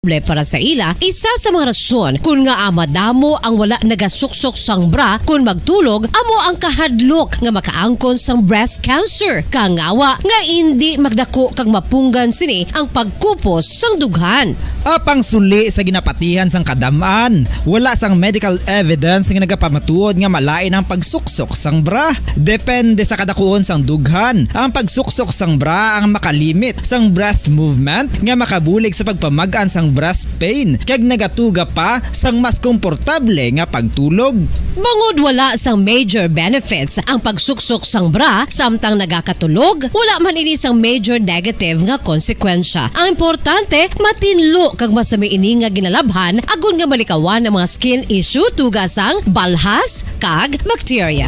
para sa ila, isa sa mga rason kung nga madamo ang wala nagasuksok sang bra kung magtulog, amo ang kahadlok nga makaangkon sang breast cancer. Kangawa nga hindi magdako kag mapunggan sini ang pagkupos sang dughan. Apang suli sa ginapatihan sang kadamaan, wala sang medical evidence nga nagapamatuod nga malain ang pagsuksok sang bra. Depende sa kadakuon sang dughan. Ang pagsuksok sang bra ang makalimit sang breast movement nga makabulig sa pagpamagaan sang breast pain kag nagatuga pa sang mas komportable nga pagtulog. Bangod wala sang major benefits ang pagsuksok sang bra samtang nagakatulog, wala man ini sang major negative nga konsekwensya. Ang importante, matinlo kag masami ini nga ginalabhan agon nga malikawan ang mga skin issue tugas sang balhas kag bacteria.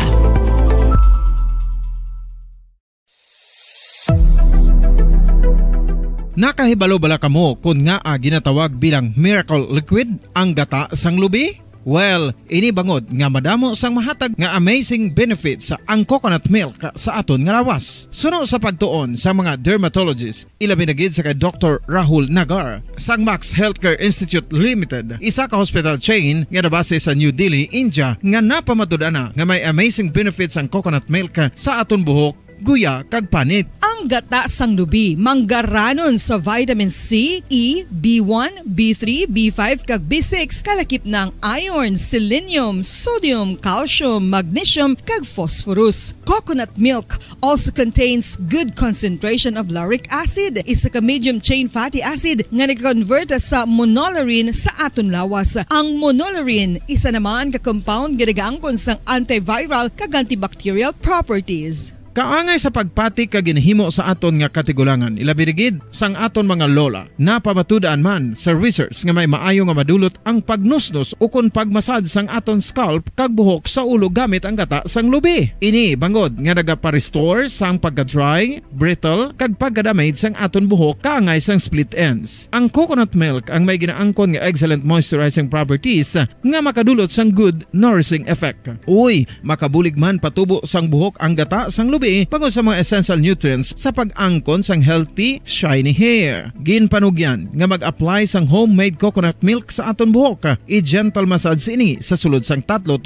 Nakahibalo bala kamo kung nga ginatawag bilang miracle liquid ang gata sang lubi? Well, ini bangod nga madamo sang mahatag nga amazing benefits sa ang coconut milk sa aton nga lawas. Suno sa pagtuon sa mga dermatologist, ilabi na gid sa kay Dr. Rahul Nagar sang Max Healthcare Institute Limited, isa ka hospital chain nga nabase sa New Delhi, India, nga napamatud-ana nga may amazing benefits ang coconut milk sa aton buhok, guya kag panit. Ang gata sang lubi manggaranon sa vitamin C, E, B1, B3, B5 kag B6 kalakip ng iron, selenium, sodium, calcium, magnesium kag phosphorus. Coconut milk also contains good concentration of lauric acid, isa ka medium chain fatty acid nga nag-convert sa monolarin sa aton lawas. Ang monolarin isa naman ka compound nga nagaangkon sang antiviral kag antibacterial properties. Kaangay sa pagpati ka ginhimo sa aton nga katigulangan, ilabirigid sang aton mga lola, napamatudan man sa research nga may maayo nga madulot ang pagnusnos o kon pagmasad sang aton scalp kag buhok sa ulo gamit ang gata sang lubi. Ini bangod nga nagapa-restore sang pagka-dry, brittle kag pagka-damage sang aton buhok kaangay sang split ends. Ang coconut milk ang may ginaangkon nga excellent moisturizing properties nga makadulot sang good nourishing effect. Uy, makabulig man patubo sang buhok ang gata sang lubi pangod sa mga essential nutrients sa pag-angkon sang healthy, shiny hair. Ginpanugyan nga mag-apply sang homemade coconut milk sa aton buhok. I-gentle massage ini sa sulod sang 3-5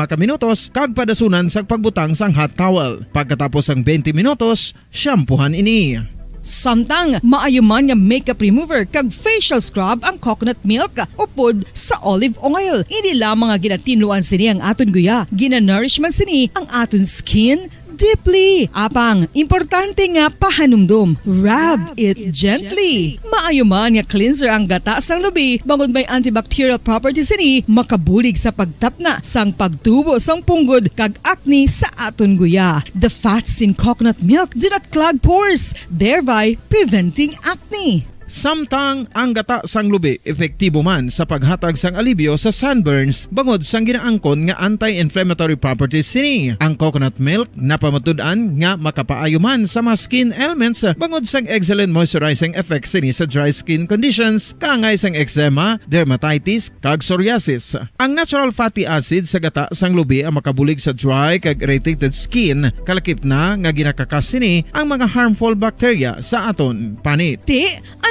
ka minutos kag padasunan sa pagbutang sang hot towel. Pagkatapos sang 20 minutos, shampoohan ini. Samtang maayuman nga makeup remover kag facial scrub ang coconut milk upod sa olive oil. Hindi lamang nga ginatinluan sini ang aton guya, ginanourish man sini ang aton skin deeply. Apang, importante nga pahanumdum. Rub it gently. Maayuman nga cleanser ang gata sang lubi, bangod may antibacterial properties ini, makabulig sa pagtapna sang pagtubo sang punggod kag acne sa aton guya. The fats in coconut milk do not clog pores, thereby preventing acne. Samtang ang gata sang lubi epektibo man sa paghatag sang alibyo sa sunburns bangod sang ginaangkon nga anti-inflammatory properties sini. Ang coconut milk napamatud-an nga makapaayo man sa mga skin ailments bangod sang excellent moisturizing effect sini sa dry skin conditions kaangay sang eczema, dermatitis kag psoriasis. Ang natural fatty acid sa gata sang lubi ang makabulig sa dry kag irritated skin, kalakip na nga ginakakas sini ang mga harmful bacteria sa aton panit.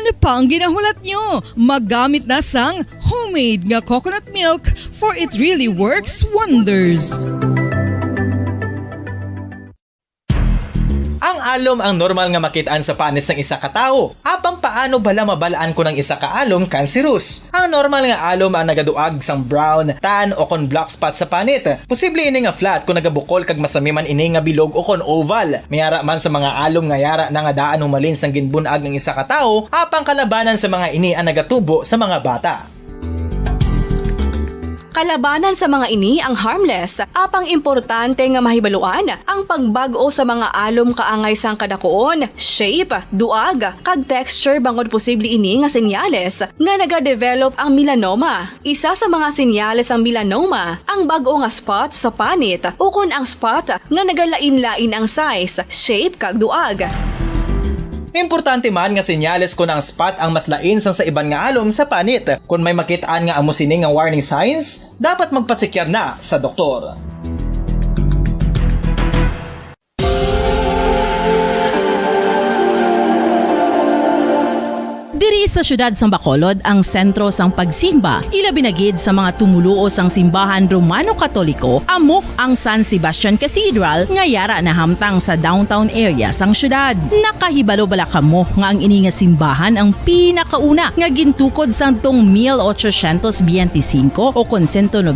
Ano pa ang ginahulat nyo? Maggamit na sang homemade nga coconut milk for it really works wonders. Ang alom ang normal nga makitaan sa panit sang isa ka tawo. Apang paano bala mabalaan ko ng isa ka alom cancerous? Ang normal nga alom ang nagaduag sang brown, tan o kon black spot sa panit. Posible ini nga flat kung nagabukol kag masami man ini nga bilog o kon oval. Mayara man sa mga alom nga yara na nga daan humalin sang ginbunag ng isa ka tawo, apang kalabanan sa mga ini ang nagatubo sa mga bata. Kalabanan sa mga ini ang harmless, apang importante nga mahibaluan ang pagbago sa mga alom kaangay sang kadakuon, shape, duag, kag texture bangod posible ini nga senyales nga nagadevelop ang melanoma. Isa sa mga senyales ang melanoma, ang bag-o nga spot sa panit o kun ang spot nga nagalain-lain ang size, shape, kag duag. Importante man nga senyales kung ang spot ang mas lain sang sa iban nga alom sa panit. Kung may makitaan nga amo sini nga warning signs, dapat magpasikyar na sa doktor. Diri sa syudad sang Bacolod ang sentro sang pagsimba, ilabi na gid sa mga tumuluo sang simbahan Romano-Katoliko amo ang San Sebastian Cathedral nga yara na hamtang sa downtown area sang syudad. Nakahibalo bala kamo nga ang ini nga simbahan ang pinakauna nga gintukod sang tong 1825 o kon 197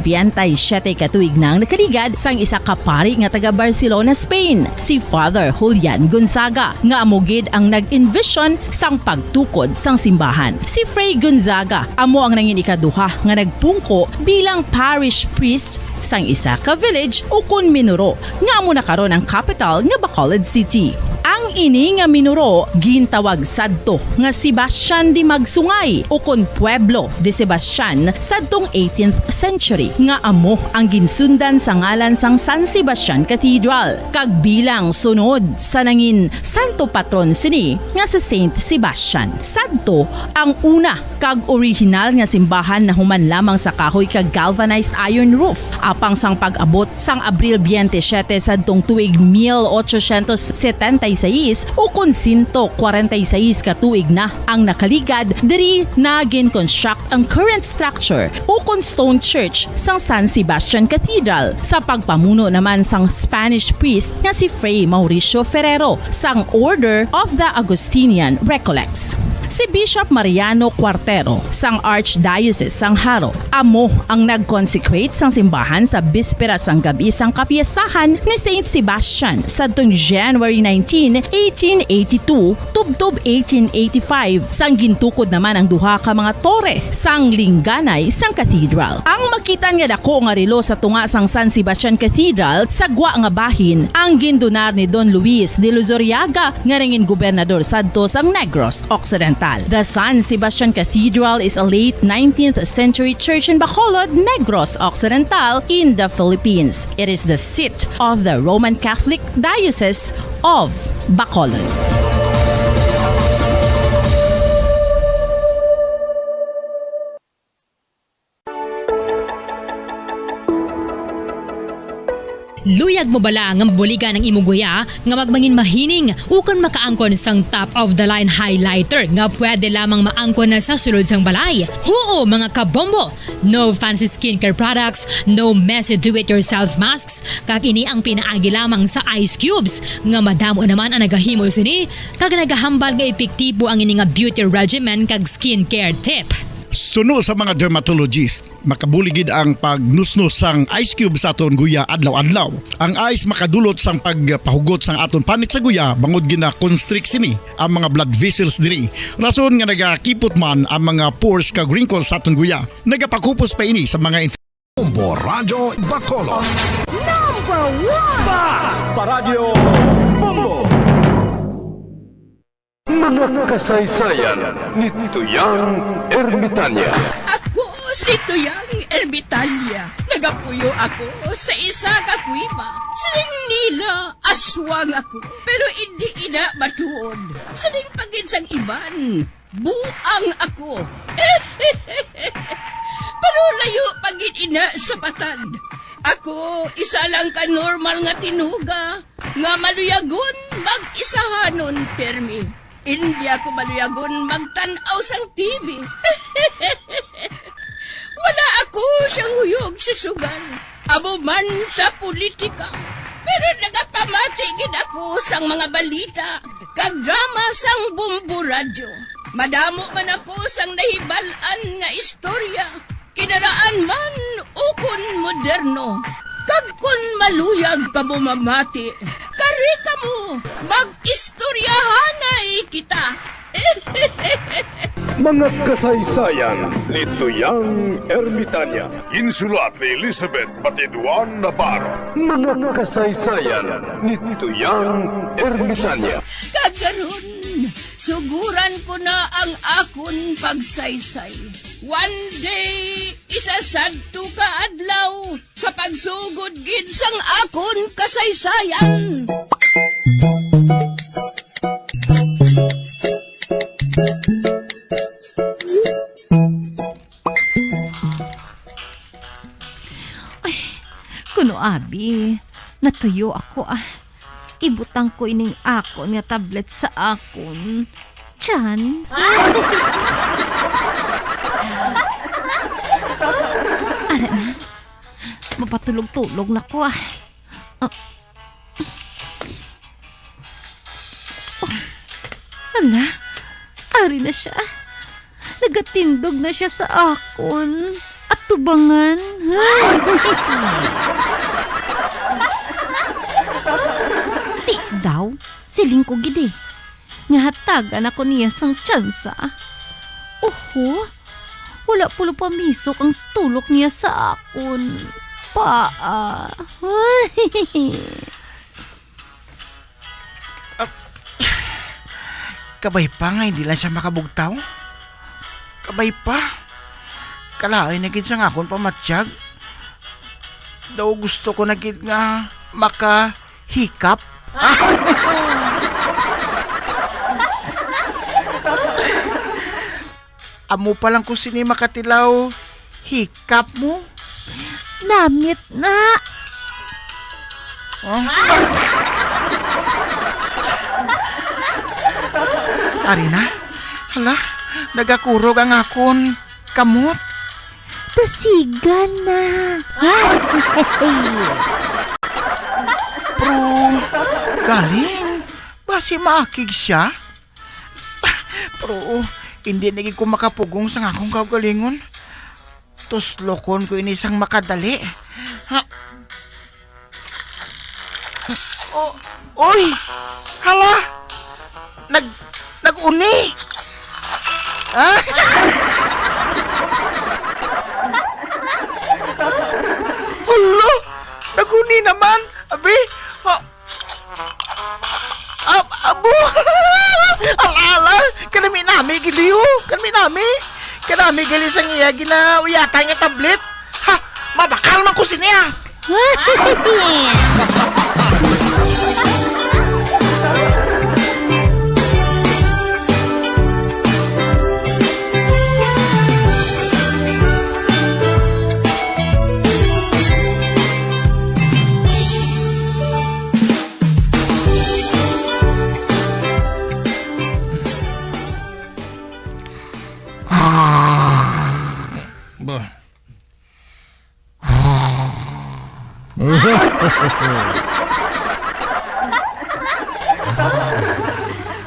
katuig nang nakaligad sang isa ka pari nga taga Barcelona, Spain, si Father Julian Gonzaga nga amogid ang nag-envision sang pagtukod sang simbahan. Si Fray Gonzaga amo ang nangin ikaduha nga nagpungko bilang parish priest sang isa ka village o kun Minuro nga amo na karon ang capital nga Bacolod City. Ang ini nga Minuro gintawag sadto nga Sebastian de Magsungay o kon Pueblo de Sebastian sadtong 18th century nga amo ang ginsundan sa ngalan sang San Sebastian Cathedral kag bilang sunod sa nangin santo patron sini nga si Saint Sebastian. Sadto ang una kag original nga simbahan na human lamang sa kahoy kag galvanized iron roof apang sang pag-abot sang Abril 27 sadtong tuig 1876 o kon 146 katuig na ang nakaligad diri na gin-construct ang current structure o kon stone church sang San Sebastian Cathedral sa pagpamuno naman sang Spanish priest nga si Fray Mauricio Ferrero sang Order of the Augustinian Recollects. Si Bishop Mariano Cuartero sang Archdiocese sang Haro amo ang nag-consecrate sang simbahan sa bispera sang gabi sang kapiestahan ni Saint Sebastian sadtong January 19, 1882 tubtob 1885 sang gintukod naman ang duha ka mga tore sang lingganay sang cathedral. Ang makitan nga dako nga relo sa tunga sang San Sebastian Cathedral sa gwa nga bahin ang gindonar ni Don Luis de Luzuriaga nga ringin gobernador sadto sang Negros Occidental. The San Sebastian Cathedral is a late 19th century church in Bacolod, Negros Occidental in the Philippines. It is the seat of the Roman Catholic Diocese of Bacolod. Luyag mo bala nga buliga ng imuguya nga magmangin mahining ukon makaangkon sang top of the line highlighter nga pwede lamang maangkon na sa sulod sang balay. Huo mga kabombo! No fancy skincare products, no messy do-it-yourself masks, kag ini ang pinaagi lamang sa ice cubes nga madamo naman ang nagahimo sini kag nagahambal nga epektibo ang ini nga beauty regimen kag skincare tip. Suno sa mga dermatologist, makabuligid ang pagnusnos sang ice cube sa aton guya adlaw-adlaw. Ang ice makadulot sang pagpahugot sang aton panit sa guya bangod gina constrict sini ang mga blood vessels diri. Rason nga nagakipot man ang mga pores kag wrinkles sa aton guya. Nagapakupos pa ini sa mga Bombo Radyo Bacolod. Number 1 Basta Radio Bombo. Mga kasaysayan ni Tuyang Ermitanya. Ako si Tuyang Ermitanya. Nagapuyo ako sa isa ka kuiba. Siling nila, aswang ako. Pero hindi ina matuod. Siling pagin sang iban, buang ako. Pero layo pagin ina sa batad. Ako, isa lang ka normal nga tinuga. Nga maluyagon mag-isahanon permi. Hindi ako maluyagon magtanaw sang TV. Wala ako siyang huyog sa sugal. Amo man sa politika. Pero nagapamatagin ako sang mga balita. Kag drama sang Bombo Radyo. Madamo man ako sang nahibalan nga istorya. Kinaraan man ukon moderno. Kag kun maluyag ka mo mamati, kari ka mo, mag-istoryahanay kita. Mga kasaysayan ni Tuyang Ermitanya. Insulat ni Elizabeth Batiduan Navarro. Mga kasaysayan ni Tuyang Ermitanya. Kagaron, suguran ko na ang akon pagsaysay. One day, isasadto ka adlaw sa pagsugod gid sang akon kasaysayan. Ay, kuno abi, natuyo ako Ibutang ko ining akon nga tablet sa akon. tiyan. Ara na. Mapatulog-tulog na ko ah. Hala, ari na siya. Nagatindog na siya sa akon. At tubangan. Di daw, siling ko gidi. Nga hatagan ako niya sang tsansa. Oho, wala pulo pamisok ang tulok niya sa akon. Paa. Kabay pa nga, hindi lang siya makabugtaw. Kabay pa. Kalaay na gid sa akon pamatsyag. Daw gusto ko na gid nga makahikap. Amo pa lang ko sini makatilaw. Hikap mo. Namit na. Ari na. Hala, nagakurog ang akon kamot. Tasigan na. Pero, galing. Basi maakig siya. Pero, hindi naging ko makapugong sa akong kagalingon. Tuslokon ko inisang makadali. Ha? Oy! Hala! Nag-uni! Ha? Hala! Nag-uni naman! Abi! Abo! Ala! Kanami nami, giliw! Kanami nami! Kanami gali sang iya ginawiyata nga tablet! Ha! Mabakal man ko siniya!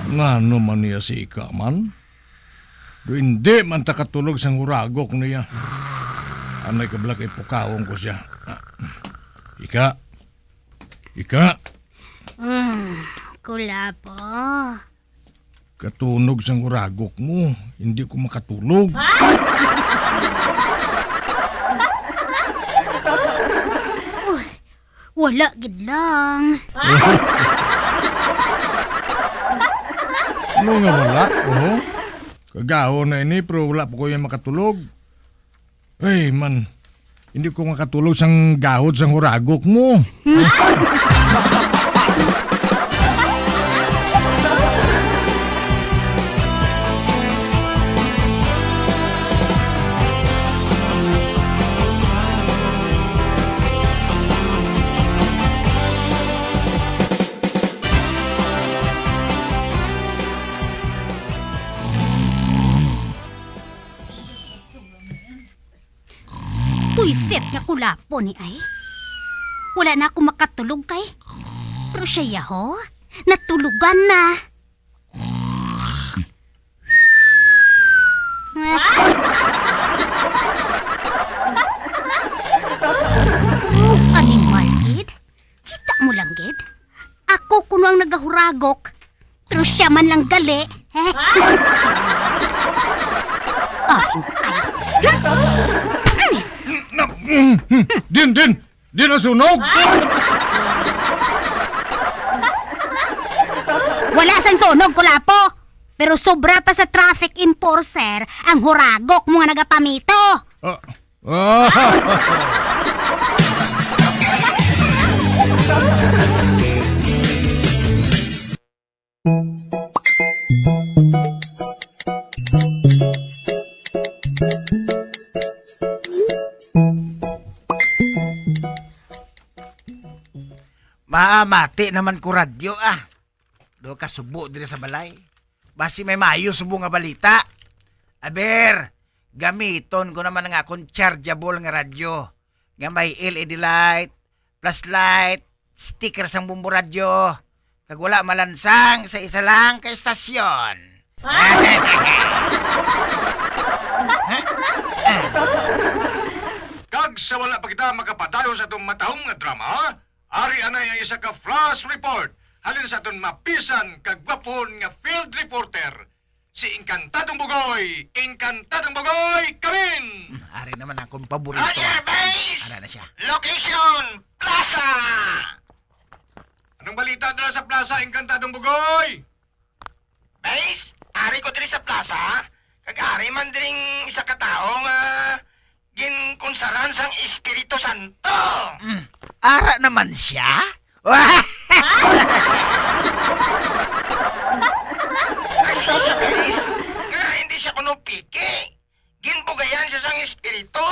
Ngano man niya si Ika man? Do hindi man takatulog sang huragok niya. Anay kablak ipukawong ko siya. Ika? Kula po. Katunog sang huragok mo. Hindi ko makatulog. Wala gid lang. Ano nga wala? Kagahon na ini pero wala po ko yung makatulog. Ay man, hindi ko makatulog sang gahod sang huragok mo. Puisit nga kulapo ni ay. Wala na ako makatulog kay. Pero siya yaho, natulugan na. Animal, gid? Kita mo lang, gid? Ako kuno ang nagahuragok, pero siya man lang gali. Din na sunog! Wala sang sunog, kulapo. Pero sobra pa sa traffic enforcer ang huragok mo nga nagapamito. Maamati naman ko radyo Do ka subo dire sa balay. Basi may mayo subo nga balita. Aber, gamiton ko naman nga akong chargeable nga radyo. Nga may LED light, flashlight, sticker sang bumbu radyo. Kag wala malansang sa isa lang ka estasyon. Kag sa wala pa kita makapadayon sa itong matahong nga drama, ari anay ang isa ka flash report halin sa itong mapisan kag gwapon nga field reporter. Si Encantadong Bugoy! Encantadong Bugoy! Kamin! Ari naman akong paborito. Roger, base! Ara na siya. Location! Plaza! Anong balita doon sa plaza, Encantadong Bugoy? Base, ari ko diri sa plaza. Kag-ari man diring isa ka tao nga ginkonsaran sang Espiritu Santo. Ara naman siya? Siya, Base, nga hindi siya kuno piki. Ginbugayan siya sang Espiritu.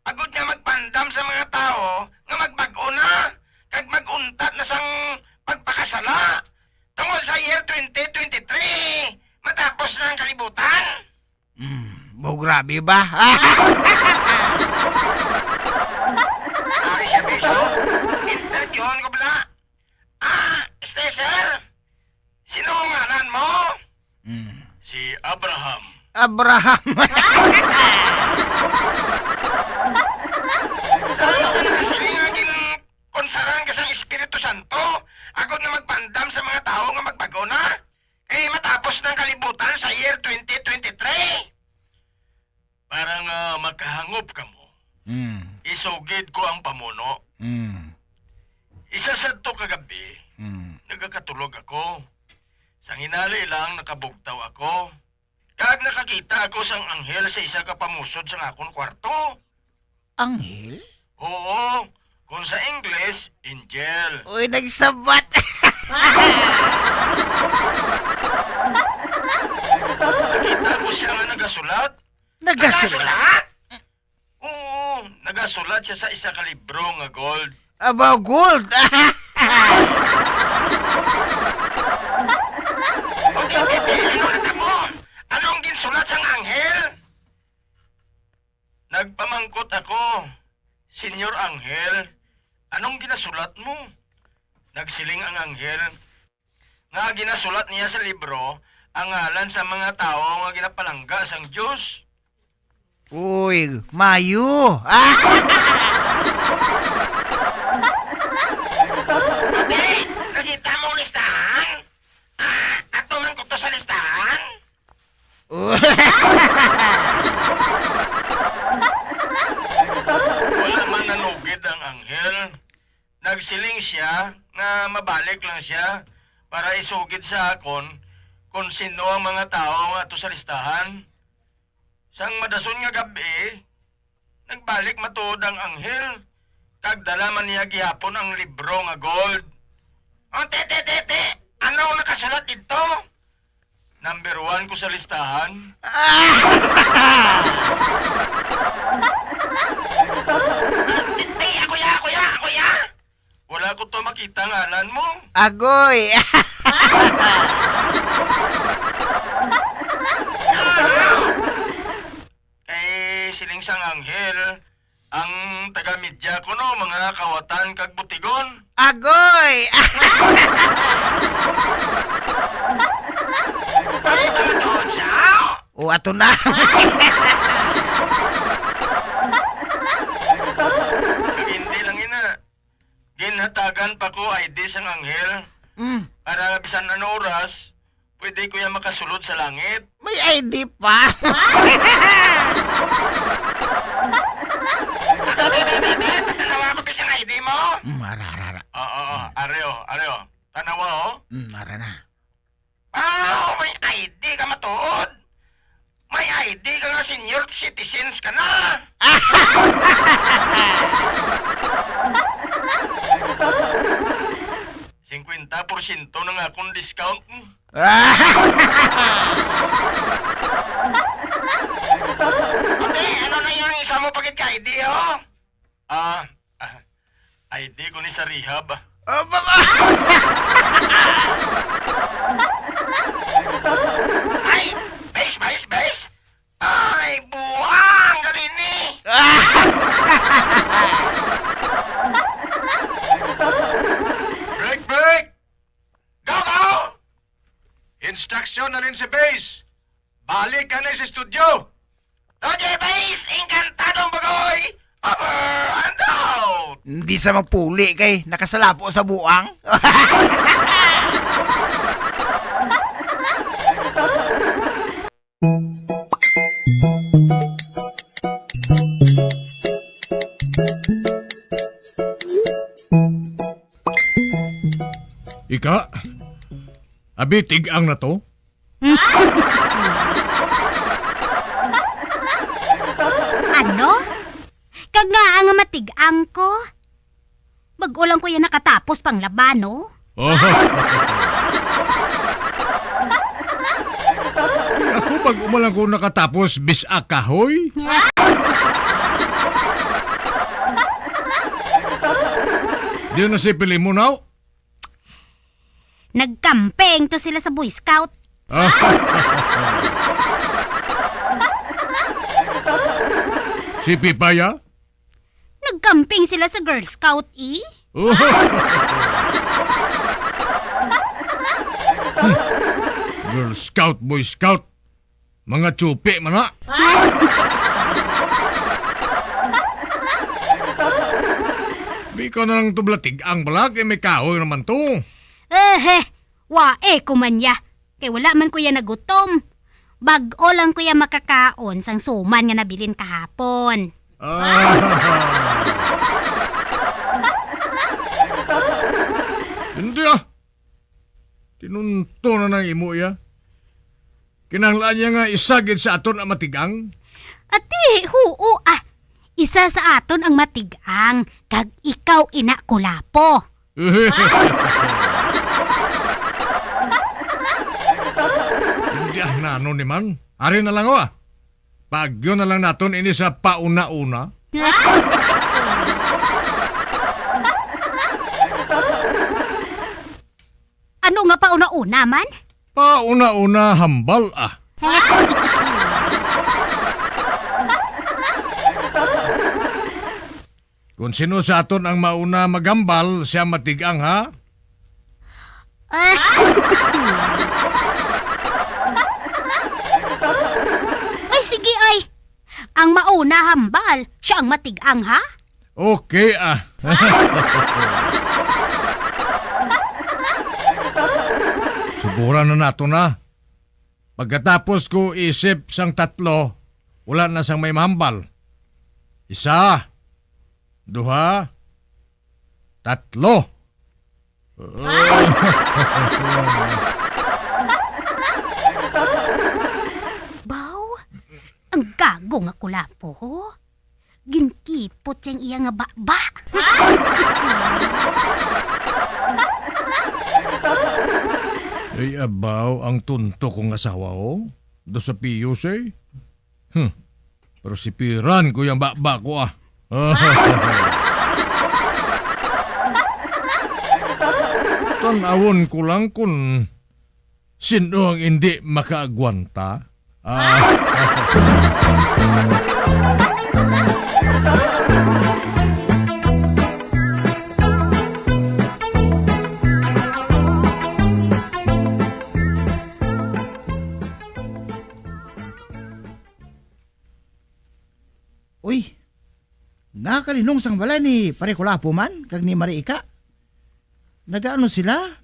Agod nga magpandam sa mga tao nga magbag-o na. Kag mag-untat na sang pagpakasala. Tungod sa year 2023, matapos na ang kalibutan. Grabe ba? Ari siya, Beso. Interviewon ko bala. Sir, sino ang ngalan mo? Si Abraham. Abraham. Ano ka nakasilingagin konsaran ka sa Espiritu Santo? Agod na magpandam sa mga tao nga magbago na? Eh, matapos ng kalibutan sa year 2023? Parang makahangop ka mo. Isugid ko ang pamuno. Isa sa to kagabi, nagkakatulog ako. Sang hinali lang nakabugtaw ako. Kag nakakita ako sang anghel sa isa ka pamusod sa akong kwarto. Anghel? Oo, kung sa English, angel. Uy, nagsabat. Nakita ko siya nga nagasulat. Nagasulat? Oo, nagasulat siya sa isa ka libro nga gold. About gold? Ano ata mo? Anong ginsulat sang anghel? Nagpamangkot ako. Senyor Anghel, anong ginasulat mo? Nagsiling ang anghel. Nga ginasulat niya sa libro ang ngalan sa mga tao nga ginapalangga sang Diyos. Uy, mayo. Ate, nakita mo ang listahan? Ato man ko to sa listahan? Wala man nanugid ang anghel. Nagsiling siya na mabalik lang siya para isugid sa akon kung sino ang mga tao nga ato sa listahan. Sang madason nga gabi, nagbalik matuod ang anghel. Kagdala man niya gihapon ang libro nga gold. Oh, te. Ano nakasulat dito? Number 1 ko sa listahan. Ako ya. Wala ko to makita ngalan mo. Agoy. Siling sang anghel, ang taga-media ko no, mga kawatan kag butigon. Agoy! Ay, tamatood siya! O, ato na. Hindi lang ina. Ginhatagan pa ko ID sang anghel. Para bisan ano oras, pwede ko yan makasulod sa langit. May ID pa. Tanawa ko bisang ID mo? Ara. Oo, areo. Tanawa o? Ara na. May ID ka matuod. May ID ka nga senior citizens ka na. $50% na nga akong discount. Ate, ano na yung isa mo pagit ka ID, oh? ID ko ni sa rehab. Ay, base. Ay, buang galini. Break. Go! Instruction na rin si Base. Balik ka na sa studio. Roger Base, encantadong bagoy. Over and out. Hindi sa magpuli kay nakasalapo sa buang. Ika, abitig ang na to? Ano? Kag nga ang matigang ko. Bagulang ko yan nakatapos pang labano. Oh. Ako pag umalang ko nakatapos bisa kahoy. Di na si pili mo now? Nagkampeng to sila sa Boy Scout. Si Pipaya? Nagkamping sila sa Girl Scout, eh. Girl Scout, Boy Scout. Mga tsupi man na. Di ka na lang tublatig ang balag, may kahoy naman to. Wae kumanya. Kay wala man kuya nagutom. Bag-o lang kuya makakaon sang suman nga nabilin kahapon. Hindi Tinunto na ng imo ya. Kinahanglan niya nga isagid sa aton ang matigang. Ati, huo Isa sa aton ang matigang, kag ikaw ina kulapo. Hindi nano ni man. Ari na lang Pagyo na lang naton ini sa pauna-una. Ano nga pauna-una man? Pauna-una hambal Kung sino sa aton ang mauna magambal, siya matigang ha? Ay sige ay. Ang mauna hambal, siya ang matigang ha? Okay Suburan na nato na. Pagkatapos ko isip sang tatlo, wala na sang may mahambal. Isa, duha, tatlo. Baw, ang gago nga kulapo. Ginkipot yang iya nga ba. Ay abaw ang tunto kong asawa do sa piyos Pero si Piran ko yung bakba ko Tanawon ko lang kung sino ang hindi makaagwanta. Uy, nakalinong sang balay ni Pare Kulapo man, kag ni Mariika. Nagaano sila?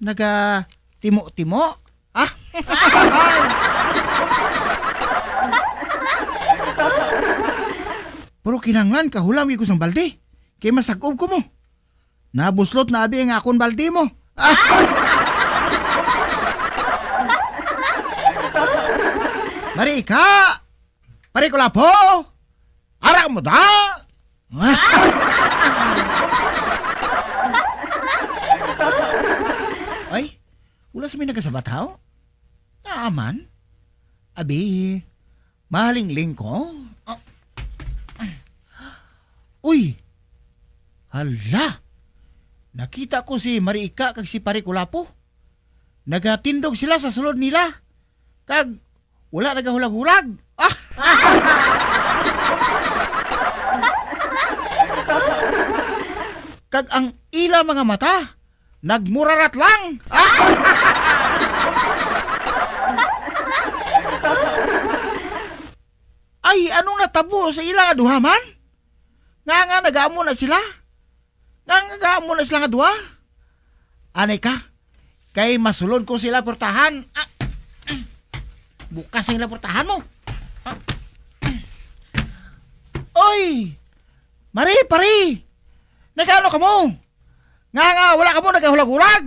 Timo-timo? Pero kinanglan kahulam ko sang balde. Kay masagob ko mo. Nabuslot na abi ang akon balde mo. Mariika! Pare Kulapo! Ara mo da! Ay, wala sa may nagkasabataw? Naaman? Abi, mahalingling ko? Uy! Hala! Nakita ko si Mariika kag si Pare Kulapo. Nagatindog sila sa sulod nila. Kag wala nagahulag-hulag. Kag ang ila mga mata nagmurarat lang. Ay, anong natabo sa ila nga duha man? Nga nag-aamo na sila? Nga nag-aamo na sila nga duha? Anay ka? Kay masulod ko sila portahan. Bukas ang ilang portahan mo. Oy! Mari, pari! Nagano ka mo? Nga, wala ka mo nagahulag-hulag.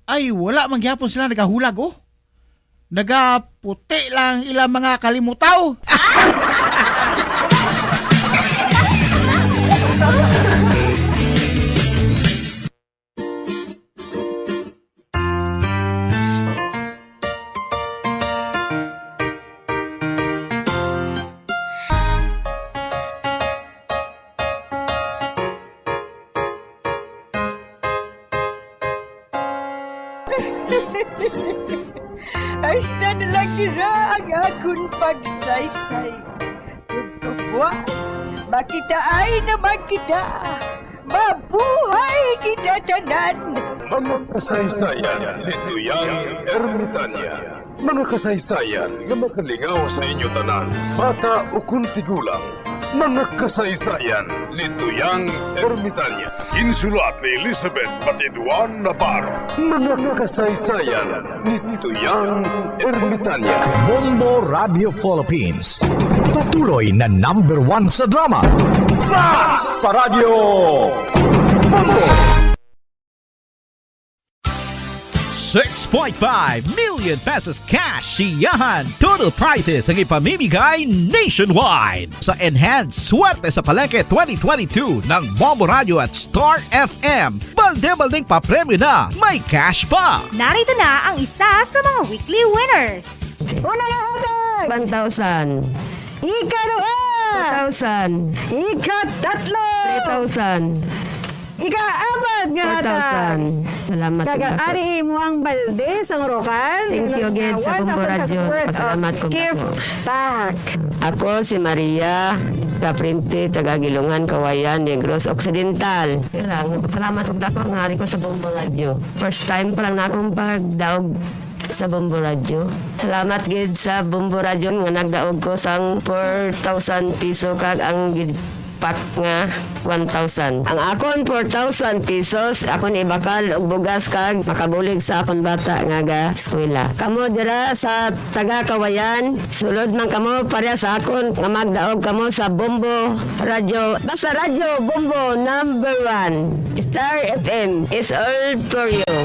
Ay, wala mangyapon sila nagahulag, oh. Nagaputi lang ilang mga kalimutaw. Ay na nalang nila ang akong pagsaysay. Buwan, makita ay naman kita. Mabuhay kita tanan. Mga kasaysayan ni Tuyang Ermitanya. Mga kasaysayan nga makalingaw sa inyo tanan, bata o kuntigulang. Mga kasaysayan ni Tuyang Ermitanya. Insulat ni Elizabeth Batiduan Navarro. Mga kasaysayan ni Tuyang Ermitanya. Bombo Radio Philippines. Patuloy na #1 sa drama. Flash Paradio Bombo! 6.5 million pesos cash siyahan. Total prizes ang ipamimigay nationwide sa Enhanced Swerte sa Palengke 2022 ng Bombo Radio at Star FM. Balde-baldeng papremyo na, may cash pa. Narito na ang isa sa mga weekly winners. Unang hatag! 1,000. Ika-2! 2,000. Ika-3! 3,000. Ika-4 nga hatag! 4,000. Salamat. Kag-ari mo ang balde sa Ngorokan. Thank you again sa Bombo Radio. Pasalamat ko gift pack. Ako si Maria Caprinte, taga-Gilungan, Kawayan, Negros Occidental. Salamat ko dako nga ari ko sa Bombo Radio. First time pa lang na akong pagdaog sa Bombo Radio. Salamat gid sa Bombo Radio nga nagdaog ko sang 4,000 piso kag ang pack nga 1,000. Ang akon 4,000 pesos, akon ibakal og bugas kag makabulig sa akon bata nga ga eskwela. Kamo dira sa taga Kawayan, sulod man kamo pareha sa akon nga magdaog kamo sa Bombo Radio. Basta Radio Bombo #1. Star FM is all for you.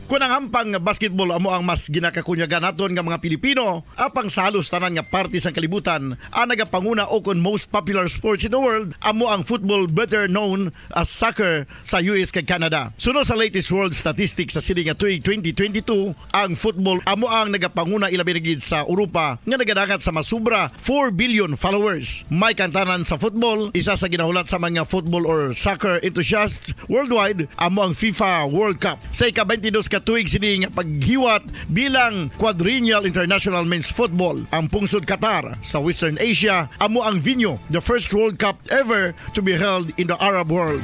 Kunang ampang basketball amo ang mas ginakakunyagan naton nga mga Pilipino, apang salos tanan nga parte sa kalibutan, ang nagapanguna o kon most popular sports in the world amo ang football, better known as soccer sa US kag Canada. Suno sa latest world statistics sa sini nga tuig 2022, ang football amo ang nagapanguna ilabi gid sa Europa nga nagadagat sa masubra 4 billion followers. May kantanan sa football, isa sa ginahulat sa mga football or soccer enthusiasts worldwide amo ang FIFA World Cup. Sa ika-22 katuig sini nga paghiwat bilang Quadrennial International Men's Football. Ang pungsod Qatar sa Western Asia amo ang venue, the first World Cup ever to be held in the Arab world.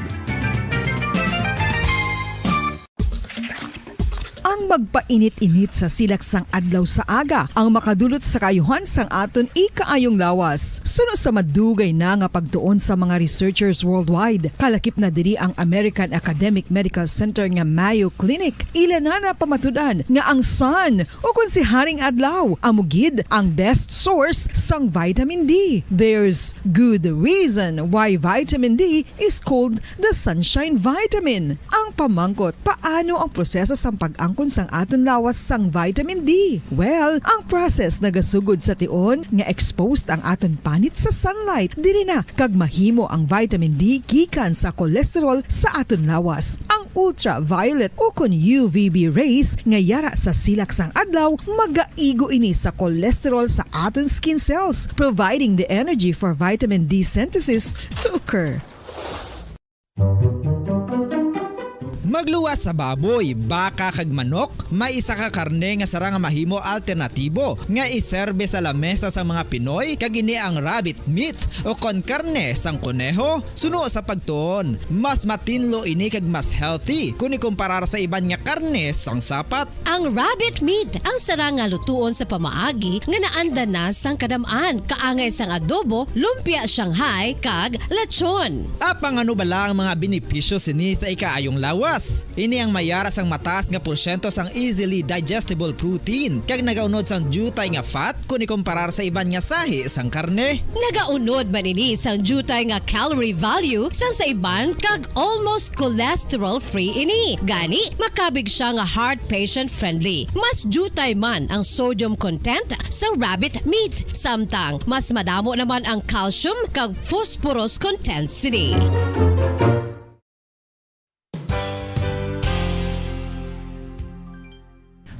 Ang magpainit-init sa silaksang adlaw sa aga ang makadulot sa kayuhan sang aton ikaayong lawas. Suno sa madugay na nga pagtuon sa mga researchers worldwide, kalakip na diri ang American Academic Medical Center nga Mayo Clinic. Ilan na pamatudan nga ang sun o kung si Haring Adlaw amugid ang best source sang vitamin D. There's good reason why vitamin D is called the sunshine vitamin. Ang pamangkot, paano ang proseso sang pag-angkon sang aton lawas sang vitamin D? Well, ang process nagasugod sa tion nga exposed ang aton panit sa sunlight, dili na kag mahimo ang vitamin D gikan sa cholesterol sa aton lawas. Ang ultraviolet o kon UVB rays nga yara sa silak sang adlaw magaigo ini sa cholesterol sa aton skin cells, providing the energy for vitamin D synthesis to occur. Magluwas sa baboy, baka kag manok, may isa ka karne nga sara nga mahimo alternatibo nga iserbe sa lamesa sa mga Pinoy kag ini ang rabbit meat o kon karne sang kuneho. Suno sa pagtuon, mas matinlo ini kag mas healthy kung ikumparar sa iban nga karne sang sapat. Ang rabbit meat ang sara nga lutuon sa pamaagi nga naanda na sang kadamaan, kaangay sang adobo, lumpia Shanghai kag lechon. Apang ano bala ang mga benepisyo sini sa ikaayong lawas? Ini ang mayaras ang mataas nga porsyento sang easily digestible protein kag nagaunod sang jutay nga fat kung ikumparar sa iban nga sahi sang karne. Nagaunod man ini sang jutay nga calorie value sang sa iban kag almost cholesterol free ini. Gani makabig siya nga heart patient friendly. Mas jutay man ang sodium content sa rabbit meat, samtang mas madamo naman ang calcium kag phosphorus content sini.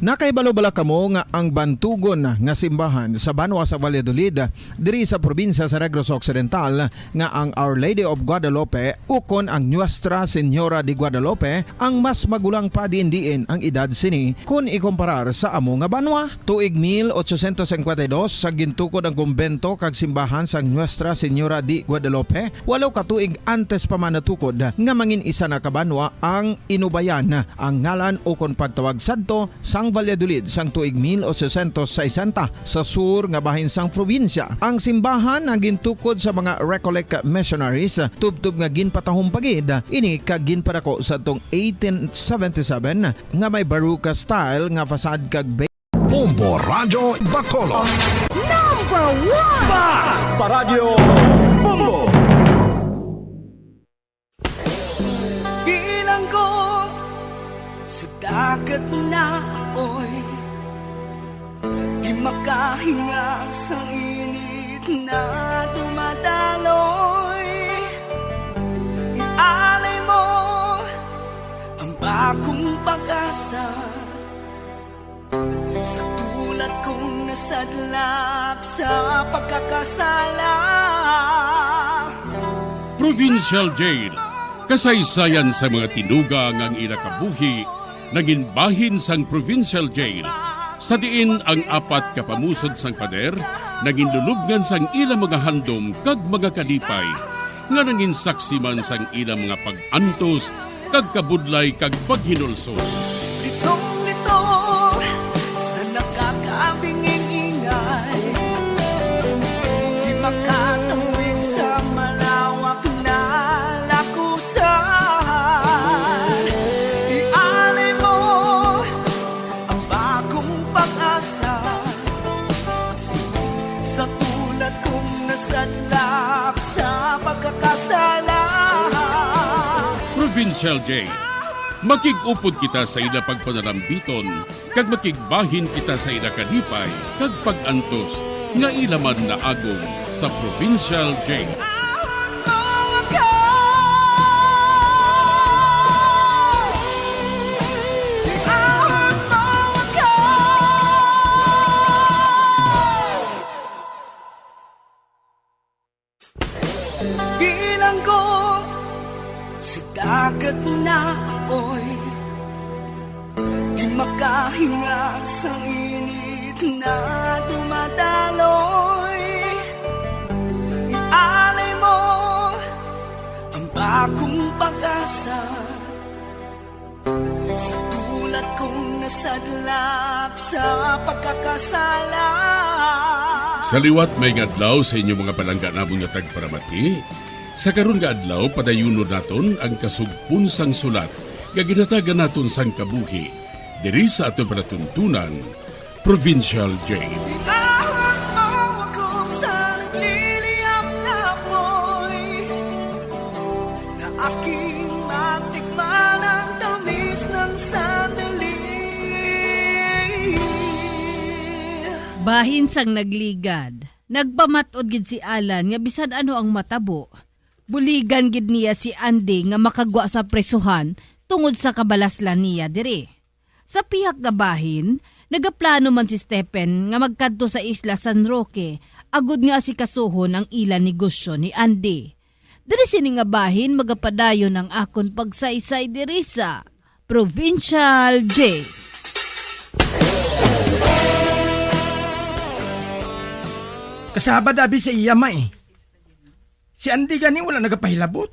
Nakaibalo-bala kamo nga ang bantugon nga simbahan sa Banwa sa Valladolid diri sa probinsya sa Negros Occidental nga ang Our Lady of Guadalupe ukon ang Nuestra Señora de Guadalupe ang mas magulang pa diin ang edad sini kung ikumparar sa amo nga banwa. Tuig 1852 sa gintukod ang kumbento kag simbahan sang Nuestra Señora de Guadalupe, walo ka tuig antes pa man natukod nga mangin isa na kabanwa ang inubayan ang ngalan ukon pagtawag sadto sang Valladolid sang tuig 1860 sa sur nga bahin sang probinsya. Ang simbahan ang gintukod sa mga Recollect missionaries tubtub nga ginpatahong pagid ini kag ginpadako sa tong 1877 nga may baruka style nga fasad kag Bombo Radio Bacolod. Number 1! Basta Radio Bombo! Bilang ko sa dagat na apoy, di makahinga sa init na dumadaloy. Ialay mo ang bagong pag-asa sa tulad kong nasadlak sa pagkakasala. Provincial Jail, kasaysayan sa mga tinugang ang inakabuhi naging bahin sang Provincial Jail sa diin ang apat kapamusod sang pader naging lulubngan sang ilang mga handom kag mga kalipay nga naging saksi man sang ilang mga pag-antos kag kabudlay kag paghinulsol. Litong-lito sa nakakabinging ingay, di makatawid sa malawak na lakusan. Ialay mo ang bagong pag-asa sa tulad kong nasadlak sa pagkakasala. Provincial Jail, makig-upod kita sa ila pagpanalambiton kag makigbahin kita sa ila kalipay kag pag-antos nga ilaman na agong sa Provincial Jail. Bilang ko sa dagat na apoy, di makahinga sa init na dumadaloy. Ialay mo ang bagong pag-asa sa tulad kong nasadlak sa pagkakasala. Sa liwat may ngadlaw sa inyong mga palangganabong nga tagparamati. Sa karon nga adlaw padayunon naton ang kasugpon sang sulat nga ginatagan naton sang kabuhi diri sa aton panatuntunan Provincial Jail. Bahin sang nagligad, nagpamatod gid si Alan nga bisan ano ang matabo. Buligan gid niya si Andy nga makagwa sa presuhan tungod sa kabalaslan niya diri. Sa pihak nga bahin, nagaplano man si Stephen nga magkadto sa isla San Roque, agud nga asikasuhon ang ilang negosyo ni Andy. Diri sini nga bahin magapadayon ang akon pagsaysay diri sa Provincial J. Kasabad abi sa iya ma eh. Si Andy gani wala nagapahilabot.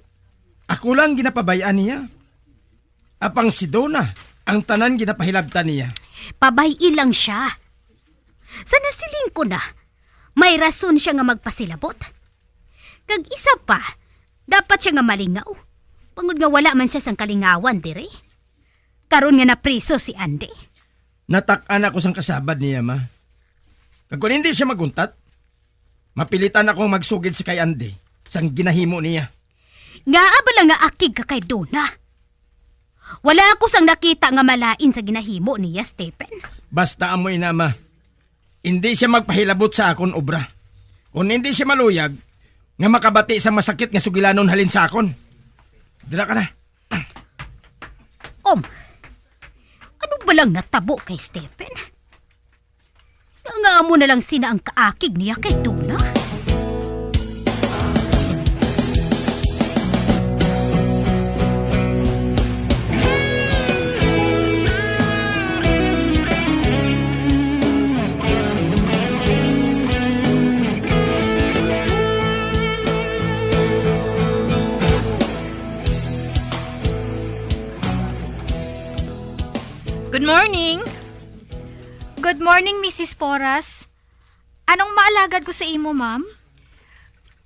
Ako lang ginapabayaan niya. Apang si Donna, ang tanan ginapahilabtan niya. Pabay lang siya. Sa nasiling ko na, may rason siya nga magpasilabot. Kag isa pa, dapat siya nga malingaw. Pangod nga wala man siya sang kalingawan, dire. Karon nga napriso si Andy. Natak-an ako sang kasabad niya ma. Kag kung hindi siya maguntat, mapilitan akong magsugid sa kay Andy sang ginahimo niya. Nga abala nga akig ka kay Donna. Wala ako sang nakita nga malain sa ginahimo niya, Stephen. Basta amoy na ma. Hindi siya magpahilabot sa akon obra. Kung hindi siya maluyag, nga makabati sa masakit nga sugilanon halin sa akon. Dira ka na. Ano ba lang natabo kay Stephen? Nga mo na lang sina ang kaakig niya kay Donna. Good morning! Good morning, Mrs. Porras. Anong maalagad ko sa imo, ma'am?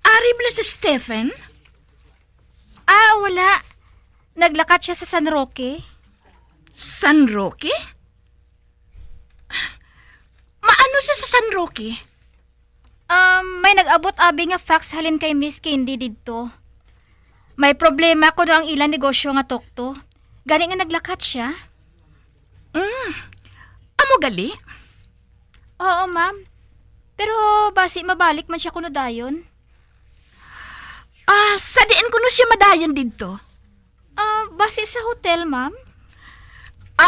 Ari bala si Stephen? Wala. Naglakat siya sa San Roque. San Roque? Maano siya sa San Roque? May nag-abot abi nga fax halin kay Miss Candy didto. May problema ko ang ilang negosyo nga tokto. Gani nga naglakat siya. Amo gali? Oo, ma'am. Pero basi mabalik man siya kuno dayon. Sa diin kuno siya madayon didto? Basi sa hotel, ma'am.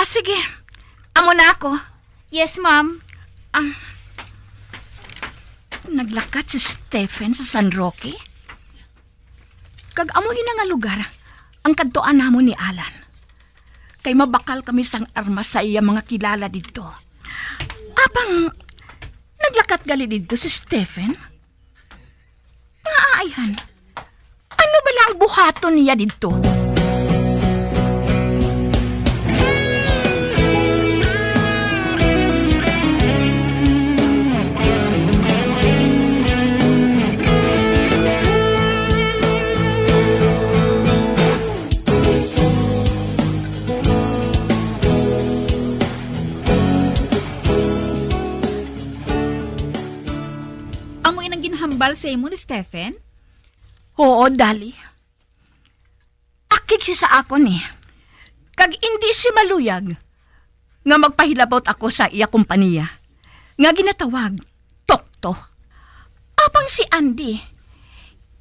Sige. Amo na ako. Yes, ma'am. Naglakat si Stephen sa San Roque? Kag amo yun nga lugar, ang kadtoan namo ni Alan. Kay mabakal kami sang armas sa iya mga kilala dito. Apang naglakat gali dito si Stephen? Ayhan, ano ba lang buhaton niya dito? Hambal sa imo ni Stephen? Oo, Dali. Akig siya sa akon eh. Kag hindi si maluyag nga magpahilabot ako sa iya kompanya nga ginatawag Tokto. Apang si Andy,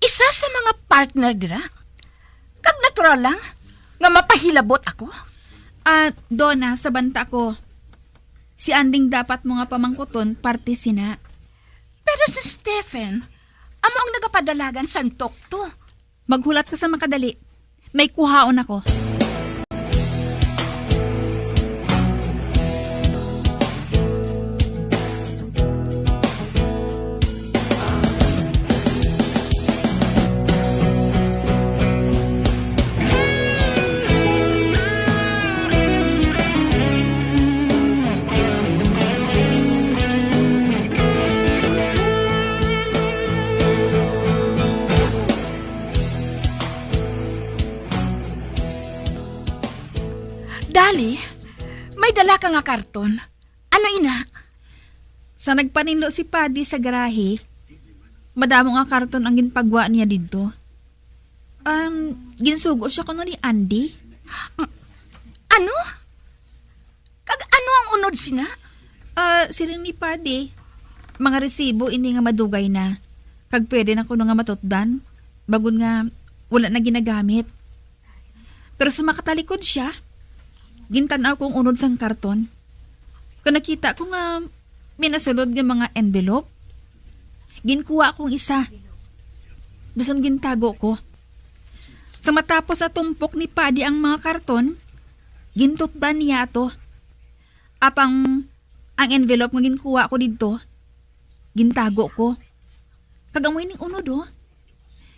isa sa mga partner dira. Kag natural lang nga mapahilabot ako. Donna, sa banta ko, si Anding dapat mo nga pamangkuton parte sina. Pero si Stephen, amo ang nagapadalagan sa Tokto. Maghulat ka sa makadali. May kuhaon ako. Dali, may dala ka nga karton. Ano ina? Sa nagpaninlo si Paddy sa garahe, madamo nga karton ang ginpagwa niya dito. Ginsugo siya kuno ni Andy. Ano? Kag ano ang unod sina? Siling ni Paddy. Mga resibo ini nga madugay na. Kag pwede na kuno nga matutdan. Bagon nga wala na ginagamit. Pero sa makatalikod siya, gintanaw kong unod sang karton. Kung nakita ko nga minasulod ng mga envelope, ginkuha akong isa. Dason gintago ko. Sa matapos na tumpok ni Paddy ang mga karton, gintutban niya ato. Apang ang envelope nga ginkuha ko dito, gintago ko. Kagamoy ning unod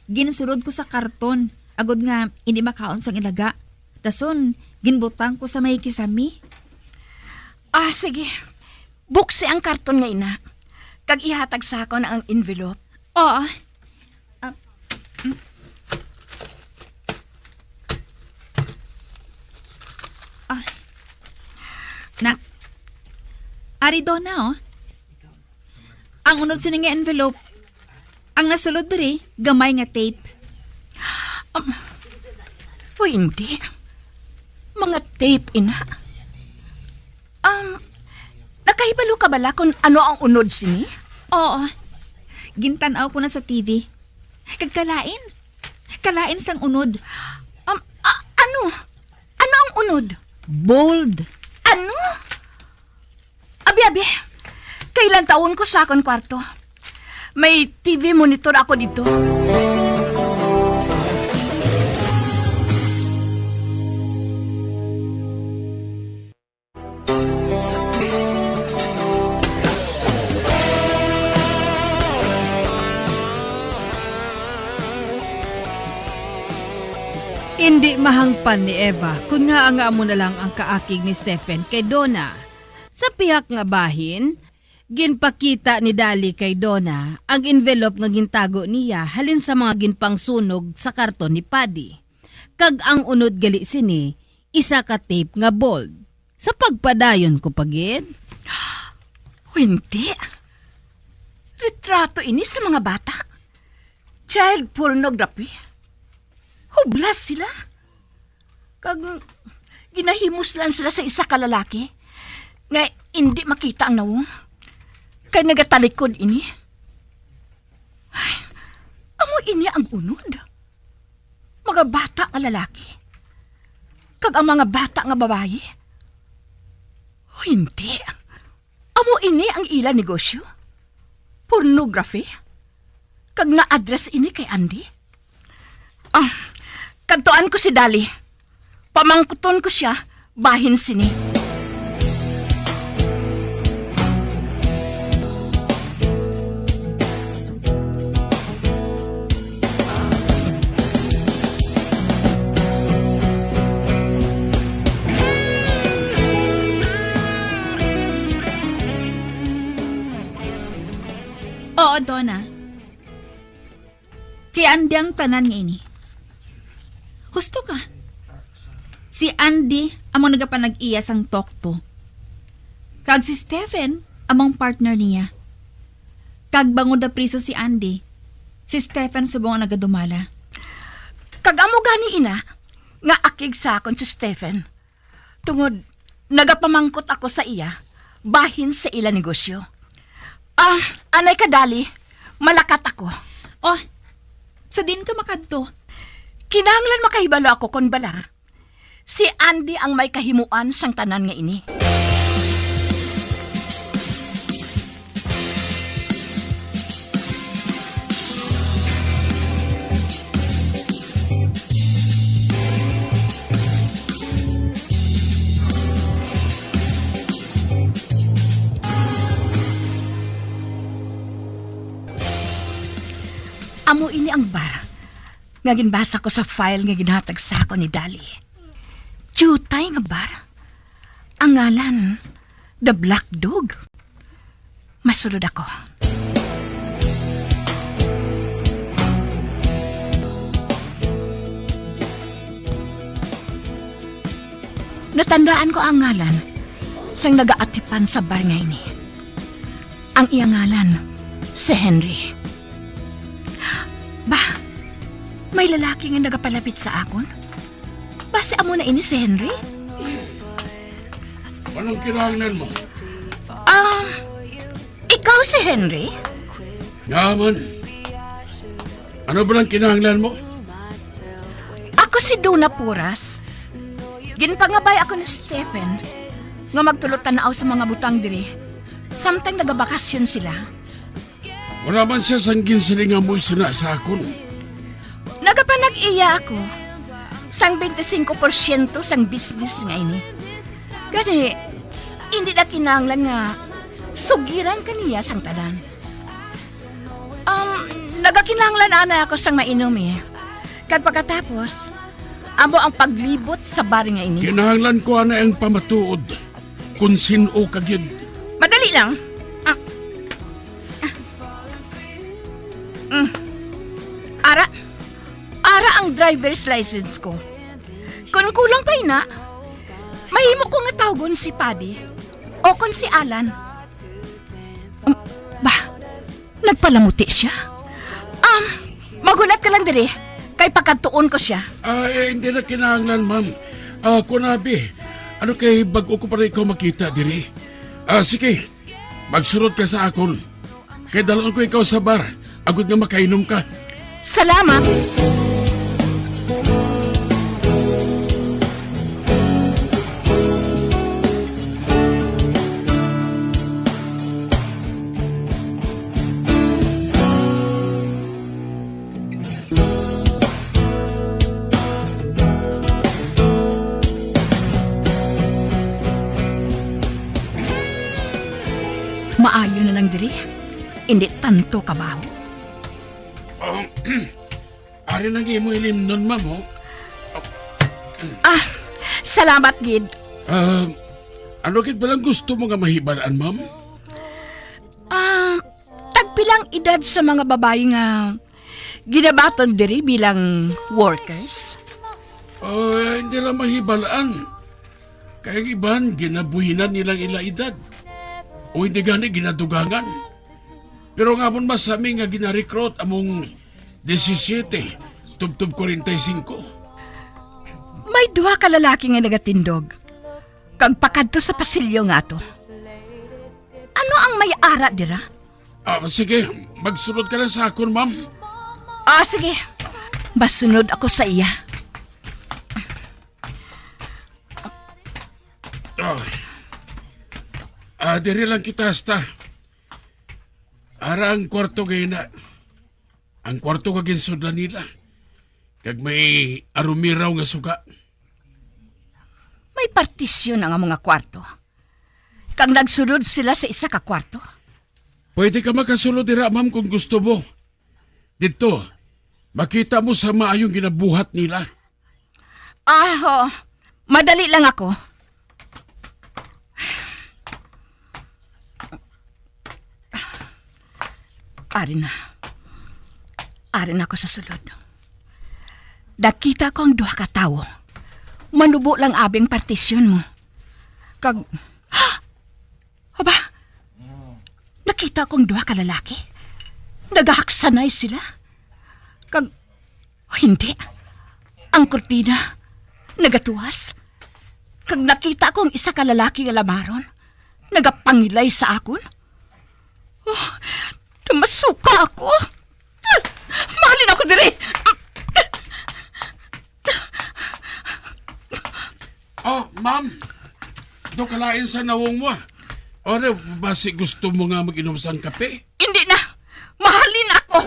ginsulod ko sa karton. Agod nga, hindi makaon sang ilaga. Dason, ginbutang ko sa may kisami. Sige. Buksi ang karton nga ina. Kag ihatag sa ako na ang envelope. Oo. Ari Donna, ang unod sini nga envelope. Ang nasulod diri, gamay nga tape. Hindi. Mga tape, ina. Nakahibalo ka bala kung ano ang unod sini? Oo. Gintanaw ko na sa TV. Kagkalain. Kalain sang unod. Ano? Ano ang unod? Bold. Ano? Abi. Kailan taon ko sa akong kwarto? May TV monitor ako dito. Hindi mahangpan ni Eva kung nga ang amo na lang ang kaakig ni Stephen kay Donna. Sa pihak nga bahin, ginpakita ni Dali kay Donna ang envelope nga gintago niya halin sa mga ginpangsunog sa karton ni Paddy. Kag ang unod gali sini, isa ka tape nga bold. Sa pagpadayon ko pagid. Hindi. Retrato ini sa mga bata. Child pornography. Hublas sila. Kag ginahimos lang sila sa isa ka lalaki nga hindi makita ang nawong. Kay nagatalikod ini. Ay, amo ini ang unod. Mga bata nga lalaki. Kag ang mga bata nga babae. Hindi. Amo ini ang ila negosyo. Pornography. Kag na-address ini kay Andy. Kagtuan ko si Dali. Pamangkuton ko siya, bahin sini. Oo, Donna. Kay Andy ang tanan nga ini. Husto ka. Si Andy among nagapanag-iya sang tokto. Kag si Stephen among partner niya. Kag bangod na priso si Andy, si Stephen subong ang nagadumala. Kag amo gani ina nga akig sa akon si Stephen. Tungod nagapamangkot ako sa iya bahin sa ila negosyo. Anay ka Dali, malakat ako. Sa din ka makadto. Kinahanglan makahibalo ako kon bala. Si Andy ang may kahimuan sang tanan nga ini. Amo ini ang bar. Nga ginbasa ko sa file nga ginhatag sa ako ni Dali. Jutay nga bar. Ang ngalan, The Black Dog. Masulod ako. Natandaan ko ang ngalan sang nagaatipan sa bar nga ini. Ang iyang ngalan, si Henry. May lalaki nga nagapalapit sa akon? Base amo na ini si Henry? Anong kinahanglan mo? Ikaw si Henry? Yaman. Ano ba lang kinahanglan mo? Ako si Donna Puras, Ginpangabay ako ni Stephen nga magtulot tanaw sa mga butang diri. Samtang nagabakasyon sila. Wala man siya sanggin siling amoy sina sa akon. Nagapanag-iya ako sang 25% sang business nga ini. Gani, hindi na kinanglan nga sugiran kaniya sang tanan. Nagakinanglan ana ako sang mainom eh. Kag pagkatapos, amo ang paglibot sa bar nga ini. Kinahanglan ko ana ang pamatuod kung sino kagid. Madali lang. Ara ang driver's license ko. Kung kulang pa ina, mahimo ko nga tawgon si Paddy o kung si Alan. Nagpalamuti siya. Magulat ka lang diri. Kay pagkatuon ko siya. Hindi na kinahanglan, ma'am. Kunabi, ano kay bago ko pa rin ikaw makita diri? Sige, magsurot ka sa akon. Kay dalaan ko ikaw sa bar. Agad nga makainom ka. Salamat! Maayo na lang diri. Hindi tanto kabaho. Ari nang imo ilim nun, ma'am, oh. Salamat, Gid. Ano kit ba lang gusto mo nga mahibalaan, ma'am? Tagpilang edad sa mga babae nga ginabaton diri bilang workers? Hindi lang mahibalaan. Kaya iban, ginabuhinan nilang ila edad. O hindi gani ginadugangan. Pero nga mon masami nga ginarecruit among 17, tubtub 45. May duha ka lalaki nga nagatindog. Kag pakadto sa pasilyo nga to. Ano ang may ara dira? Sige, magsunod ka lang sa akon, ma'am. Sige. Masunod ako sa iya. Diri lang kita hasta. Ara ang kwarto ngayon na. Ang kwarto kaginsod na nila. Kag may arumiraw nga suga. May partisyon ang mga kwarto. Kag nagsunod sila sa isa ka kwarto. Pwede ka makasulod dira, ma'am, kung gusto mo. Dito, makita mo sa maayong ginabuhat nila. Madali lang ako. Arin ako sa sulod. Nakita ko ang duha ka tawo. Manubo lang abing partisyon mo. Kag... Aba! Nakita ko ang duha ka lalaki. Nagahaksanay sila. Kag... Hindi. Ang kurtina. Nagatuwas. Kag nakita ko ang isa ka lalaki nga lamaron. Nagapangilay sa akon. Masuka ako. Mahalin ako diri. Ma'am. Ito kalain sa nawong mo. Ano, basi gusto mo nga mag-inom sa kape? Hindi na. Mahalin ako.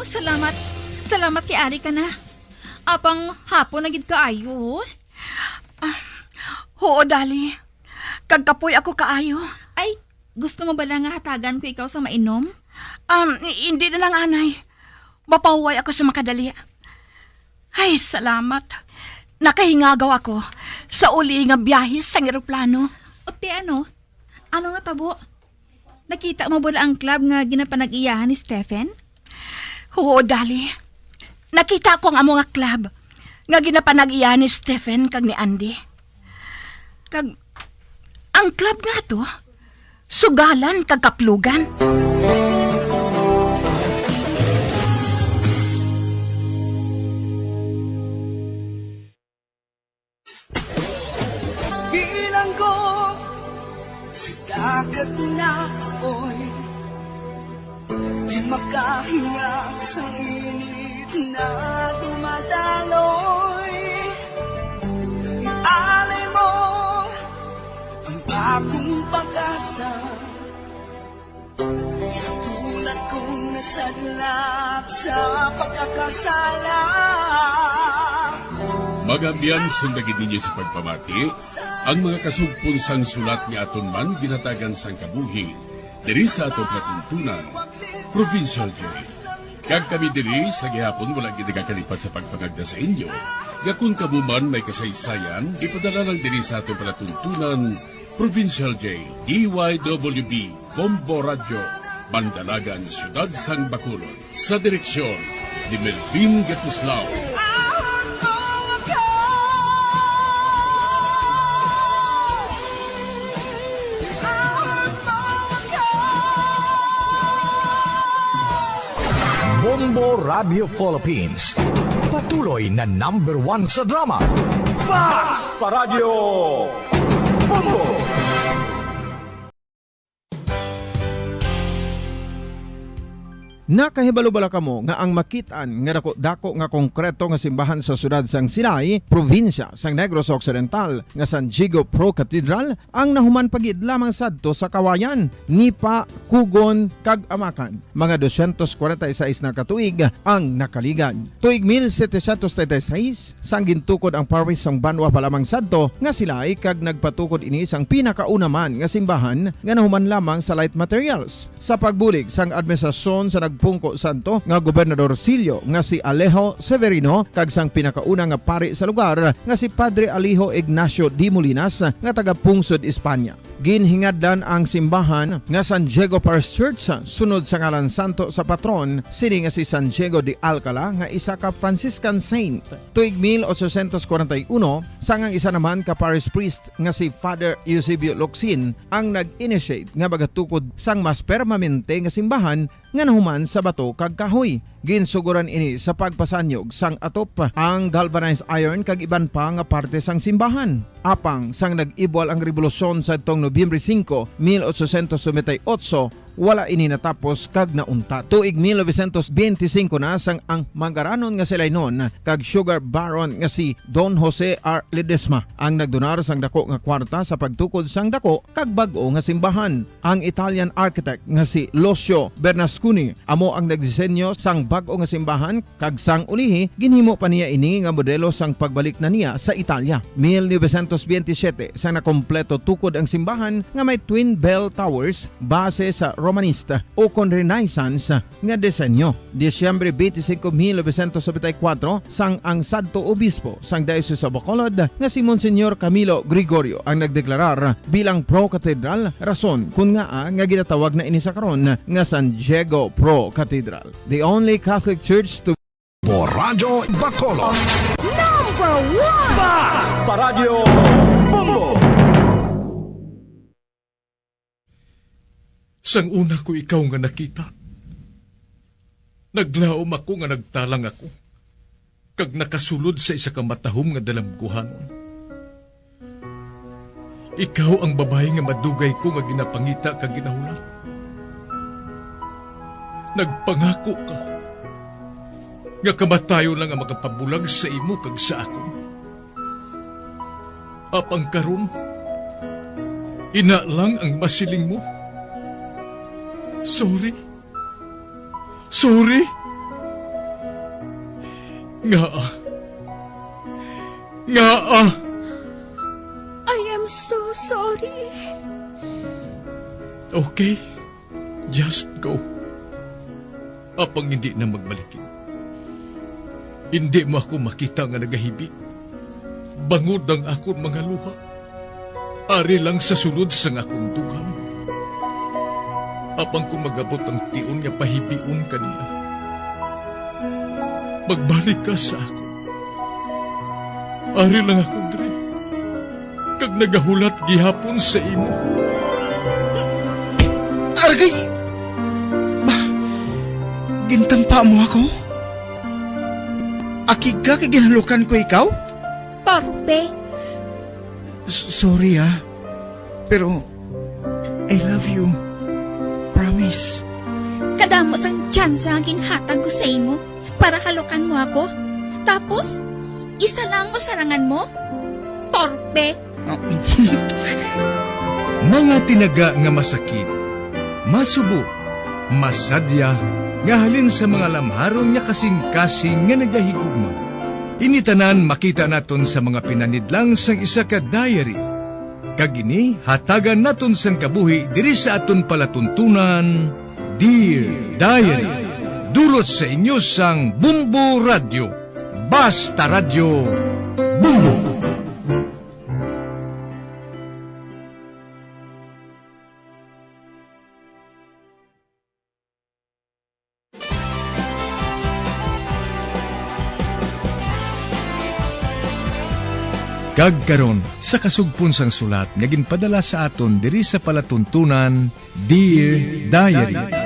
Salamat. Salamat kay Ari ka na. Apang hapon na gid kaayo. Oo, Dali. Kagkapoy ako kaayo. Ay, gusto mo ba lang nga hatagan ko ikaw sa mainom? Hindi na lang, anay. Mapahuway ako sa makadali. Ay, salamat. Nakahingagaw ako sa uli nga biyahe sa eroplano. O ti ano? Ano nga tabo? Nakita mo ba ang club nga ginapanag-iyahan ni Stephen? Oo, Dali. Nakita ko ang amo nga club nga ginapanag-iyahan ni Stephen kag ni Andy. Kag ang club nga to, sugalan kag kaplugan. bilanggo sa dagat na apoy. Di makahinga sa init na dumadaloy. Ialay mo ang bagong pag-asa sa tulad kong nasadlak sa pagkakasala. Magambyan sundagin ninyo sa pagpamati ang mga kasugpon sang sulat ni aton man ginatagan sang kabuhi diri sa atong patuntunan, Provincial Joy. Kag kami diri sa gihapon wala gid nakakalipat sa pagpangagda sa inyo. Gakun kabuman may kasaysayan, ipadala lang diri sa atong palatuntunan, Provincial J, DYWB, Bombo Radio, Bandalagan, Siyudad San Bacolod. Sa direksyon ni Melvin Gatuslao. Bombo Radio Philippines. Patuloy na #1 sa drama. Mas Paradyo Bombo! Nakahibalo-bala kamo nga ang makitaan nga dako nga konkreto nga simbahan sa sudad sang Sinay, probinsya sang Negros Occidental nga San Diego Pro Cathedral ang nahuman pagid lamang sadto sa Kawayan, Nipa, Kugon, kag Amakan. Mga 246 na katuig ang nakaligan. Tuig 1736 sang gintukod ang parish sang Banwa palamang sadto nga sila ay kag nagpatukod ini sang pinakauna man nga simbahan nga nahuman lamang sa light materials. Sa pagbulig sang administrasyon sa pungko santo nga Gobernador Silio nga si Alejo Severino kag sang pinakauna nga pari sa lugar nga si Padre Alijo Ignacio D. Molinas nga taga Pungsod, Espanya. Ginhingadlan ang simbahan nga San Diego Parish Church sunod sa ngalan santo sa patron sini nga si San Diego de Alcala nga isa ka Franciscan saint. Tuig 1841 sangang isa naman ka parish priest nga si Father Eusebio Locsin ang nag-initiate nga bagatukod sang mas permanente nga simbahan nga nahuman sa bato kag kahoy. Ginsuguran ini sa pagpasanyog sang atop ang galvanized iron kag iban pa nga parte sang simbahan. Apang sang nag-ibwal ang revolusyon sa tong Nobyembre 5, 1898, wala ini natapos kag naunta. Tuig 1925 na sang ang mangaranon nga silay noon kag sugar baron nga si Don Jose R. Ledesma ang nagdonar sang dako nga kwarta sa pagtukod sang dako kag bag-o nga simbahan. Ang Italian architect nga si Lucio Bernasconi amo ang nagdisenyo sang bag-o nga simbahan kag sang ulihi ginhimo pa niya ini nga modelo sang pagbalik na niya sa Italia. 1927 sang nakompleto tukod ang simbahan nga may twin bell towers base sa Romanista o kon Renaissance nga disenyo. Disyembre 25, 1974 sang ang Santo Obispo sang Diocese sa Bacolod nga si Monsignor Camilo Gregorio ang nagdeklarar bilang Pro Cathedral, rason kung nga ginatawag na ini sa karon nga San Diego Pro Cathedral. The only Catholic Church to Radyo Bacolod. #1 Mas Paradyo Bombo! Sang una ko ikaw nga nakita, naglaom ako nga nagtalang ako, kag nakasulod sa isa ka matahom nga dalamguhanon. Ikaw ang babae nga madugay ko nga ginapangita kag ginahulat. Nagpangako ka, nga kamatayo lang ang makapabulag sa imo kag sa ako. Apang karon, ina lang ang masiling mo. Sorry. Nga. I am so sorry. Okay, just go. Apang hindi na magbalikin. Hindi mo ako makita nga nagahibik. Bangod ang akong mga luha. Ari lang sa sulod sang akong dugang. Apang kung magabot ang tiun nga pahibiun kanila. Magbalik ka sa ako. Ari lang ako, Dre. Kag nagahulat gihapon sa imo. Argay! Gintampa mo ako? Akig ka kay ginalukan ko ikaw? Torpe. Sorry Pero, I love you. Promise. Kadamo sang tsansa ang ginhatag ko sa imo para halokan mo ako. Tapos, isa lang masarangan mo? Torpe! Mga tinaga nga masakit, masubo, masadya, nga halin sa mga lamharon nga kasing-kasing nga nagahigugma. Initanan makita naton sa mga pinanidlang sang isa ka diary. Kagini, hatagan naton sang kabuhi diri sa aton palatuntunan, Dear Diary. Dulot sa inyo sang Bumbo Radio. Basta Radio Bumbo. Kagkaron sa kasugpon sang sulat nga ginpadala sa aton diri sa palatuntunan, Dear Diary.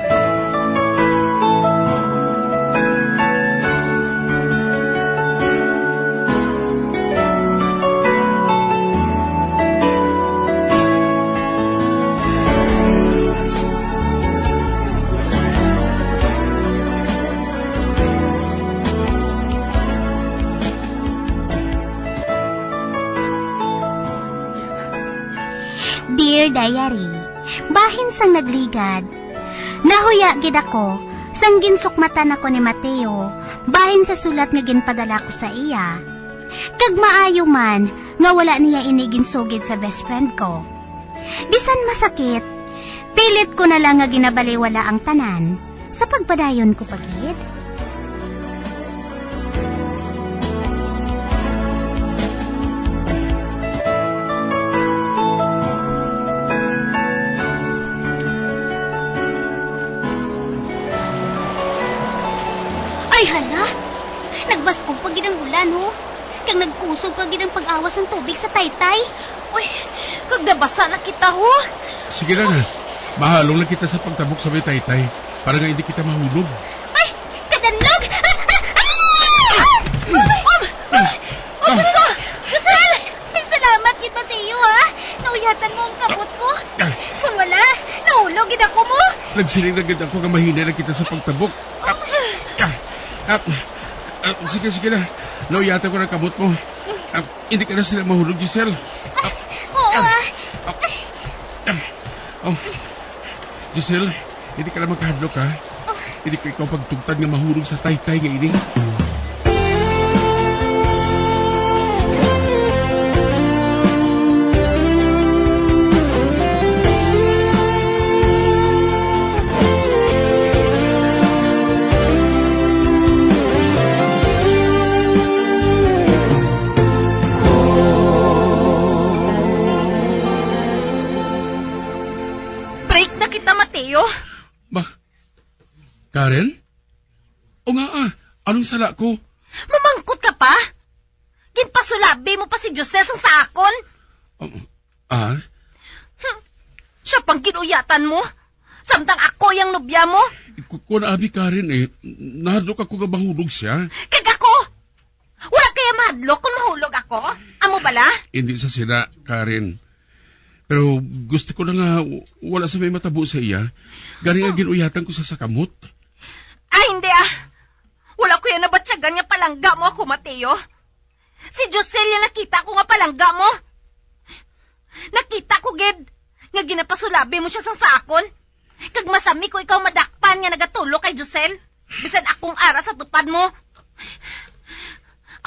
Dear Diary, bahin sang nagligad. Nahuya gid ako sang ginsukmatan ako ni Mateo, bahin sa sulat nga ginpadala ko sa iya. Kag maayo man nga wala niya iniginsugid sa best friend ko. Bisan masakit, pilit ko na lang nga ginabaliwala ang tanan sa pagpadayon ko pagid. Ay hala! Nagbaskog pag ginang ulan, ho? Kag nagkusog pag ginang pag-awas ng tubig sa taytay. Uy, kag nabasa na kita, ho? Sige na. Mahalong na kita sa pagtabok sa may taytay para nga hindi kita mahulog. Ay! Kadanlog! Oh, Diyos ko! Giselle! Salamat, Gid Mateo, ha? Nauyatan mo ang kabot ko. Kung wala, nahulog gid ako mo. Nagsiling na ganda ako nga mahina na kita sa pagtabok. Sige na. Nauyatan ko ng kabot mo. Hindi ka na sila mahulog, Giselle. Oo, Giselle, hindi ka na magkahadlok, ha? Hindi ko ikaw pagtugtad nga mahulog sa taytay nga ini. Karen? O nga anong sala ko? Mamangkot ka pa? Ginpasulabi mo pa si Josel sa sakon? Siya pang kinuyatan mo? Samtang ako yung nobya mo? Kung abi Karen nahadlok ako nga mahulog siya. Kag ako? Wala kaya mahadlok kung mahulog ako? Amo bala? Hindi sa sila, Karen. Pero gusto ko na nga wala sa may matabo sa iya. Gani nga ginuyatan ko sa sakamot. Ay, hindi Wala ko yan nabatsyagan nga palangga mo ako, Mateo. Si Joselia nakita ko nga palangga mo. Nakita ko, Ged, nga ginapasulabi mo siya sa sakon. Kag masami ko ikaw madakpan nga nagatulo kay Josel. Bisan akong ara sa tupad mo.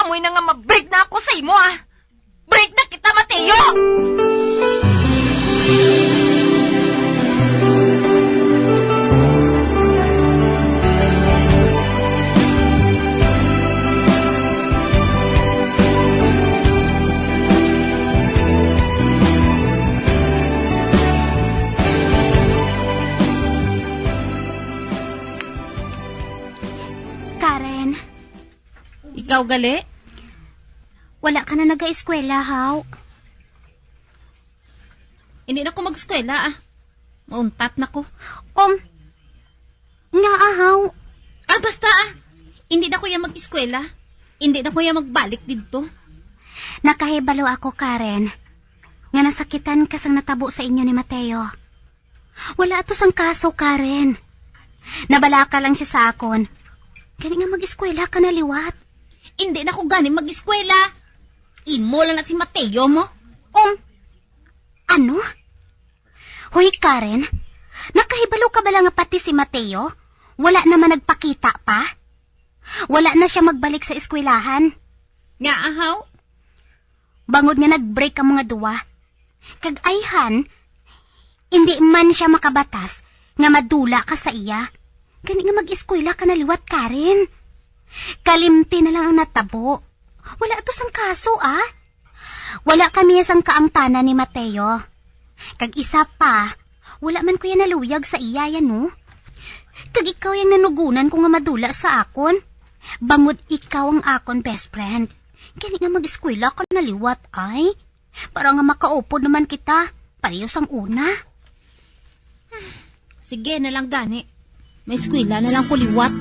Amoy na nga mabreak na ako sa imo, Break na kita, Mateo! Karen. Ikaw gali? Wala ka na nag-eskwela, haw. Hindi na ko mag-eskwela, Mauntat na ko. Nga, haw. Basta, Hindi na ko yan mag-eskwela. Hindi na ko yan magbalik dito. Nakahibalo ako, Karen. nga nasakitan ka sang natabo sa inyo ni Mateo. Wala ato sang kaso, Karen. Nabalaka lang siya sa akon. Gani nga mag-eskwela ka na liwat. Hindi na ko gani mag-eskwela. Imo lang na si Mateo mo. Ano? Hoy, Karen, nakahibalo ka ba lang nga pati si Mateo? Wala naman nagpakita pa? Wala na siya magbalik sa eskwelahan? Nga ahaw? Bangod nga nag-break ka mga duwa. Kag ayhan, hindi man siya makabatas nga madula ka sa iya. Gani nga mag-eskwela ka na liwat, Karen. Kalimti na lang ang natabo. Wala ito sang kaso, ah. Wala kami sang kaangtanan ni Mateo. Kag isa pa, wala man ko yan naluyag sa iya yan, no? Kag ikaw yung nanugunan ko nga madula sa akon. Bangod ikaw ang akon best friend. Gani nga mag-eskwela ka na liwat, ay. Para nga makaupod naman kita. Parehas ang una. Sige na lang gani. May eskwela na lang ko liwat.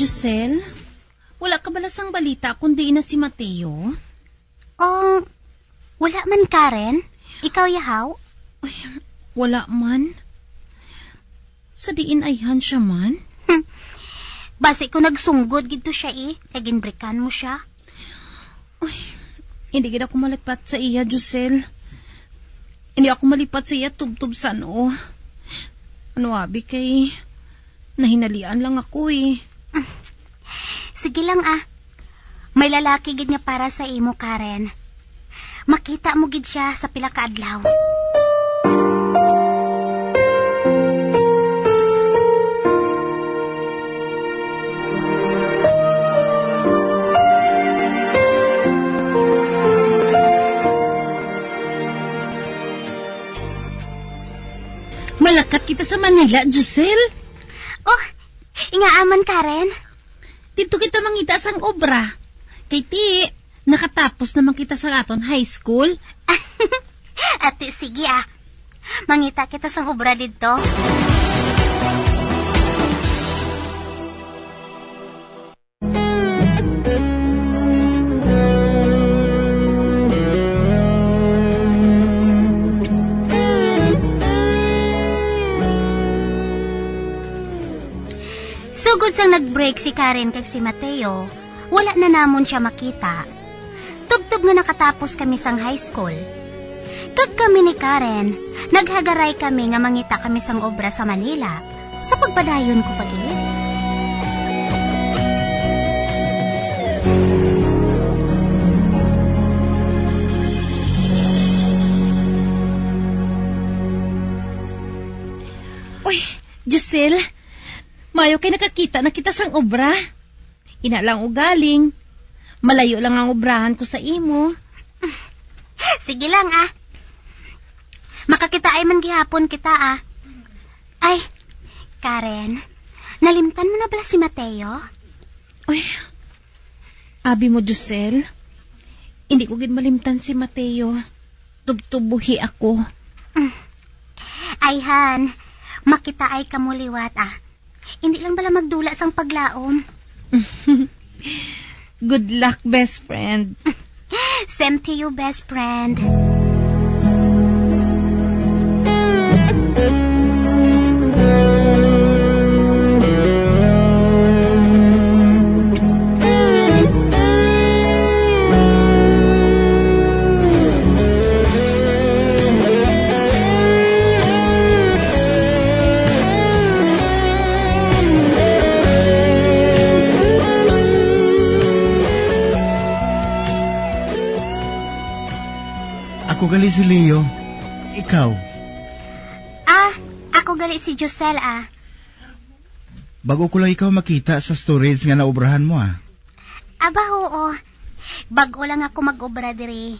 Giselle, wala ka balasang balita kundi na si Mateo? Wala man, Karen. Ikaw, Yahaw? Ay, wala man. Sa diin ayhan siya man? Basi ko nagsunggod gito siya Naginbrikan mo siya. Ay, hindi gid ako malipat sa iya, Giselle. Hindi ako malipat sa iya tubtub sa ano. Ano abi kay nahinalian lang ako Sige lang May lalaki gid nga para sa imo, Karen. Makita mo gid siya sa pila ka adlaw. Malakat kita sa Manila, Giselle. Ingaaman, Karen. Dito kita mangita sang obra. Kay ti, nakatapos naman kita sa aton high school. Ate, sige Mangita kita sang obra dito. Sugod sang nag-break si Karen kag si Mateo, wala na namon siya makita. Tubtob nga nakatapos kami sang high school. Kag kami ni Karen, naghagaray kami nga mangita kami sang obra sa Manila. Sa pagpadayon ko pagit. Uy, Giselle, mayo kay nakakita na kita sang obra. Ina lang ugaling. Malayo lang ang obrahan ko sa imo. Sige lang Makakita ay man gihapon kita Ay, Karen, nalimtan mo na bala si Mateo? Uy, abi mo, Giselle. Hindi ko gid malimtan si Mateo. Tubtubuhi ako. Ay, Han, makita ay kamuliwat Hindi lang bala magdula sang paglaom. Good luck, best friend. Same to you, best friend. Ako gali si Leo. Ikaw? Ako gali si Giselle Bago ko lang ikaw makita sa storage nga naobrahan mo Aba, oo. Bago lang ako mag-obra diri.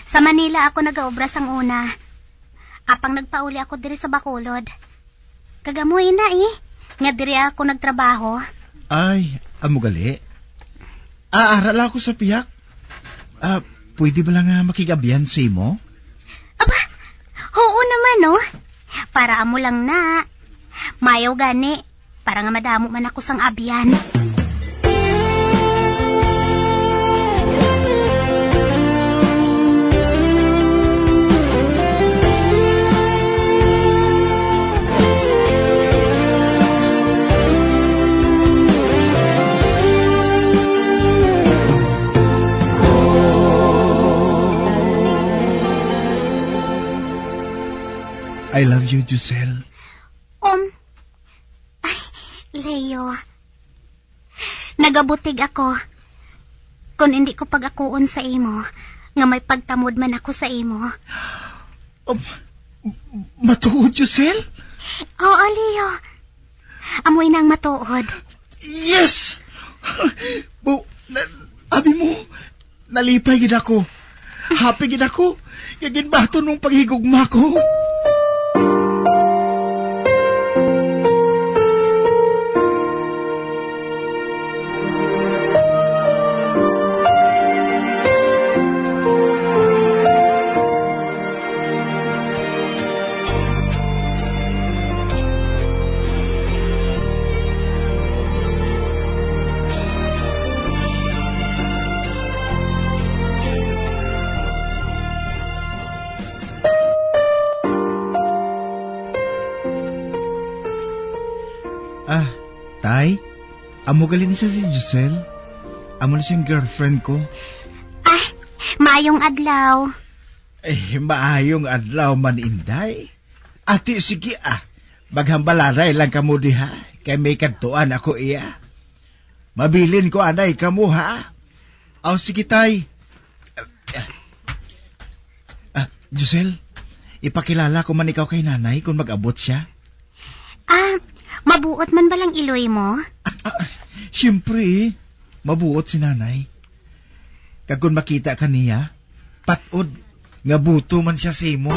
Sa Manila ako nag-obra sang una. Apang nagpauli ako diri sa Bacolod. Kagamoy na nga diri ako nagtrabaho. Ay, amo gali. Aaral ako sa piyak. Pwede ba lang makigabyan sa imo? Oo naman, no? Para amo lang na. Mayaw gani. Para nga madamo man ako sang abyan. I love you, Giselle. Ay, Leo. Nagabutig ako. Kung hindi ko pag-akuon sa imo, nga may pagtamod man ako sa imo. Matuod, Giselle? Oo, Leo. Amoy nang matuod. Yes! Abi mo, nalipay gid ako. Happy gid ako. Kagin bato nung paghigugma ko. Tay, amo galin siya si Giselle. Amo na siyang girlfriend ko. Maayong adlaw. Maayong adlaw man, Inday. Ati, sige maghambalaray lang kamo diha. Kay may kantuan ako iya. Mabilin ko anay kamo ha. Sige tay. Giselle, ipakilala ko man ikaw kay nanay kung mag-abot siya. Mabuot man balang iloy mo? Siyempre, mabuot si nanay. Kung makita ka niya, patod, nga buto man siya sa imo.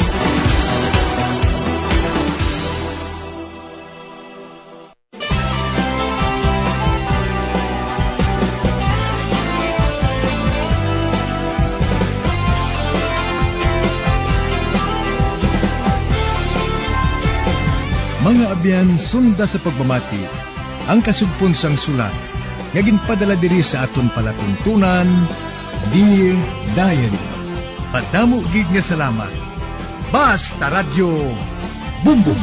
Mga abyan, sunda sa pagmamati, ang kasugpon sang sulat, nga ginpadala diri sa aton palatuntunan, Dear Diary. Padamo gid nga salamat. Basta Radio Bumbum.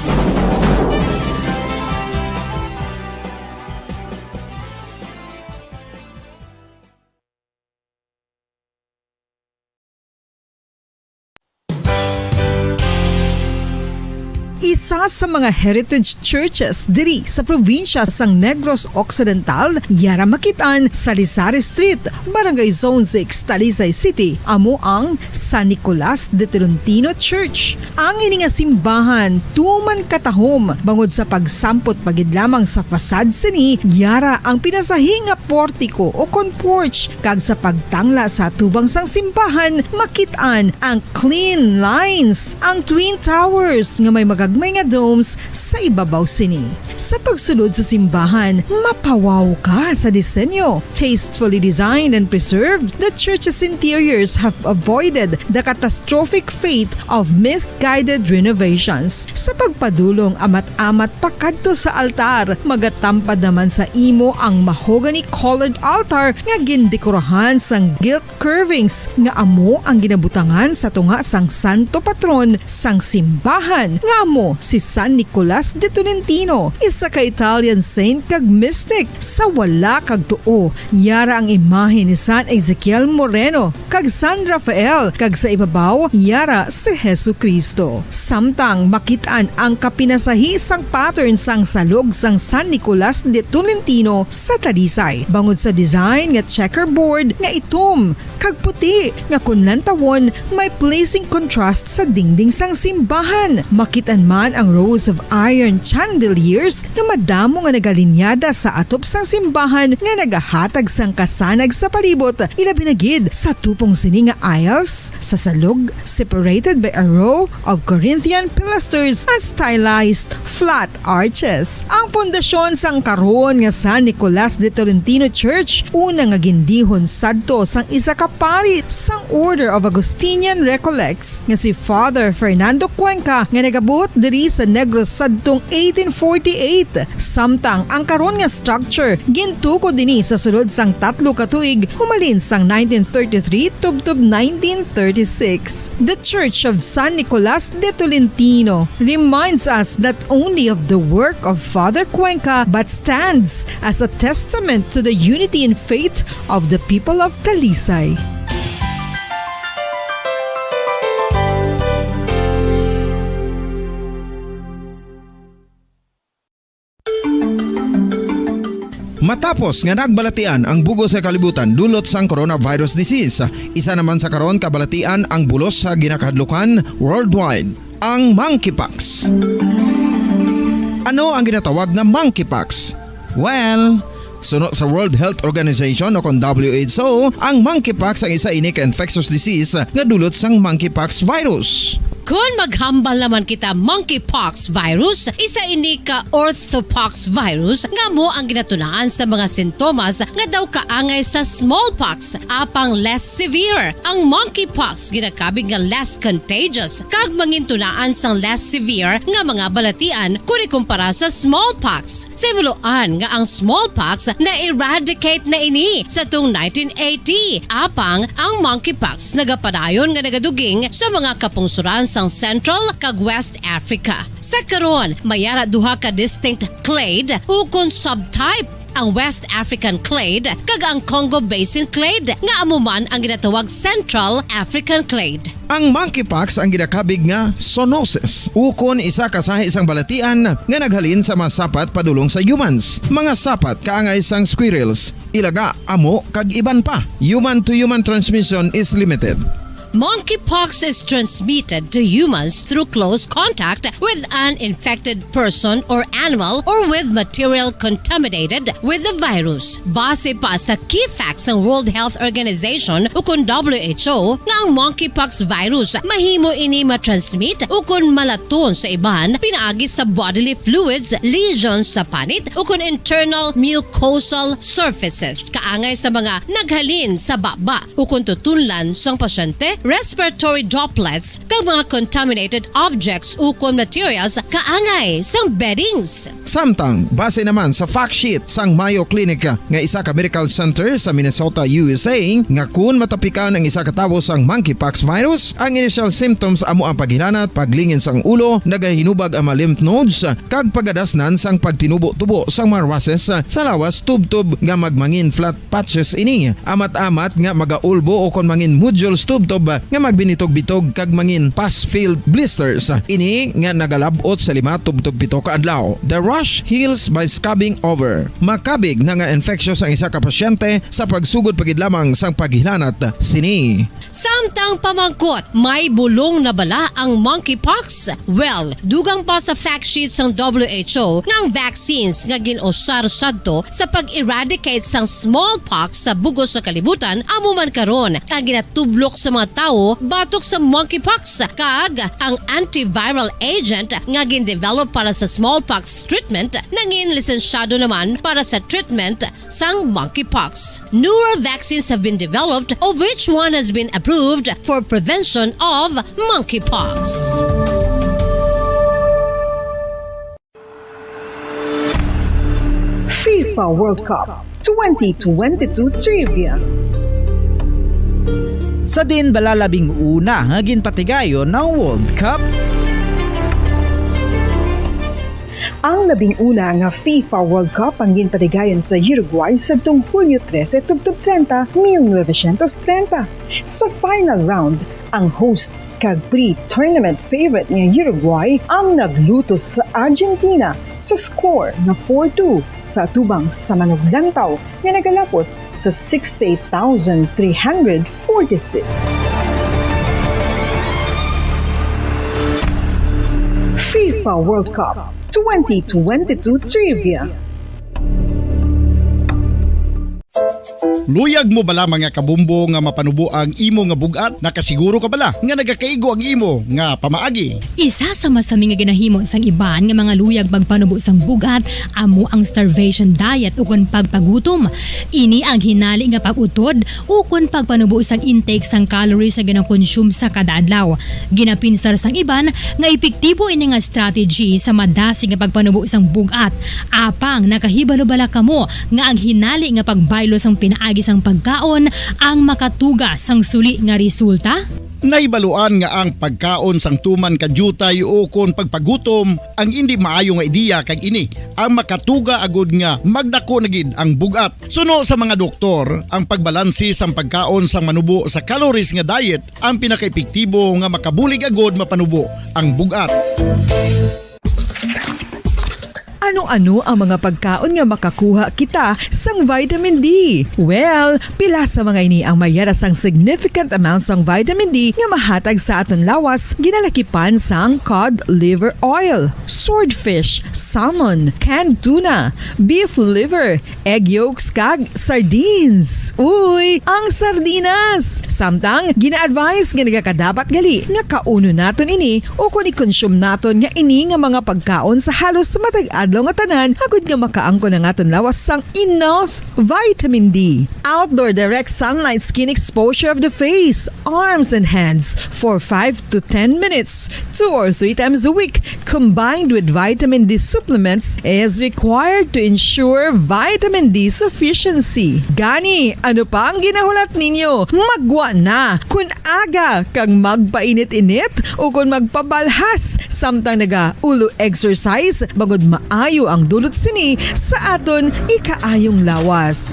Isa sa mga heritage churches diri sa probinsya sang Negros Occidental, yara makitaan sa Rizal Street, Barangay Zone 6, Talisay City, amo ang San Nicolas de Tolentino Church. Ang ini nga simbahan tuman katahom bangod sa pagsampot pagid lamang sa fasad sini, yara ang pinasahi nga portiko o porch, kag sa pagtangla sa tubang sang simbahan makitaan ang clean lines, ang twin towers nga may magagmay nga domes sa ibabaw sini. Sa pagsulod sa simbahan, mapawaw ka sa disenyo. Tastefully designed and preserved, the church's interiors have avoided the catastrophic fate of misguided renovations. Sa pagpadulong amat-amat pakadto sa altar, magatampad naman sa imo ang mahogany colored altar nga gindekorahan sang gilt carvings nga amo ang ginabutangan sa tunga sang santo patron sang simbahan nga amo si San Nicolas de Tolentino, isa ka Italian saint kag mystic. Sa wala kag tuo, yara ang imahe ni San Ezekiel Moreno kag San Rafael, kag sa ibabaw yara si Hesu Kristo. Samtang makitaan ang kapinasahi sang pattern sang salog sang San Nicolas de Tolentino sa Talisay, bangod sa design nga checkerboard nga itom kag puti nga kunlantawon may pleasing contrast sa dingding sang simbahan. Makitaan man man ang rows of iron chandeliers nga madamo nga nagalinyada sa atop sang simbahan nga nagahatag sang kasanag sa palibot, ilabi na gid sa tupong sini nga aisles sa salog separated by a row of Corinthian pilasters and stylized flat arches. Ang pundasyon sang karon nga San Nicolas de Tolentino Church una nga gindihon sadto sang isa ka pari sang Order of Augustinian Recollects nga si Father Fernando Cuenca nga nagabot diri sa Negros sadtong 1848. Samtang ang karon nga structure gintuko dinhi sa sulod sang 3 ka tuig humalin sang 1933 tubtob 1936. The Church of San Nicolas de Tolentino reminds us not only of the work of Father Cuenca but stands as a testament to the unity and faith of the people of Talisay. Matapos nga nagbalatian ang bugos sa kalibutan dulot sang coronavirus disease, isa naman sa karon kabalatian ang bulos sa ginakahadlukan worldwide, ang monkeypox. Ano ang ginatawag na monkeypox? Well, sunod sa World Health Organization o kung WHO, ang monkeypox ang isa ini ka infectious disease nga dulot sang monkeypox virus. Kung maghambal naman kita monkeypox virus, isa ini ka orthopox virus nga mo ang ginatunaan sa mga sintomas nga daw kaangay sa smallpox apang less severe. Ang monkeypox ginakabig nga less contagious kag mangintunaan sang less severe nga mga balatian kung ikumpara sa smallpox. Simuloan nga ang smallpox na-eradicate na ini sa tung 1980 apang ang monkeypox nagapadayon nga nagaduging sa mga kapungsuran sang Central kag West Africa. Sa karon, mayara duha ka distinct clade ukon subtype, ang West African clade kag ang Congo Basin clade nga amuman ang ginatawag Central African clade. Ang monkeypox ang ginakabig nga zoonosis ukon isa ka sa isang balatian nga naghalin sa mga sapat padulong sa humans. Mga sapat kaangay sang squirrels, ilaga, amo kag iban pa. Human to human transmission is limited. Monkeypox is transmitted to humans through close contact with an infected person or animal or with material contaminated with the virus. Base pa sa key facts ng World Health Organization ukon WHO nga ang monkeypox virus mahimo ini matransmit ukon malaton sa iban pinaagi sa bodily fluids, lesions sa panit ukon internal mucosal surfaces kaangay sa mga naghalin sa baba ukon tutunlan sang pasyente, respiratory droplets kag mga contaminated objects ukon materials kaangay sang beddings. Samtang base naman sa fact sheet sang Mayo Clinic nga isa ka medical center sa Minnesota, USA nga kun matapikan ang isa ka tawo sang monkeypox virus, ang initial symptoms amo ang paghilanat, paglingin sang ulo, nagahinubag ang mga lymph nodes kag pagadasnan sang pagtinubo-tubo sang mga rashes sa lawas tubtob nga magmangin flat patches ini, amat-amat nga magaulbo o kon mangin nodules tubtob nga magbinitog-bitog kag mangin pus-filled blisters. Ini nga nagalabot sa 5 tubtob 7 ka adlaw. The rash heals by scabbing over. Makabig na nga infectious ang isa ka pasyente sa pagsugod pagid lamang sang paghilanat sini. Samtang pamangkot, may bulong na bala ang monkeypox? Well, dugang pa sa fact sheet sang WHO nga ang vaccines nga ginusar sadto sa pag-eradicate sang smallpox sa bugos sa kalibutan amo man karon ang ginatublok sa mga tao batok sa monkeypox kag ang antiviral agent nga gin-develop para sa smallpox treatment nangin lisensyado naman para sa treatment sang monkeypox. Newer vaccines have been developed of which one has been approved for prevention of monkeypox. FIFA World Cup 2022 Trivia. Sa din balalabing una nga ginpatigayon ng World Cup. Ang labing una nga FIFA World Cup ang ginpatigayon sa Uruguay sa tung Hulyo 13 tubtob 30, 1930. Sa final round, ang host kag pre-tournament favorite nga Uruguay ang naglutos sa Argentina sa score na 4-2 sa atubang sa manuglantaw nga nagalapot sa 68,346. FIFA FIFA World Cup 2022 Trivia. Luyag mo bala mga kabumbo nga mapanubo ang imo nga bugat? Nakasiguro ka bala nga nagakaigo ang imo nga pamaagi? Isa sa masami nga ginahimo sang iban nga mga luyag pagpanubo sang bugat amo ang starvation diet ukon pagpagutom. Ini ang hinali nga pag-utod ukon pagpanubo sang intake sang calories sa gina-consume sa kada adlaw. Ginapinsar sang iban nga epektibo ini nga strategy sa madasig nga pagpanubo sang bugat. Apang nakahibalo bala kamo nga ang hinali nga pagbaylo sang pinaagi sang pagkaon ang makatuga sang suli nga resulta? Naibaluan nga ang pagkaon sang tuman kadyutay o kon pagpagutom ang hindi maayo nga ideya kag ini ang makatuga agud nga magdako na gid ang bugat. Suno sa mga doktor, ang pagbalansi sang pagkaon sang manubo sa calories nga diet ang pinakaepektibo nga makabulig agud mapanubo ang bugat. Ano-ano ang mga pagkaon nga makakuha kita sang vitamin D? Well, pila sa mga ini ang mayara sang significant amounts sang vitamin D nga mahatag sa aton lawas ginalakipan sang cod liver oil, swordfish, salmon, canned tuna, beef liver, egg yolks kag sardines. Uy, ang sardinas! Samtang gina-advise nga nagakadapat gali nga kauno naton ini o kung i-consume naton nga ini nga mga pagkaon sa halos matag adlaw nga tanan agud nga makaangko na aton lawas sang enough vitamin D. Outdoor direct sunlight skin exposure of the face, arms and hands for 5 to 10 minutes 2 or 3 times a week combined with vitamin D supplements is required to ensure vitamin D sufficiency. Gani, ano pa ang ginahulat ninyo? Magwa na kun aga kang magpainit-init o kun magpabalhas samtang naga ulo exercise bagod maayo ang dulot sini sa aton ikaayong lawas.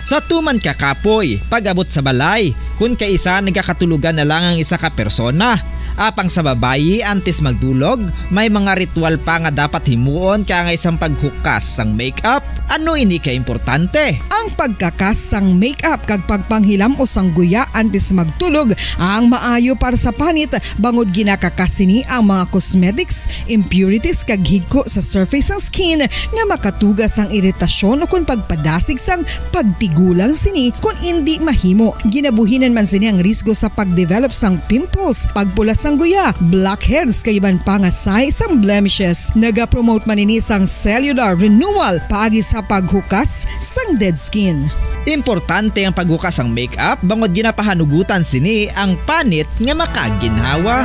Sa tuman ka kapoy, pag-abot sa balay, kung kaisa nagkakatulugan na lang ang isa ka persona. Apang sa babayi antes magdulog, may mga ritual pa nga dapat himuon kaya nga isang paghukas sang makeup. Ano ini ka importante? Ang pagkakas sang makeup kag pagpanghilam o sang guya antes magtulog ang maayo para sa panit bangod ginakakas sini ang mga cosmetics, impurities kag higko sa surface sang skin nga makatugas sang iritasyon o kung pagpadasig sang pagtigulang sini kung hindi mahimo. Ginabuhinan man sini ang risgo sa pagdevelop sang pimples, pagpulas sang guya, blackheads kay iban pa nga size sang blemishes. Naga-promote man ini sang cellular renewal paagi sa paghukas sang dead skin. Importante ang paghukas sang makeup bangod ginapahanugutan sini ang panit nga makaginhawa.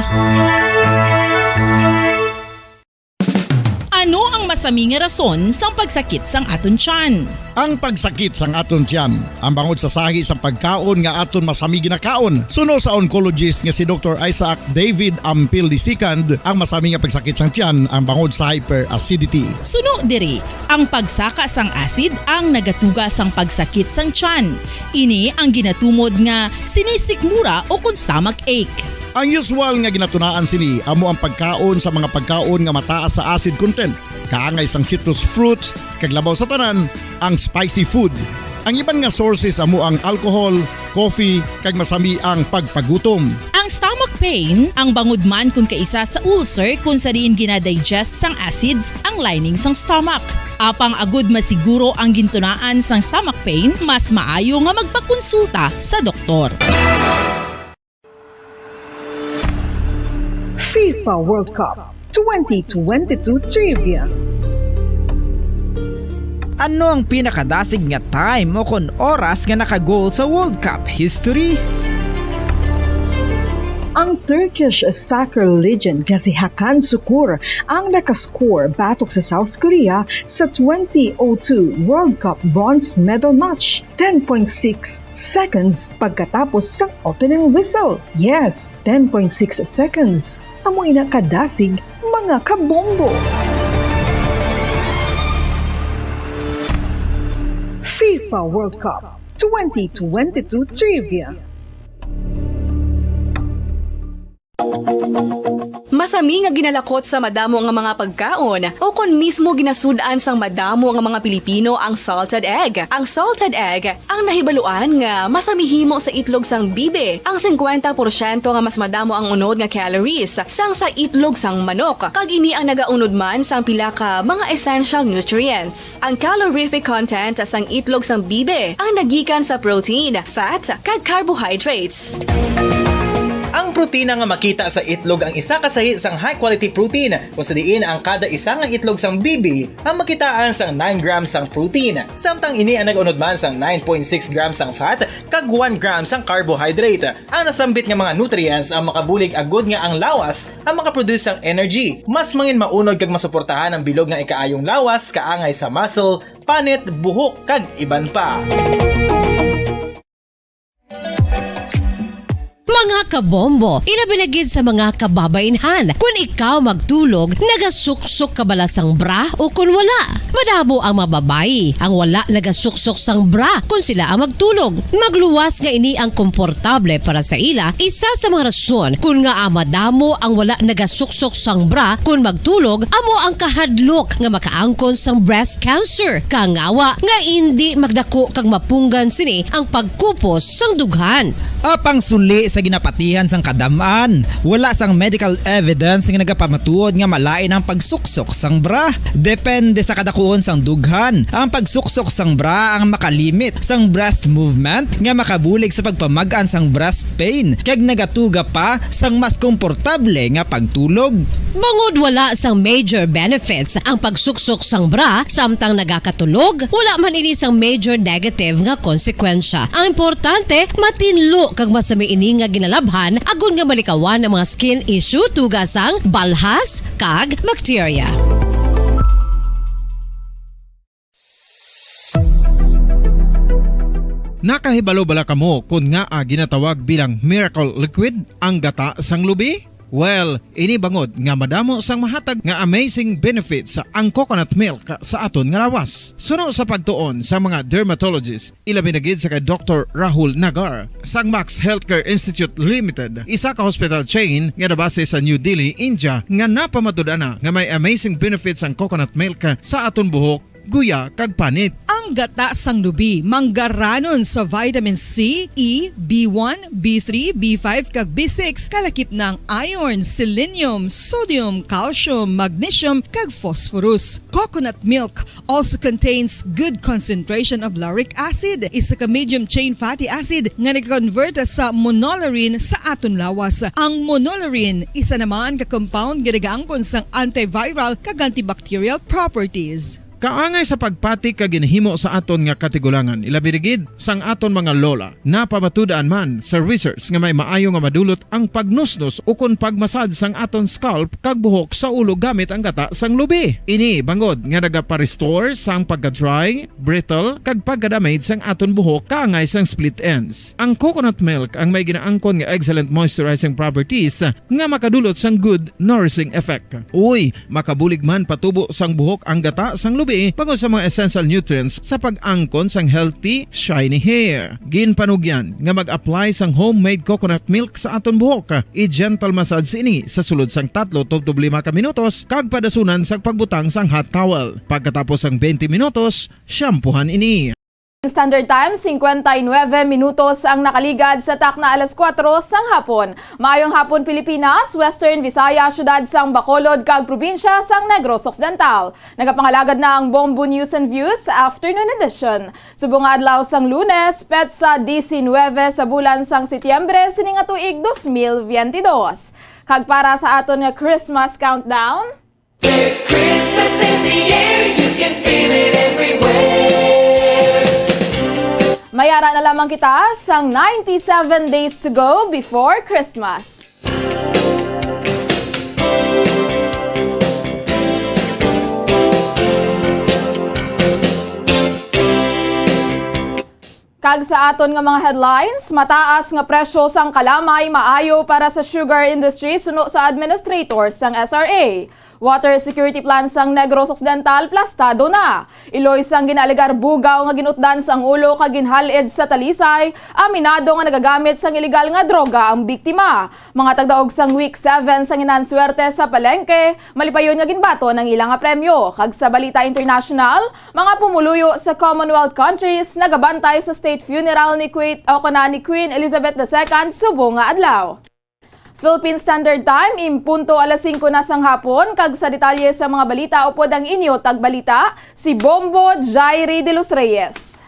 Ano ang masaming rason sang pagsakit sang aton tiyan? Ang pagsakit sang aton tiyan, ang bangod sa sahi sang pagkaon nga aton masami ginakaon. Suno sa oncologist nga si Dr. Isaac David Ampil II, ang masami nga pagsakit sang tiyan ang bangod sa hyperacidity. Suno diri, ang pagsaka sang acid ang nagatuga sang pagsakit sang tiyan. Ini ang ginatumod nga sinisikmura o kung stomach ache. Ang usual nga ginatunaan sini amo ang pagkaon sa mga pagkaon nga mataas sa acid content, kaangay sang citrus fruits, kag labaw sa tanan ang spicy food. Ang iban nga sources amo ang alcohol, coffee, kag masami ang pagpagutom. Ang stomach pain ang bangod man kung kaisa sa ulcer kung sa diin ginadigest sang acids ang lining sang stomach. Apang agud masiguro ang gintunaan sang stomach pain, mas maayo nga magpakonsulta sa doktor. FIFA World Cup 2022 Trivia. Ano ang pinakadasig nga time o kon oras nga nakagol sa World Cup history? Ang Turkish soccer legend nga si Hakan Şükür ang nakascore batok sa South Korea sa 2002 World Cup bronze medal match 10.6 seconds pagkatapos sa opening whistle. Yes, 10.6 seconds. Amoy na kadasig mga kabombo. FIFA World Cup 2022 Trivia. Masami nga ginalakot sa madamo nga mga pagkaon o kon mismo ginasudaan sang madamo nga mga Pilipino ang salted egg. Ang salted egg ang nahibaluan nga masamihimo sa itlog sang bibe. Ang 50% nga mas madamo ang unod nga calories sang sa itlog sang manok. Kag ini ang nagaunod man sang pila ka mga essential nutrients. Ang calorific content sang itlog sang bibe ang nagikan sa protein, fat, kag carbohydrates. Ang protina nga makita sa itlog ang isa kasahi sang high quality protein kung sa diin ang kada isa nga itlog sang bibi ang makitaan sang 9 grams sang protein. Samtang ini ang nag-unod man sang 9.6 grams sang fat kag 1 gram sang carbohydrate. Ang nasambit nga mga nutrients ang makabulig agud nga ang lawas ang makaproduce sang energy. Mas mangin maunod kag masuportahan ang bilog nga ikaayong lawas kaangay sa muscle, panit, buhok kag iban pa. Mga kabombo, ilabilagid sa mga kababainhan. Kung ikaw magtulog, nagasuksok ka bala sang bra o kung wala. Madamo ang mababayi ang wala nagasuksok sang bra kung sila ang magtulog. Magluwas nga ini ang komportable para sa ila. Isa sa mga rason kung nga madamo ang wala nagasuksok sang bra kung magtulog, amo ang kahadlok nga makaangkon sang breast cancer. Kangawa nga hindi magdako kag mapunggan sini ang pagkupos sang dughan. Apang suli sa ginapatihan sang kadamaan, wala sang medical evidence nga nagapamatuod nga malain ang pagsuksok sang bra. Depende sa kadakuon sang dughan. Ang pagsuksok sang bra ang makalimit sang breast movement nga makabulig sa pagpamagaan sang breast pain kag nagatuga pa sang mas komportable nga pagtulog. Bangod wala sang major benefits ang pagsuksok sang bra samtang nagakatulog, wala man ini sang major negative nga konsekwensya. Ang importante, matinlo kag masami ini nga ginalabhan agon nga malikawan ang mga skin issue tugasang balhas kag bacteria. Nakahibalo bala kamo kung nga ginatawag bilang miracle liquid ang gata sang lubi? Well, ini bangod nga madamo sang mahatag nga amazing benefits sa ang coconut milk sa aton nga lawas. Suno sa pagtuon sa mga dermatologist, ilabi na gid sa kay Dr. Rahul Nagar sang Max Healthcare Institute Limited, isa ka hospital chain nga nabase sa New Delhi, India, nga napamatud-ana nga may amazing benefits ang coconut milk sa aton buhok, guya kag panit. Ang gata sang lubi manggaranon sa vitamin C, E, B1, B3, B5 kag B6 kalakip ng iron, selenium, sodium, calcium, magnesium kag phosphorus. Coconut milk also contains good concentration of lauric acid, isa ka medium chain fatty acid nga nag-convert sa monolaurin sa aton lawas. Ang monolaurin isa naman ka compound nga nagaangkon sang antiviral kag antibacterial properties. Kaangay sa pagpati ka ginhimo sa aton nga katigulangan, ilabirigid sang aton mga lola na pamatudaan man sa research nga may maayo nga madulot ang pagnusnos o kon pagmasad sang aton scalp kag buhok sa ulo gamit ang gata sang lubi. Ini bangod nga nagapa-restore sang pagka-dry, brittle kag pagka-damage sang aton buhok kaangay sang split ends. Ang coconut milk ang may ginaangkon nga excellent moisturizing properties nga makadulot sang good nourishing effect. Uy, makabulig man patubo sang buhok ang gata sang lubi pagod sa mga essential nutrients sa pag-angkon sang healthy, shiny hair. Ginpanugyan nga mag-apply sang homemade coconut milk sa aton buhok. I-gentle massage ini sa sulod sang 3-5 ka minutos kag padasunan sang pagbutang sang hot towel. Pagkatapos sang 20 minutos, shampoohan ini. Standard Time, 59 minutos ang nakaligad sa takna alas 4 sang hapon. Maayong hapon Pilipinas, Western Visaya, syudad sang Bacolod kag probinsya sang Negros Occidental. Nagapangalagad na ang Bombo News and Views Afternoon Edition. Subong adlaw sang Lunes, petsa 19 sa bulan sang Setyembre sining nga tuig 2022. Kag para sa aton nga Christmas countdown, There's Christmas in the air, you can feel it everywhere. mayara na lamang kita sang 97 days to go before Christmas. Kag sa aton nga mga headlines, mataas nga presyo sang kalamay maayo para sa sugar industry suno sa administrator sang SRA. Water security plan sang Negros Occidental plastado na. Iloy sang ginaligar bugaw nga ginutdan sang ulo kag ginhalid sa Talisay, aminado nga nagagamit sang iligal nga droga ang biktima. Mga tagdaog sang week 7 sang inanswerte sa palengke, malipayon nga ginbato ng ilang nga premyo. Kag sa balita international, mga pumuluyo sa Commonwealth countries nagabantay sa state funeral ni Queen Elizabeth II subong nga adlaw. Philippine Standard Time, impunto alas 5 na sang hapon, kag sa detalye sa mga balita upod ang inyo tagbalita, si Bombo Jairi de los Reyes.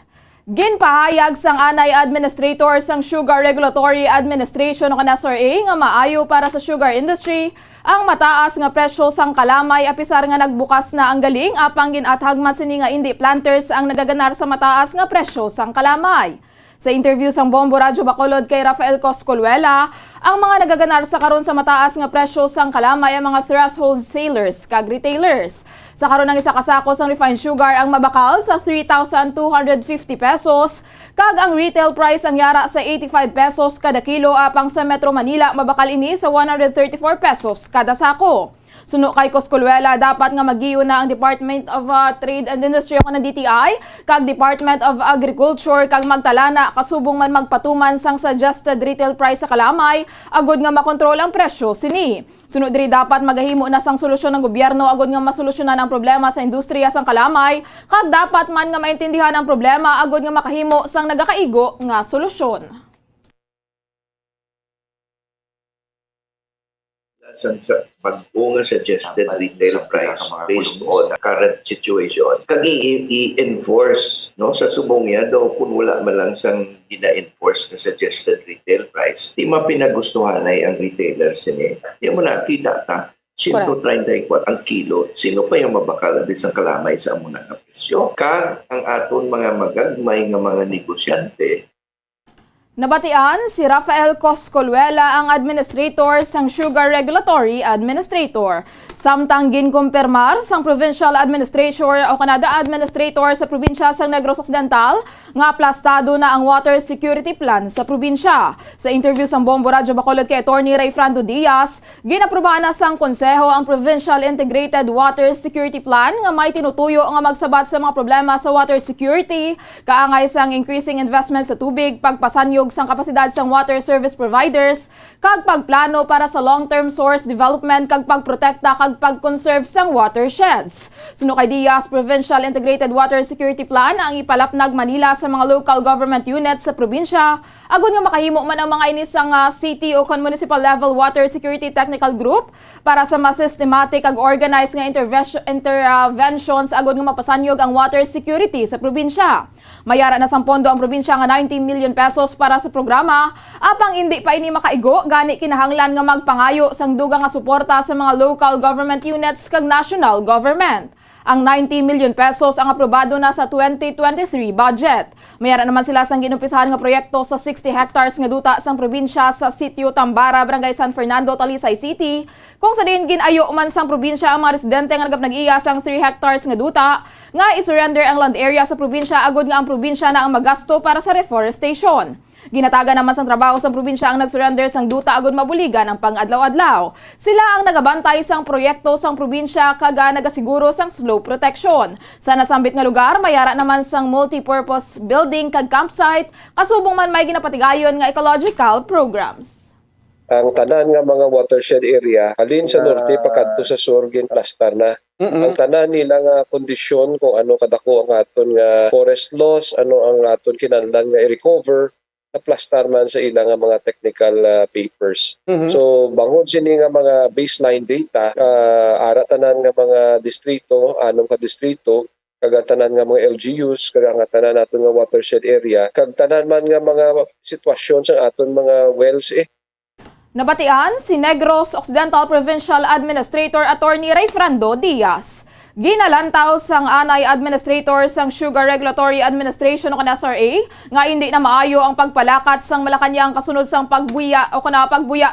Ginpahayag sang anay administrator sang Sugar Regulatory Administration o SRA nga maayo para sa sugar industry ang mataas nga presyo sang kalamay apisar nga nagbukas na ang galing apang ginathag man sini nga indi planters ang nagaganar sa mataas nga presyo sang kalamay. Sa interview sang Bombo Radyo Bacolod kay Rafael Coscoluela, ang mga nagaganar sa karon sa mataas nga presyo sang kalamay ang mga threshold sellers kag retailers. Sa karon ng isa kasako sang refined sugar ang mabakal sa 3,250 pesos, kag ang retail price ang yara sa 85 pesos kada kilo apang sa Metro Manila mabakal ini sa 134 pesos kada sako. Suno kay Coscoluela, dapat nga magiyo na ang Department of Trade and Industry o ng DTI, kag Department of Agriculture, kag magtalana kasubong man magpatuman sang suggested retail price sa kalamay, agod nga makontrol ang presyo sini. Sunod diri dapat magahimo na sang solusyon ng gobyerno agod nga masolusyonan ang problema sa industriya sang kalamay, kag dapat man nga maintindihan ang problema agod nga makahimo sang nagakaigo nga solusyon. Sa pag-unga suggested retail price based on current situation. Kagi i-enforce no sa subong ya daw kung wala man lang sang gina-enforce na suggested retail price. Di mapinagustuhan ay ang retailers ni. Di mo nakita ta 134 ang kilo. Sino pa yung mabakal sa kalamay sa amuna nga presyo? Kag ang aton mga magagmay nga mga negosyante Nabatian si Rafael Coscoluela ang administrator sang Sugar Regulatory Administrator. Samtang ginkumpirmar sang Provincial Administrator o Canada Administrator sa probinsya sang Negros Occidental nga plastado na ang Water Security Plan sa probinsya. Sa interview sang Bombo Radyo Bacolod kay Attorney Ray Frando Diaz, ginaprubahan na sang konseho ang Provincial Integrated Water Security Plan nga may tinutuyo nga magsabat sa mga problema sa water security, kaangay sang increasing investment sa tubig, pagpasanyo sang kapasidad sang water service providers, kag pagplano para sa long-term source development kag pagprotekta kag pag-conserve sang watersheds. Suno kay Diaz, Provincial Integrated Water Security Plan ang ipalapnag Manila sa mga local government units sa probinsya, agud nga makahimo man ang mga inis sang city o municipal level water security technical group para sa mas systematic ag organized nga interventions agud nga mapasanyog ang water security sa probinsya. Mayara na sang pondo ang probinsya nga 90 million pesos para sa programa, apang hindi pa ini makaigo gani kinahanglan nga magpangayo sang dugang nga suporta sa mga local government units kag national government. Ang 90 million pesos ang aprobado na sa 2023 budget. Mayara naman sila sang ginumpisahan nga proyekto sa 60 hectares nga duta sang probinsya sa Sitio Tambara, Barangay San Fernando, Talisay City, kung sa din ginayo man sang probinsya ang mga residente nga nagap-nag-iya sang 3 hectares nga duta nga isurrender ang land area sa probinsya agud nga ang probinsya na ang magasto para sa reforestation. Ginatagan naman sang trabaho sa probinsya ang nagsurrender sang duta agud mabuligan ang pang-adlaw-adlaw. Sila ang nagabantay sang proyekto sang probinsya kaga nagasiguro sang slope protection. Sa nasambit nga lugar, mayara naman sang multi-purpose building kag campsite, kasubong man may ginapatigayon nga ecological programs. Ang tanan nga mga watershed area halin sa norte pakadto sa sur ginplastar na. Ang tanan nila nga kondisyon kung ano kadako ang aton nga forest loss, ano ang aton kinahanglan nga i-recover, naplastar man sa ilang nga mga technical papers. So bangod sini nga mga baseline data, aratanan nga mga distrito, anong ka distrito, kagatanan nga mga LGUs, kagatanan naton nga watershed area, kagtanan man nga mga sitwasyon sa aton mga wells Nabatian si Negros Occidental Provincial Administrator Attorney Ray Frando Diaz. Ginalantaw sang anay administrator sang Sugar Regulatory Administration o SRA nga hindi na maayo ang pagpalakat sang Malacañang kasunod sang pagbuya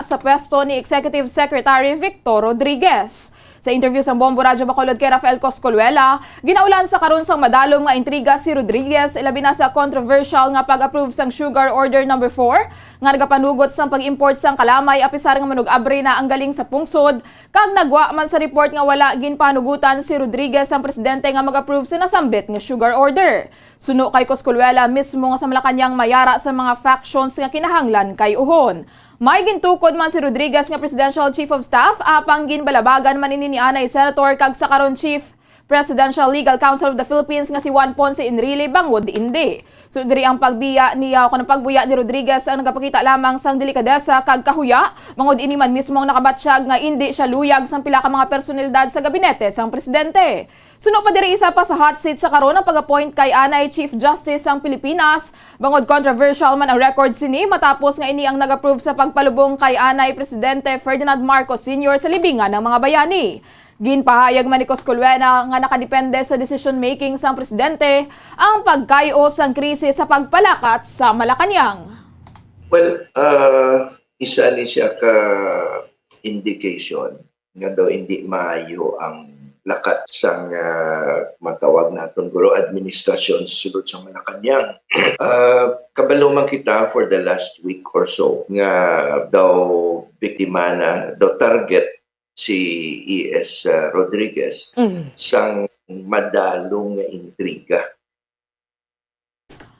sa pwesto ni Executive Secretary Victor Rodriguez. Sa interview sa Bombo Radyo Bacolod kay Rafael Coscoluela, ginaulan sa karon sang madalom nga intriga si Rodriguez ilabi na sa controversial nga pag-approve sang Sugar Order No. 4 nga nagapanugot sang pag-import sang kalamay apisar nga manug-abri na ang galing sa pungsod kag nagwa man sa report nga wala ginpanugutan si Rodriguez ang presidente nga mag-approve sa nasambit nga Sugar Order. Suno kay Coscoluela mismo nga sa Malacañang mayara sa mga factions nga kinahanglan kay uhon. May gintukod man si Rodriguez nga Presidential Chief of Staff apang ginbalabagan man ini ni Anay Senator kag sa karon Chief Presidential Legal Counsel of the Philippines nga si Juan Ponce Enrile bangod indi. So diri ang pagbiya niya kuno pagbuya ni Rodriguez ang nagapakita lamang sang delikadesa kag kahuya bangod ini man mismo ang nakabatsyag nga indi siya luyag sang pila ka mga personalidad sa gabinete sang presidente. Suno pa diri isa pa sa hot seat sa karon ang pag-appoint kay Anay Chief Justice sang Pilipinas bangod controversial man ang record sini matapos nga ini ang nag-approve sa pagpalubong kay Anay Presidente Ferdinand Marcos Sr. sa libingan ng mga bayani. Ginpahayag man ni Coscoluela nga nakadepende sa decision-making sang presidente ang pagkayo sang krisis sa pagpalakat sa Malacañang. Well, isa ni siya ka indication nga daw hindi maayo ang lakat sang matawag naton guro administrasyon sulod sa Malacañang. Kabalo man kita for the last week or so nga daw biktima na daw target si E.S. Rodriguez sang madalong nga intriga.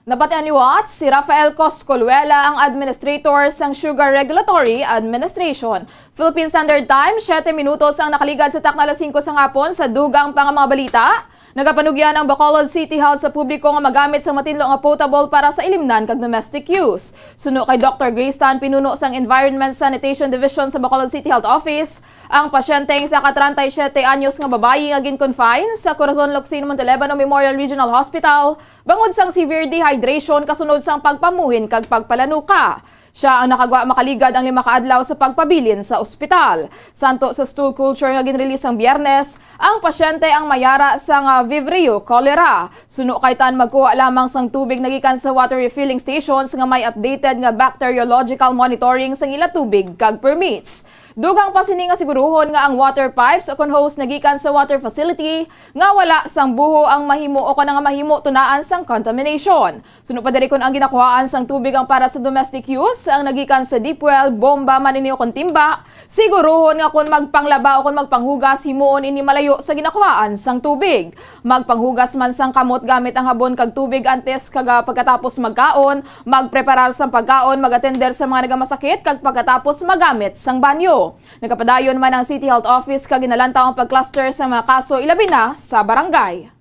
Napatian ni Watts si Rafael Coscoluela ang administrator sang Sugar Regulatory Administration. Philippine Standard Time, 7 minutos ang nakaligad sa takna 5 sa hapon sa dugang pang mga balita. Nagapanugyan ang Bacolod City Health sa publiko nga magamit sa matinlo nga potable para sa ilimnan kag domestic use. Suno kay Dr. Grace Tan, pinuno sang Environment Sanitation Division sa Bacolod City Health Office, ang pasyenteng sa 37 anyos nga babayi nga gin-confine sa Corazon Locsin Montelebano Memorial Regional Hospital bangod sang severe dehydration kasunod sang pagpamuhin kag pagpalanuka. Siya ang nakagwa makaligad ang 5 kaadlaw sa pagpabilin sa ospital. Santo sa stool culture nga ginrelease ang Biyernes, ang pasyente ang mayara sang Vibrio cholera. Suno kay Tan magkuha lamang sang tubig nagikan sa water refilling stations nga may updated nga bacteriological monitoring sang ila tubig kag permits. Dugang pa sini nga siguruhon nga ang water pipes o kon hose nagikan sa water facility nga wala sang buho ang mahimo o nga mahimo tunaan sang contamination. Suno pa diri kon ang ginakuhaan sang tubig ang para sa domestic use ang nagikan sa deep well, bomba, maninyo kon timba, siguruhon nga kon magpanglaba o kon magpanghugas himuon ini malayo sa ginakuhaan sang tubig. Magpanghugas man sang kamot gamit ang habon kag tubig antes kag pagkatapos magkaon, magpreparar sang pagkaon, mag-attender sa mga nagamasakit kag pagkatapos magamit sang banyo. Nagapadayon man ang City Health Office kag ginalanta ang pag-cluster sa mga kaso ilabi na sa barangay.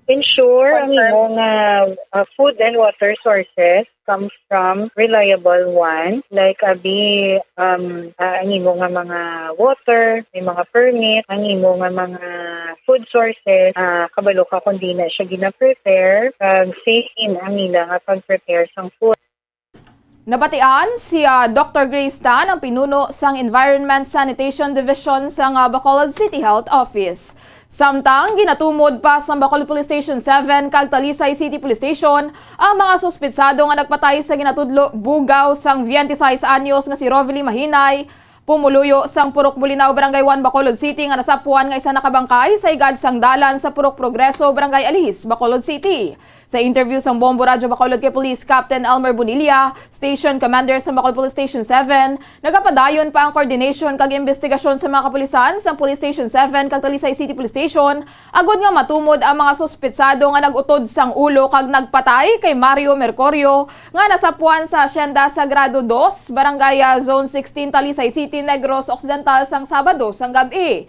Ensure ang imong food and water sources comes from reliable ones like abi ang imong mga water, may mga permit, ang imong mga food sources kabalo ka kun di na siya gina-prepare safe in ang ila nga pag-prepare sang food. Nabatian si Dr. Grace Tan, ang pinuno sang Environment Sanitation Division sang Bacolod City Health Office. Samtang ginatumod pa sa Bacolod Police Station 7 kag Talisay City Police Station ang mga suspitsado nga nagpatay sa ginatudlo bugaw sang 26 anyos nga si Rovely Mahinay, pumuluyo sang Purok Bulinaw, Barangay 1, Bacolod City nga nasapuan nga isa nakabangkay sa igad sang dalan sa Purok Progreso, Barangay Alihis, Bacolod City. Sa interview sa Bombo Radyo Bacolod kay Police Captain Elmer Bonilla, Station Commander sa Bacolod Police Station 7, nagapadayon pa ang coordination kag investigasyon sa mga kapulisan sa Police Station 7 kag Talisay City Police Station, agod nga matumod ang mga suspitsado nga nagutod sang ulo kag nagpatay kay Mario Mercurio nga nasapuan sa Hacienda Sagrado 2, Barangay Zone 16, Talisay City, Negros Occidental sang Sabado sang gabi.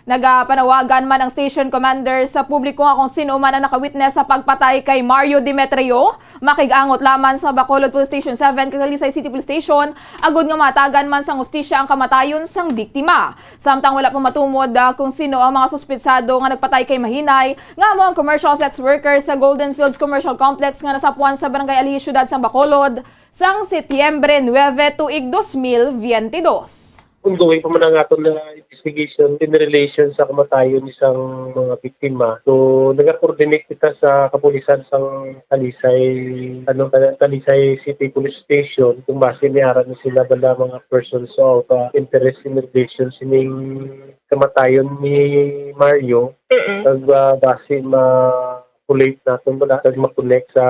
Nagapanawagan man ang station commander sa publiko nga kung sino man ang nakawitness sa pagpatay kay Mario Demetrio, makigangot laman sa Bacolod Police Station 7 kag Talisay City Police Station, agud nga matagan man sang hustisya ang kamatayon sang biktima. Samtang wala pa matumod kung sino ang mga suspitsado nga nagpatay kay Mahinay, nga mo ang commercial sex worker sa Golden Fields Commercial Complex nga nasapuan sa Barangay Alihis, Syudad sang Bacolod sang Setyembre 9 tuig 2022. ongoing pa man ang aton na investigation in relation sa kamatayon isang mga biktima. So nag-coordinate kita sa kapulisan sang Talisay City Police Station kung base niaran na sila bala mga persons of interest in relation sining kamatayon ni Mario. Base ma-collate natin bala kag ma-connect sa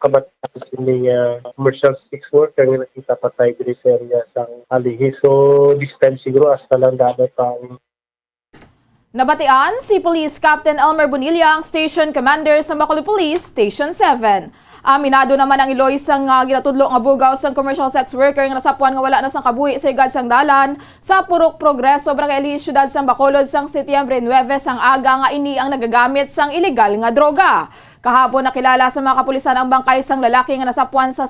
kamatayon sining commercial sex worker nga nakita patay diri sa area sang Alihis. So this time siguro hasta lang dapat ang Nabatian si Police Captain Elmer Bonilla ang Station Commander sa Bacolod Police Station 7. Aminado naman ang Iloy sang ginatudlo nga bugaw sang commercial sex worker nga nasapuan nga wala na sang kabuhi sa igad sang dalan sa Purok Progreso, Barangay Alihis, Syudad sang Bacolod sang Setyembre 9 sang aga nga ini ang nagagamit sang ilegal nga droga. Kahapon nakilala sa mga kapulisan ang bangkay sang lalaki nga nasapuan sa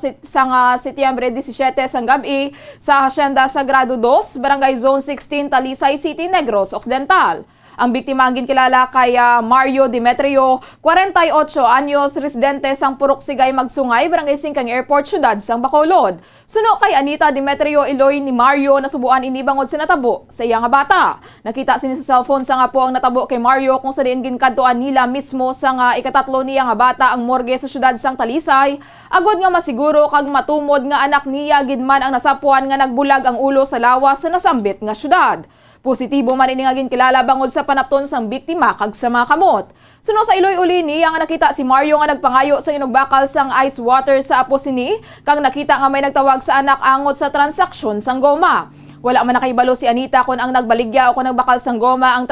Setyembre 17 sang gabi sa Hacienda Sagrado 2, Barangay Zone 16, Talisay City, Negros Occidental. Ang biktima ang ginkilala kay Mario Demetrio, 48 anyos, residente sang Purok Sigay Magsungay, Barangay Singkang Airport, Syudad sang Bacolod. Suno kay Anita Demetrio Iloy ni Mario nasubuan inibangod sa natabo sa iya nga bata. Nakita sini sa cellphone sa nga po ang natabo kay Mario kung sa diin ginkadtuan nila mismo sa nga ikatatlo niya nga bata ang morgue sa Syudad sang Talisay. Agod nga masiguro kag matumod nga anak niya gidman ang nasapuan nga nagbulag ang ulo sa lawas sa nasambit nga syudad. Positibo man ini nga ginkilala bangod sa panapton sang biktima kag sa mga kamot. Suno sa Iloy uli niya nga nakita si Mario nga nagpangayo sa inugbakal sang ice water sa apo sini kag nakita nga may nagtawag sa anak angot sa transaksyon sang goma. Wala man nakahibalo si Anita kung ang nagbaligya o kung nagbakal sang goma ang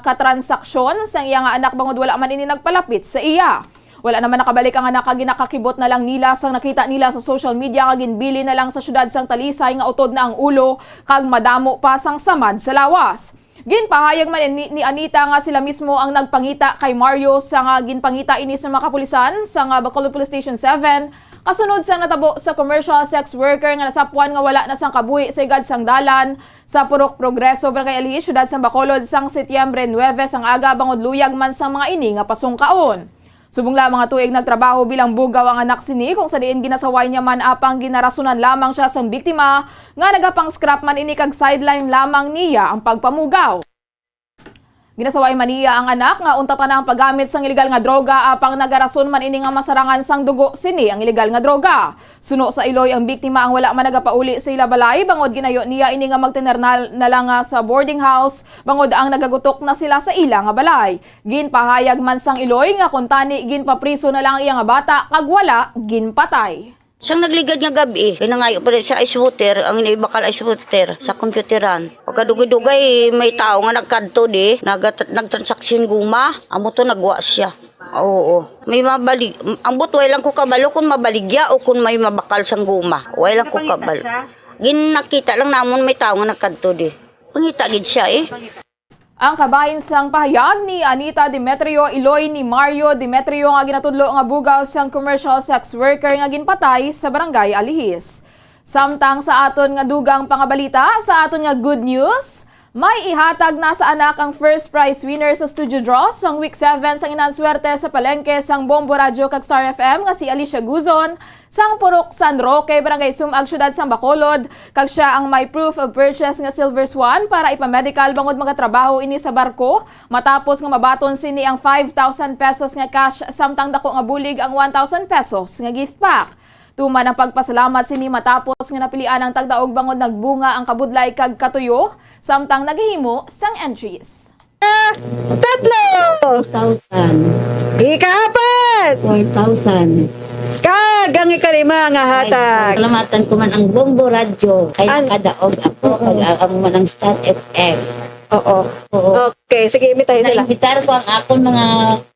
katransaksyon sang iya nga anak bangod wala man ini nagpalapit sa iya. Wala naman nakabalik ang anak kag ginakakibot na lang nila sang nakita nila sa social media kag ginbili na lang sa syudad sang Talisay nga utod na ang ulo kag madamo pa sang samad sa lawas. Ginpahayag man ni Anita nga sila mismo ang nagpangita kay Mario sa nga ginpangita ini sa mga kapulisan sa nga Bacolod Police Station 7 kasunod sang natabo sa commercial sex worker nga nasapuan nga wala na sang kabuhi sa igad sang dalan sa Purok Progreso, Barangay Alihis, Syudad sang Bacolod sang Setyembre 9 sang aga bangod luyag man sang mga ini nga pasungkaon. Subong lamang nga tuig nagtrabaho bilang bugaw ang anak sini kung sa diin ginasaway niya man apang ginarasunan lamang siya sang biktima nga nagapang scrap man ini kag sideline lamang niya ang pagpamugaw. Ginasaway man niya ang anak nga untatan ang paggamit sang ilegal nga droga apang nagarason man ini nga masarangan sang dugo sini ang ilegal nga droga. Suno sa Iloy ang biktima ang wala man nagapauli sa ila balay bangod ginayo niya ini nga magtener na lang sa boarding house bangod ang nagagutok na sila sa ila nga balay. Ginpahayag man sang Iloy nga kung tani ginpapriso na lang iya nga bata kag wala ginpatay. Siyang nagligad nga gabi, pinangayo pa rin sa ice water, ang inibakal ice water sa computeran. Pagkadugay-dugay, may tao nga nagkadto di, nagtransaksyon guma, amo to nagwa siya. Oo, may mabalig. Ang buto, way lang ko kabalo kung mabaligya o kung may mabakal sang guma. Way lang ko kabalo. Ginakita lang namon may tao nga nagkadto di. Pangita gid siya eh. Ang kabahin sang pahayag ni Anita Demetrio Iloy ni Mario Demetrio nga ginatudlo nga bugaw sang commercial sex worker nga ginpatay sa Barangay Alihis. Samtang sa aton nga dugang pangabalita, sa aton nga good news, may ihatag na sa anak ang first prize winner sa studio draw sang week 7 sang inanswerte sa palengke sang Bombo Radio kag Star FM nga si Alicia Guzon sang Purok San Roque, Barangay Sumag, Syudad sang Bacolod, kag siya ang may proof of purchase nga Silver Swan para ipamedical bangod magatrabaho ini sa barko matapos nga mabaton sini ang 5,000 pesos nga cash samtang dako nga bulig ang 1,000 pesos nga gift pack. Tuman ang pagpasalamat sini matapos nga napilian ang tagdaog bangod nagbunga ang kabudlay kag katuyo samtang naghihimo sang entries. 3,000. Ika-4,000. 4,000. Kagang ikalima nga hatag. Salamatan ko man ang Bombo Radio. Ay nakadaog ako pag amo man ang Star FM. Oo. Okay, sige, imbitahin sila. Naimbitar ko ang akon mga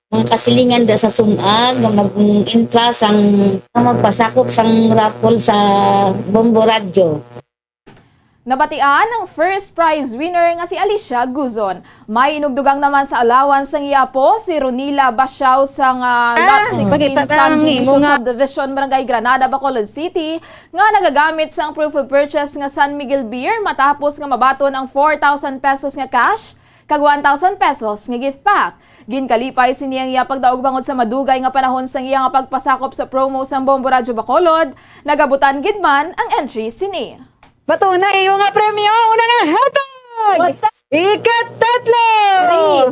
kasilingan da sa Sumag nga mag-intra sang magpasakop sang raffle sa Bombo Radio. Nabatian ang first prize winner nga si Alicia Guzon. May inugdugang naman sa allowance sang iapo si Ronila Basiao sang Lot 16 San Judicial Subdivision, Barangay Granada, Bacolod City nga nagagamit sang proof of purchase nga San Miguel Beer matapos nga mabaton ang 4,000 pesos nga cash kag 1,000 pesos nga gift pack. Ginkalipay siniyang iya pagdaog bangod sa madugay nga panahon sang iya nga pagpasakop sa promo sang Bombo Radio Bacolod, nagabutan gid man ang entry sini. Bato na iyong nga premyo. Una nga hatag! Ikatatlo!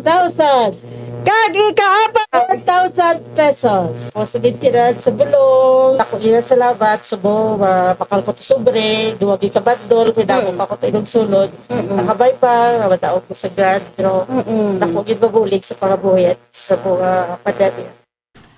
3,000. Kag ikaapat! 4,000 pesos. O sa gintiran sa bulong. Ako ina salamat. Subo, bakal ko sobre. Duwag ikabandol. Pwede pa ko tayo sulod. Nakabay pa. Mataog ko sa grand. Pero ako ginbabulig sa pangabuhit sa mga pandemya.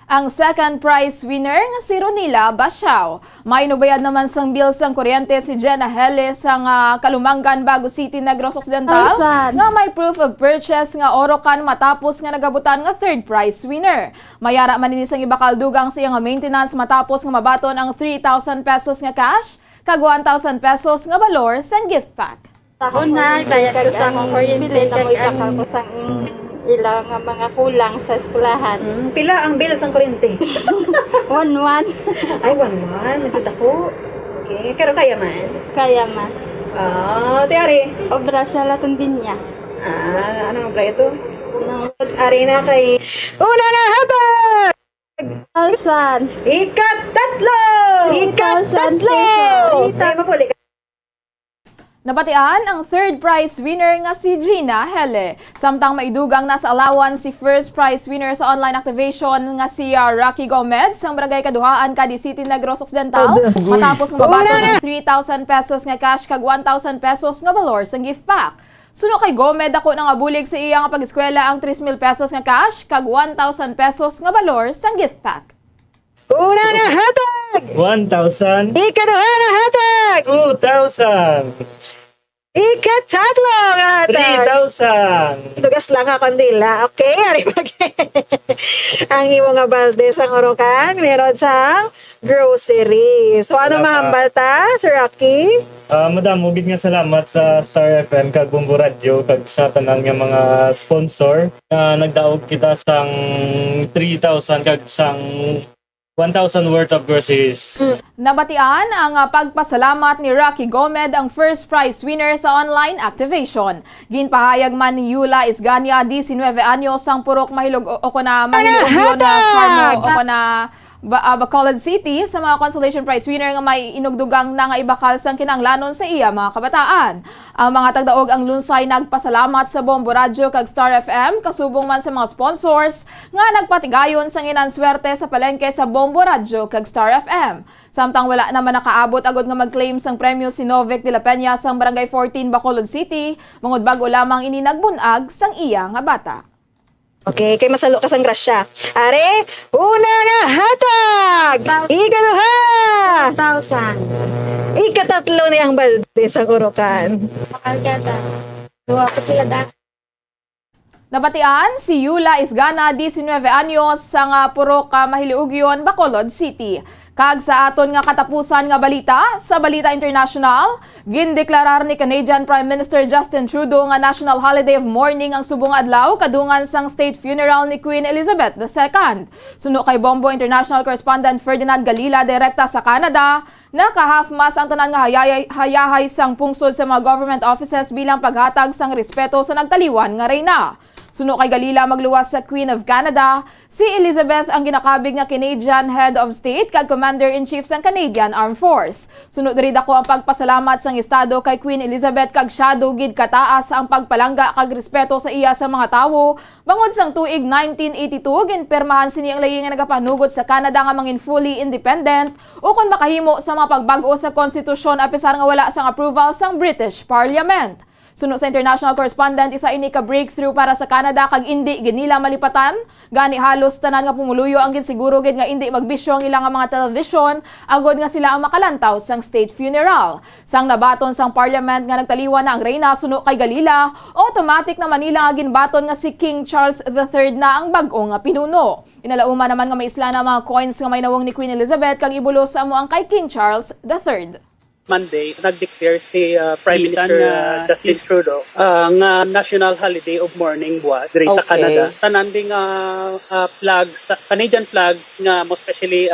Ang second prize winner nga si Ronila Basiao. May nubayad naman sang bill sang kuryente si Jenna Hele sang Kalumangan, Bago City, Negros Occidental. Nga may proof of purchase nga orokan matapos nga nagabutan nga third prize winner. Mayara man ini sang ibakal dugang siya nga maintenance matapos nga mabaton ang 3,000 pesos nga cash kag 1,000 pesos nga balor sang gift pack. Ako na, bayad ko sa kuryente kag ikakal ko sang ilang mga kulang sa eskwelahan. Pila ang bill sang kuryente? 1-1. Ay, 1-1. Medyo dako. Okay. Pero kaya man? Kaya man. Tiari? Obra sa Latundinya. Anong obra ito? Ari na kay... Una nga hatag! 1,000. Ikatatlo! 3,000 pesos. Ay, mapuli ka. Nabatian ang third prize winner nga si Gina Hele. Samtang maidugang nasa allowance si first prize winner sa online activation nga si Rocky Gomez sang Barangay Kaduhaan, Cadi City, Negros Occidental. Matapos nga mabato ng 3,000 pesos nga cash kag 1,000 pesos nga balor sang gift pack. Suno kay Gomez ako nang abulig sa iya nga pag-eskwela ang 3,000 pesos nga cash kag 1,000 pesos nga balor sang gift pack. Una nga hatag! 1,000. Ikaduha nga hatag! 2,000. Ikatatlo nga hatag! 3,000. Tugas lang nga kandila. Okay, ari ang imo nga balde sang orokan, meron sang grocery. So ano mahambal ta, Sir Rocky? Madam, ugid nga salamat sa Star FM kag Bombo Radio kag sa tanan nga mga sponsor na nagdaog kita sang 3,000 kag sang 1,000 worth of groceries. Nabatian ang pagpasalamat ni Rocky Gomez ang first prize winner sa online activation. Ginpahayag man ni Yula Isgania, 19 anyos, ang purok mahilog o na mahilog na Carmo o na Bacolod City sa mga consolation prize winner nga may inugdugang na nga ibakal sang kinanglanon sa iya mga kabataan. Ang mga tagdaog ang lunsay nagpasalamat sa Bombo Radio kag Star FM kasubong man sa mga sponsors nga nagpatigayon sang inanswerte sa palengke sa Bombo Radio kag Star FM. Samtang wala naman nakaabot agad nga mag-claim sang premyo si Novik de la Peña sang Barangay 14 Bacolod City, mangod bago lamang ini nagbunag sang iya nga bata. Okay, kay masalo ka sang grasya. Are, una nga hatag! Ikaduha! 1,000. Ikatatlo ni ang balde sa kurukan. Makalgata. Duwa ko sila da. Nabatian si Yula Isgana, 19 anyos, sang purok Mahiliugyon, Bacolod City. Kag sa aton nga katapusan nga balita, sa Balita International, gindeklarar ni Canadian Prime Minister Justin Trudeau nga National Holiday of Mourning ang subong adlaw kadungan sang state funeral ni Queen Elizabeth II. Suno kay Bombo International Correspondent Ferdinand Galila direkta sa Canada, nakahafmas ang tanan nga hayahay sang pungsod sa mga government offices bilang paghatag sang respeto sa nagtaliwan nga reyna. Suno kay Galila magluwas sa Queen of Canada, si Elizabeth ang ginakabig nga Canadian Head of State kag Commander-in-Chief sang Canadian Armed Force. Suno diri dako ang pagpasalamat sang estado kay Queen Elizabeth kag shadow gid kataas ang pagpalangga kag respeto sa iya sa mga tawo. Bangod sang tuig 1982 ginpermahan sini ang layi nga nagapanugot sa Canada nga mangin fully independent o kon makahimo sa mga pagbago sa konstitusyon apisar nga wala sang approval sang British Parliament. Suno sa international correspondent, isa ini ka breakthrough para sa Canada kag indi ginila malipatan. Gani halos tanan nga pumuluyo ang ginsiguro gid nga indi magbisyo ang ilang mga television agod nga sila ang makalantaw sang state funeral. Sang nabaton sang parliament nga nagtaliwan na ang reyna suno kay Galila, automatic na Manila nga ginbaton nga si King Charles III na ang bag-o nga pinuno. Inalauma naman nga may isla na mga coins nga may nawong ni Queen Elizabeth kag ibulos sa amo ang kay King Charles III. Monday, nag-declare si Prime Minister Justin Trudeau nga National Holiday of Mourning buhat diri sa Canada. Tanan ding flag, Canadian flag nga most especially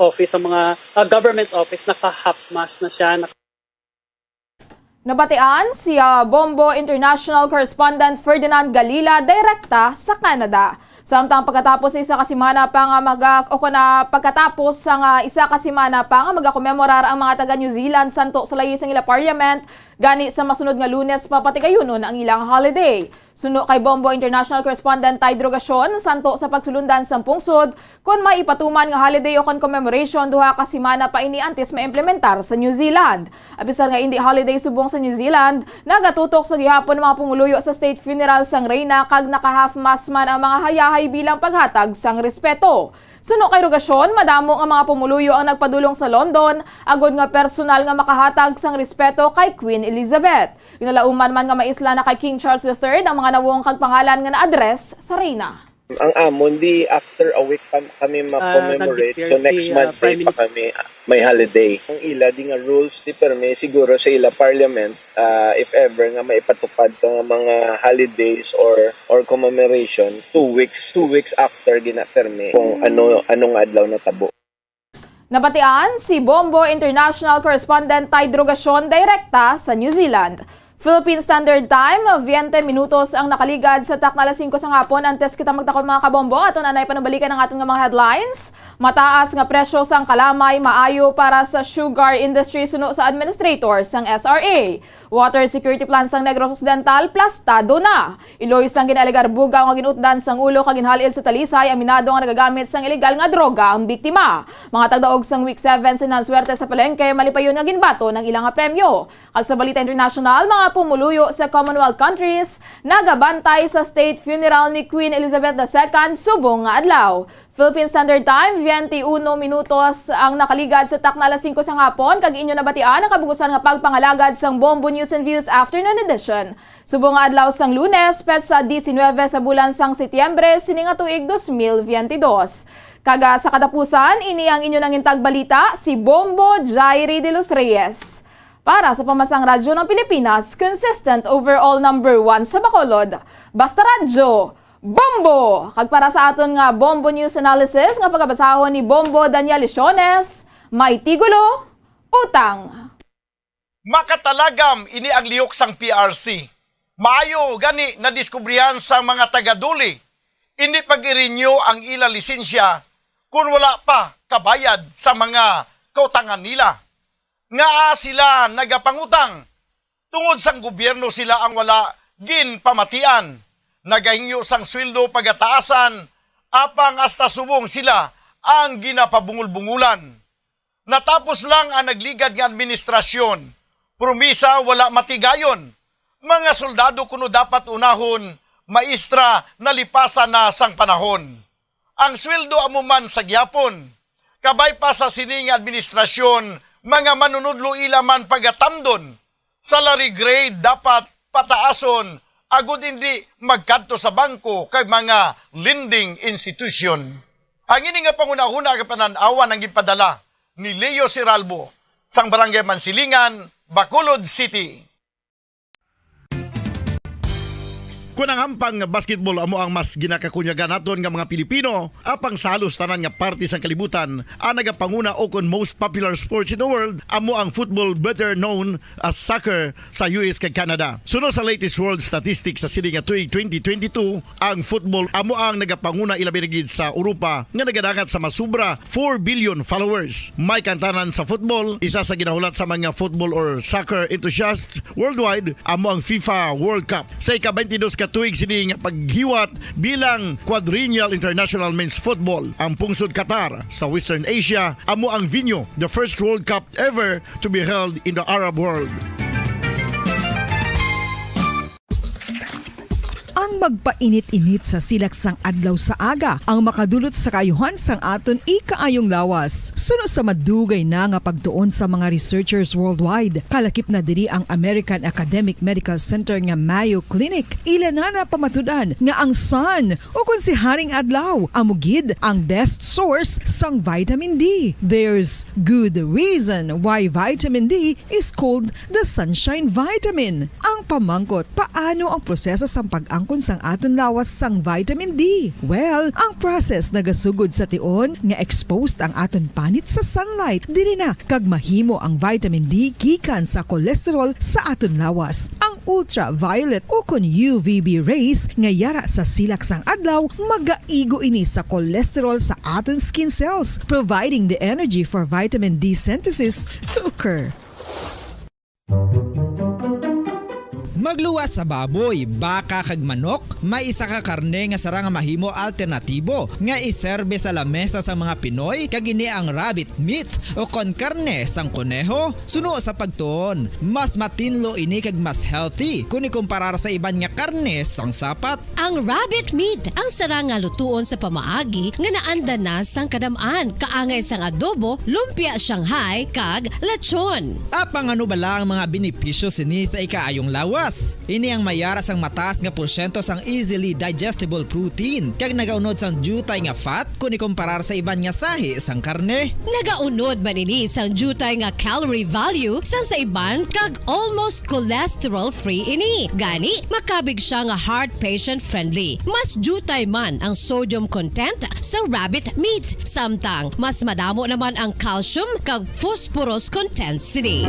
office sa mga government office naka-half mast na siya. Nabatian si Bombo International Correspondent Ferdinand Galila direkta sa Canada. Samtang pagkatapos sa isa ka semana pa nga pagkatapos sa isa ka semana pa nga magakomemorar ang mga taga New Zealand santo sa layi sang ila parliament gani sa masunod nga Lunes papatigayunon ang ilang holiday. Suno kay Bombo International Correspondent Ty Drogacion santo sa pagsulundan sa pungsod kun maipatuman nga holiday o kon commemoration duha ka semana pa ini antes maimplementar sa New Zealand. Abisan nga hindi holiday subong sa New Zealand, nagatutok sa gihapon mga pumuluyo sa state funeral sang reyna kag naka-half mass man ang mga hayahay bilang paghatag sang respeto. Suno kay Rogasyon, madamo nga mga pumuluyo ang nagpadulong sa London, agod nga personal nga makahatag sang respeto kay Queen Elizabeth. Ginalauman man nga maisla na kay King Charles III ang mga nawong kag pangalan nga na-address sa reyna. Ang amon, di after a week kami ma-commemorate. So next month pa kami may holiday. Ang ila di nga rules di permi siguro sa ila parliament if ever nga maipatupad to nga mga holidays or commemoration 2 weeks after gina-permi kung anong adlaw na tabo. Nabatian si Bombo International Correspondent Ty Drogacion direkta sa New Zealand. Philippine Standard Time, 20 minutos ang nakaligad sa takna alas 5 sa hapon. Antes kita magtakot mga kabombo, ato nanay panubalikan ang atong mga headlines. Mataas nga presyo sang kalamay, maayo para sa sugar industry suno sa administrator sang SRA. Water security plan sang Negros Occidental, plastado na. Iloy sang ginalegar bugaw nga ginutdan sang ulo kag ginhalid sa Talisay, aminado nga nagagamit sang ilegal nga droga ang biktima. Mga tagdaog sang week 7 sinanswerte sa palengke, malipayon nga ginbato ng ilang premyo. Kag sa balita international, mga pumuluyo sa Commonwealth countries nagabantay sa state funeral ni Queen Elizabeth II subong nga adlaw. Philippine Standard Time, 21 minutos ang nakaligad sa takna alas 5 sa hapon kag inyo nabatian ang kabugusan nga pagpangalagad sang Bombo News and Views Afternoon Edition. Subong nga adlaw sang Lunes, petsa 19 sa bulan sang Setyembre sining nga tuig 2022. Kaga sa katapusan, ini ang inyo nang intag balita si Bombo Jairi de los Reyes. Para sa Pamasang Radyo ng Pilipinas, consistent overall number 1 sa Bacolod. Basta Radyo, Bombo! Kag para sa aton nga Bombo News Analysis nga pagabasahon ni Bombo Daniel Liciones, may tigulo, utang. Makatalagam ini ang lihok sang PRC. Maayo gani na diskubrihan sa mga taga-Duli. Hindi pag-i-renew ang ila lisensya kung wala pa kabayad sa mga kautangan nila. Nga sila nagapangutang. Tungod sang gobyerno sila ang wala ginpamatian. Nagahingyo sang sweldo pagataasan, apang hasta subong sila ang ginapabungul-bungulan. Natapos lang ang nagligad nga administrasyon. Promisa wala matigayon. Mga soldado kuno dapat unahon, maestra nalipasan na sang panahon. Ang sweldo amuman sa gyapon. Kabay pa sa sining administrasyon, mga manunudlo ilaman pagatamdon. Salary grade dapat pataason, agud hindi magkadto sa bangko kay mga lending institution. Ang ini nga pangunahuna nga pananawan ang gipadala ni Leo Siralbo sang Barangay Mansilingan, Bacolod City. Kung ang hampang basketball amo ang mas ginakakunyagan naton nga mga Pilipino, apang salos tanan nga parte sang kalibutan, ang nagapanguna o kon most popular sports in the world, amo ang football better known as soccer sa US kag Canada. Sunod sa latest world statistics sa sining nga tuig 2022, ang football amo ang nagapanguna ilabi gid sa Europa nga nagadakat sa masubra 4 billion followers. May kantanan sa football, isa sa ginahulat sa mga football or soccer enthusiasts worldwide, amo ang FIFA World Cup. Sa ika-22 tuig sini nga paghiwat bilang Quadrennial International Men's Football. Ang pungsod Qatar sa Western Asia amo ang venue, the first World Cup ever to be held in the Arab world. Ang magpainit-init sa silaksang adlaw sa aga ang makadulot sa kayuhan sang aton ikaayong lawas. Suno sa madugay na nga pagtuon sa mga researchers worldwide. Kalakip na diri ang American Academic Medical Center nga Mayo Clinic. Ilan na pamatudan nga ang sun o kung si Haring Adlaw amugid ang best source sang vitamin D. There's good reason why vitamin D is called the sunshine vitamin. Ang pamangkot, paano ang proseso sang pag-angkon sang aton lawas sang vitamin D? Well, ang process nagasugod sa tion nga exposed ang aton panit sa sunlight. Dili na kag mahimo ang vitamin D gikan sa cholesterol sa aton lawas. Ang ultraviolet o kon UVB rays nga yara sa silak sang adlaw magaigo ini sa cholesterol sa aton skin cells, providing the energy for vitamin D synthesis to occur. Magluwas sa baboy, baka kag manok, may isa ka karne nga sara nga mahimo alternatibo nga iserbe sa lamesa sa mga Pinoy kag ini ang rabbit meat o kon karne sang kuneho. Suno sa pagtuon, mas matinlo ini kag mas healthy kung ikumparar sa iban nga karne sang sapat. Ang rabbit meat ang sara nga lutuon sa pamaagi nga naanda na sang kadamaan, kaangay sang adobo, lumpia Shanghai kag lechon. Apang ano bala ang mga benepisyo sini sa ikaayong lawas? Ini ang mayara sang mataas nga porsyento sang easily digestible protein kag nagaunod sang jutay nga fat kung ikumparar sa iban nga sahi sang karne. Nagaunod man ini sang jutay nga calorie value sang sa iban kag almost cholesterol free ini. Gani makabig siya nga heart patient friendly. Mas jutay man ang sodium content sa rabbit meat, samtang mas madamo naman ang calcium kag phosphorus content sini.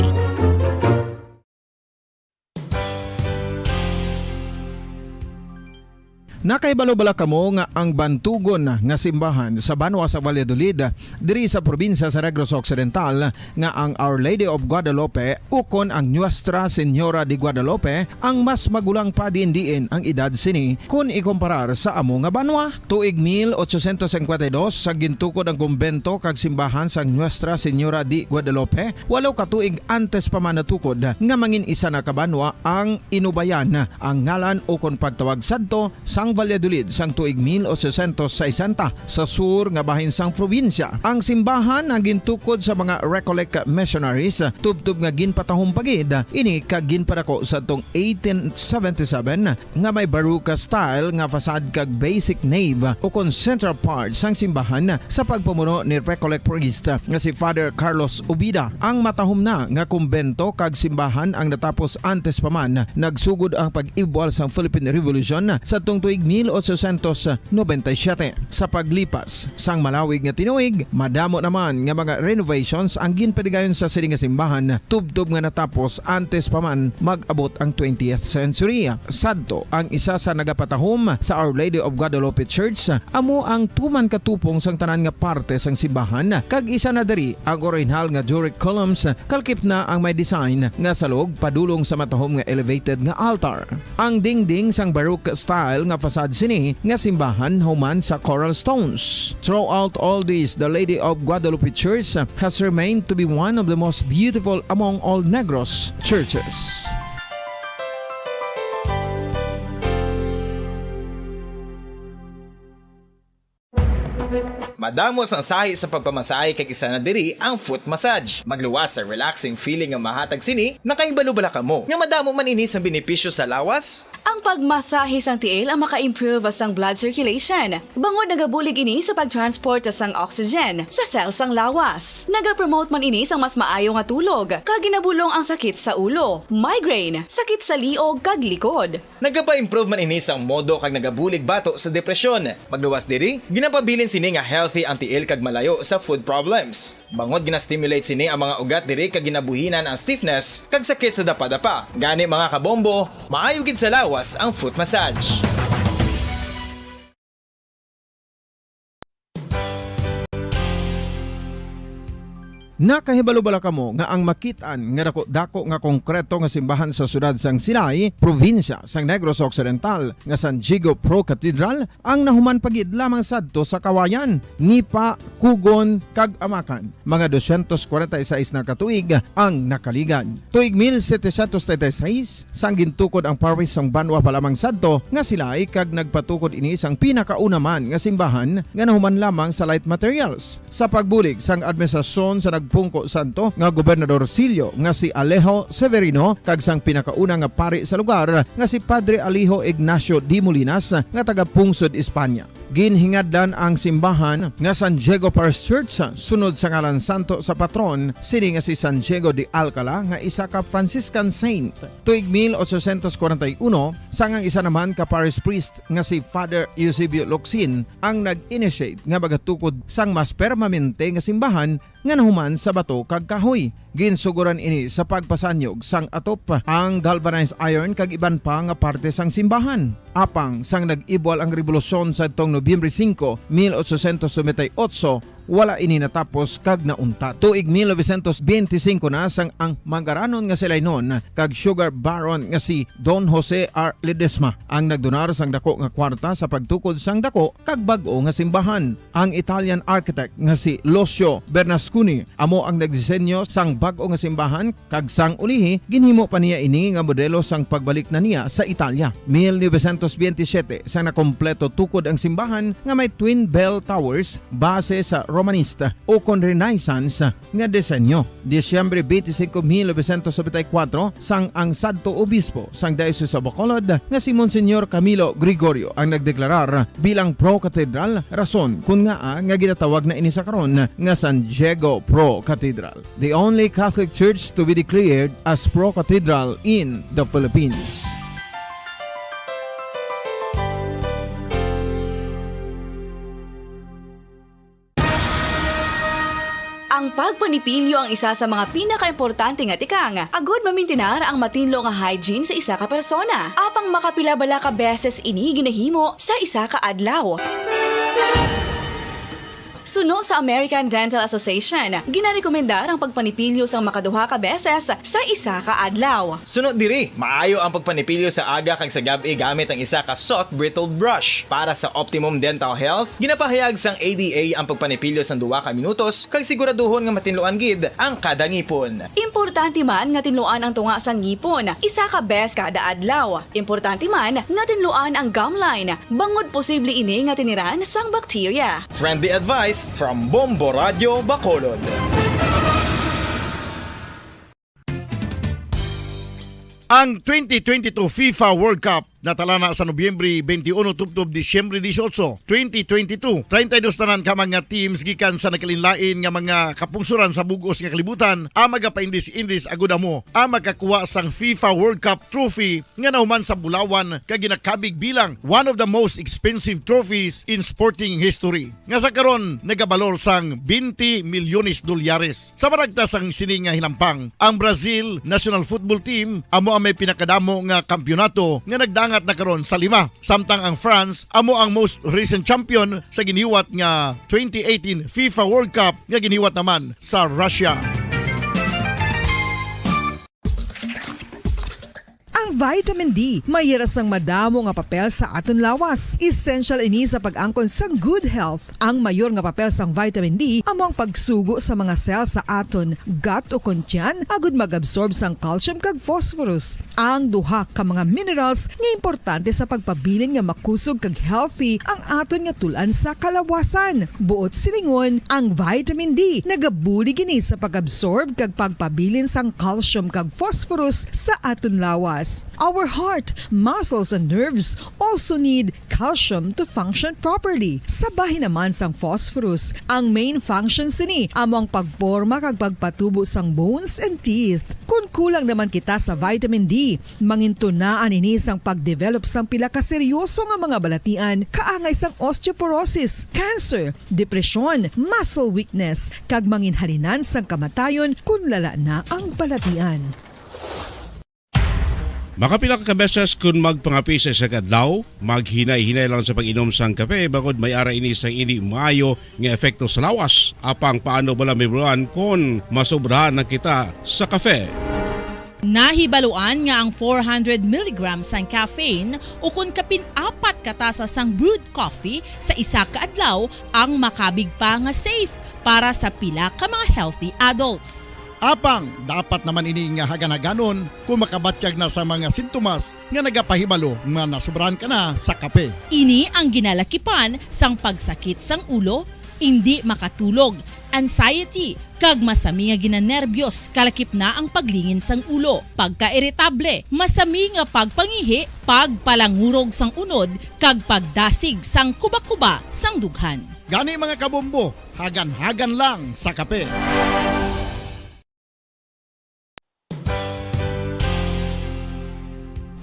Nakaibalo-bala kamo nga ang bantugon nga simbahan sa Banwa sa Valladolid diri sa probinsya sa Negros Occidental nga ang Our Lady of Guadalupe ukon ang Nuestra Señora de Guadalupe ang mas magulang pa diin ang edad sini kung ikumparar sa amo nga banwa. Tuig 1852 sa gintukod ang kumbento kag simbahan sa Nuestra Señora de Guadalupe, walo ka tuig antes pa man natukod nga mangin isa na kabanwa ang inubayan ang ngalan ukon pagtawag sadto sang Valladolid sang tuig 1860 sa sur nga bahin sang probinsya. Ang simbahan ang gintukod sa mga Recollect missionaries tubtub nga ginpatahong pagid ini kag ginpadako sa tong 1877 nga may baroque style nga fasad kag basic nave o kon central part sang simbahan sa pagpamuno ni Recollect priest nga si Father Carlos Ubida. Ang matahom na nga kumbento kag simbahan ang natapos antes pa man nagsugod ang pag-ibwal sang Philippine Revolution sa tong tuig 1897. Sa paglipas sang malawig nga tinuig, madamo naman nga mga renovations ang ginpadigayon sa sining nga simbahan tubtob nga natapos antes pa man mag-abot ang 20th century. Sadto ang isa sa nagapatahom sa Our Lady of Guadalupe Church, amo ang tuman katupong sang tanan nga parte sang simbahan kag isa na diri ang original nga Doric columns kalkip na ang may design nga salog padulong sa matahom nga elevated nga altar. Ang dingding sang baroque style nga fasad sini nga simbahan human sa coral stones. Throughout all this, the Lady of Guadalupe Church has remained to be one of the most beautiful among all Negros churches. Madamos ang sahi sa pagpamasahe kag isa na diri ang foot massage. Magluwas sa relaxing feeling nga mahatag sini, nakaibalo-bala kamo. Nga madamo man ini sa benepisyo sa lawas. Ang pagmasahe sang tiil ang maka-improve sang blood circulation. Bangod nagabulig ini sa pagtransport sang oxygen sa cells sang lawas. Nagapromote man ini sang mas maayo nga tulog, kag ginabulong ang sakit sa ulo, migraine, sakit sa liog kag likod. Nagapa-improve man ini sang modo kag nagabulig bato sa depresyon. Magluwas diri, ginapabilin sini nga healthy ang tiil kag malayo sa food problems. Bangod ginastimulate sini ang mga ugat diri kag ginabuhinan ang stiffness kag sakit sa dapa-dapa. Gani mga kabombo, maayo gid sa lawas ang foot massage. Nakahibalo-bala kamo nga ang makitaan nga dako nga konkreto nga simbahan sa sudad sang Silay, probinsya sang Negros Occidental nga San Diego Pro Cathedral ang nahuman pagid lamang sadto sa Kawayan, Nipa, Kugon kag Amakan. Mga 246 na katuig ang nakaligad. Tuig 1736 sang gintukod ang parish sang Banwa pa lamang sadto nga Silay kag nagpatukod ini sang pinakauna man nga simbahan nga nahuman lamang sa light materials. Sa pagbulig sang administrasyon sa pungko santo nga Gobernador Silio nga si Alejo Severino kag sang pinakauna nga pari sa lugar nga si Padre Alijo Ignacio de Molinas nga taga Pungsod, Espanya. Ginhingadlan ang simbahan nga San Diego Parish Church sunod sa ngalan santo sa patron sini nga si San Diego de Alcala nga isa ka Franciscan saint. Tuig 1841 sangang isa naman ka parish priest nga si Father Eusebio Locsin ang nag-initiate nga bagatukod sang mas permanente nga simbahan nga nahuman sa bato kag kahoy. ginsuguran ini sa pagpasanyog sang atop ang galvanized iron kag iban pa nga parte sang simbahan. Apang sang nag-ibwal ang revolusyon sa tong Nobyembre 5, 1898, wala ini natapos kag nauntat. Tuig 1925 na sang ang mangaranon nga silay noon kag sugar baron nga si Don Jose R. Ledesma ang nagdonar sang dako nga kwarta sa pagtukod sang dako kag bag-o nga simbahan. Ang Italian architect nga si Lucio Bernasconi amo ang nagdisenyo sang bag-o nga simbahan kag sang ulihi ginhimo pa niya ini nga modelo sang pagbalik na niya sa Italia. 1927 sang nakompleto tukod ang simbahan nga may twin bell towers base sa Romanista o kon Renaissance nga disenyo. Disyembre 25, 1974 sang ang Santo Obispo sang Diocese sa Bacolod nga si Monsignor Camilo Gregorio ang nagdeklarar bilang pro-cathedral, rason kung nga ginatawag na ini sa karon nga San Diego Pro-Cathedral, the only Catholic Church to be declared as pro-cathedral in the Philippines. Ang pagpanipilyo ang isa sa mga pinaka-importante nga tikang. Agod mamintinar ang matinlo nga hygiene sa isa ka persona. Apang makapila bala ka beses ini ginahimo sa isa ka adlaw. Suno sa American Dental Association, ginarekomendar ang pagpanipilyo sang makaduha ka beses sa isa ka adlaw. Sunod diri, maayo ang pagpanipilyo sa aga kag sa gabi gamit ang isa ka soft brittle brush. Para sa optimum dental health, ginapahayag sang ADA ang pagpanipilyo sang 2 ka minutos kag siguraduhon nga matinluan gid ang kada ngipon. Importante man nga tinluan ang tunga sang ngipon, isa ka bes kada adlaw. Importante man nga tinluan ang gum line, bangod posible ini nga tiniran sang bakterya. Friendly advice from Bombo Radio Bacolod. Ang 2022 FIFA World Cup natala na sa Nobyembre 21 tubtob Disyembre 18, 2022. 32 tanan ka mga teams gikan sa nakalinlain nga mga kapungsuran sa bugos nga kalibutan ang magapaindis-indis agud amo ang magkakuha sang FIFA World Cup trophy nga nahuman sa Bulawan kag ginakabig bilang one of the most expensive trophies in sporting history. Nga sa karon nagabalor sang 20 milyones dolyares. Sa maragta sang sini nga hinampang, ang Brazil National Football Team amo ang may pinakadamo nga kampyonato nga nagdangat na karon sa 5. Samtang ang France amo ang most recent champion sa giniwat nga 2018 FIFA World Cup nga giniwat naman sa Russia. Ang vitamin D, mayira sang madamo nga papel sa aton lawas. Essential ini sa pag-angkon sa good health. Ang mayor nga papel sang vitamin D amo ang pagsugo sa mga cell sa aton gut o kuntyan agud mag-absorb sang calcium kag phosphorus. Ang duha ka mga minerals nga importante sa pagpabilin nga makusog kag healthy ang aton nga tulan sa kalawasan. Buot silingon, ang vitamin D nagabuli gini sa pag-absorb kag pagpabilin sang calcium kag phosphorus sa aton lawas. Our heart, muscles, and nerves also need calcium to function properly. Sabahin naman sang phosphorus, ang main function sini among pagporma kag pagpatubo sang bones and teeth. Kung kulang naman kita sa vitamin D, mangintunaan ini sang pagdevelop sang pila ka seryoso nga mga balatian, kaangay sang osteoporosis, cancer, depresyon, muscle weakness, kag manginhalinan sang kamatayon kung lala na ang balatian. Makapila ka beses kung magpangapi sa isa kadlaw, maghinay-hinay lang sa pag-inom sang kape bagod may ara ini sang ini maayo nga epekto sa lawas. Apang paano bala mibuan kung masobrahan na kita sa kape? Nahibaluan nga ang 400 mg sang caffeine o kung kapin-4 katasa sang brewed coffee sa isa ka adlaw ang makabig pa nga safe para sa pila ka mga healthy adults. Apang, dapat naman ini nga haganaganon kung makabatyag na sa mga sintomas nga nagapahibalo nga nasubrahan ka na sa kape. Ini ang ginalakipan sang pagsakit sang ulo, hindi makatulog, anxiety, kag masami nga ginanerbiyos, kalakip na ang paglingin sang ulo, pagka-irritable, masami nga pagpangihi, pagpalangurog sang unod, kag pagdasig sang kuba-kuba sang dughan. Gani mga kabombo, hagan-hagan lang sa kape.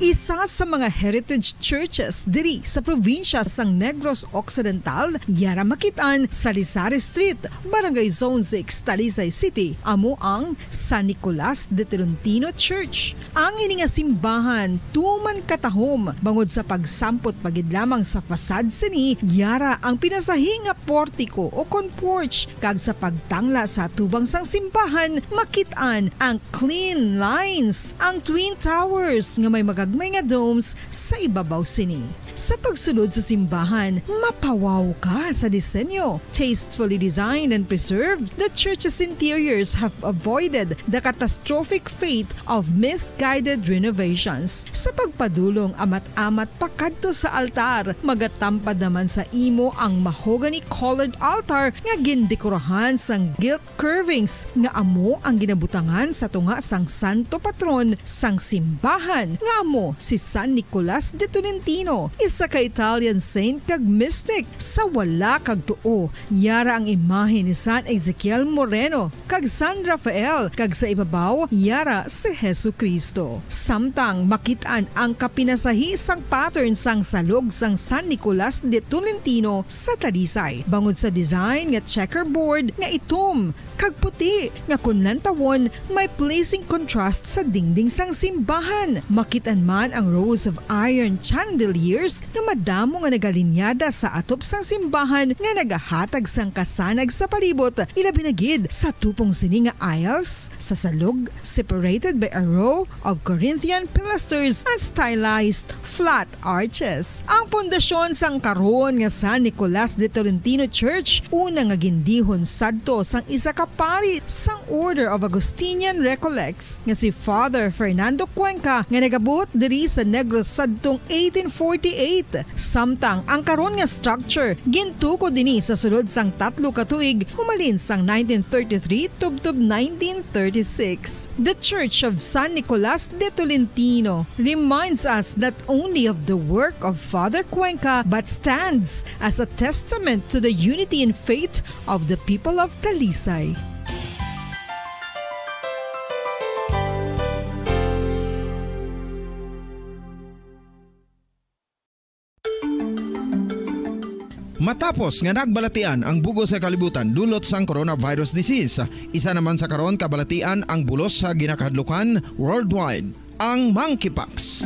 isa sa mga heritage churches diri sa probinsya sang Negros Occidental, yara makitaan sa Lizares Street, Barangay Zone 6, Talisay City, amo ang San Nicolas de Tolentino Church. Ang ini nga simbahan tuman katahom bangod sa pagsampot pagid lamang sa fasad sini, yara ang pinasahi nga portiko o kon porch, kag sa pagtangla sa tubang sang simbahan makitaan ang clean lines, ang twin towers nga may magagmay nga domes sa ibabaw sini. Sa pagsulod sa simbahan, mapawaw ka sa disenyo. Tastefully designed and preserved, the church's interiors have avoided the catastrophic fate of misguided renovations. Sa pagpadulong amat-amat pakadto sa altar, magatampad naman sa imo ang mahogany colored altar nga gindekorahan sang gilt curvings nga amo ang ginabutangan sa tunga sang santo patron sang simbahan nga amo si San Nicolas de Tolentino, isa ka Italian saint kag mystic. Sa wala kag tuo, yara ang imahe ni San Ezekiel Moreno kag San Rafael, kag sa ibabaw yara si Hesu Kristo. Samtang makitaan ang kapinasahi sang pattern sang salog sang San Nicolas de Tolentino sa Talisay, bangod sa design nga checkerboard nga itom kag puti nga kunlantawon may pleasing contrast sa dingding sang simbahan. Makitaan man ang rows of iron chandeliers nga madamo nga nagalinyada sa atop sang simbahan nga nagahatag sang kasanag sa palibot, ilabi na gid sa tupong sini nga aisles sa salog, separated by a row of Corinthian pilasters and stylized flat arches. Ang pundasyon sang karon nga San Nicolas de Tolentino Church una nga gindihon sadto sang isa ka pari sang Order of Augustinian Recollects nga si Father Fernando Cuenca nga nagabot diri sa Negros sadtong 1848. Samtang ang karon nga structure gintuko dinhi sa sulod sang 3 ka tuig humalin sang 1933 tubtob 1936. The Church of San Nicolas de Tolentino reminds us not only of the work of Father Cuenca but stands as a testament to the unity and faith of the people of Talisay. Matapos nga nagbalatian ang bugos sa kalibutan dulot sang coronavirus disease, isa naman sa karon kabalatian ang bulos sa ginakahadlukan worldwide, ang monkeypox.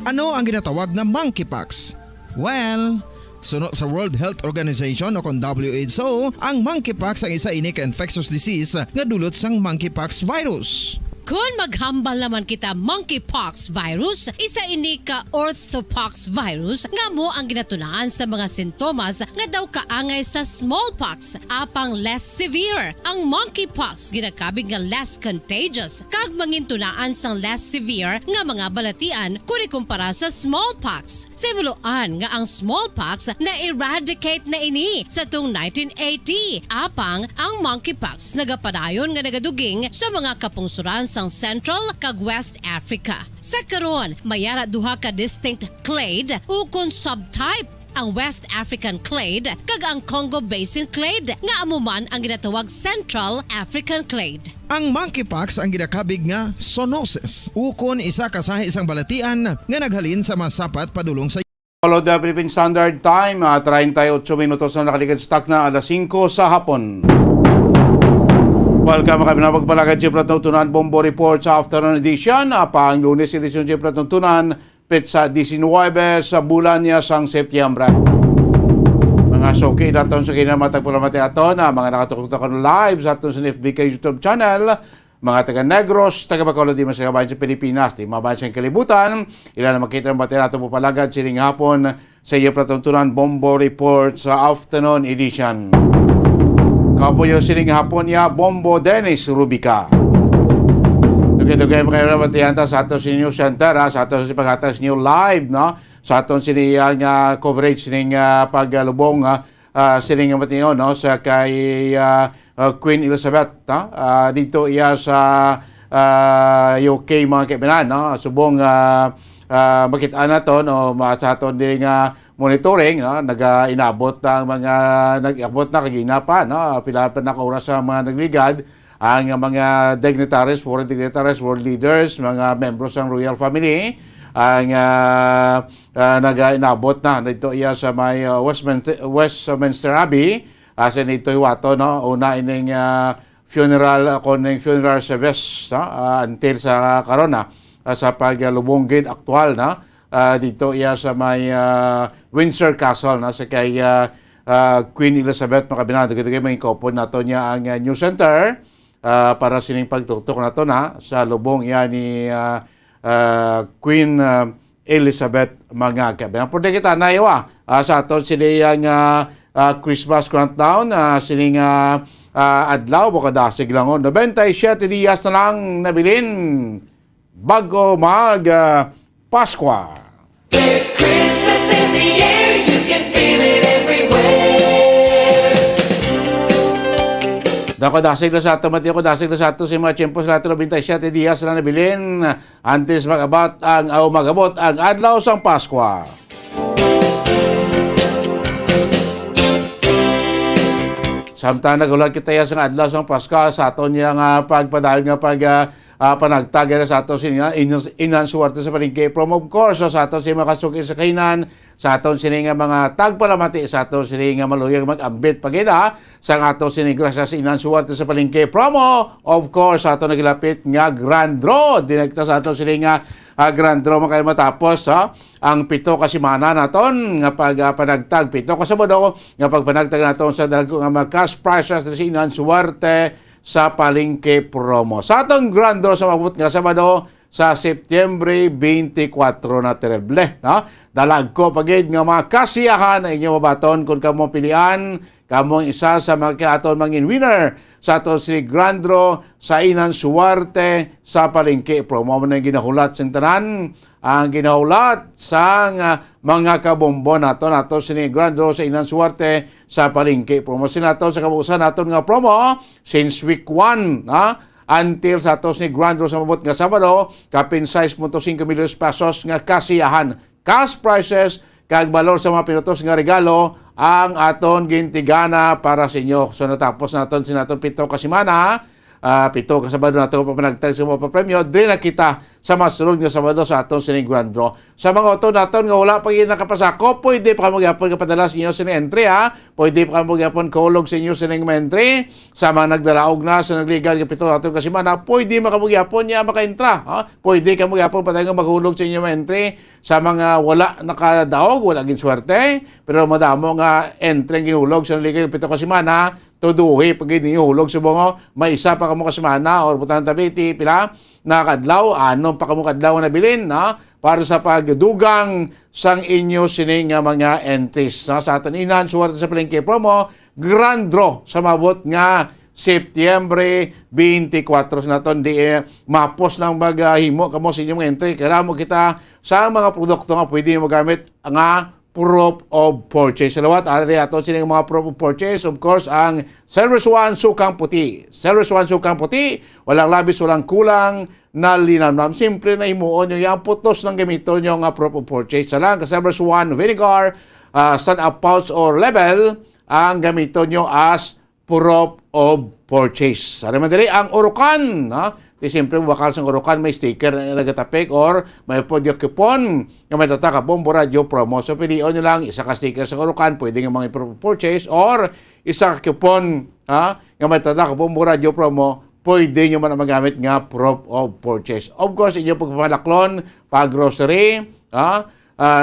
Ano ang ginatawag na monkeypox? Well, suno sa World Health Organization o kon WHO, ang monkeypox ang isa ini ka infectious disease nga dulot sang monkeypox virus. Kung maghambal naman kita monkeypox virus, isa ini ka orthopox virus nga mo ang ginatunahan sa mga sintomas nga daw kaangay sa smallpox, apang less severe. Ang monkeypox ginakabig nga less contagious kag mangintunaan sang less severe nga mga balatian kung ikumpara sa smallpox. Simuloan nga ang smallpox na eradicate na ini sa tung 1980, apang ang monkeypox nagapadayon nga nagaduging sa mga kapungsuran sang Central kag West Africa. Sa karon, mayara duha ka distinct clade o kon subtype, ang West African clade kag ang Congo Basin clade nga amuman ang ginatawag Central African clade. Ang monkeypox ang ginakabig nga zoonosis, ukon isa ka sa isang balatian nga naghalin sa masapat padulong sa Follow the Philippine Standard Time, 38 minutos na nakaligid stock na alas 5 sa hapon. Welcome kami na magbalagad si Platuntunan Bombo Report sa afternoon edition. Ang lunes edisyon si Platuntunan petsa 19 sa bulan niya sang Setyembre. Mga soki naton sa kinamatag pulamati aton, mga nakatutok live sa aton sa FBK YouTube channel, mga taga Negros, taga Bacolod, di masaya bayan sa Pilipinas, di mabayan sa kalibutan. Ilan na makita ng bati natin po palagad sining hapon sa iyo Platuntunan Bombo Report sa afternoon edition. Kapo yung sining hapon niya, Bombo Dennis Rubica. Tugay-tugay mo kayo naman tiyanta sa ato si News Center, sa ato si paghatas niyo live, no? Sa ato siniyang coverage sining paglubong, sining matinyo, no? Sa kay Queen Elizabeth, no? Dito iya sa UK mga kaibigan, no? Subong makita na to, no? Sa ato din monitoring, no? Nag-inabot ng mga nag-abot na kagina pa, no? Pila pa na oras sa mga nagligad ang mga dignitaries, foreign dignitaries, world leaders, mga members ng royal family ang nag-inabot na dito iya sa may Westminster Abbey as in ito iwato no una ining funeral service no? Until sa karona sa paglubonggid aktual na dito iya sa may Windsor Castle na sa kay Queen Elizabeth makabinado kito kay may kopon nato niya ang News Center para sining pagtuktok nato na sa lubong iya ni Queen Elizabeth mga kabilang. Pwede kita na iwa sa aton siniyang Christmas countdown sining adlaw bukadasig langon 97 días na lang nabilin bago mag Paskwa. There's Christmas in the air, you can feel it everywhere. Dakadasig na sa ato, Mateo, dasig na sa ato si mga tiyempos natin 97 días na nabilin antes magabot ang adlaw sang Paskwa. Samtang nagulat kita ya sa adlaw sang Paskwa sa aton niya nga pagpadayon nga panagtagay na sa aton siya inan suwerte sa palengke from of course sa aton siya makasuki sa kainan sa aton siya nga mga tagpalamati sa aton siya nga maluyag mag-ambit pagida sa aton siya grasya sa inan suwerte sa palengke promo of course sa aton nagilapit nga grand draw direkta sa aton siya nga grand draw makay matapos ang 7 ka semana naton nga panagtag 7 ka Sabado nga pagpanagtag naton sa dagko nga cash prizes sa inan suwerte sa palengke promo. Sa atong grand draw sa mabut nga Sabado sa Setyembre 24 na tereble. No? Dalag ko pagid nga mga kasiyahan na inyo mabaton kung kamo pilian, kamo isa sa mga aton mangin winner sa aton si grand draw sa inan suwarte sa palengke promo. Mo na ginahulat sing tanan ang ginahulat sa mga kabombon nato sini grand draw sa inan suwerte sa palengke promo nato sa kabuusan naton nga promo since week 1 until sa ato ni grand draw sa mabot nga Sabado kapin 6.5 milyon pesos nga kasiyahan cash prizes kag balor sa mga pinutos nga regalo ang aton gintigana para sa inyo. So natapos naton sinaton 7 ka semana 7 ka Sabado na ito papanagtag sa mga papremyo, din na kita sa masunod nga Sabado sa aton sining grand draw. Sa mga auto naton nga wala pa yung nakapasako, pwede pa magyapon kapadalas inyo sining entry pwede pa magyapon kaulog sa inyo sining entry, sa mga nagdalaog na sa nagligal nga 7 naton kasi mana, pwede makamugyapon niya makaentra. Pwede ka magyapon patay nga maghulog sa inyo entry, sa mga wala nakadaog, wala ginswerte, pero madamo nga entry ang ginulog sa nagligal nga 7 kasi mana, tuduhi pag inihulog sa bungo, may isa pa kamo kasemana or butang tabiti pila nakadlaw anom pa kamo kadlaw na bilin para sa pagdugang sang inyo sining mga entries sa aton inan suwerte sa palengke promo grand draw sa mabot nga Setyembre 24 sa naton di mapos ng maghimo kamo sa inyong entry kailangan mo kita sa mga produkto nga pwede magamit nga proof of purchase. Salawat, ari ato sining mga proof of purchase. Of course, ang Service 1 Sukang Puti. Service 1 Sukang Puti, walang labis, walang kulang, na linamnam. Simple na himuon nyo yung putos ng gamito nyo nga proof of purchase. Sa lang, Service 1 Vinegar, stand-up pouch or level, ang gamito nyo as proof of purchase. Ano man diri, ang urukan, di siyempre bakal sa urukan may sticker na nagatapik or may podyo coupon nga may tataka Bombo Radio promo. So piliin nyo lang isa ka sticker sa urukan, pwede nga mga purchase or isa ka coupon nga may tataka Bombo Radio promo, pwede nyo man magamit nga proof of purchase. Of course, inyo pagpapalaklon, pag-grocery,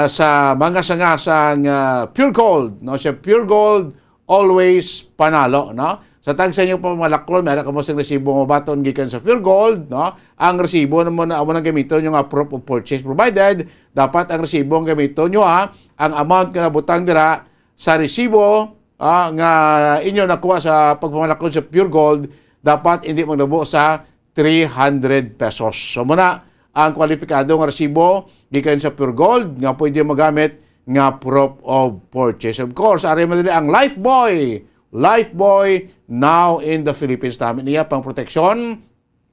sa mga sangasang Pure Gold. No? Sa Pure Gold, always panalo. No? Sa tag sa inyong pamalaklon, meron ka mo sa resibo mo baton gikan sa Pure Gold, no? Ang resibo naman na amo nang gamiton yung proof of purchase provided, dapat ang resibo ang gamiton nyo ang amount nga nabutang dira sa resibo nga inyo nakuha sa pagpamalaklon sa Pure Gold, dapat hindi maglabo sa 300 pesos. So muna ang kwalipikado nga resibo gikan sa Pure Gold nga pwede magamit nga proof of purchase. Of course, ari man ang Lifebuoy now in the Philippines namin niya pang proteksyon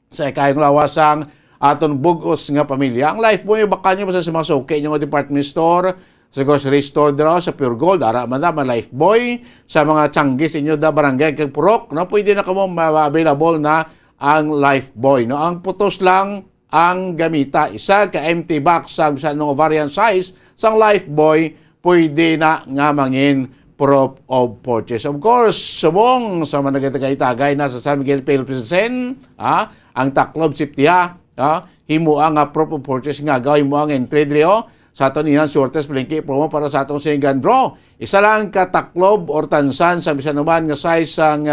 sa ikayong lawasang aton bugos nga pamilya. Ang Lifebuoy bakal nyo basta sa mga suki nyo nga department store sa grocery store daw sa Pure Gold, ara man na Lifebuoy, sa mga tsanggis inyo da barangay kag purok, no, pwede na kamo available na ang Lifebuoy. No, ang putos lang ang gamita. Isa ka empty box sa anong variant size sang Lifebuoy, pwede na nga mangin proof of purchase. Of course, subong sa mga nagtagay-tagay na sa San Miguel Pilsen, ang taklob siptiya, himo ang proof of purchase nga gawin mo ang entry drio sa aton inan sortes palengke promo para sa atong sinigandro. Isa lang ka taklob or tansan sa bisan naman nga size sang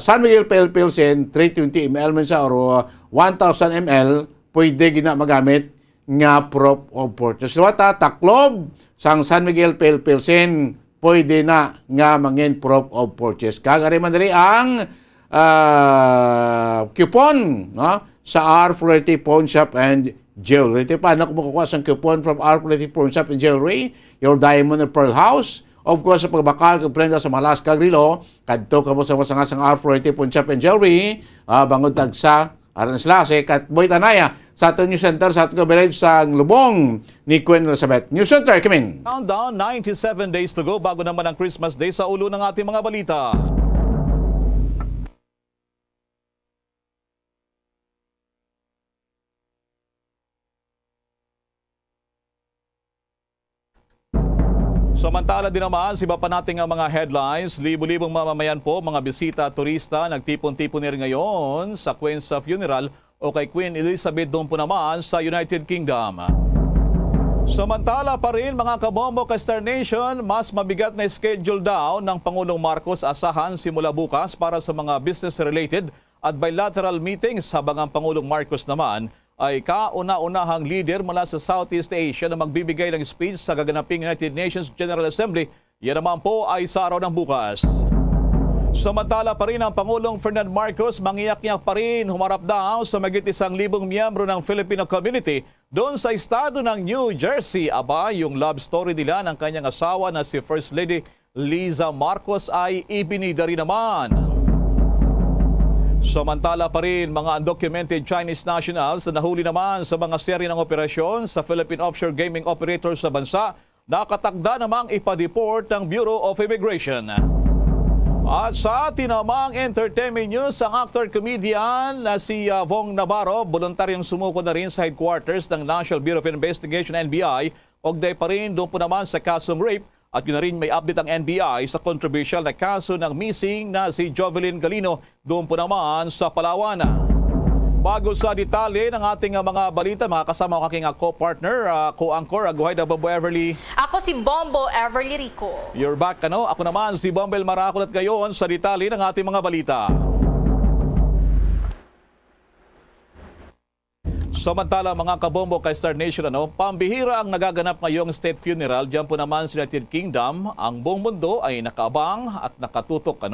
San Miguel Pilsen 320 ml man sa or 1000 ml pwede gina magamit nga proof of purchase. Wata taklob sang San Miguel Pilsen pwede na nga mangin proof of purchase. Kagari man diri ang coupon, no, sa R40 Pawn Shop and Jewelry. Ito paano kung makukuha sa coupon from R40 Pawn Shop and Jewelry, your Diamond and Pearl House. Of course, sa pagbakal kung prenda sa Malas Kagrilo, kadto ka mo sa masangasang R40 Pawn Shop and Jewelry, bangod tagsa aran sila sa Katboy Tanaya sa ating News Center sa ating coverage sa lubong ni Queen Elizabeth. News Center, come in. Countdown, 97 days to go bago naman ang Christmas Day sa ulo ng ating mga balita. Samantala din naman, iba pa nating ang mga headlines. Libo-libong mamamayan po, mga bisita at turista, nagtipon-tipon rin ngayon sa Queen's Funeral o kay Queen Elizabeth doon po naman sa United Kingdom. Samantala pa rin mga kabombo ka Star Nation, mas mabigat na schedule daw ng Pangulong Marcos asahan simula bukas para sa mga business-related at bilateral meetings habang ang Pangulong Marcos naman ay kauna-unahang leader mula sa Southeast Asia na magbibigay ng speech sa gaganaping United Nations General Assembly. Yan naman po ay sa araw ng bukas. Samantala pa rin ang Pangulong Ferdinand Marcos mangiyak-iyak pa rin humarap daw sa magit 1,000 miyembro ng Filipino community doon sa estado ng New Jersey. Aba, yung love story nila ng kanyang asawa na si First Lady Liza Marcos ay ibinida rin naman. Samantala pa rin mga undocumented Chinese nationals na nahuli naman sa mga serye ng operasyon sa Philippine Offshore Gaming Operators sa bansa, nakatakda namang ipa-deport ng Bureau of Immigration. At sa tinamang entertainment news, ang actor-comedian na si Vong Navarro, voluntaryong sumuko na rin sa headquarters ng National Bureau of Investigation NBI, ogday pa rin doon po naman sa kasong rape. At yun na rin may update ang NBI sa controversial na kaso ng missing na si Jovelyn Galino doon po naman sa Palawan. Bago sa detalye ng ating mga balita, mga kasama ko aking co-partner, co-anchor, Aguhayda Bombo Everly. Ako si Bombo Everly Rico. You're back, ano? Ako naman si Bombel Maracol at ngayon sa detalye ng ating mga balita. Samantala mga kabombo kay Star Nation, pambihira ang nagaganap ngayong state funeral diyan po naman sa United Kingdom. Ang buong mundo ay nakaabang at nakatutok.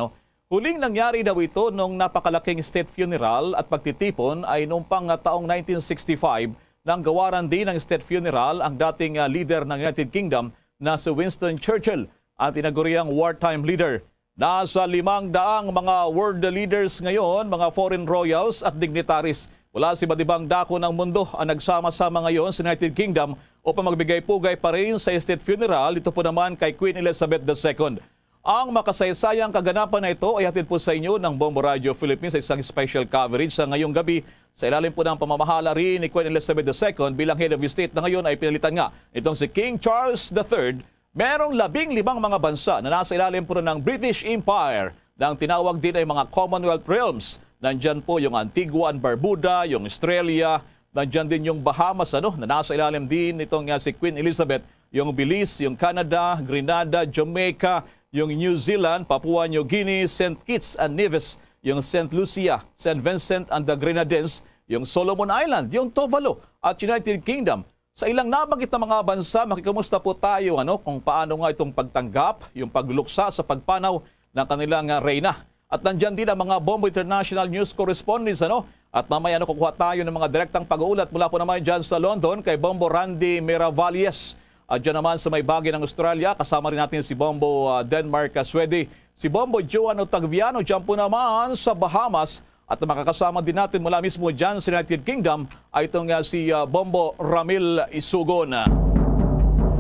Huling nangyari daw ito nung napakalaking state funeral at pagtitipon ay noong pang taong 1965 nang gawaran din ng state funeral ang dating leader ng United Kingdom na si Winston Churchill at tinaguriang wartime leader. Nasa 500 mga world leaders ngayon, mga foreign royals at dignitaries wala si iba't-ibang dako ng mundo ang nagsama-sama ngayon sa United Kingdom upang magbigay-pugay pa rin sa state funeral. Ito po naman kay Queen Elizabeth II. Ang makasaysayang kaganapan na ito ay hatid po sa inyo ng Bombo Radio Philippines sa isang special coverage sa ngayong gabi. Sa ilalim po ng pamamahala rin ni Queen Elizabeth II bilang head of state na ngayon ay pinalitan nga itong si King Charles III. Merong 15 mga bansa na nasa ilalim po ng British Empire na ang tinawag din ay mga Commonwealth Realms. Nandyan po yung Antigua and Barbuda, yung Australia, nandyan din yung Bahamas na nasa ilalim din itong si Queen Elizabeth, yung Belize, yung Canada, Grenada, Jamaica, yung New Zealand, Papua New Guinea, St. Kitts and Nevis, yung St. Lucia, St. Vincent and the Grenadines, yung Solomon Island, yung Tuvalu at United Kingdom. Sa ilang nabanggit na mga bansa, makikamusta po tayo kung paano nga itong pagtanggap, yung pagluksa sa pagpanaw ng kanilang reyna. At nandyan din ang mga Bombo International News Correspondents. At mamaya kukuha tayo ng mga direktang pag-uulat mula po naman dyan sa London kay Bombo Randy Miravalles. At dyan naman sa may bagay ng Australia, kasama rin natin si Bombo Denmark Swede. Si Bombo Joan Otagviano dyan po naman sa Bahamas. At makakasama din natin mula mismo dyan sa United Kingdom ay itong si Bombo Ramil Isugon.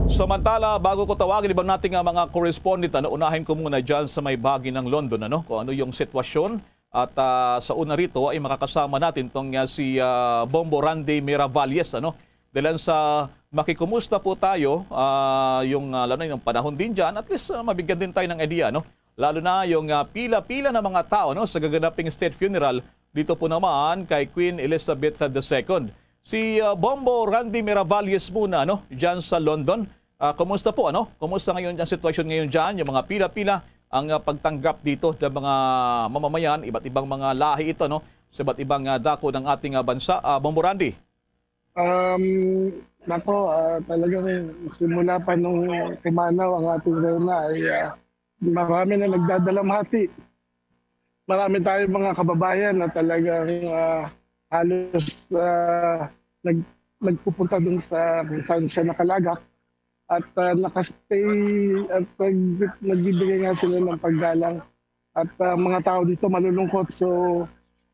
Samantala, bago ko tawagin ibang nating mga correspondent, unahin ko muna dyan sa may bahagi ng London, kung ano yung sitwasyon. At sa una rito ay makakasama natin itong si Bombo Randy Miravalles. Dahil sa makikumusta po tayo, lalo na yung panahon din dyan, at least mabigyan din tayo ng idea. Lalo na yung pila-pila na mga tao sa gaganaping state funeral dito po naman kay Queen Elizabeth II. Si Bombo Randy Miravalles muna dyan sa London. Kumusta po? Kumusta ngayon ang sitwasyon ngayon dyan? Yung mga pila-pila ang pagtanggap dito ng mga mamamayan, iba't ibang mga lahi ito sa iba't ibang dako ng ating bansa. Bombo Randy. Talagang simula pa nung pumanaw ang ating reyna ay marami na nagdadalamhati. Marami tayong mga kababayan na talagang halos nagpupunta dun sa kung saan siya nakalagak at nakastay at nagbibigay nga sila ng paggalang at mga tao dito malulungkot, so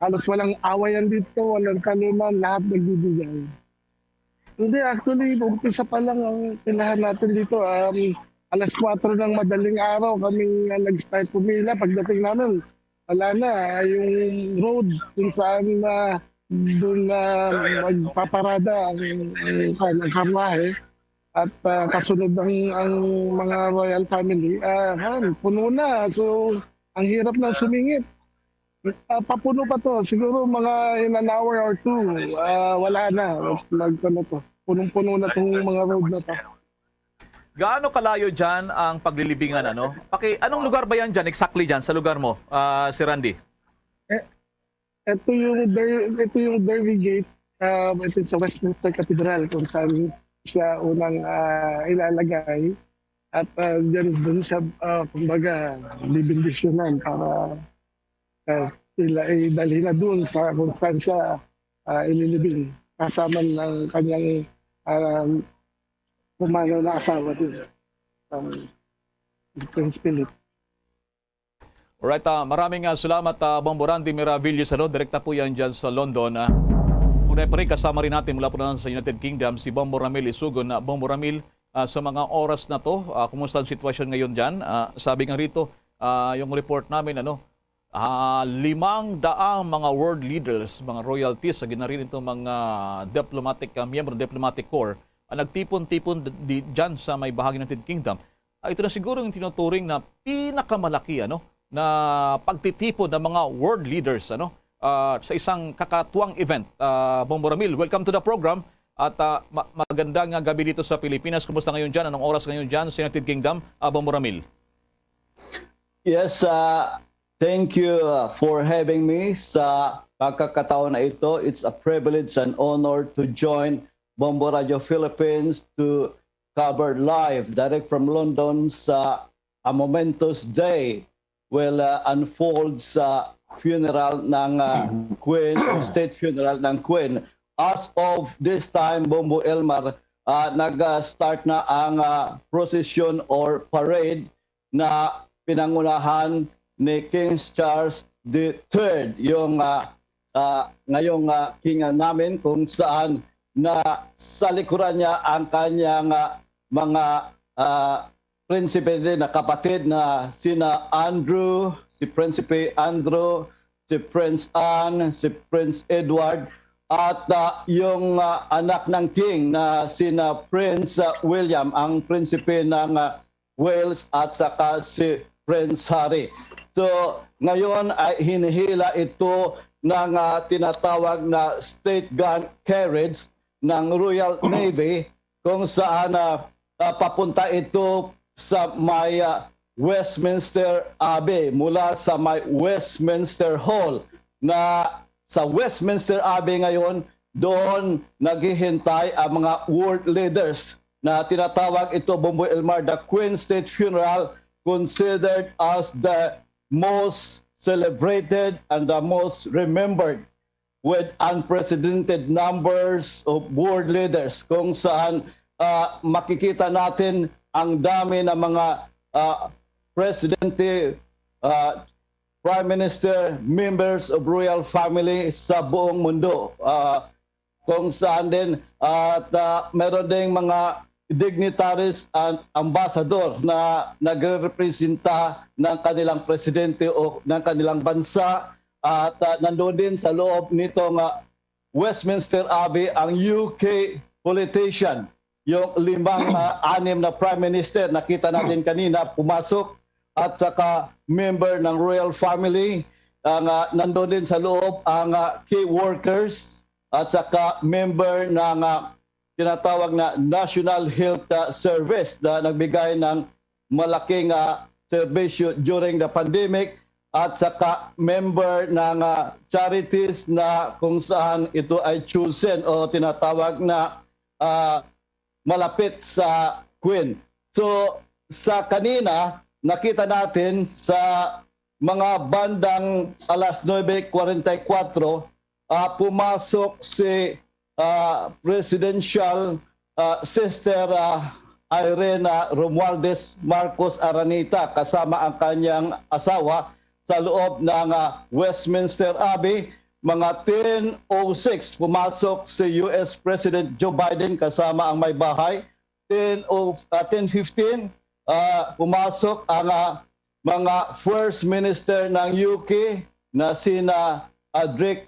halos walang awayan dito, walang kanuman, lahat nagbibigay. Hindi, actually, umpisa pa lang ang pilahan natin dito. Alas 4 ng madaling araw kaming nag-start pumila. Pagdating namin, wala na. Yung road kung saan doon magpaparada ang karwahe at kasunod ang mga royal family, puno na. So, ang hirap na sumingit. Papuno pa to. Siguro mga in an hour or two, wala na. Punong-puno na itong mga road na to. Gaano kalayo dyan ang paglilibingan? Anong lugar ba yan dyan? Exactly dyan sa lugar mo, si Randy? Ito yung Derby Gate. Ito sa Westminster Cathedral kung saan siya unang ilalagay. At dyan siya, kumbaga, bibindisyonan para sila ay dalhin na doon sa kung saan siya ililibing. Kasama ng kanyang pumanaw na asawa din, Prince Philip. Alright, maraming salamat Bombo Randy Miravalles. Direkta po yan dyan sa London. Una pa rin kasama rin natin mula po na sa United Kingdom si Bombo Ramil Isugon. Bombo Ramil, sa mga oras na to, kumusta ang sitwasyon ngayon dyan? Sabi nga rito, yung report namin, 500 mga world leaders, mga royalties, ginarin itong mga diplomatic, miyembro ng diplomatic corps, nagtipon-tipon dyan sa may bahagi ng United Kingdom. Ito na siguro yung tinuturing na pinakamalaki na pagtitipon ng mga world leaders sa isang kakatuwang event. Bombo Ramil, welcome to the program. At magandang gabi dito sa Pilipinas. Kumusta ngayon dyan? Anong oras ngayon dyan sa United Kingdom? Bombo Ramil. Yes, thank you for having me sa pagkakataon na ito. It's a privilege and honor to join Bombo Radio Philippines to cover live direct from London sa a momentous day will unfold sa funeral ng Queen, state funeral ng Queen. As of this time, Bombo Elmar, nag-start na ang procession or parade na pinangunahan ni King Charles III, yung ngayong king namin, kung saan na sa likuran niya ang kanyang mga prinsipe din na kapatid na sina Andrew, si Prinsipe Andrew, si Prince Anne, si Prince Edward, at yung anak ng king na sina Prince William, ang prinsipe ng Wales, at saka si Prince Harry. So ngayon ay hinihila ito ng tinatawag na state gun carriage ng Royal Navy, kung saan papunta ito sa may Westminster Abbey, mula sa may Westminster Hall. Na sa Westminster Abbey ngayon, doon naghihintay ang mga world leaders na tinatawag ito, Bombo Elmar, the Queen State Funeral, considered as the most celebrated and the most remembered, with unprecedented numbers of world leaders, kung saan makikita natin ang dami ng mga presidente, prime minister, members of royal family sa buong mundo. Kung saan din at meron ding mga dignitaries and ambassador na nagrepresenta ng kanilang presidente o ng kanilang bansa at nandoon din sa loob nitong Westminster Abbey ang UK politician, yung anim na prime minister nakita natin kanina pumasok at saka member ng royal family. Nandoon din sa loob ang key workers at saka member ng tinatawag na National Health Service na nagbigay ng malaking serbisyo during the pandemic at saka member ng charities na kung saan ito ay chosen o tinatawag na malapit sa Queen. So sa kanina nakita natin sa mga bandang alas 9:44 pumasok si Presidential Sister Irene Romualdez Marcos Araneta kasama ang kanyang asawa sa loob ng Westminster Abbey. Mga 10:06 pumasok si US President Joe Biden kasama ang may bahay. 10:15 pumasok ang mga First Minister ng UK na sina Drake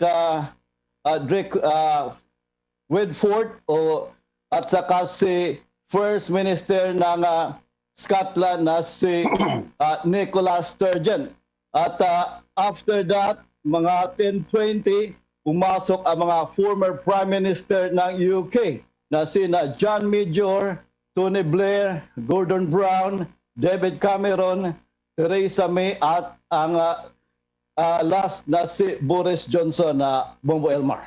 Woodford at saka si First Minister ng Scotland na si Nicola Sturgeon. At after that, mga 10:20, pumasok ang mga former Prime Minister ng UK na sina John Major, Tony Blair, Gordon Brown, David Cameron, Theresa May at ang last na si Boris Johnson na Bombo Elmar.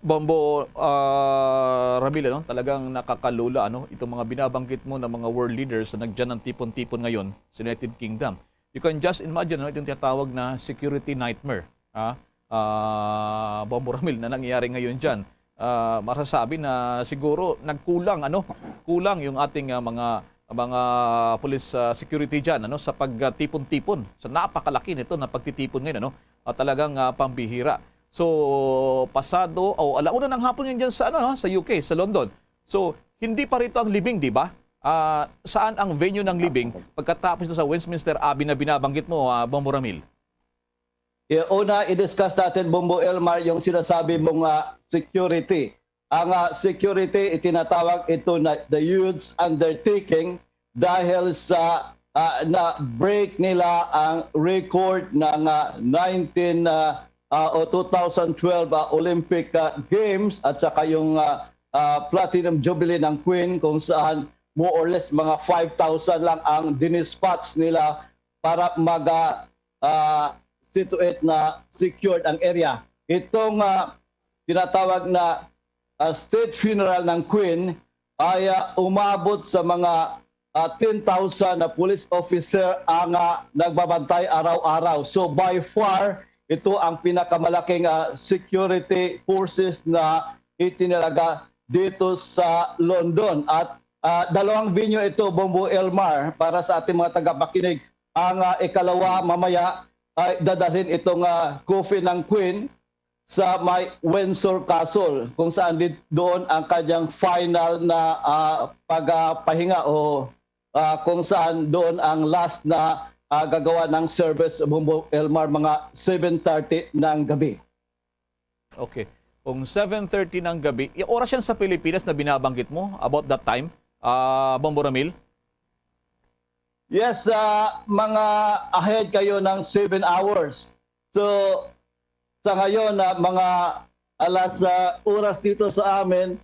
Bombo Ramil, talagang nakakalula itong mga binabanggit mo ng mga world leaders na nagdyan ng tipon-tipon ngayon sa United Kingdom. You can just imagine itong tinatawag na security nightmare. Bombo Ramil na nangyayari ngayon dyan. Masasabi na siguro nagkulang kulang yung ating mga police security dyan sa pagtipon-tipon. So napakalaki nito na pagtitipon ngayon talagang pambihira. So pasado alauna ng hapon yan dyan sa sa UK, sa London. So hindi pa rito ang libing, di ba? Saan ang venue ng libing pagkatapos sa Westminster Abbey na binabanggit mo, Bombo Ramil? Una, i-discuss natin, Bombo Elmar, yung sinasabi mong security. Ang security, itinatawag ito na the huge undertaking dahil sa na-break nila ang record ng 2012 Olympic Games at saka yung Platinum Jubilee ng Queen kung saan more or less mga 5,000 lang ang dinispatch nila para situate na secured ang area. Itong tinatawag na state funeral ng Queen ay umabot sa mga 10,000 na police officer ang nagbabantay araw-araw. So by far, ito ang pinakamalaking security forces na itinalaga dito sa London. At dalawang venue ito, Bombo Elmar, para sa ating mga tagapakinig. Ang ikalawa, mamaya, ay dadalhin itong coffin ng Queen sa may Windsor Castle, kung saan doon ang kanyang final na pagpahinga o kung saan doon ang last na gagawa ng service, Bombo Elmar, mga 7:30 ng gabi. Okay. Kung 7:30 ng gabi, yung oras yan sa Pilipinas na binabanggit mo, about that time, Bombo Ramil? Yes, mga ahead kayo ng 7 hours. So, sa ngayon, mga oras dito sa amin,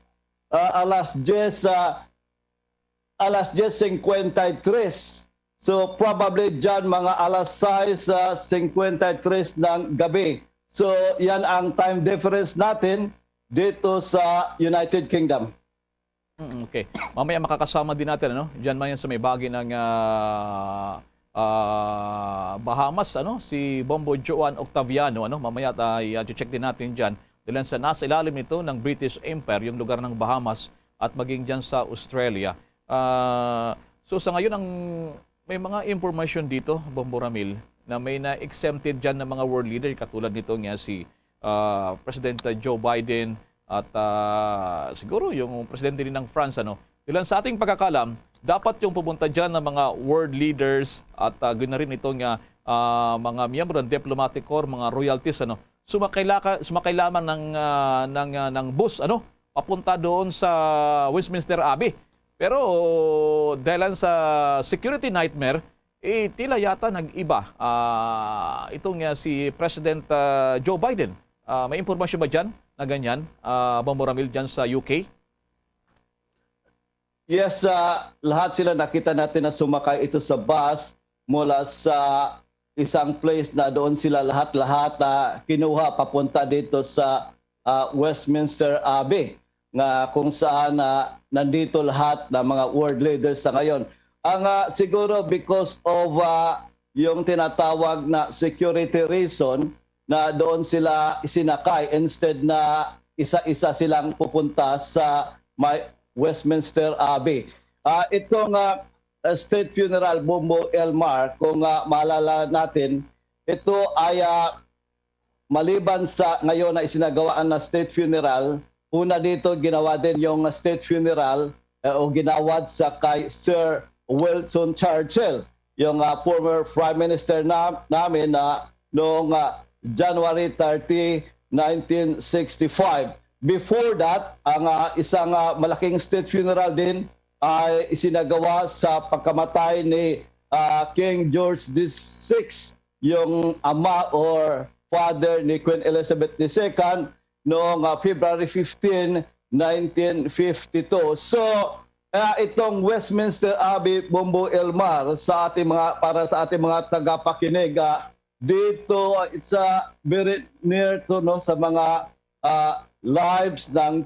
alas 10:53. So, probably dyan mga alas 6:53 ng gabi. So, yan ang time difference natin dito sa United Kingdom. Okay. Mamaya makakasama din natin diyan man yan sa may bahagi ng Bahamas si Bombo Joan Octaviano mamaya i-check din natin diyan dahil sa nasa ilalim nito ng British Empire yung lugar ng Bahamas at maging diyan sa Australia. So sa ngayon may mga information dito, Bombo Ramil, na may na-exempted diyan ng mga world leader katulad nito nga si President Joe Biden at siguro yung presidente din ng France Ilan sa ating pagkakalam, dapat yung pupunta dyan ng mga world leaders at ganoon na rin itong mga miyembro ng diplomatic corps, mga royalties, sumakay lamang ng bus, papunta doon sa Westminster Abbey. Pero dahil sa security nightmare, tila yata nag-iba itong si President Joe Biden. May impormasyon ba dyan na ganyan, Bombo Ramil, dyan sa UK? Yes, lahat sila nakita natin na sumakay ito sa bus mula sa isang place na doon sila lahat-lahat kinuha papunta dito sa Westminster Abbey, nga kung saan nandito lahat ng mga world leaders sa ngayon. Ang siguro because of yung tinatawag na security reason na doon sila isinakay instead na isa-isa silang pupunta sa Westminster Abbey. Itong state funeral, Bombo Elmar, kung maalala natin, ito ay maliban sa ngayon na isinagawaan na state funeral, una dito ginawa din yung state funeral o ginawad sa kay Sir Winston Churchill, yung former Prime Minister namin noong January 30, 1965. Before that, ang isang malaking state funeral din ay isinagawa sa pagkamatay ni King George VI, yung ama or father ni Queen Elizabeth II noong February 15, 1952. So, itong Westminster Abbey, Bombo Elmar, para sa ating mga tagapakinig, dito it's very near to sa mga lives ng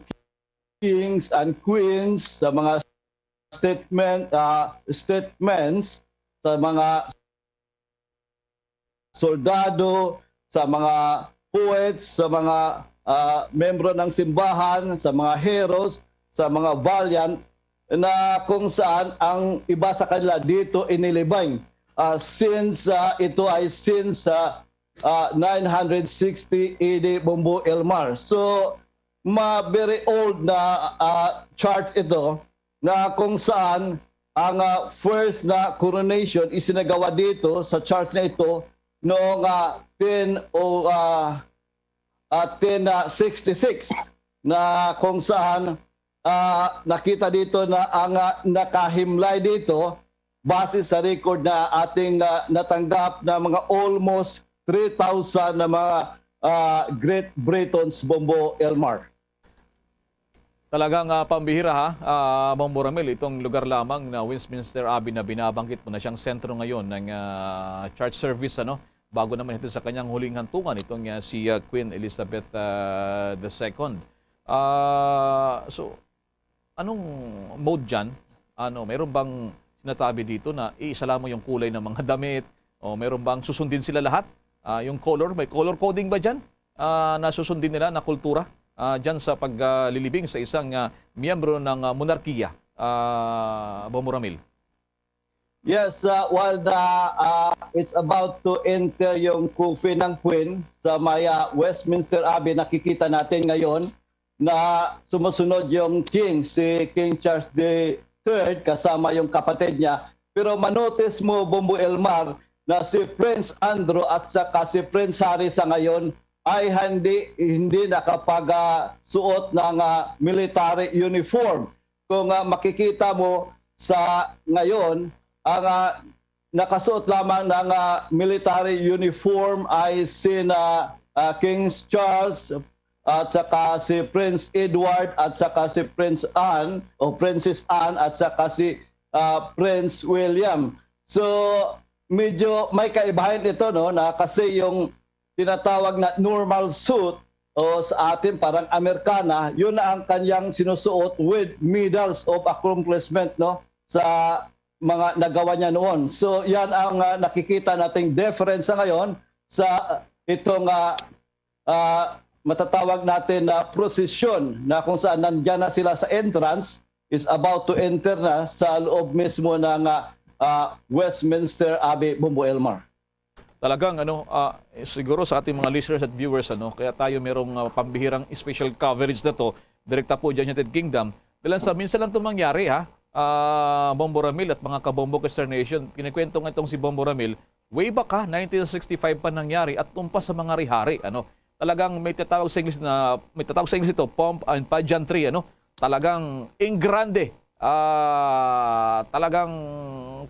kings and queens, sa mga statements, sa mga soldado, sa mga poets, sa mga membro ng simbahan, sa mga heroes, sa mga valiant, na kung saan ang iba sa kanila dito inilibing since 960 AD, Bombo Elmar. So, very old na church ito, na kung saan ang first na coronation isinagawa dito sa church na ito noong 1066, na kung saan nakita dito na ang nakahimlay dito base sa record na ating natanggap na mga almost 3,000 na mga Great Britons, Bombo Elmar. Talagang pambihira Bombo Ramil, itong lugar lamang na Westminster Abbey na binabanggit mo na siyang sentro ngayon ng church service, bago naman ito sa kanyang huling hantungan, itong si Queen Elizabeth II. So, anong mode dyan? Mayroon bang sinatabi dito na iisa lamang yung kulay ng mga damit? O mayroon bang susundin sila lahat? Yung color, may color coding ba dyan na susundin nila na kultura? Dyan sa paglilibing sa isang miyembro ng monarkiya, Bombo Ramil? Yes, while it's about to enter yung coffin ng Queen sa may Westminster Abbey, nakikita natin ngayon na sumusunod yung King, si King Charles III, kasama yung kapatid niya. Pero manotice mo, Bombo Elmar, na si Prince Andrew at saka si Prince Harry sa ngayon ay hindi nakapag-suot ng military uniform. Kung makikita mo sa ngayon, ang nakasuot lamang ng military uniform ay sina King Charles at saka si Prince Edward at saka si Princess Anne at saka si Prince William. So medyo may kaibahan ito, na kasi yung tinatawag na normal suit o sa atin parang Amerikana, yun na ang kanyang sinusuot with medals of accomplishment sa mga nagawa niya noon. So yan ang nakikita nating difference ngayon sa itong matatawag natin na procession, na kung saan nandyan na sila sa entrance, is about to enter na sa loob mismo ng Westminster Abbey, Bombo Elmar. Talagang siguro sa ating mga listeners at viewers, kaya tayo merong pambihirang special coverage na to, direkta po dyan United Kingdom, Dahil sa minsan lang itong mangyari, ha? Bombo Ramil at mga kabombo ka Star Nation, kinikwento nga itong si Bombo Ramil, way back ha, 1965 pa nangyari at tumpas sa mga rihari. Talagang may tatawag sa English ito, pomp and pageantry. Talagang in grande. Talagang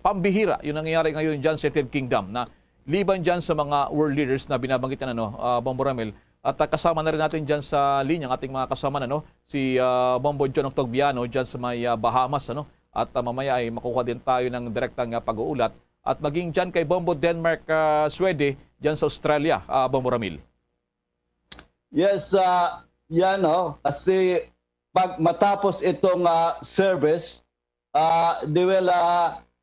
pambihira yung nangyayari ngayon dyan sa United Kingdom na liban dyan sa mga world leaders na binabanggit Bombo Ramil. At kasama na rin natin dyan sa linya ang ating mga kasama si Bombo John Octaviano dyan sa may Bahamas. At mamaya ay makuha din tayo ng direktang pag-uulat. At maging dyan kay Bombo Denmark Swede dyan sa Australia, Bombo Ramil. Yes, yan kasi pag matapos itong service, they will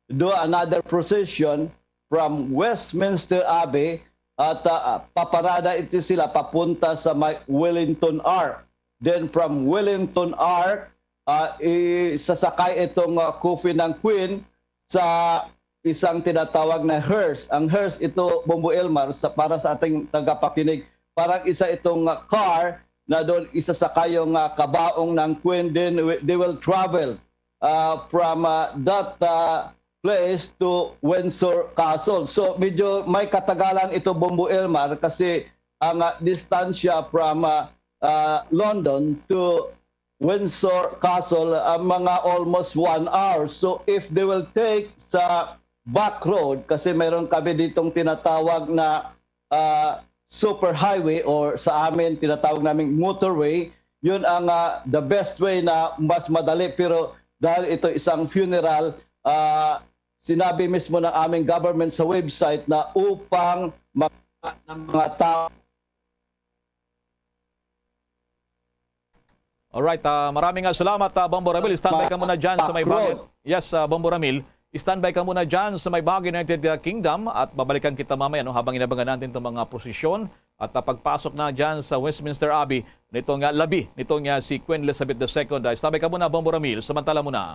do another procession from Westminster Abbey at paparada ito sila papunta sa Wellington Ark. Then from Wellington Ark, isasakay itong coffin ng Queen sa isang tinatawag na hearse. Ang hearse ito, Bombo Elmar, para sa ating tagapakinig, parang isa itong car na doon isasakay yung kabaong ng Queen. Then they will travel from that place to Windsor Castle. So medyo may katagalan ito, Bombo Elmar, kasi ang distansya from London to Windsor Castle mga almost 1 hour. So if they will take sa back road, kasi mayroon kami ditong tinatawag na super highway or sa amin tinatawag naming motorway, yun ang the best way na mas madali. Pero dahil ito isang funeral, sinabi mismo ng aming government sa website na upang mga tao. Alright, maraming salamat Bombo Ramil. Standby ka muna dyan sa may bahagi. Yes, Bombo Ramil. Standby ka muna dyan sa may bahagi ng United Kingdom at babalikan kita mamaya habang inabangan natin itong mga prosesyon at pagpasok na dyan sa Westminster Abbey nitong labi, nitong si Queen Elizabeth II. Standby ka muna, Bombo Ramil. Samantala muna.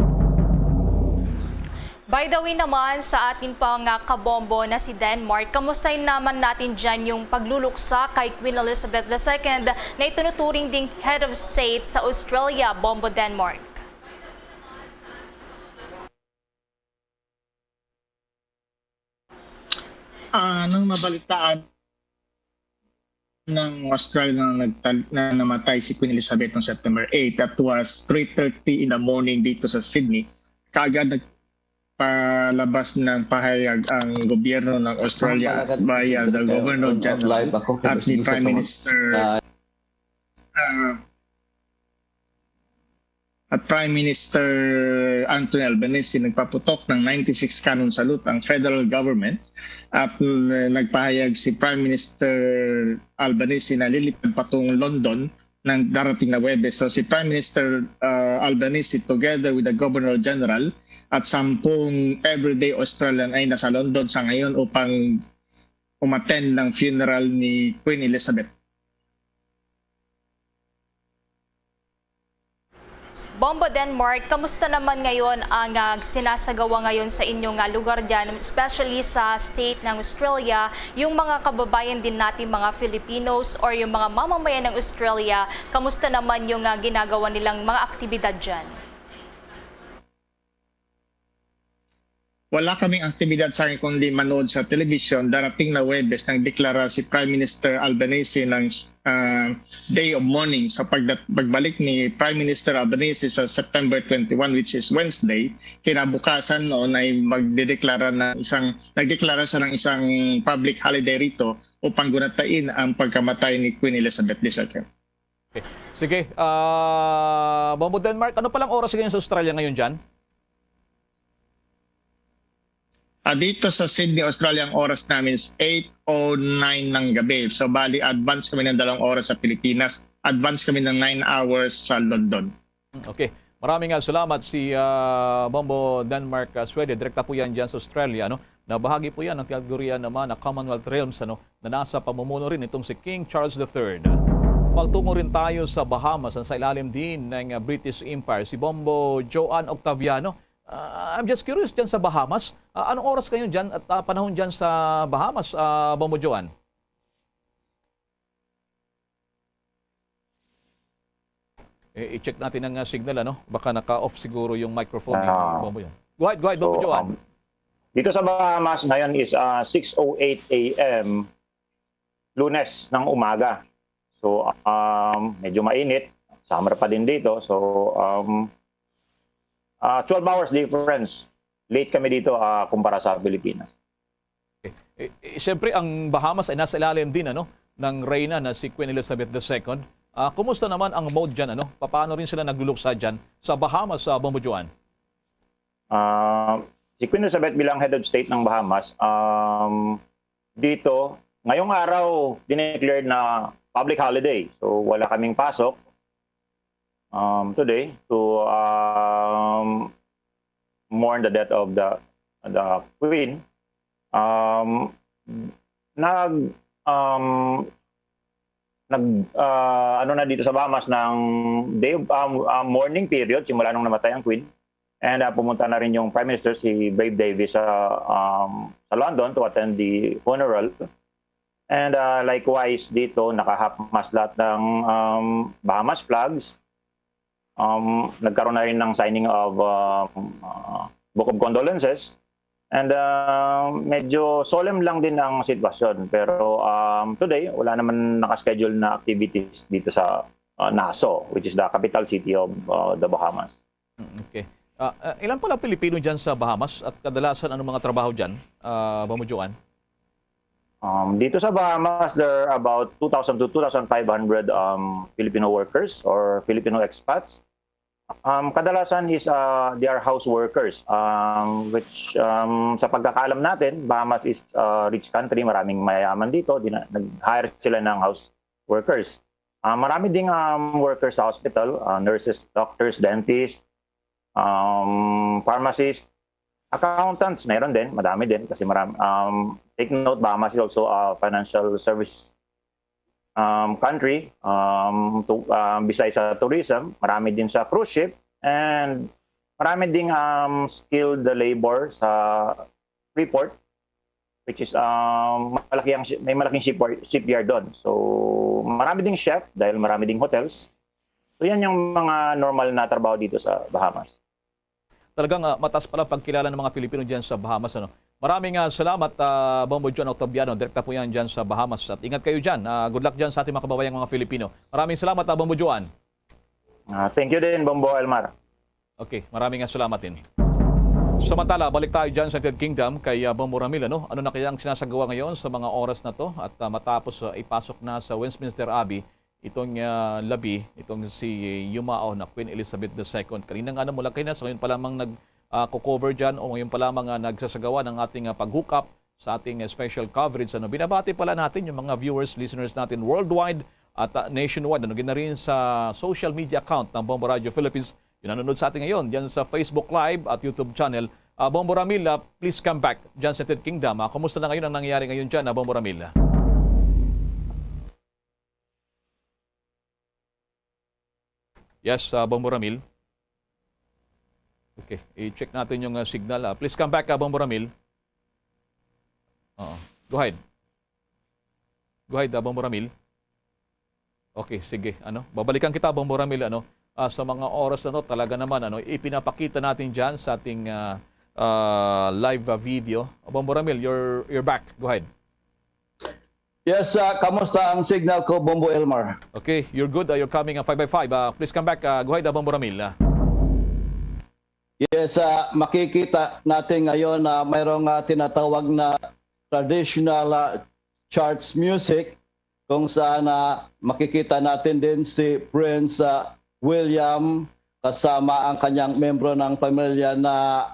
By the way naman sa atin pang kabombo na si Denmark, kamustahin naman natin dyan yung pagluluksa kay Queen Elizabeth II na itunuturing ding head of state sa Australia, Bombo Denmark. Nang mabalitaan ng Australia na namatay si Queen Elizabeth noong September 8, that was 3:30 in the morning dito sa Sydney, kaagad palabas ng pahayag ang gobyerno ng Australia via the Governor General at ni Prime Minister Prime Minister Anthony Albanese nagpaputok ng 96 cannon salute ang federal government at nagpahayag si Prime Minister Albanese na lilipad patungong London ng darating na Webes. So si Prime Minister Albanese together with the Governor General at 10 everyday Australian ay nasa London sa ngayon upang umattend ng funeral ni Queen Elizabeth. Bombo Denmark, kamusta naman ngayon ang sinasagawa ngayon sa inyong lugar dyan, especially sa state ng Australia, yung mga kababayan din natin, mga Filipinos or yung mga mamamayan ng Australia, kamusta naman yung ginagawa nilang mga aktibidad dyan? Wala kaming aktibidad sa akin kundi manood sa television. Darating na Webes nang deklara si Prime Minister Albanese ng day of mourning sa pagbalik ni Prime Minister Albanese sa September 21, which is Wednesday. Kinabukasan noon ay nagdeklara siya ng isang public holiday rito upang gunatain ang pagkamatay ni Queen Elizabeth II. Okay. Sige, Bombo Denmark, ano palang oras ngayon sa Australia ngayon dyan? Dito sa Sydney, Australia, ang oras namin is 8:09 ng gabi. So bali, advance kami ng 2 oras sa Pilipinas. Advance kami ng 9 hours sa London. Okay. Maraming salamat si Bombo Denmark Swede. Direkta po yan dyan sa Australia. Na bahagi po yan ng kategorya naman na Commonwealth Realms na nasa pamumuno rin itong si King Charles III. Magtungo rin tayo sa Bahamas sa ilalim din ng British Empire. Si Bombo Joan Octaviano. I'm just curious dyan sa Bahamas. Anong oras kayo dyan at panahon dyan sa Bahamas, Bombo Joan? I-check natin ang signal, ano? Baka naka-off siguro yung microphone ni Ah. Bombo yan. Go ahead, Bombo Joan. Dito sa Bahamas ngayon is 6:08 a.m. Lunes ng umaga. So medyo mainit. Summer pa din dito. So 12 hours difference. Late kami dito kumpara sa Pilipinas. Siyempre, ang Bahamas ay nasa ilalim din, ano, ng reyna na si Queen Elizabeth II. Kumusta naman ang mode dyan? Ano? Paano rin sila nagluluksa dyan sa Bahamas, Bombo Joan? Si Queen Elizabeth bilang head of state ng Bahamas, dito, ngayong araw, dineclared na public holiday. So wala kaming pasok today to mourn the death of the Queen. Ano na dito sa Bahamas ng day of morning period simula nung namatay ang Queen, and pumunta na rin yung Prime Minister si Brave Davis sa London to attend the funeral, and likewise dito nakahalf-mast lahat ng Bahamas flags. Nagkaroon na rin ng signing of Book of Condolences. And medyo solemn lang din ang sitwasyon. Pero today, wala naman nakaschedule na activities dito sa Nassau, which is the capital city of the Bahamas. Okay. Ilan pala Pilipino dyan sa Bahamas at kadalasan anong mga trabaho dyan, Bombo Joan? Dito sa Bahamas, there are about 2,000 to 2,500 Filipino workers or Filipino expats. Kadalasan is they are house workers, which sa pagkakaalam natin, Bahamas is a rich country, maraming mayayaman dito, nag-hire sila ng house workers. Marami ding workers sa hospital, nurses, doctors, dentists, pharmacists, accountants, meron din, madami din kasi marami. Take note, Bahamas is also a financial service country. Besides sa tourism, marami din sa cruise ship, and marami ding skilled labor sa Freeport, which is may malaking shipyard doon. So marami ding chef dahil marami ding hotels. So yan yung mga normal na trabaho dito sa Bahamas. Talagang mataas pala pagkilala ng mga Pilipino dyan sa Bahamas, ano? Maraming salamat, Bombo John Octaviano. Direkta po yan dyan sa Bahamas. At ingat kayo dyan. Good luck dyan sa ating mga kababayang mga Filipino. Maraming salamat, Bombo Joan. Thank you din, Bombo Elmar. Okay, maraming salamat din. Samantala, balik tayo dyan sa United Kingdom kay Bombo Ramil. Ano na kayang sinasagawa ngayon sa mga oras na to? At matapos ipasok na sa Westminster Abbey itong labi, itong si Yumao na Queen Elizabeth II. Kanina nga mula kayo na, so ngayon pa lamang nag-cover dyan o ngayon pa lamang nagsasagawa ng ating pag-hook up sa ating special coverage. Binabati pala natin yung mga viewers, listeners natin worldwide at nationwide. Gina rin sa social media account ng Bombo Radio Philippines. Yung nanonood sa atin ngayon dyan sa Facebook Live at YouTube channel. Bombo Ramil, please come back dyan sa United Kingdom. Kumusta na ngayon ang nangyayari ngayon dyan, Bombo Ramil? Yes, Bombo Ramil. Okay, i-check natin yung signal. Please come back, Bombo Ramil. Go ahead. Go ahead, Bombo Ramil. Okay, sige. Babalikan kita, Bombo Ramil. Sa mga oras na to, talaga naman, ipinapakita natin dyan sa ating live video. Bombo Ramil, you're back. Go ahead. Yes, kamusta ang signal ko, Bombo Elmar? Okay, you're good. You're coming 5x5. Please come back. Go ahead, Bombo Ramil. Yes, makikita natin ngayon na mayroong tinatawag na traditional church music kung saan makikita natin din si Prince William kasama ang kanyang membro ng pamilya na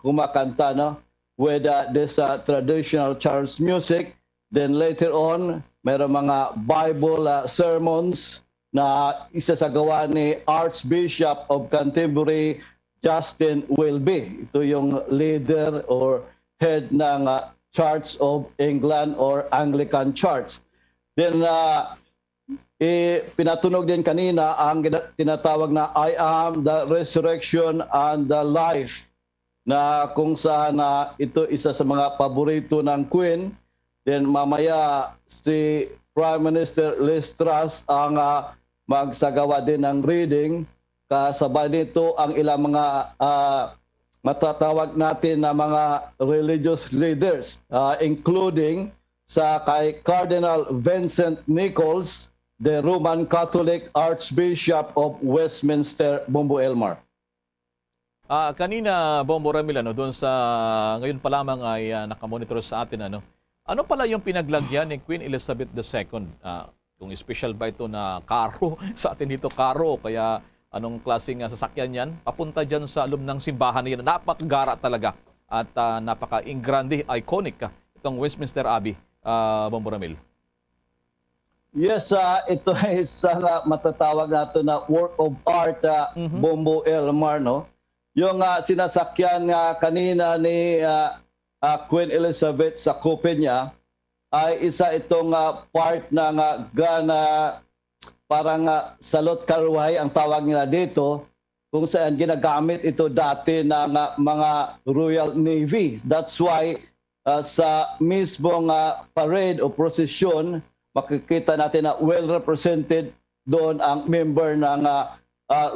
kumakanta with this traditional church music. Then later on, mayroong mga Bible sermons na isasagawa ni Archbishop of Canterbury, Justin Welby. Ito yung leader or head ng Church of England or Anglican Church. Then pinatunog din kanina ang tinatawag na I am the resurrection and the life, na kung saan ito isa sa mga paborito ng Queen. Then mamaya si Prime Minister Liz Truss ang magsagawa din ng reading. Kasabay nito ang ilang mga matatawag natin na mga religious leaders, including sa kay Cardinal Vincent Nichols, the Roman Catholic Archbishop of Westminster, Bombo Elmar. Kanina, Bombo Ramil, doon sa ngayon pa lamang ay nakamonitor sa atin. Ano pala yung pinaglagyan ni Queen Elizabeth II? Kung special ba ito na karo, sa atin dito karo, kaya anong klaseng sasakyan yan? Papunta dyan sa loob ng simbahan niya. Napakagara talaga at napaka-ingrande, iconic itong Westminster Abbey, Bombo Ramil. Yes, ito ay isang matatawag nato na work of art, Bombo Elmar, no? Yung sinasakyan kanina ni Queen Elizabeth sa coupe niya ay isa itong part ng parang salot karuhay ang tawag nila dito, kung saan ginagamit ito dati ng mga Royal Navy. That's why sa mismong parade o procession, makikita natin na well represented doon ang member ng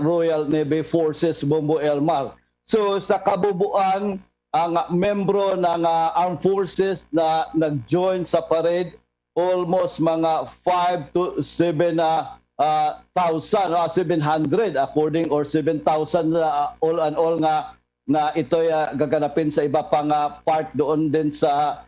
Royal Navy Forces, Bombo Elmar. So sa kabubuan, ang membro ng Armed Forces na nag-join sa parade, almost mga 5 to 7,700 according, or 7,000 all and all nga na ito'y gaganapin sa iba pang part doon din sa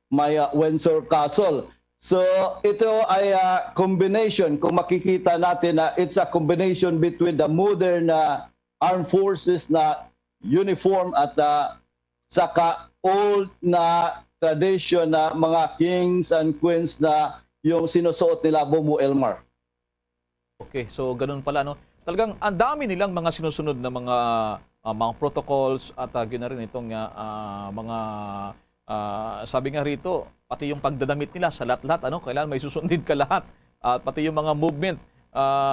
may Windsor Castle. So ito ay combination, kung makikita natin na it's a combination between the modern armed forces na uniform at saka old na tradition na mga kings and queens na yung sinusuot nila, Bombo Elmar. Okay, so ganun pala, no? Talagang ang dami nilang mga sinusunod na mga protocols at yun na rin itong mga sabi nga rito, pati yung pagdadamit nila sa lahat-lahat, kailangan may susundin ka lahat. At pati yung mga movement,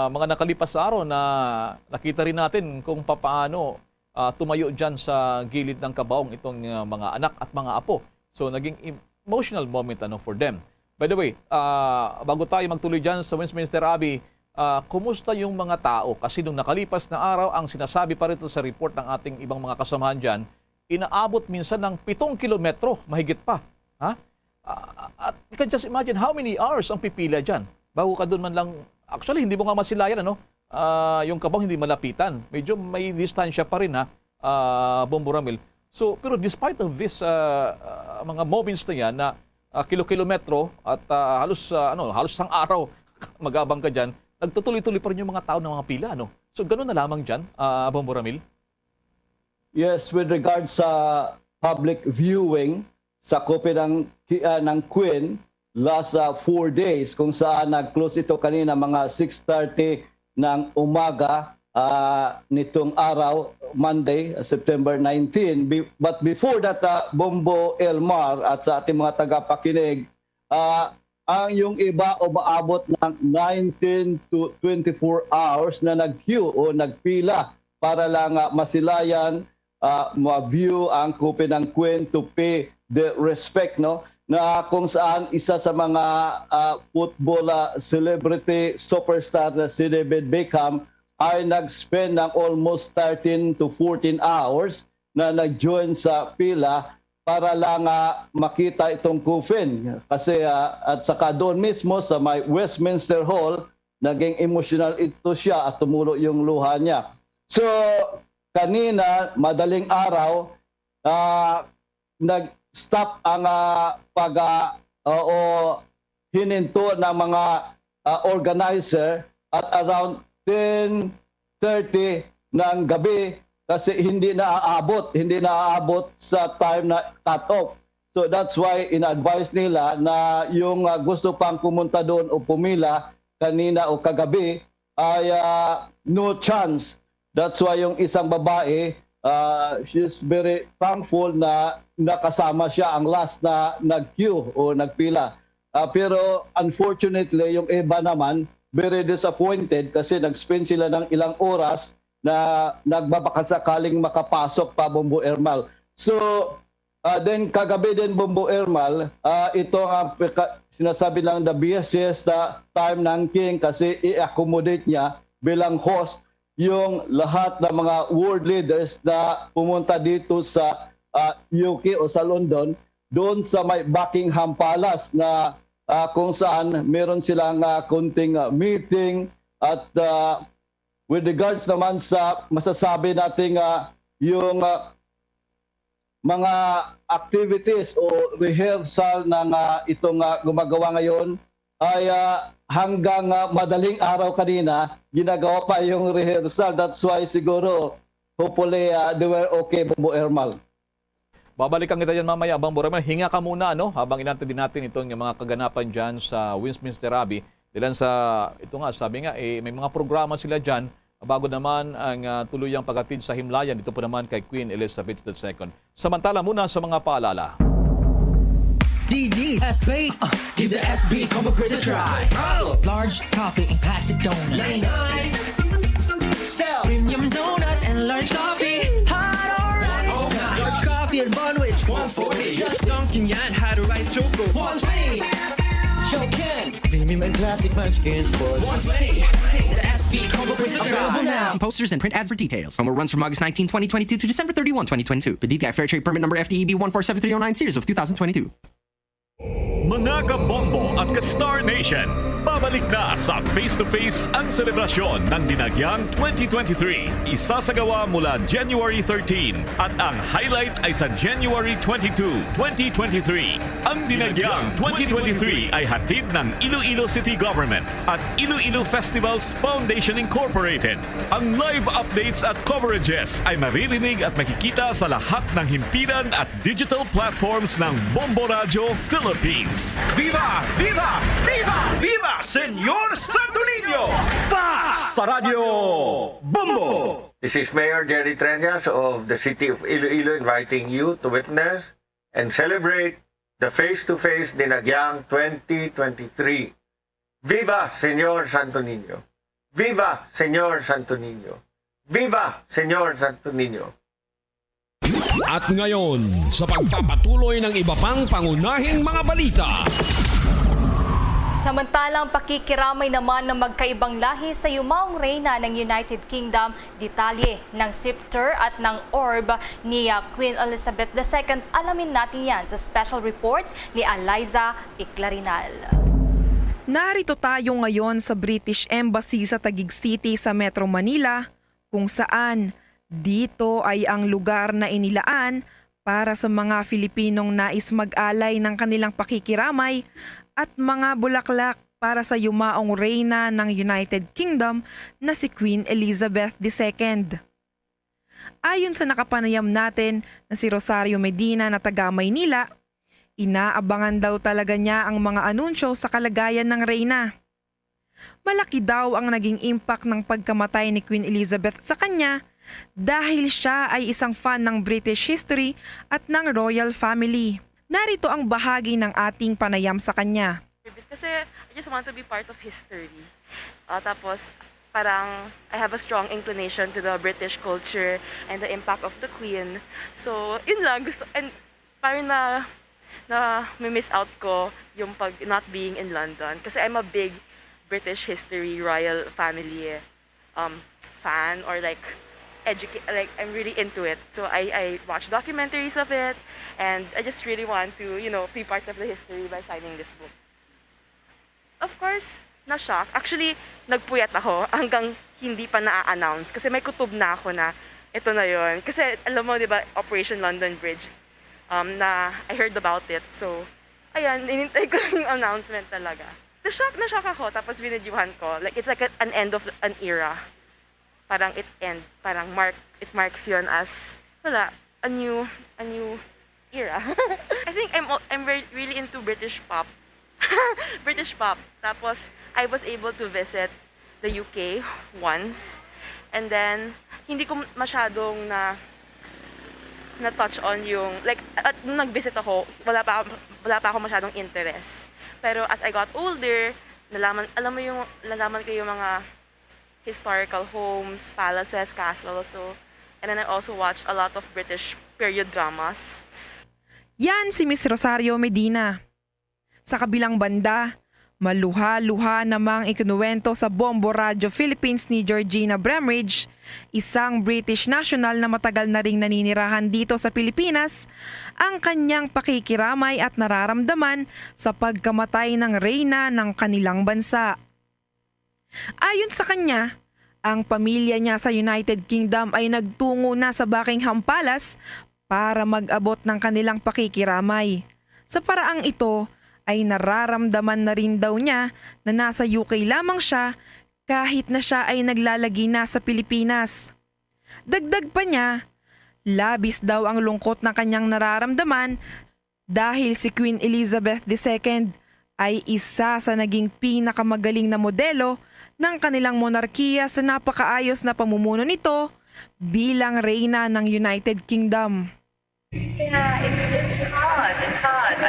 mga nakalipas sa araw na nakita rin natin kung paano tumayo dyan sa gilid ng kabaong itong mga anak at mga apo. So naging emotional moment for them. By the way, bago tayo magtuloy dyan sa Westminster Abbey, kumusta yung mga tao? Kasi nung nakalipas na araw, ang sinasabi pa rito sa report ng ating ibang mga kasamahan dyan, inaabot minsan ng 7 kilometro, mahigit pa. At you can just imagine how many hours ang pipila dyan. Bago ka doon man lang, actually hindi mo nga masilayan, yung kabaong hindi malapitan. Medyo may distansya pa rin, Bombo Ramil. So, pero despite of this mga moments na yan na kilo-kilometro at halos isang araw mag-abang ka dyan, nagtutuloy-tuloy pa rin yung mga tao ng mga pila, So, ganun na lamang dyan, Bombo Ramil? Yes, with regards sa public viewing sa kope ng Queen, last 4 days, kung saan nag-close ito kanina mga 6:30 ng umaga nitong araw, Monday, September 19. But before that, Bombo Elmar at sa ating mga tagapakinig, ang yung iba umaabot ng 19 to 24 hours na nag-queue o nagpila para lang masilayan, ma-view ang kope ng Queen, to pay the respect, na kung saan isa sa mga football celebrity superstar na si David Beckham ay nag-spend ng almost 13 to 14 hours na nag-join sa pila para lang makita itong coffin. Kasi at saka doon mismo sa may Westminster Hall, naging emotional ito siya at tumulo yung luha niya. So kanina, madaling araw, nag-stop ang hininto ng mga organizer at around 10:30 ng gabi kasi hindi naaabot sa time na cut-off. So that's why in-advise nila na yung gusto pang pumunta doon o pumila kanina o kagabi ay no chance. That's why yung isang babae, she's very thankful na nakasama siya ang last na nag-queue o nagpila. Pero unfortunately, yung iba naman, very disappointed kasi nag-spend sila ng ilang oras na nagbabakasakaling makapasok pa, Bombo Elmar. So, then kagabi din, Bombo Elmar, ito sinasabi lang the BSS na time ng king kasi i-accommodate niya bilang host yung lahat ng mga world leaders na pumunta dito sa UK o sa London, doon sa may Buckingham Palace na kung saan meron silang kunting meeting at with regards naman sa masasabi nating yung mga activities o rehearsal ng itong gumagawa ngayon ay hanggang madaling araw kanina ginagawa pa yung rehearsal. That's why siguro hopefully they were okay, Bombo Ermal. Babalikan kita dyan mamaya, Bombo Ermal. Hinga ka muna, no? Habang inantay din natin itong mga kaganapan dyan sa Westminster Abbey. Dilan sa, ito nga, sabi nga, may mga programa sila dyan bago naman ang tuluyang paghatid sa himlayan. Dito po naman kay Queen Elizabeth II. Samantala muna sa mga paalala. DD SB, give the SB combo craze a try. Large coffee and classic donut. 99. Sell premium donut and large coffee. Hot or right? Oh, large coffee and Bonwich. 140. Just dunking yan. Hot or right choco. 120. Shokin. Premium and classic munchkins for 120. The SB combo craze a try. Available now. See posters and print ads for details. Promo runs from August 19, 2022 to December 31, 2022. The DTI Fair Trade Permit number FDEB 147309 series of 2022. Mga kabombo at ka-Star Nation, babalik na sa face-to-face ang selebrasyon ng Dinagyang 2023. Isasagawa mula January 13 at ang highlight ay sa January 22, 2023. Ang Dinagyang 2023 ay hatid ng Iloilo City Government at Iloilo Festivals Foundation Incorporated. Ang live updates at coverages ay maririnig at makikita sa lahat ng himpilan at digital platforms ng Bombo Radio Philippines. Viva! Viva! Viva! Viva! Senyor Santo Niño! Basta Radio Bombo! This is Mayor Jerry Treñas of the City of Iloilo inviting you to witness and celebrate the face-to-face Dinagyang 2023. Viva Senyor Santo Niño! Viva Senyor Santo Niño! Viva Senyor Santo Niño! At ngayon, sa pagpapatuloy ng iba pang pangunahing mga balita. Samantalang pakikiramay naman ng magkaibang lahi sa yumaong reyna ng United Kingdom, detalye ng scepter at ng orb ni Queen Elizabeth II. Alamin natin yan sa special report ni Eliza Iclarinal. Narito tayo ngayon sa British Embassy sa Taguig City sa Metro Manila, kung saan dito ay ang lugar na inilaan para sa mga Filipinong nais mag-alay ng kanilang pakikiramay at mga bulaklak para sa yumaong reyna ng United Kingdom na si Queen Elizabeth II. Ayon sa nakapanayam natin na si Rosario Medina na taga Maynila, inaabangan daw talaga niya ang mga anunsyo sa kalagayan ng reyna. Malaki daw ang naging impact ng pagkamatay ni Queen Elizabeth sa kanya dahil siya ay isang fan ng British history at ng royal family. Narito ang bahagi ng ating panayam sa kanya. Kasi I just want to be part of history. Tapos parang I have a strong inclination to the British culture and the impact of the Queen. So yun lang, gusto, and parang na miss out ko yung pag not being in London. Kasi I'm a big British history royal family fan, or like I'm really into it. So I watch documentaries of it, and I just really want to, be part of the history by signing this book. Of course, na-shock. Actually, nagpuyat ako hanggang hindi pa na-announce kasi may kutob na ako na ito na yon. Kasi alam mo, di ba, Operation London Bridge, na I heard about it. So, ayan, inintay ko yung announcement talaga. Na-shock ako, tapos binidyuhan ko. Like, it's like an end of an era. Parang it marks yun as a new era. I think I'm really into British pop. British pop. Tapos I was able to visit the UK once, and then hindi ko masyadong na touch on yung nung nag-visit ako, wala pa ako masyadong interest. Pero as I got older, nalaman ko yung mga historical homes, palaces, castles. So, and then I also watched a lot of British period dramas. Yan si Miss Rosario Medina. Sa kabilang banda, maluha-luha namang ikinuwento sa Bombo Radio Philippines ni Georgina Bramridge, isang British national na matagal na ring naninirahan dito sa Pilipinas, ang kanyang pakikiramay at nararamdaman sa pagkamatay ng reyna ng kanilang bansa. Ayon sa kanya, ang pamilya niya sa United Kingdom ay nagtungo na sa Buckingham Palace para mag-abot ng kanilang pakikiramay. Sa paraang ito, ay nararamdaman na rin daw niya na nasa UK lamang siya kahit na siya ay naglalagi na sa Pilipinas. Dagdag pa niya, labis daw ang lungkot na kanyang nararamdaman dahil si Queen Elizabeth II ay isa sa naging pinakamagaling na modelo ng kanilang monarkiya sa napakaayos na pamumuno nito bilang reyna ng United Kingdom. Yeah, it's hard. It's hard.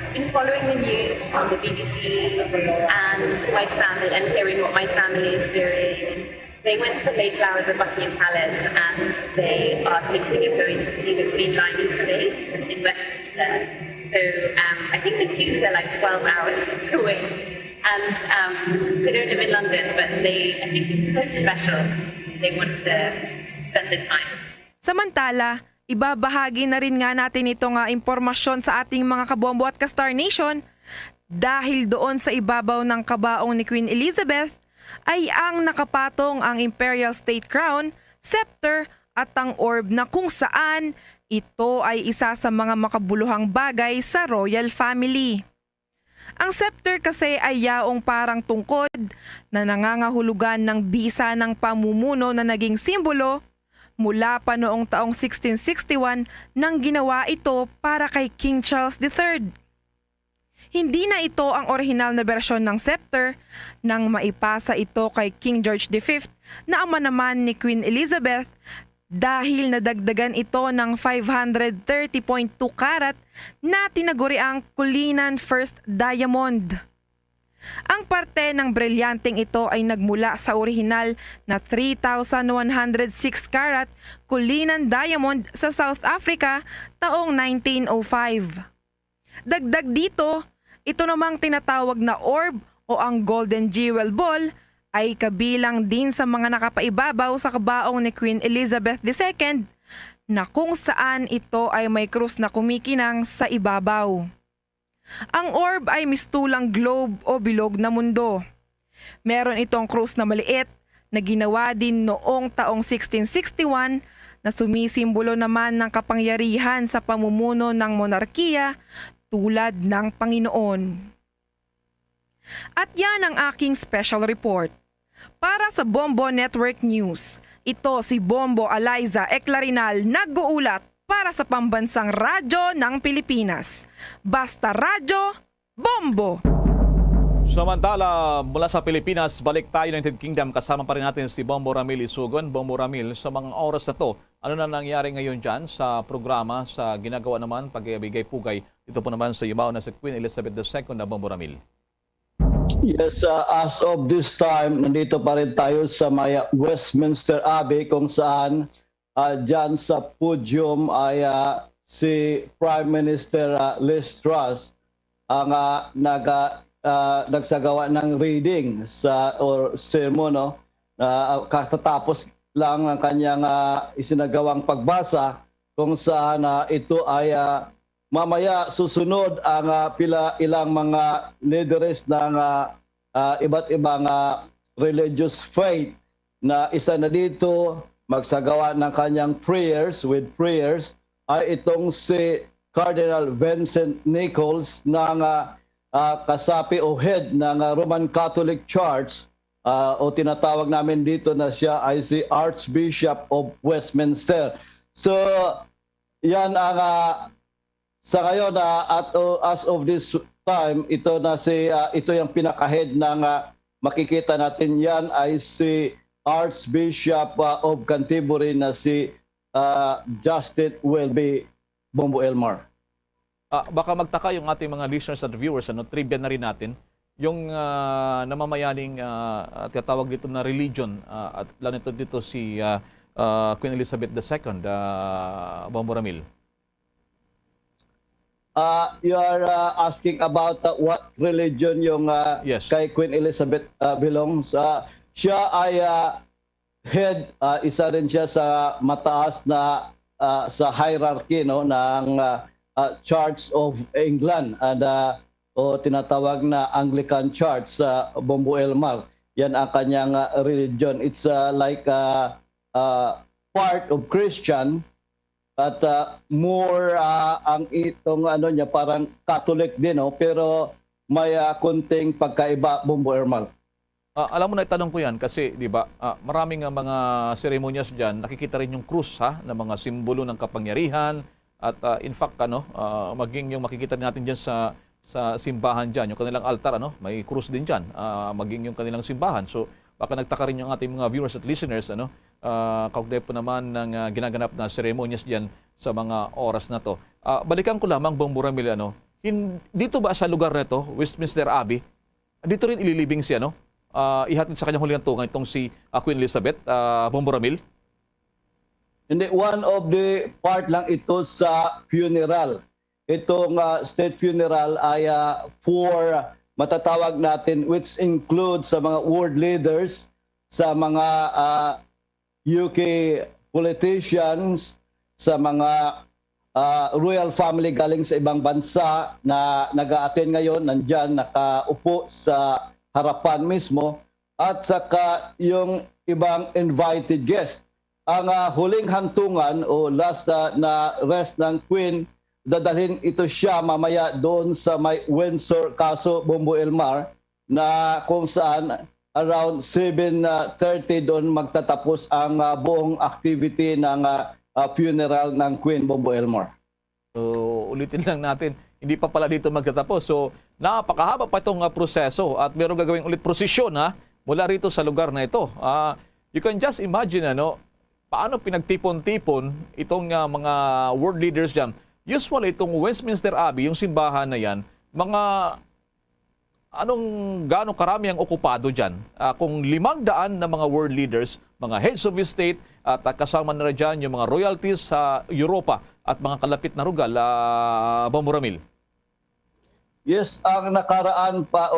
In following the news on the BBC and my family and hearing what my family is doing. They went to lay flowers at Buckingham Palace and they are thinking of going to see the Queen lying in state in Westminster. So I think the queues are like 12 hours to wait. And they don't live in London, but I think it's so special. They want to spend the time. Samantala, ibabahagi na rin nga natin itong impormasyon sa ating mga kabombo at ka-Star Nation dahil doon sa ibabaw ng kabaong ni Queen Elizabeth ay ang nakapatong ang Imperial State Crown, Scepter at ang orb na kung saan ito ay isa sa mga makabuluhang bagay sa royal family. Ang scepter kasi ay yaong parang tungkod na nangangahulugan ng bisa ng pamumuno na naging simbolo mula pa noong taong 1661 nang ginawa ito para kay King Charles III. Hindi na ito ang orihinal na bersyon ng scepter nang maipasa ito kay King George V na ama naman ni Queen Elizabeth dahil nadagdagan ito ng 530.2 karat na tinaguriang Cullinan First Diamond. Ang parte ng brilyanteng ito ay nagmula sa orihinal na 3,106 karat Cullinan Diamond sa South Africa taong 1905. Dagdag dito, ito namang tinatawag na orb o ang Golden Jewel Ball ay kabilang din sa mga nakapaibabaw sa kabaong ni Queen Elizabeth II na kung saan ito ay may krus na kumikinang sa ibabaw. Ang orb ay mistulang globe o bilog na mundo. Meron itong krus na maliit na ginawa din noong taong 1661 na sumisimbolo naman ng kapangyarihan sa pamumuno ng monarkiya tulad ng Panginoon. At yan ang aking special report. Para sa Bombo Network News, ito si Bombo Eliza Eclarinal nag-uulat para sa pambansang radyo ng Pilipinas. Basta Radyo, Bombo! Samantala, mula sa Pilipinas, balik tayo ng United Kingdom. Kasama pa rin natin si Bombo Ramil Isugon. Bombo Ramil, sa mga oras na to, ano na nangyari ngayon dyan sa programa, sa ginagawa naman, pagbigay-pugay, ito po naman sa ibaw na si Queen Elizabeth II na Bombo Ramil? Yes, as of this time, nandito pa rin tayo sa Westminster Abbey kung saan dyan sa podium ay si Prime Minister Liz Truss ang nagsagawa ng reading or sermon, no? Katatapos lang ng kanyang isinagawang pagbasa kung saan ito ay mamaya susunod ang ilang mga leaders ng iba't ibang religious faith na isa na dito magsagawa ng kanyang prayers ay itong si Cardinal Vincent Nichols ng kasapi o head ng Roman Catholic Church o tinatawag namin dito na siya ay si Archbishop of Westminster. So yan ang sa ngayon as of this time ito yung pinaka-head ng makikita natin yan ay si Archbishop of Canterbury na si Justin Welby Bombo Elmar. Baka magtaka yung ating mga listeners at viewers, trivia na rin natin, yung namamayaning tinatawag dito na religion, at lalo dito si Queen Elizabeth II, Bombo Ramil. You are asking about what religion yung kay Queen Elizabeth belongs. Siya ay head, isa rin siya sa mataas na sa hierarchy no ng Church of England and o tinatawag na Anglican Church sa Bombo Elmar. Yan ang kanyang religion. It's like part of Christian at more ang itong ano niya parang Catholic din no pero may konting pagkaiba Bombo Elmar. Alam mo na itanong ko yan kasi 'di ba maraming mga seremonyas diyan nakikita rin yung krus na mga simbolo ng kapangyarihan at in fact maging yung makikita natin diyan sa simbahan diyan yung kanilang altar may krus din diyan maging yung kanilang simbahan. So baka nagtaka rin yung ating mga viewers at listeners kaugnay po naman ng ginaganap na seremonyas diyan sa mga oras na to. Balikan ko lamang Bombo Ramil dito ba sa lugar na to, Westminster Abbey, dito rin ililibing siya ihatid sa kanyang huling tungan itong si Queen Elizabeth, Bombo Ramil? Hindi, one of the part lang ito sa funeral. Itong state funeral ay for matatawag natin which includes sa mga world leaders, sa mga UK politicians, sa mga royal family galing sa ibang bansa na nag-a-attend ngayon, nandyan nakaupo sa harapan mismo at saka yung ibang invited guest. Ang huling hantungan o last na rest ng Queen, dadalhin ito siya mamaya doon sa may Windsor Castle, Bombo Elmar, na kung saan around 7:30 doon magtatapos ang buong activity ng funeral ng Queen Bombo Elmar. So ulitin lang natin, hindi pa pala dito magtatapos. So napakahaba pa itong proseso at meron gagawing ulit prosesyon mula rito sa lugar na ito. You can just imagine paano pinagtipon-tipon itong mga world leaders dyan. Usually itong Westminster Abbey, yung simbahan na yan, mga gaano karami ang okupado dyan. Kung 500 na mga world leaders, mga heads of state, at kasama na dyan yung mga royalties sa Europa at mga kalapit na rugal, Bombo Ramil. Yes, ang nakaraan pa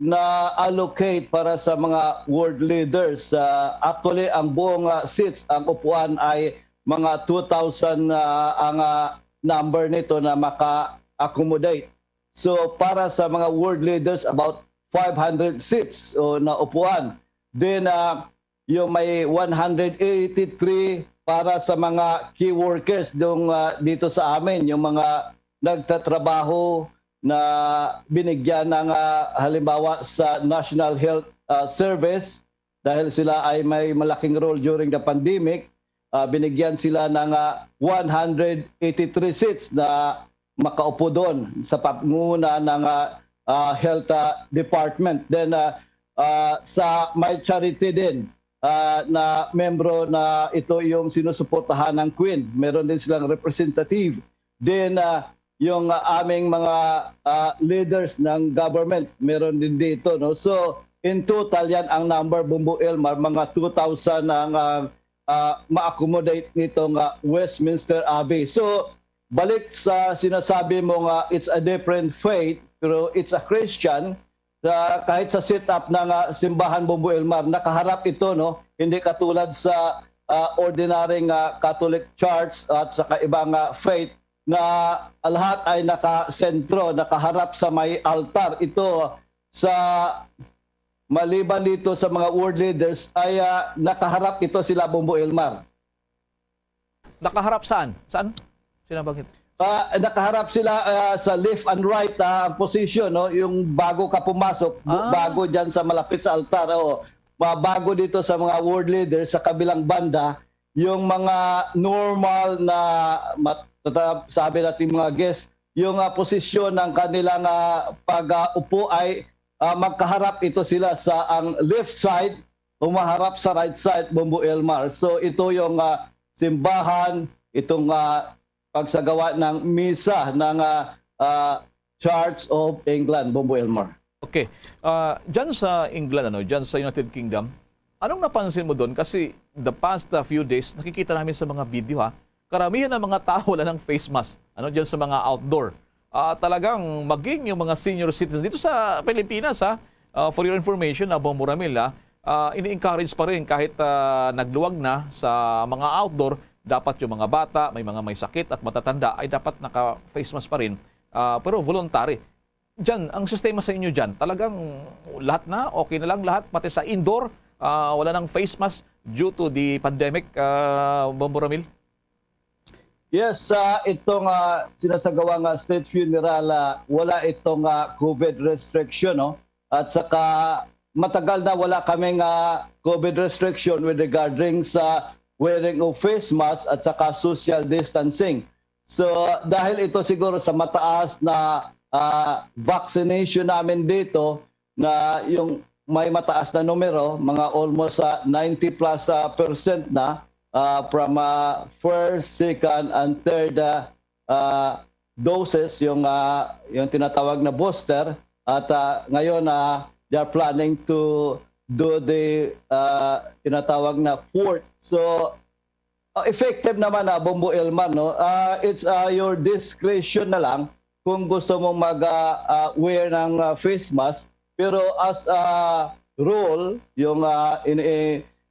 na-allocate para sa mga world leaders. Actually, ang buong seats, ang upuan ay mga 2,000 ang number nito na maka-accommodate. So para sa mga world leaders, about 500 seats na upuan. Then yung may 183 para sa mga key workers dito sa amin, yung mga nagtatrabaho na binigyan ng halimbawa sa National Health Service dahil sila ay may malaking role during the pandemic, binigyan sila ng 183 seats na makaupo doon sa pangunguna ng Health Department. Then sa may charity din na membro na ito yung sinusuportahan ng Queen, meron din silang representative. Then yung aming mga leaders ng government, meron din dito. No? So, in total, yan ang number, Bombo Elmar, mga 2,000 ang ma-accommodate nitong Westminster Abbey. So, balik sa sinasabi mo it's a different faith, pero it's a Christian. Kahit sa setup ng simbahan Bombo Elmar, nakaharap ito, no? Hindi katulad sa ordinary Catholic Church at sa ibang faith, na lahat ay nakasentro, nakaharap sa may altar. Ito sa maliban dito sa mga world leaders ay nakaharap ito sila Bombo Elmar. Nakaharap saan? Saan? Sinabagit? Nakaharap sila sa left and right position, no? Yung bago ka pumasok, bago dyan sa malapit sa altar. Bago dito sa mga world leaders sa kabilang banda, yung mga normal na sabi natin mga guests, yung posisyon ng kanilang pag-upo ay magkaharap ito sila sa ang left side, umaharap sa right side, Bombo Elmar. So ito yung simbahan, itong pagsagawa ng misa ng Church of England, Bombo Elmar. Okay. Diyan sa England, diyan sa United Kingdom, anong napansin mo doon? Kasi the past few days, nakikita namin sa mga video karamihan ng mga tao wala ng face mask. ano diyan sa mga outdoor. Talagang maging yung mga senior citizens dito sa Pilipinas, for your information, Bombo Ramil, ini-encourage pa rin kahit nagluwag na sa mga outdoor, dapat yung mga bata, may sakit at matatanda ay dapat naka-face mask pa rin, pero voluntary. Diyan, ang sistema sa inyo diyan, talagang lahat na, okay na lang lahat, pati sa indoor, wala nang face mask due to the pandemic, Bombo Ramil? Yes, itong sinasagawa nga state funeral, wala itong COVID restriction, no? At saka matagal na wala kaming COVID restriction with regarding sa wearing of face mask at saka social distancing. So dahil ito siguro sa mataas na vaccination namin dito, na yung may mataas na numero, mga almost 90 plus percent na, from first, second, and third doses, yung tinatawag na booster. At ngayon, they are planning to do the tinatawag na fourth. So, effective naman Bombo Elmar, no? It's your discretion na lang kung gusto mong mag-wear ng face mask. Pero as a rule, yung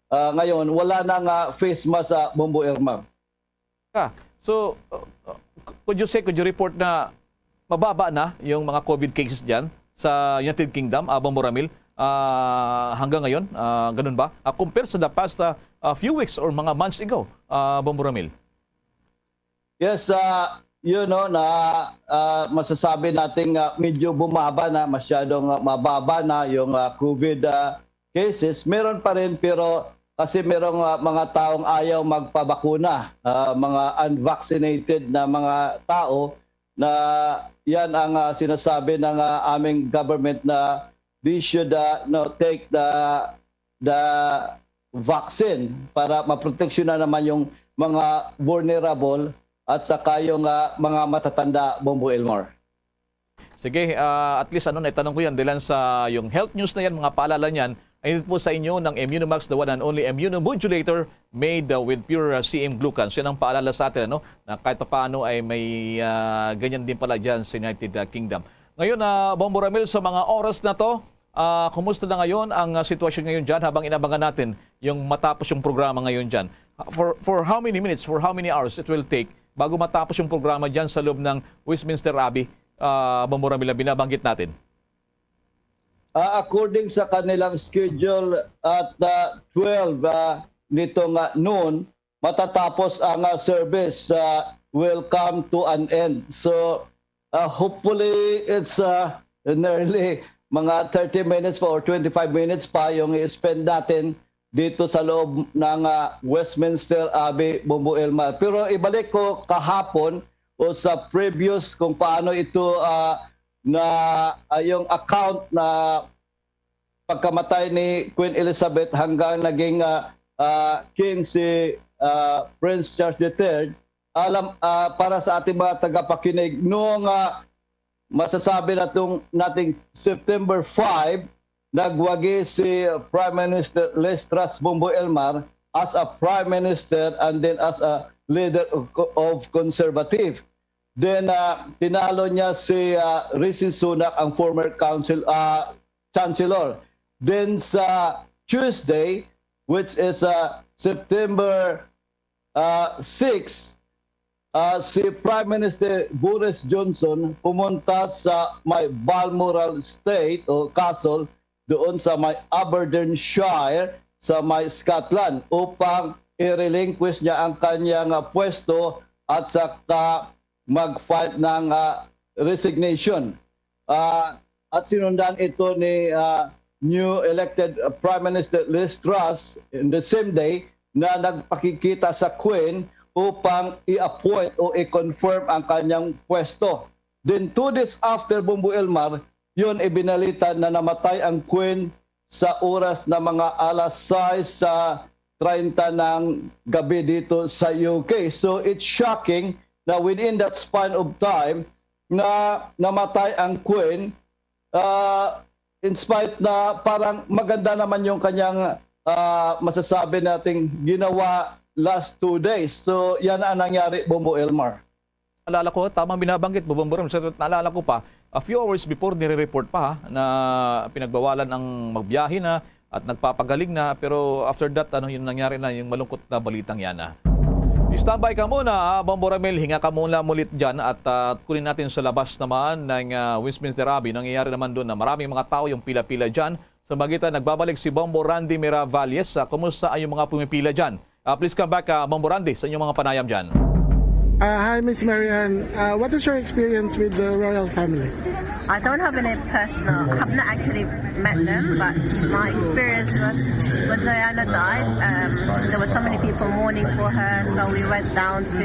ngayon, wala nang face mask sa Bombo Elmar. So, could you report na mababa na yung mga COVID cases dyan sa United Kingdom, Bombo Ramil, hanggang ngayon? Ganun ba? Compared sa the past few weeks or mga months ago, Bombo Ramil? Yes, na masasabi nating medyo bumaba na, masyadong mababa na yung COVID cases. Meron pa rin, pero kasi merong mga taong ayaw magpabakuna, mga unvaccinated na mga tao, na yan ang sinasabi ng aming government na we should take the vaccine para maproteksyon na naman yung mga vulnerable at saka yung mga matatanda, Bombo Elmar. Sige, at least naitanong ko yan dahil sa yung health news na yan, mga paalala niyan, ay po sa inyo ng Immunomax, the one and only immunomodulator made with pure CM glucans. Yan ang paalala sa atin, na kahit paano ay may ganyan din pala dyan sa United Kingdom. Ngayon, Bombo Ramil, sa mga oras na to, kumusta na ngayon ang sitwasyon ngayon dyan habang inabangan natin yung matapos yung programa ngayon dyan? For how many minutes, for how many hours it will take bago matapos yung programa dyan sa loob ng Westminster Abbey, Bombo Ramil, binabanggit natin? According sa kanilang schedule, at 12 nitong noon, matatapos ang service, will come to an end. So hopefully it's nearly mga 30 minutes pa or 25 minutes pa yung i-spend natin dito sa loob ng Westminster Abbey, Bombo Elmar. Pero ibalik ko kahapon o sa previous kung paano ito yung account na pagkamatay ni Queen Elizabeth hanggang naging king si Prince Charles III. Para sa ating mga tagapakinig, noong masasabi nating September 5, nagwagi si Prime Minister Liz Truss, Bombo Elmar, as a Prime Minister and then as a leader of Conservative. Then tinalo niya si Rishi Sunak, ang former Chancellor. Then sa Tuesday, which is September 6, si Prime Minister Boris Johnson pumunta sa may Balmoral State o Castle doon sa may Aberdeenshire sa may Scotland upang i-relinquish niya ang kanyang pwesto at saka mag-file ng resignation. At sinundan ito ni new elected Prime Minister Liz Truss in the same day na nagpakikita sa Queen upang i-appoint o i-confirm ang kanyang pwesto. Then 2 days after, Bombo Elmar, yun ibinalita na namatay ang Queen sa oras na mga alas 6:30 ng gabi dito sa UK. So it's shocking na within that span of time na namatay ang Queen, in spite na parang maganda naman yung kanyang masasabi nating ginawa last 2 days. So yan ang nangyari, Bombo Elmar. Naalala ko, tama binabanggit, Bomboramil, naalala ko pa, a few hours before nire-report pa na pinagbawalan ang magbiyahe na at nagpapagaling na, pero after that, yung nangyari na, yung malungkot na balitang yan. Standby ka muna, Bomboramil, hinga ka muna mulit dyan at kunin natin sa labas naman ng Westminster Abbey. Nangyayari naman doon na maraming mga tao yung pila-pila dyan. Sa magitan, nagbabalik si Bombo Randy Miravalles. Kumusta ay yung mga pumipila dyan? Please come back, Bombo Randy, sa inyong mga panayam dyan. Hi, Miss Marianne. What is your experience with the royal family? I don't have any personal, I have not actually met them, but my experience was when Diana died, there were so many people mourning for her, so we went down to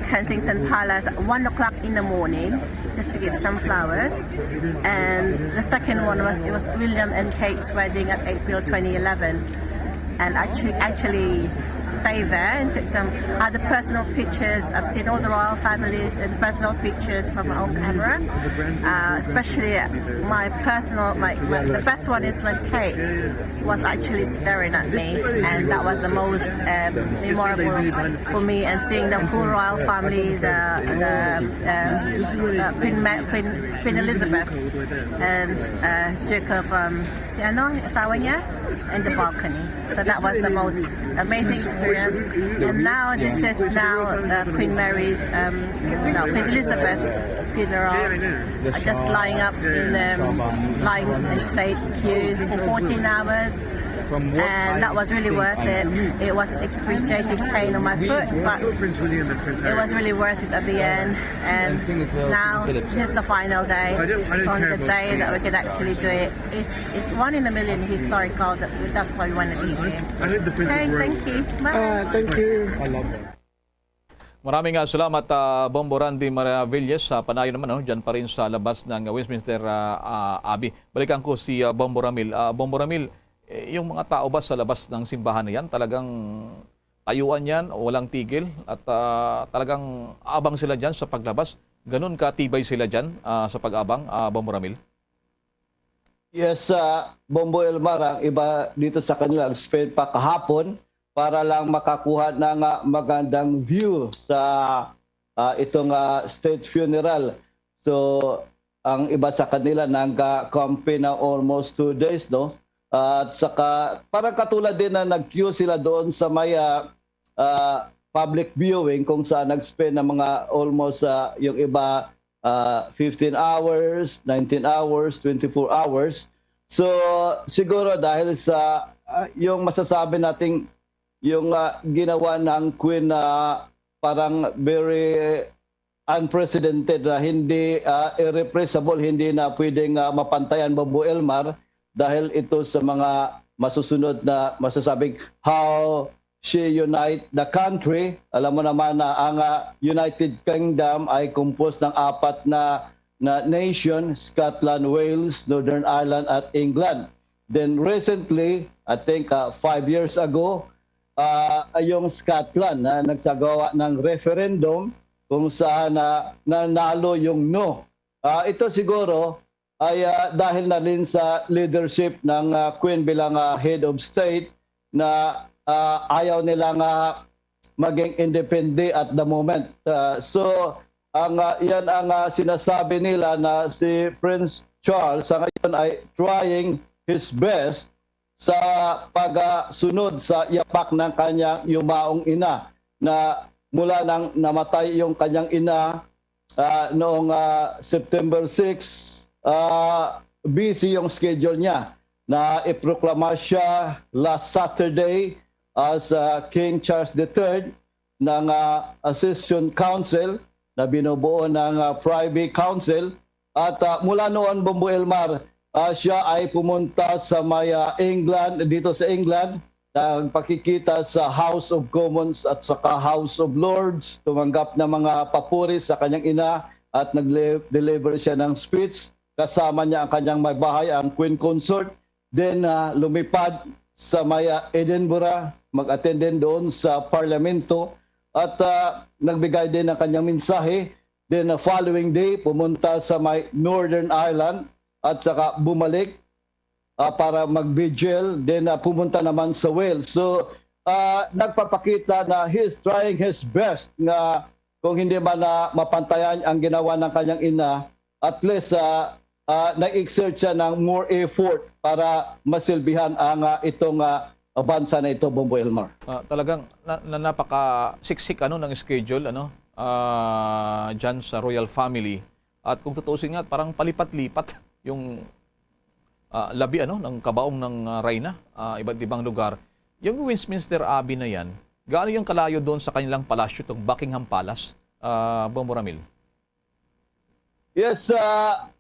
Kensington Palace at 1 o'clock in the morning just to give some flowers. And the second one was, it was William and Kate's wedding at April 2011. And actually stay there and took some other personal pictures. I've seen all the royal families and personal pictures from my own camera. Especially the best one is when Kate was actually staring at me, and that was the most memorable for me. And seeing the whole royal family, Queen Elizabeth and Jacob, si ano, asawa niya, and the balcony. So that was the most amazing experience. And now this is Queen Mary's, Queen Elizabeth funeral. Just lying up lying in state queue for 14 hours. And that was really worth it. It was excruciating pain on my foot, but it was really worth it at the end. And now it's the final day. It's on the day that we could actually do it. It's one in a million historical. That's why we want to do it. Okay, thank you. Bye. Thank you. I love that. Maraming salamat, Bombo Randy Miravalles. Panayo naman, dyan pa rin sa labas ng Westminster Abbey. Balikan ko si Bombo Ramil. Bombo Ramil, yung mga tao ba sa labas ng simbahan na yan, talagang tayuan yan, walang tigil, at talagang abang sila dyan sa paglabas? Ganun katibay sila dyan sa pag-abang, Bombo Ramil? Yes, Bombo Elmar, ang iba dito sa kanila, spend pa kahapon para lang makakuha ng magandang view sa itong state funeral. So, ang iba sa kanila nang-campaign na almost 2 days, no? At saka parang katulad din na nag-queue sila doon sa may public viewing kung saan nag-spend ng mga almost yung iba 15 hours, 19 hours, 24 hours. So siguro dahil sa yung masasabi nating yung ginawa ng Queen na parang very unprecedented na hindi irrepressible, hindi na pwedeng mapantayan, Bombo Elmar, dahil ito sa mga masusunod na masasabing how she unite the country. Alam mo naman na ang United Kingdom ay composed ng 4 na nation, Scotland, Wales, Northern Ireland at England. Then recently, I think 5 years ago, yung Scotland na nagsagawa ng referendum kung saan nanalo yung no. Ito siguro ay dahil na rin sa leadership ng Queen bilang head of state na ayaw nilang maging independent at the moment. So yan ang sinasabi nila na si Prince Charles sa ngayon ay trying his best sa pagsunod sa yapak ng kanyang yumaong ina na mula nang namatay yung kanyang ina noong September 6. Busy yung schedule niya na iproklama siya last Saturday as King Charles III ng Accession Council na binubuo ng Privy Council at mula noon, Bombo Elmar, siya ay pumunta sa may England, dito sa England, nagpakikita sa House of Commons at saka House of Lords, tumanggap ng mga papuri sa kanyang ina at nag-deliver siya ng speech. Kasama niya ang kanyang may bahay, ang Queen Consort. Then lumipad sa may Edinburgh, mag-attend din doon sa Parlamento at nagbigay din ng kanyang mensahe. Then following day, pumunta sa may Northern Ireland at saka bumalik para mag-vigil. Then pumunta naman sa Wales. So nagpapakita na he is trying his best na kung hindi man na mapantayan ang ginawa ng kanyang ina, at least nag-exert siya ng more effort para masilbihan ang itong bansa na ito, Bombo Elmar. Talagang napaka-siksik ng schedule dyan sa royal family. At kung tutuusin nga, parang palipat-lipat yung labi ng kabaong ng Reyna, iba't ibang lugar. Yung Westminster Abbey na yan, gaano yung kalayo doon sa kanilang palasyo, itong Buckingham Palace, Bombo Ramil? Yes,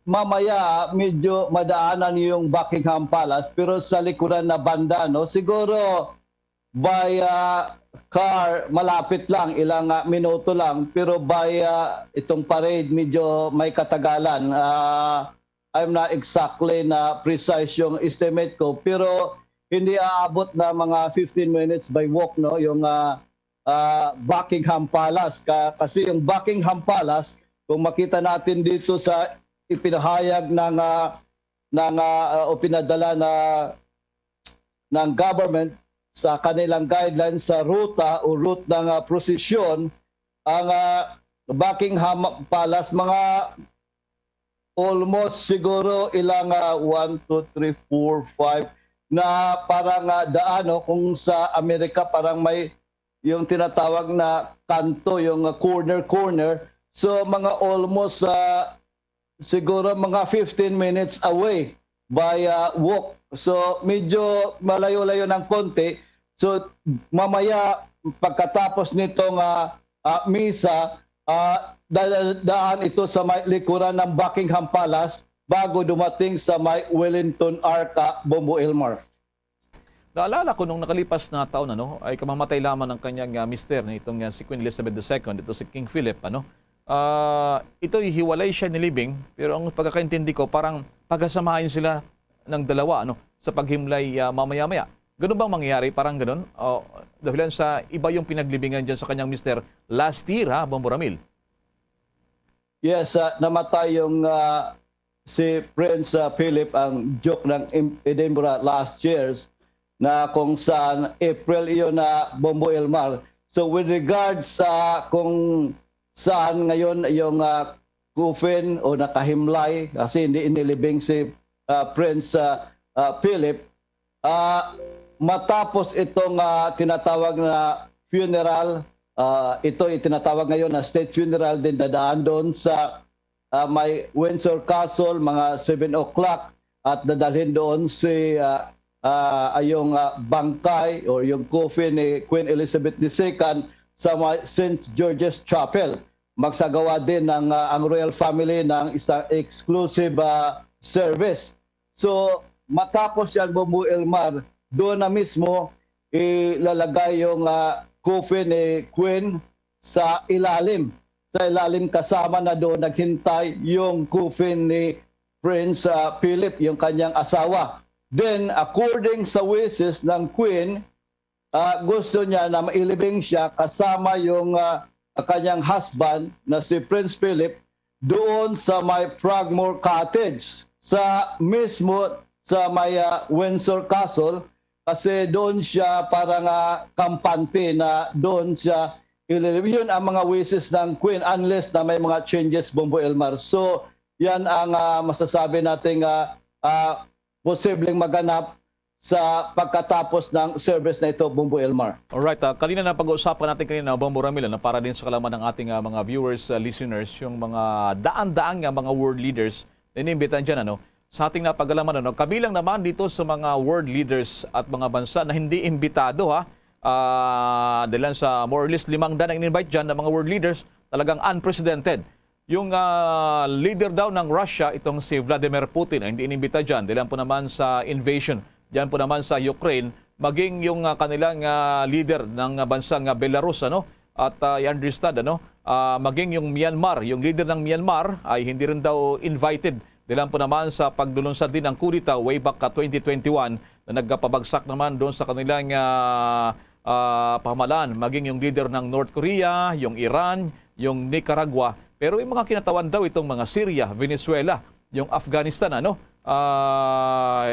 mamaya medyo madaanan yung Buckingham Palace, pero sa likuran na banda, no, siguro by car malapit lang, ilang minuto lang, pero by itong parade medyo may katagalan. I'm not exactly na precise yung estimate ko, pero hindi aabot na mga 15 minutes by walk, no, yung Buckingham Palace. Kasi yung Buckingham Palace, kung makita natin dito sa ipinahayag o pinadala ng government sa kanilang guidelines sa ruta o route ng prosesyon, ang Buckingham Palace, mga almost siguro ilang 1, 2, 3, 4, 5 na parang daan, kung sa Amerika parang may yung tinatawag na kanto, yung corner. So mga almost siguro mga 15 minutes away by walk. So medyo malayo-layo ng konti. So mamaya pagkatapos nitong misa, daan ito sa may likuran ng Buckingham Palace bago dumating sa may Wellington Arca, Bombo Elmar. Naalala ko nung nakalipas na taon ay kamamatay lamang ng kanyang mister na itong si Queen Elizabeth II, ito si King Philip. Ito hiwalay siya nilibing, pero ang pagkakaintindi ko parang pagkasamahin sila ng dalawa sa paghimlay mamaya-maya. Ganun bang mangyayari? Parang ganun? Dahilan sa iba yung pinaglibingan dyan sa kanyang mister last year, Bombo Ramil? Yes, namatay yung si Prince Philip, ang Duke ng Edinburgh last years, na kung saan April iyon na, Bombo Elmar. So with regards sa kung saan ngayon yung coffin o nakahimlay kasi hindi inilibing si Prince Philip, matapos itong tinatawag na funeral, ito itinatawag ngayon na state funeral, din dadaan doon sa may Windsor Castle mga 7 o'clock at dadalhin doon si yung bangkay o yung coffin ni Queen Elizabeth II sa St. George's Chapel. Magsagawa din ng ang royal family ng isang exclusive service. So matapos yan, Bombo Elmar, doon na mismo ilalagay yung coffin ni Queen sa ilalim. Sa ilalim kasama na doon naghintay yung coffin ni Prince Philip, yung kanyang asawa. Then, according sa wishes ng Queen, gusto niya na mailibing siya kasama yung kanyang husband na si Prince Philip doon sa may Frogmore Cottage, sa mismo sa may Windsor Castle, kasi doon siya parang kampante na doon siya ililibing. Yun ang mga wishes ng Queen unless na may mga changes, Bombo Elmar. So, yan ang masasabi nating posibleng maganap sa pagkatapos ng service na ito, Bombo Elmar. Alright, kanina na pag-uusapan natin kanina, Bombo Ramil, para din sa kalaman ng ating mga viewers, listeners, yung mga daan-daang mga world leaders na inimbitan dyan, sa ating napag-alaman, kabilang naman dito sa mga world leaders at mga bansa na hindi imbitado, dahil sa more or less 500 na in-invite dyan ng mga world leaders, talagang unprecedented. Yung leader daw ng Russia, itong si Vladimir Putin, ay hindi inimbita dyan. Dahil po naman sa invasion, dyan po naman sa Ukraine, maging yung kanilang leader ng bansang Belarus, at I understand, maging yung Myanmar, yung leader ng Myanmar ay hindi rin daw invited. Dahil po naman sa pagdulunsad din ng kudita way back 2021 na nagpabagsak naman doon sa kanilang pamahalaan, maging yung leader ng North Korea, yung Iran, yung Nicaragua. Pero yung mga kinatawan daw itong mga Syria, Venezuela, yung Afghanistan,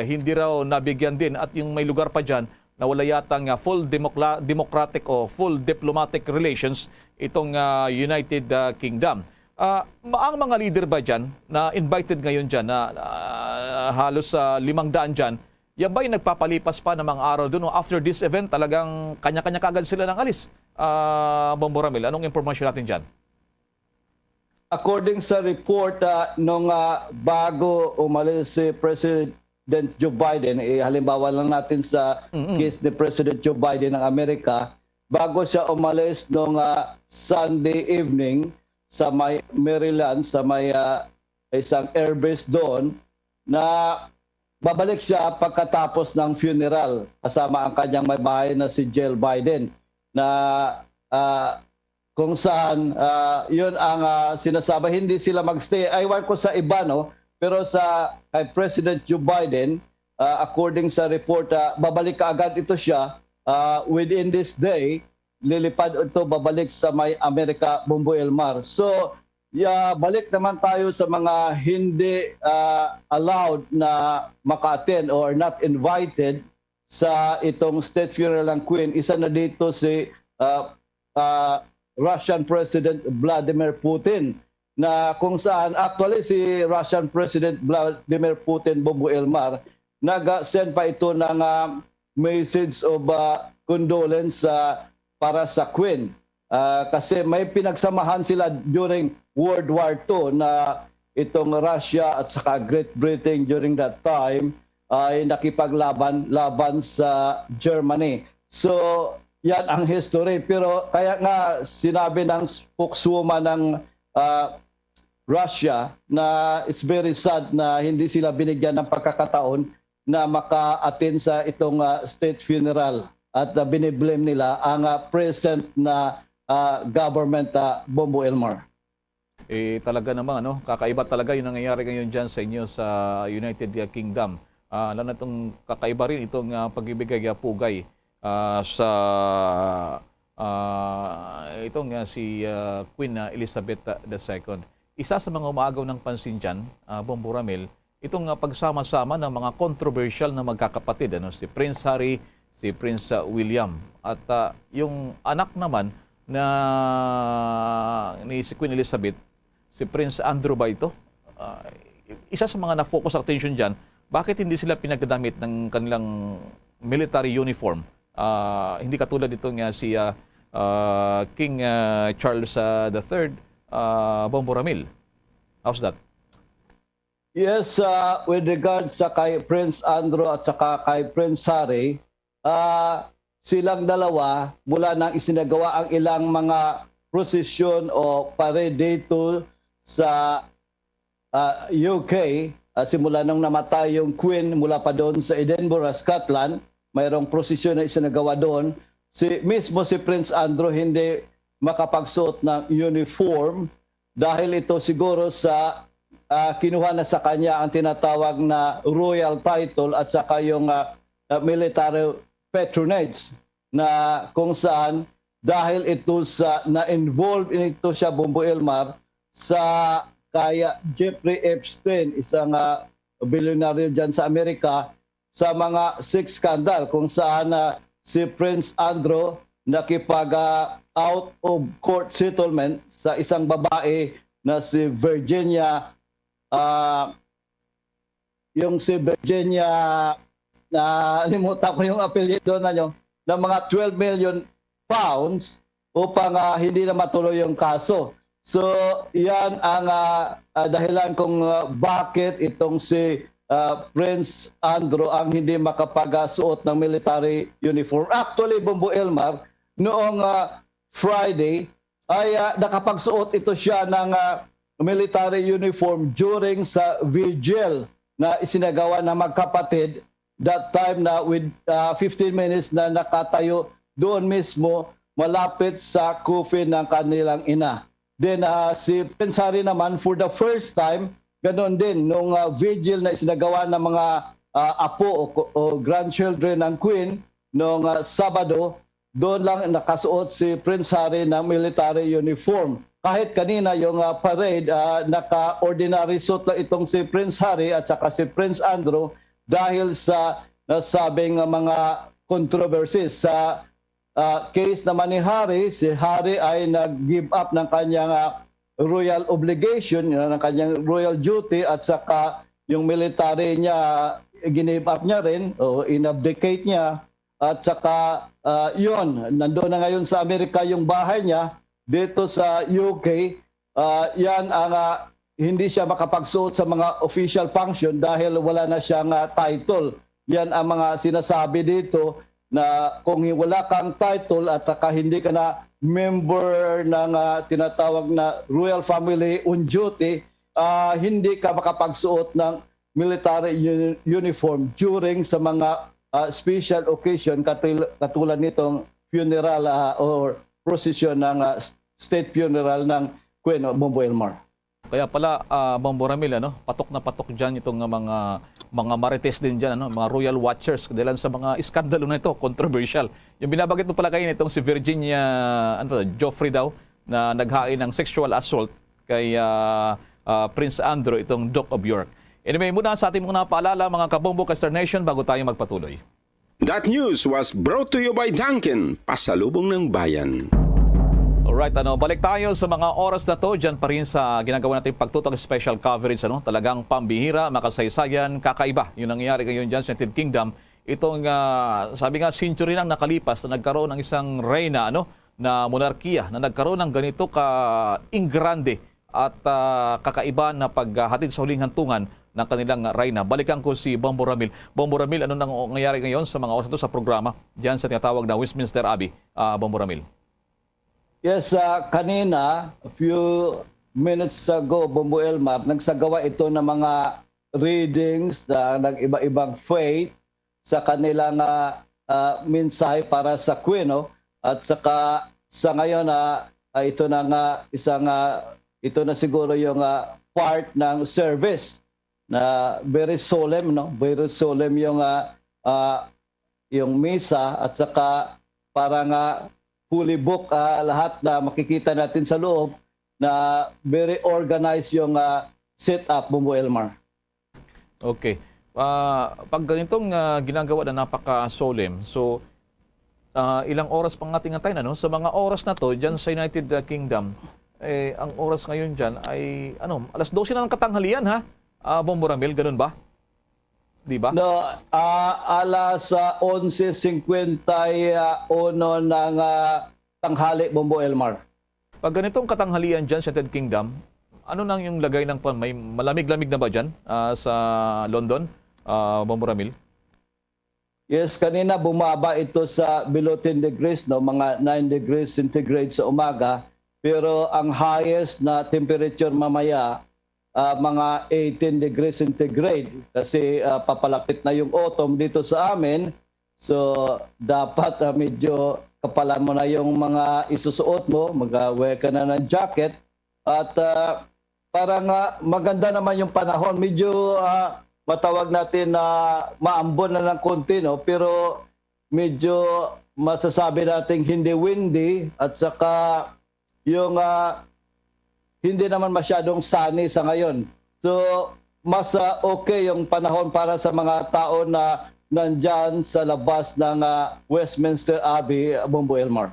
hindi raw nabigyan din. At yung may lugar pa dyan, na wala yatang full democratic o full diplomatic relations itong United Kingdom. Ang mga leader ba dyan na invited ngayon dyan na halos 500 dyan, yan ba'y nagpapalipas pa ng mga araw doon? After this event, talagang kanya-kanya kagad sila ng alis. Bombo Ramil, anong impormasyon natin dyan? According sa report, nung bago umalis si President Joe Biden, halimbawa lang natin sa case ni President Joe Biden ng Amerika, bago siya umalis nung Sunday evening sa may Maryland, sa may isang airbase doon, na babalik siya pagkatapos ng funeral kasama ang kanyang may bahay na si Jill Biden, na kung saan yun ang sinasabi, hindi sila magstay. Aywan ko sa iba, no? Pero sa kay President Joe Biden, according sa report, babalik kaagad ito siya within this day. Lilipad ito, babalik sa may Amerika, Bombo Elmar. So, balik naman tayo sa mga hindi allowed na maka-attend or not invited sa itong state funeral ng Queen. Isa na dito si Russian President Vladimir Putin, na kung saan actually si Russian President Vladimir Putin, Bombo Elmar, nag-send pa ito ng message of condolence para sa Queen. Kasi may pinagsamahan sila during World War II na itong Russia at saka Great Britain during that time ay nakipaglaban sa Germany. So, yan ang history. Pero kaya nga sinabi ng spokeswoman ng Russia na it's very sad na hindi sila binigyan ng pagkakataon na maka-attend sa itong state funeral, at biniblame nila ang present na government, Bombo Elmar. Talaga naman, kakaiba talaga yung nangyayari ngayon dyan sa inyo sa United Kingdom. Lalo na itong kakaiba rin itong pagbibigay pugay sa itong si Queen Elizabeth II. Isa sa mga umaagaw ng pansin dyan, Bombo Ramil, itong pagsama-sama ng mga controversial na magkakapatid, si Prince Harry, si Prince William, at yung anak naman na ni si Queen Elizabeth, si Prince Andrew ba ito? Isa sa mga na-focus attention dyan, bakit hindi sila pinagdamit ng kanilang military uniform? Hindi katulad ito nga si King Charles III, Bombo Ramil. How's that? Yes, with regards sa kay Prince Andrew at saka kay Prince Harry, silang dalawa mula nang isinagawa ang ilang mga prosesyon o parade dito sa UK, simula nung namatay yung Queen mula pa doon sa Edinburgh, Scotland, mayroong prosesyon na isinagawa doon. Mismo si Prince Andrew hindi makapagsuot ng uniform dahil ito siguro sa kinuha na sa kanya ang tinatawag na royal title at saka yung military patronage, na kung saan dahil ito sa na-involved ito siya, Bombo Elmar, sa kaya Jeffrey Epstein, isang bilyonaryo dyan sa Amerika, sa mga sex scandal kung saan si Prince Andrew nakipag out of court settlement sa isang babae na si Virginia, yung si Virginia, limutan ko yung apelyido na yun, ng mga 12 million pounds upang hindi na matuloy yung kaso. So, yan ang dahilan kung bakit itong si Prince Andrew ang hindi makapagsuot ng military uniform. Actually, Bombo Elmar, noong Friday ay nakapagsuot ito siya ng military uniform during sa vigil na isinagawa ng magkapatid. That time na with 15 minutes na nakatayo doon mismo malapit sa coffin ng kanilang ina. Then si Prince Harry naman for the first time, ganoon din nung vigil na isinagawa ng mga apo o grandchildren ng Queen noong Sabado, doon lang nakasuot si Prince Harry ng military uniform. Kahit kanina yung parade, naka-ordinary suit lang itong si Prince Harry at saka si Prince Andrew dahil sa nasabing mga controversy. Sa case naman ni Harry, si Harry ay nag-give up ng kanyang royal obligation, ng kanyang royal duty, at saka yung military niya, give up niya rin, o inabdicate niya. At saka yun, nandoon na ngayon sa Amerika yung bahay niya. Dito sa UK, yan ang hindi siya makapagsuot sa mga official function dahil wala na siyang title. Yan ang mga sinasabi dito na kung wala kang title at hindi ka na member ng tinatawag na royal family on duty, hindi ka makapagsuot ng military uniform during sa mga special occasion katulad nitong funeral or procession ng state funeral ng Queen Bombo Elmar. Kaya pala, Bombo Ramil, patok na patok dyan itong mga marites din dyan, mga royal watchers, dahil sa mga iskandalo na ito, controversial. Yung binabagit mo pala kayo itong si Virginia Joffrey daw, na naghain ng sexual assault kay Prince Andrew, itong Duke of York. Anyway, muna sa ating mga paalala, mga kabombo ka Star Nation, bago tayo magpatuloy. That news was brought to you by Dunkin', pasalubong ng bayan. Alright, balik tayo sa mga oras na to. Diyan pa rin sa ginagawa natin pagtutok special coverage. Talagang pambihira, makasaysayan, kakaiba. Yung nangyayari ngayon dyan sa United Kingdom. Itong, sabi nga, century nang nakalipas na nagkaroon ng isang reyna, na monarkiya, na nagkaroon ng ganito ka-ingrande at kakaiba na paghatid sa huling hantungan ng kanilang reyna. Balikan ko si Bombo Ramil. Bombo Ramil, ano nang nangyayari ngayon sa mga oras na to sa programa diyan sa tinatawag na Westminster Abbey, Bombo Ramil? Yes, kanina, a few minutes ago, Bombo Elmar, nagsagawa ito ng mga readings ng iba-ibang faith sa kanilang mensahe para sa Queen. At saka sa ngayon, ito na ito na siguro yung part ng service na very solemn, very solemn yung misa, at saka parang fully book lahat na makikita natin sa loob, na very organized yung setup, Bombo Elmar. Okay. Pag ganitong ginagawa na napaka-solemn, so ilang oras pang ating antayin, sa mga oras na to dyan sa United Kingdom, ang oras ngayon dyan ay alas 12 na ng katanghalian, Bombo Ramil, ganun ba? Di ba? No, alas 11:51 ng tanghali, Bombo Elmar. Pag ganitong katanghalian dyan sa United Kingdom, ano nang yung lagay ng may malamig-lamig na ba dyan sa London, Bombo Ramil? Yes, kanina bumaba ito sa below 10 degrees, mga 9 degrees centigrade sa umaga. Pero ang highest na temperature mamaya, mga 18 degrees centigrade, kasi papalapit na yung autumn dito sa amin. So dapat medyo kapalan mo na yung mga isusuot mo, mag-wear ka na ng jacket. At parang maganda naman yung panahon. Medyo matawag natin na maambon na ng konti, pero medyo masasabi natin hindi windy, at saka yung hindi naman masyadong sunny sa ngayon. So, mas okay yung panahon para sa mga tao na nandyan sa labas ng Westminster Abbey, Bombo Elmar.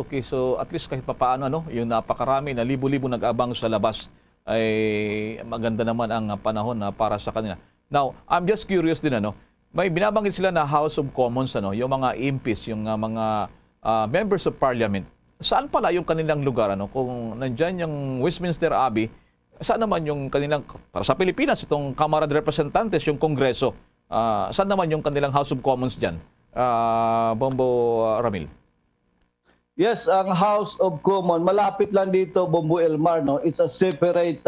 Okay. So, at least kahit papaano, yung napakarami na libo-libo nag-abang sa labas, ay maganda naman ang panahon para sa kanila. Now, I'm just curious din, may binabanggit sila na House of Commons, yung mga MPs, yung mga members of Parliament. Saan pala yung kanilang lugar? Kung nandyan yung Westminster Abbey, saan naman yung kanilang, para sa Pilipinas, itong Kamara de Representantes, yung Kongreso, saan naman yung kanilang House of Commons dyan? Bombo Ramil. Yes, ang House of Commons, malapit lang dito, Bombo Elmar. It's a separate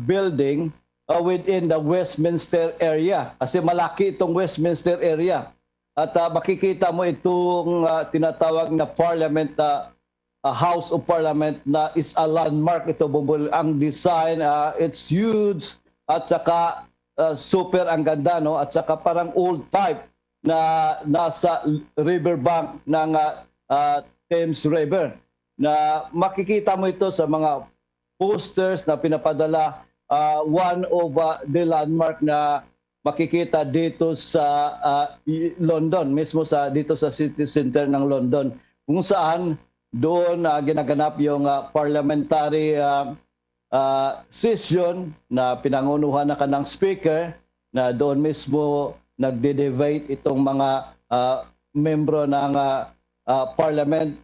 building within the Westminster area. Kasi malaki itong Westminster area. At makikita mo itong tinatawag na Parliament, House of Parliament, na is a landmark ito, Bombo. Ang design, it's huge, at saka super ang ganda, at saka parang old type na nasa riverbank ng Thames River. Na makikita mo ito sa mga posters na pinapadala, one of the landmark na makikita dito sa London, mismo dito sa City Center ng London, kung saan doon ginaganap yung parliamentary session na pinangunuhan na kanang speaker, na doon mismo nagde-debate itong mga membro ng parliament.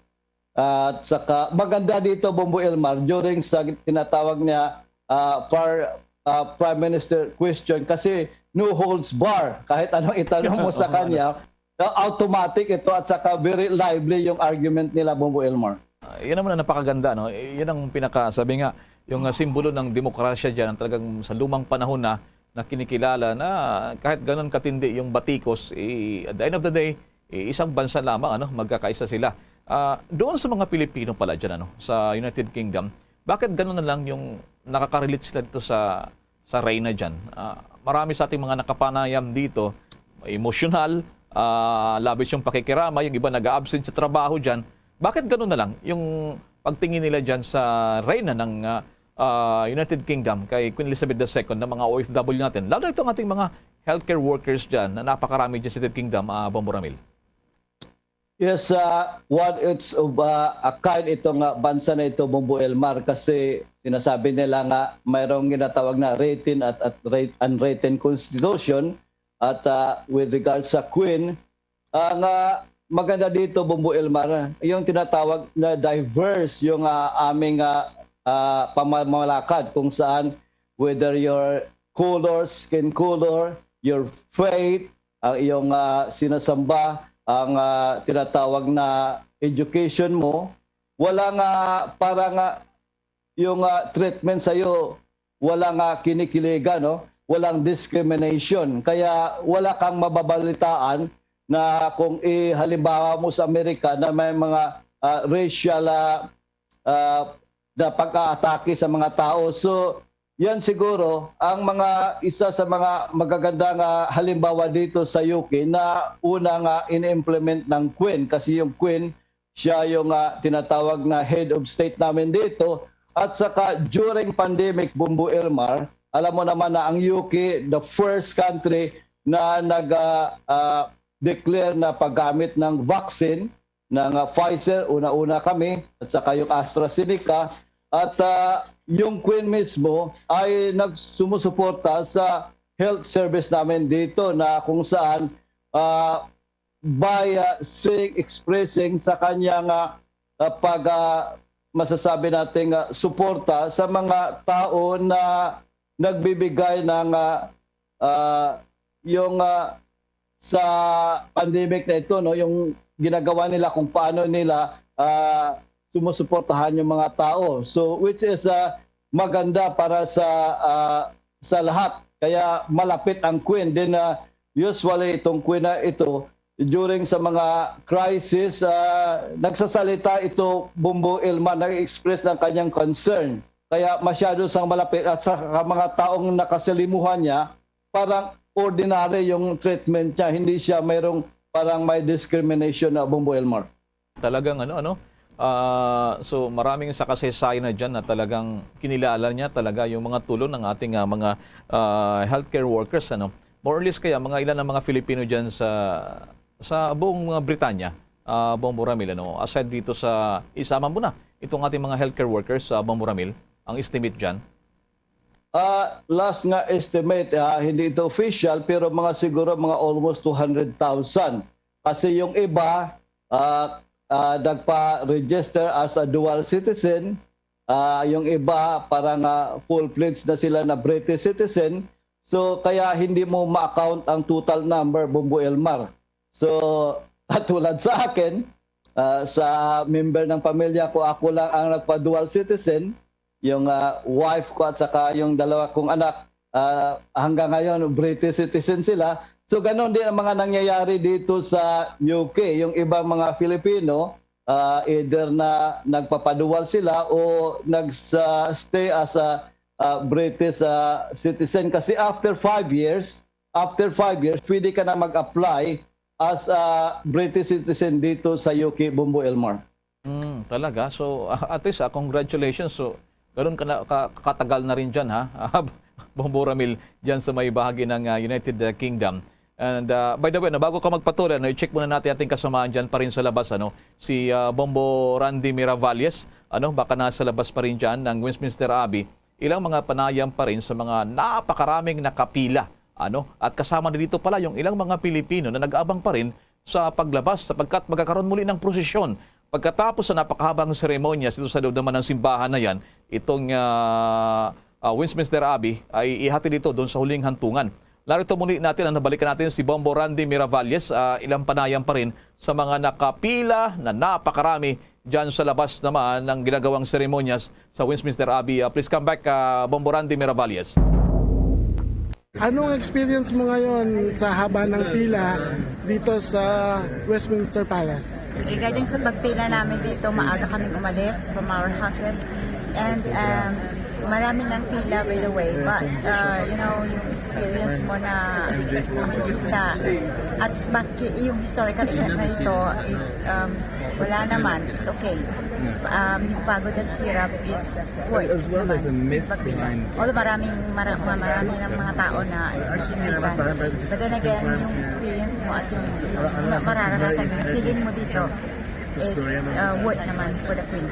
At saka maganda dito, Bombo Elmar, during sa tinatawag niya Prime Minister question, kasi no holds bar. Kahit anong itanong mo sa kanya, automatic ito at saka very lively yung argument nila, Bombo Elmar. Yan naman ang napakaganda, no? Yan ang sabi nga, yung simbolo ng demokrasya dyan, talagang sa lumang panahon na kinikilala na kahit ganun katindi yung batikos, at the end of the day, isang bansa lamang, magkakaisa sila. Doon sa mga Pilipino pala dyan, sa United Kingdom, bakit ganun na lang yung nakaka-relate sila dito sa reyna dyan? Marami sa ating mga nakapanayam dito, emosyonal, labis yung pakikirama, yung iba nag-absent sa trabaho dyan. Bakit ganun na lang yung pagtingin nila dyan sa reyna ng United Kingdom kay Queen Elizabeth II ng mga OFW natin? Lalo na itong ating mga healthcare workers dyan na napakarami dyan sa United Kingdom, Bombo Ramil. Yes, it's a kind itong bansa na ito, Bombo Elmar, kasi sinasabi nila nga mayroong ginatawag na written at unwritten constitution. At with regards sa Queen, ang maganda dito, Bombo Elmar, yung tinatawag na diverse yung aming pamamalakad, kung saan whether your color, skin color, your faith, ang iyong sinasamba, ang tinatawag na education mo, wala nga parang yung treatment sa iyo, wala nga kinikiligan, no? Walang discrimination. Kaya wala kang mababalitaan na kung halimbawa mo sa Amerika na may mga racial na pag-aatake sa mga tao. So yan siguro ang isa sa mga magagandang halimbawa dito sa UK na unang in-implement ng Queen, kasi yung Queen, siya yung tinatawag na head of state namin dito. At saka during pandemic, Bombo Elmar, alam mo naman na ang UK, the first country na nag-declare na paggamit ng vaccine ng Pfizer, una-una kami, at saka yung AstraZeneca. At yung Queen mismo ay nagsumusuporta sa health service namin dito, na kung saan by expressing sa kanyang masasabi nating suporta sa mga tao na nagbibigay ng yung sa pandemic na ito, no, yung ginagawa nila kung paano nila sumusuportahan yung mga tao. So which is maganda para sa lahat. Kaya malapit ang Queen din, usually itong Queen na ito during sa mga crisis, nagsasalita ito, Bombo Elmar, nag-express ng kanyang concern. Kaya masyado sang malapit, at sa mga taong nakasalimuhan niya, parang ordinary yung treatment niya, hindi siya mayroong parang may discrimination na, Bombo Elmar. Talagang so maraming sa kasaysayan na dyan na talagang kinilala niya talaga yung mga tulong ng ating mga healthcare workers. More or less kaya mga ilan ng mga Filipino dyan sa buong Britanya, Bombo Ramil, aside dito sa isama mo na itong ating mga healthcare workers, Bombo Ramil, ang estimate dyan? Last nga estimate, hindi ito official, pero siguro almost 200,000. Kasi yung iba, nagpa-register as a dual citizen. Yung iba, parang full-fledged na sila na British citizen. So, kaya hindi mo ma-account ang total number, Bombo Elmar. So, tulad sa akin, sa member ng pamilya ko, ako lang ang nagpa-dual citizen. Yung wife ko at saka yung dalawa kong anak, hanggang ngayon, British citizen sila. So ganon din ang mga nangyayari dito sa UK. Yung ibang mga Filipino, either na nagpapadual sila o nag-stay as a British citizen. Kasi after 5 years, pwede ka na mag-apply as a British citizen dito sa UK, Bombo Elmar. Talaga? So at least, congratulations. So, ganoon katagal na rin dyan, ha? Bombo Ramil dyan sa may bahagi ng United Kingdom. And by the way, bago ka magpatuloy, i-check muna natin ating kasamaan dyan pa rin sa labas, si Bombo Randy Miravalles, baka nasa labas pa rin dyan ng Westminster Abbey. Ilang mga panayam pa rin sa mga napakaraming nakapila. At kasama na dito pala yung ilang mga Pilipino na nag-abang pa rin sa paglabas sapagkat magkakaroon muli ng prosesyon. Pagkatapos sa napakahabang seremonyas ito sa loob naman ng simbahan na yan, itong Westminster Abbey ay ihati dito doon sa huling hantungan. Narito muli natin, nabalikan natin si Bombo Randy Miravalles, ilang panayam pa rin sa mga nakapila na napakarami dyan sa labas naman ng ginagawang seremonyas sa Westminster Abbey. Please come back, Bombo Randy Miravalles. Anong experience mo ngayon sa haba ng pila dito sa Westminster Palace? Regarding sa pagpila namin dito, maaga kaming umalis from our houses and marami ng pila by the way, but yung experience mo na makikita at yung historical event na ito is wala naman, it's okay. Yung pagod at hirap is worth as well as a myth behind. Although marami ng mga tao na nagsisipan. But then again, yung experience mo at yung mararanasan, yung feeling mo dito is worth naman for the Queen.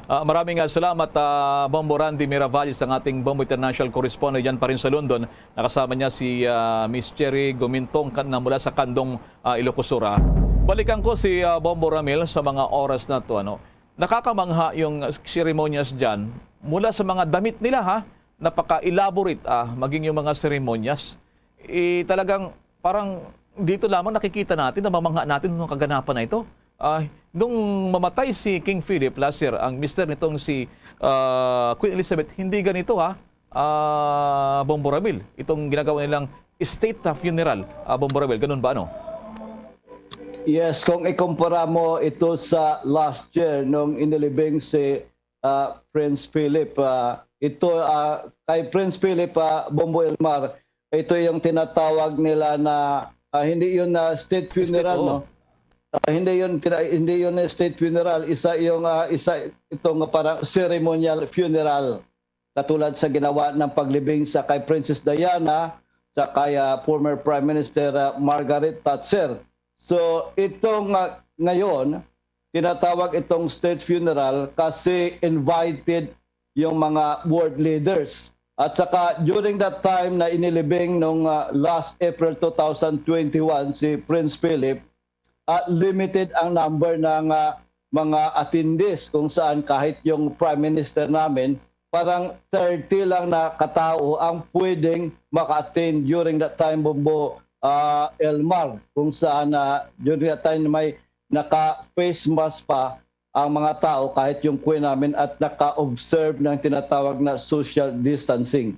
Maraming salamat, Bombo Randy Miravalles, ang ating Bombo International Correspondent dyan pa rin sa London. Nakasama niya si Miss Cherry Gomintong na mula sa Kandong, Ilocosura. Balikan ko si Bombo Ramil sa mga oras na to. Nakakamangha yung ceremonies dyan mula sa mga damit nila, napaka-elaborate maging yung mga ceremonies. Talagang parang dito lamang nakikita natin, namamangha natin ng kaganapan na ito. Nung mamatay si King Philip last year, ang mister nitong si Queen Elizabeth, hindi ganito Bombo Ramil. Itong ginagawa nilang state funeral, Bombo Ramil. Ganun ba Yes, kung ikumpara mo ito sa last year nung inilibing si Prince Philip, ito kay Prince Philip, Bombo Elmar, ito yung tinatawag nila na hindi yun na state funeral, no? Hindi yun state funeral, isa itong parang ceremonial funeral, katulad sa ginawa ng paglibing sa kay Princess Diana, sa kay former Prime Minister Margaret Thatcher. So itong ngayon, tinatawag itong state funeral kasi invited yung mga world leaders. At saka during that time na inilibing nung last April 2021 si Prince Philip, limited ang number ng mga attendees kung saan kahit yung Prime Minister namin, parang 30 lang na katao ang pwedeng maka-attend during that time, Bombo Elmar, kung saan during that time may naka-face mask pa ang mga tao kahit yung Queen namin at naka-observe ng tinatawag na social distancing.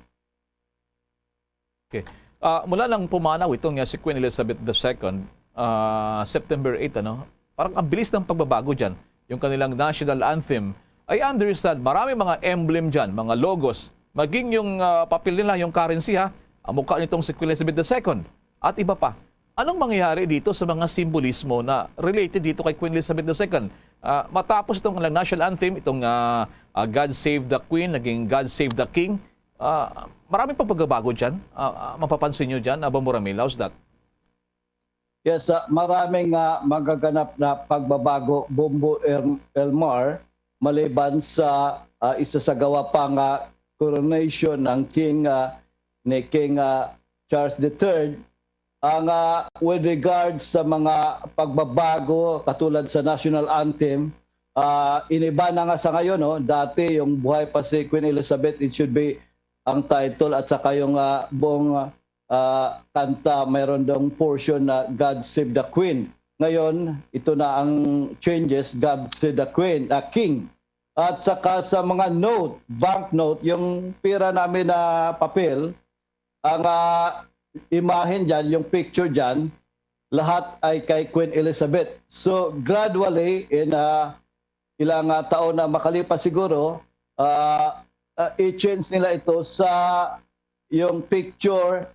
Okay. Mula nang pumanaw itong si Queen Elizabeth II, September 8, parang ang bilis ng pagbabago dyan. Yung kanilang national anthem, I understand, marami mga emblem dyan, mga logos, maging yung papel nila, yung currency, ang mukha nitong si Queen Elizabeth II. At iba pa, anong mangyayari dito sa mga simbolismo na related dito kay Queen Elizabeth II? Matapos itong national anthem, itong God Save the Queen, naging God Save the King, maraming pagbabago dyan. Mapapansin nyo dyan, Bombo Ramil, how's that? Yes, maraming magaganap na pagbabago, Bombo Elmar, maliban sa isasagawa pang coronation ng King Charles III. Ang with regards sa mga pagbabago katulad sa national anthem, iniba na nga sa ngayon, dati yung buhay pa si Queen Elizabeth, it should be ang title at saka yung buong kanta, mayroon dong portion na God Save the Queen. Ngayon, ito na ang changes, God Save the Queen, King. At saka sa mga note, banknote, yung pera namin na papel, ang imahen dyan, yung picture dyan, lahat ay kay Queen Elizabeth. So gradually, in ilang taon na makalipas siguro, i-change nila ito sa yung picture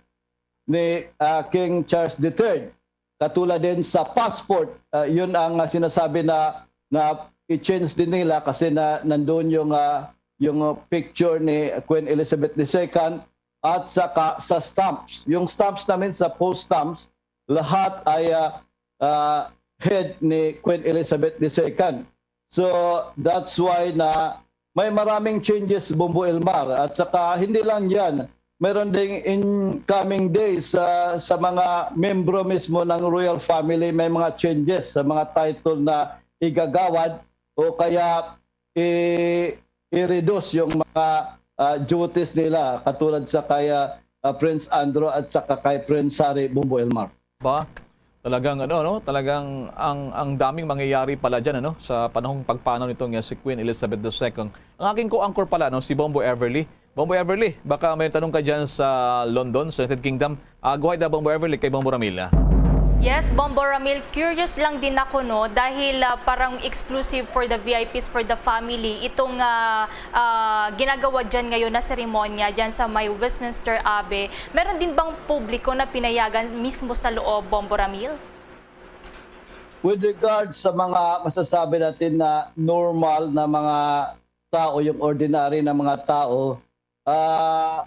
ni King Charles III. Katulad din sa passport, yun ang sinasabi na i-change din nila kasi na nandun yung picture ni Queen Elizabeth II at saka sa stamps. Yung stamps namin sa post stamps, lahat ay head ni Queen Elizabeth II. So that's why na may maraming changes, Bombo Elmar. At saka hindi lang yan, meron ding incoming days sa mga membro mismo ng royal family, may mga changes sa mga title na igagawad o kaya i-reduce yung mga duties nila katulad sa kay Prince Andrew at saka kay Prince Harry, Bombo Elmar. Ba? Talagang talagang ang daming mangyayari pala diyan sa panahong pagpanaw nitong si Queen Elizabeth II. Ang aking co-anchor pala si Bombo Everly. Bombo Everly, baka may tanong ka diyan sa London, sa United Kingdom. Go ahead Bombo Everly kay Bombo Ramil. Yes, Bombo Ramil, curious lang din ako dahil parang exclusive for the VIPs, for the family, itong ginagawa dyan ngayon na seremonya dyan sa may Westminster Abbey. Meron din bang publiko na pinayagan mismo sa loob, Bombo Ramil? With regards sa mga masasabi natin na normal na mga tao, yung ordinary na mga tao,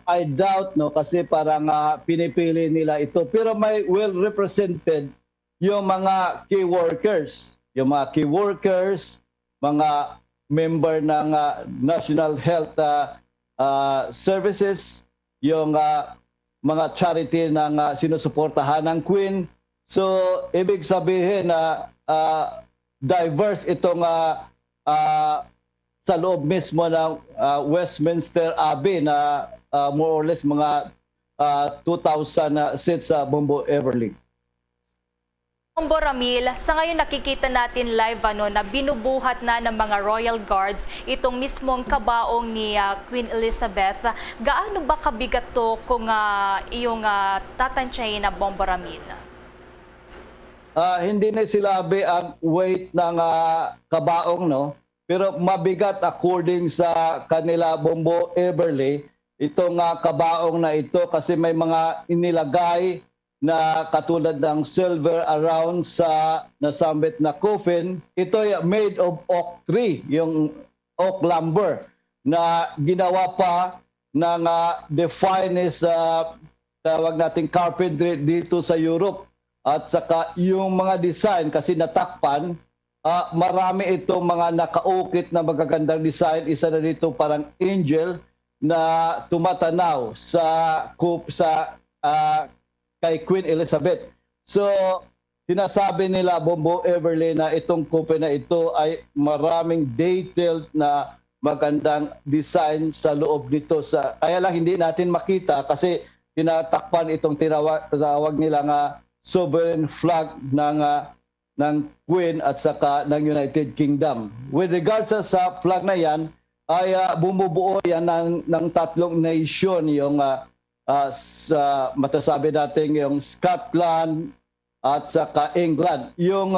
I doubt kasi parang pinipili nila ito. Pero may well represented yung mga key workers. Yung mga key workers, mga member ng National Health Services, yung mga charity ng sinusuportahan ng Queen. So, ibig sabihin na diverse itong sa loob mismo ng Westminster Abbey na more or less mga 2,000 seats sa Bombo Everly. Bombo Ramil, sa ngayon nakikita natin live na binubuhat na ng mga Royal Guards itong mismong kabaong ni Queen Elizabeth. Gaano ba kabigat to kung iyong tatansyahin na Bombo Ramil? Hindi na silabi ang weight ng kabaong, pero mabigat according sa kanila Bombo Everly, itong kabaong na ito kasi may mga inilagay na katulad ng silver around sa nasambit na coffin. Ito ay made of oak tree, yung oak lumber na ginawa pa ng the finest tawag nating carpentry dito sa Europe. At saka yung mga design kasi natakpan, marami itong mga nakaukit na magagandang design. Isa na dito parang angel na tumatanaw sa kay Queen Elizabeth. So, sinasabi nila Bombo Everly na itong coupe na ito ay maraming detailed na magandang design sa loob nito. Kaya lang hindi natin makita kasi tinatakpan itong tinawag nila nga sovereign flag ng Queen at saka ng United Kingdom. With regards sa flag na yan, ay bumubuo yan ng tatlong nation, yung matasabi natin yung Scotland at saka England. Yung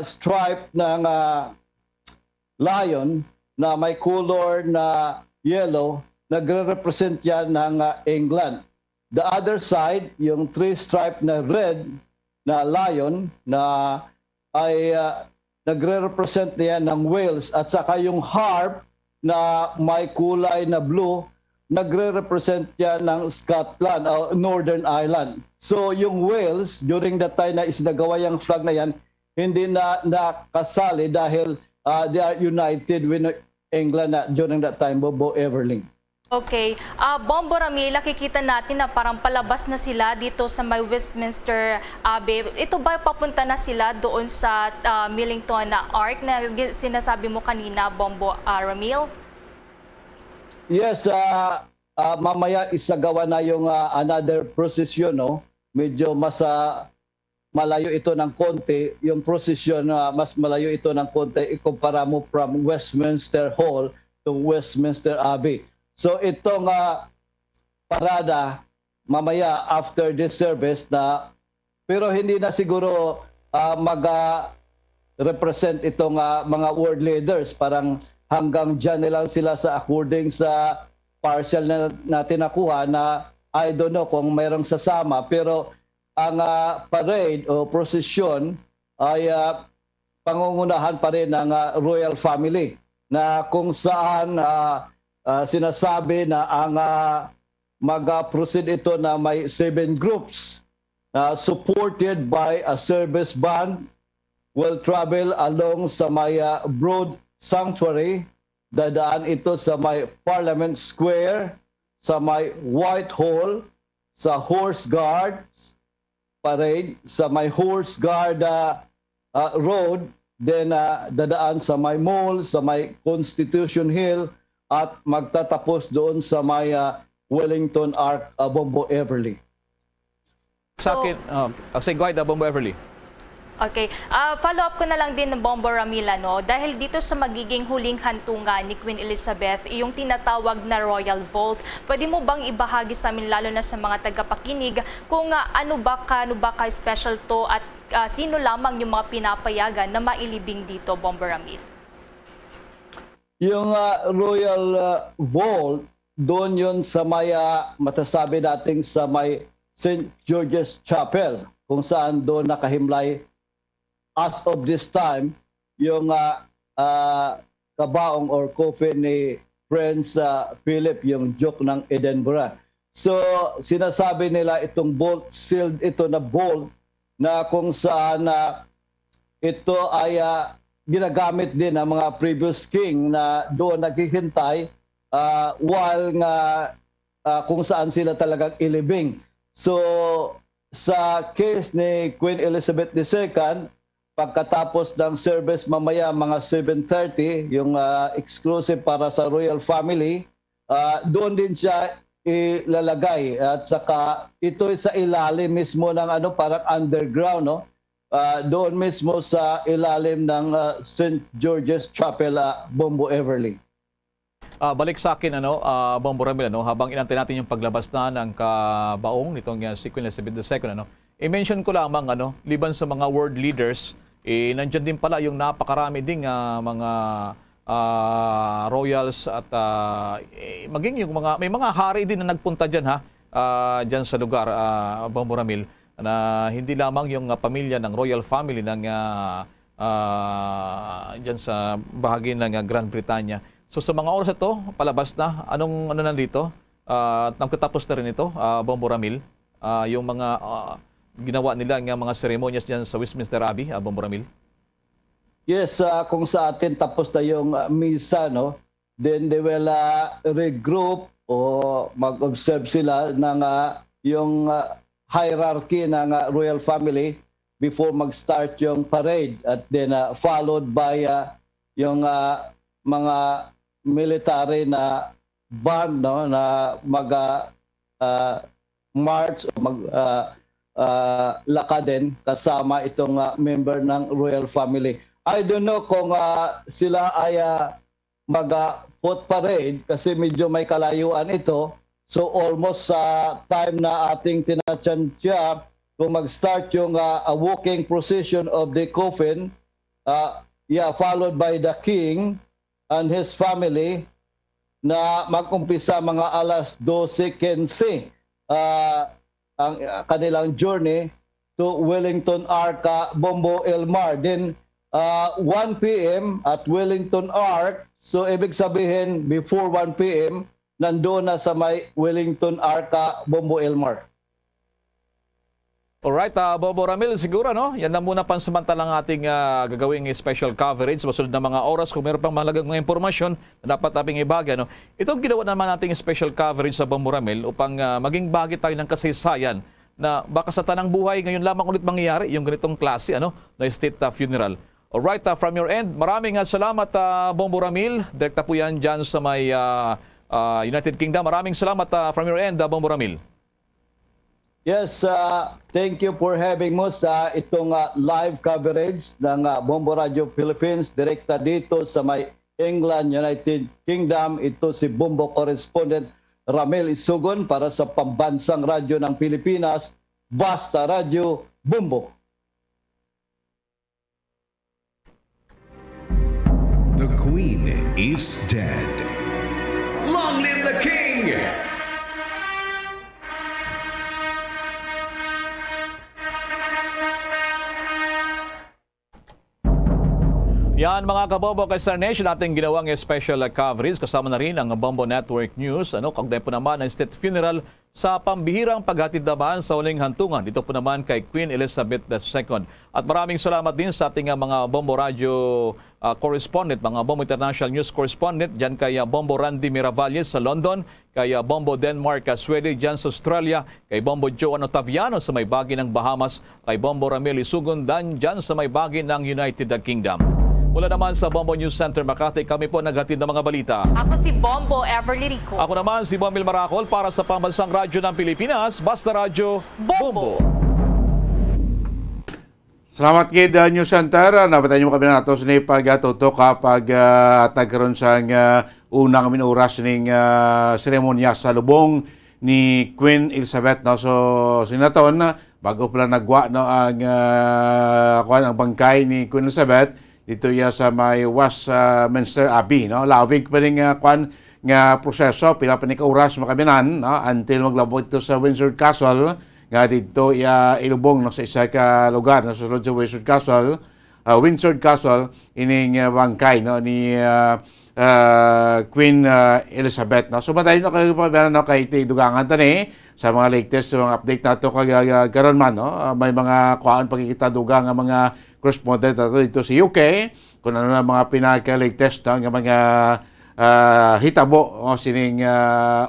stripe ng lion na may color na yellow, nagre-represent yan ng England. The other side, yung three-stripe na red na lion na ay nagre-represent niya ng Wales at saka yung harp na may kulay na blue nagre-represent yan ng Scotland o Northern Ireland. So yung Wales during that time na isinagawa yung flag na yan hindi na nakasali dahil they are united with England during that time, Bombo Everly. Okay. Bombo Ramil, nakikita natin na parang palabas na sila dito sa may Westminster Abbey. Ito ba papunta na sila doon sa Millington Arch na sinasabi mo kanina, Bombo Ramil? Yes, mamaya isagawa na yung another procession, Medyo mas malayo ito ng konti. Yung procession, mas malayo ito ng konti ikumpara mo from Westminster Hall to Westminster Abbey. So itong parada mamaya after this service pero hindi na siguro mag-represent itong mga world leaders. Parang hanggang dyan lang sila according sa partial na natin nakuha na I don't know kung mayroong sasama. Pero ang parade o procession ay pangungunahan pa rin ng royal family na kung saan sinasabi na ang mag-proceed ito na may 7 groups supported by a service band will travel along sa may Broad Sanctuary. Dadaan ito sa may Parliament Square, sa may Whitehall, sa Horse Guard Parade, sa may Horse Guard Road, then dadaan sa may Mall, sa may Constitution Hill, at magtatapos doon sa may Wellington Arc, Bombo Everly. Sa akin, say go ahead, Bombo Everly. Okay. Follow up ko na lang din ng Bombo Ramila, no? Dahil dito sa magiging huling hantungan ni Queen Elizabeth, yung tinatawag na Royal Vault, pwede mo bang ibahagi sa amin, lalo na sa mga tagapakinig, kung ano ba ka-special to at sino lamang yung mga pinapayagan na mailibing dito, Bombo Ramil? Yung Royal Vault, doon yun sa may matasabi nating sa may St. George's Chapel, kung saan doon nakahimlay as of this time yung kabaong or coffin ni Prince Philip, yung Duke ng Edinburgh. So sinasabi nila itong vault, sealed ito na vault, na kung saan ito ay ginagamit din ng mga previous king na doon naghihintay while nga kung saan sila talagang ilibing. So sa case ni Queen Elizabeth II, pagkatapos ng service mamaya mga 7:30, yung exclusive para sa royal family, doon din siya ilalagay. At saka ito sa ilalim mismo ng parang underground, no? Doon mismo sa ilalim ng St. George's Chapel, Bombo Everly. Balik sa akin, Bombo Ramil, habang inantay natin yung paglabas na ng kabaong nitong si Queen Elizabeth II, i-mention ko lamang, liban sa mga world leaders, nandyan din pala yung napakarami ding mga royals at maging yung may mga hari din na nagpunta dyan, dyan sa lugar, Bombo Ramil, na hindi lamang yung pamilya ng royal family ng dyan sa bahagi ng Grand Britannia. So sa mga oras ito, palabas na, ano nandito? Nagtatapos na rin ito, Bombo Ramil, yung mga ginawa nila ng mga seremonyas dyan sa Westminster Abbey, Bombo Ramil? Yes, kung sa atin tapos na yung misa, no? Then they will regroup o mag-observe sila ng yung hierarchy ng royal family before mag-start yung parade, at then followed by yung mga military na band, no, na mag-march o lakadin kasama itong member ng royal family. I don't know kung sila ay mag-foot parade kasi medyo may kalayuan ito. So almost sa time na ating tinatsansya kung mag-start yung walking procession of the coffin, followed by the king and his family, na mag-umpisa mga alas 12:15 ang kanilang journey to Wellington Arc, Bombo Elmar. Then 1 p.m. at Wellington Arc, so ibig sabihin before 1 p.m. nandoon na sa may Wellington Arc, Bombo Elmar. Alright, Bombo Ramil, siguro yan na muna pansamantalang ating gagawing special coverage sa susunod na mga oras. Kung meron pang mahalagang mga impormasyon na dapat ating ibahagi, itong ginawa naman nating special coverage sa Bombo Ramil upang maging bahagi tayo ng kasaysayan na baka sa tanang buhay ngayon lamang ulit mangyayari yung ganitong klase na state funeral. Alright, from your end, maraming salamat, Bombo Ramil. Direkta po yan dyan sa may United Kingdom. Maraming salamat from your end, Bombo Ramil. Yes, thank you for having mo sa itong live coverage ng Bombo Radio Philippines. Direkta dito sa may England, United Kingdom. Ito si Bombo correspondent Ramil Isugon para sa Pambansang Radyo ng Pilipinas, Basta Radio Bombo. The Queen is dead. Long live the King! Yan mga kabombo kay Star Nation, ating ginawang special coverage. Kasama na rin ang Bombo Network News. Kaugnay po naman ang state funeral sa pambihirang paghatid naman sa huling hantungan. Dito po naman kay Queen Elizabeth II. At maraming salamat din sa ating mga Bombo Radio correspondent, mga Bombo International News correspondent. Diyan kay Bombo Randy Miravalles sa London, kay Bombo Denmark Sweden dyan sa Australia, kay Bombo Joan Otaviano sa may bagi ng Bahamas, kay Bombo Rameli Sugundan dyan sa may bagi ng United Kingdom. Mula naman sa Bombo News Center Makati, kami po naghatid ng mga balita. Ako si Bombo Everly Rico. Ako naman si Bombil Maracol para sa Pambansang Radyo ng Pilipinas, Basta Radyo Bombo. Salamat kid News Center. Napatay niyo kami nato sa pagtutok kapag tagkaroon sa unang minuras ng seremonya sa lubong ni Queen Elizabeth. No? So, sinaton, bago pala nagwa ang bangkay ni Queen Elizabeth, dito sa may Westminster Abbey, no? Lawig pa rin nga proseso, pila pa ni kauras makaminan, no? Until maglabot ito sa Windsor Castle, nga dito ilubong sa isa ka lugar, no? Sa Windsor Castle, ining bangkay, no? Ni Queen Elizabeth, no? So matayin na kayo pa kay Dugangan tani sa mga latest mga update nato karon man, no? May mga kuan pagkikita dugang nga mga correspondent nato dito sa UK kung ano na mga pinaka-latest nga mga hitabo sining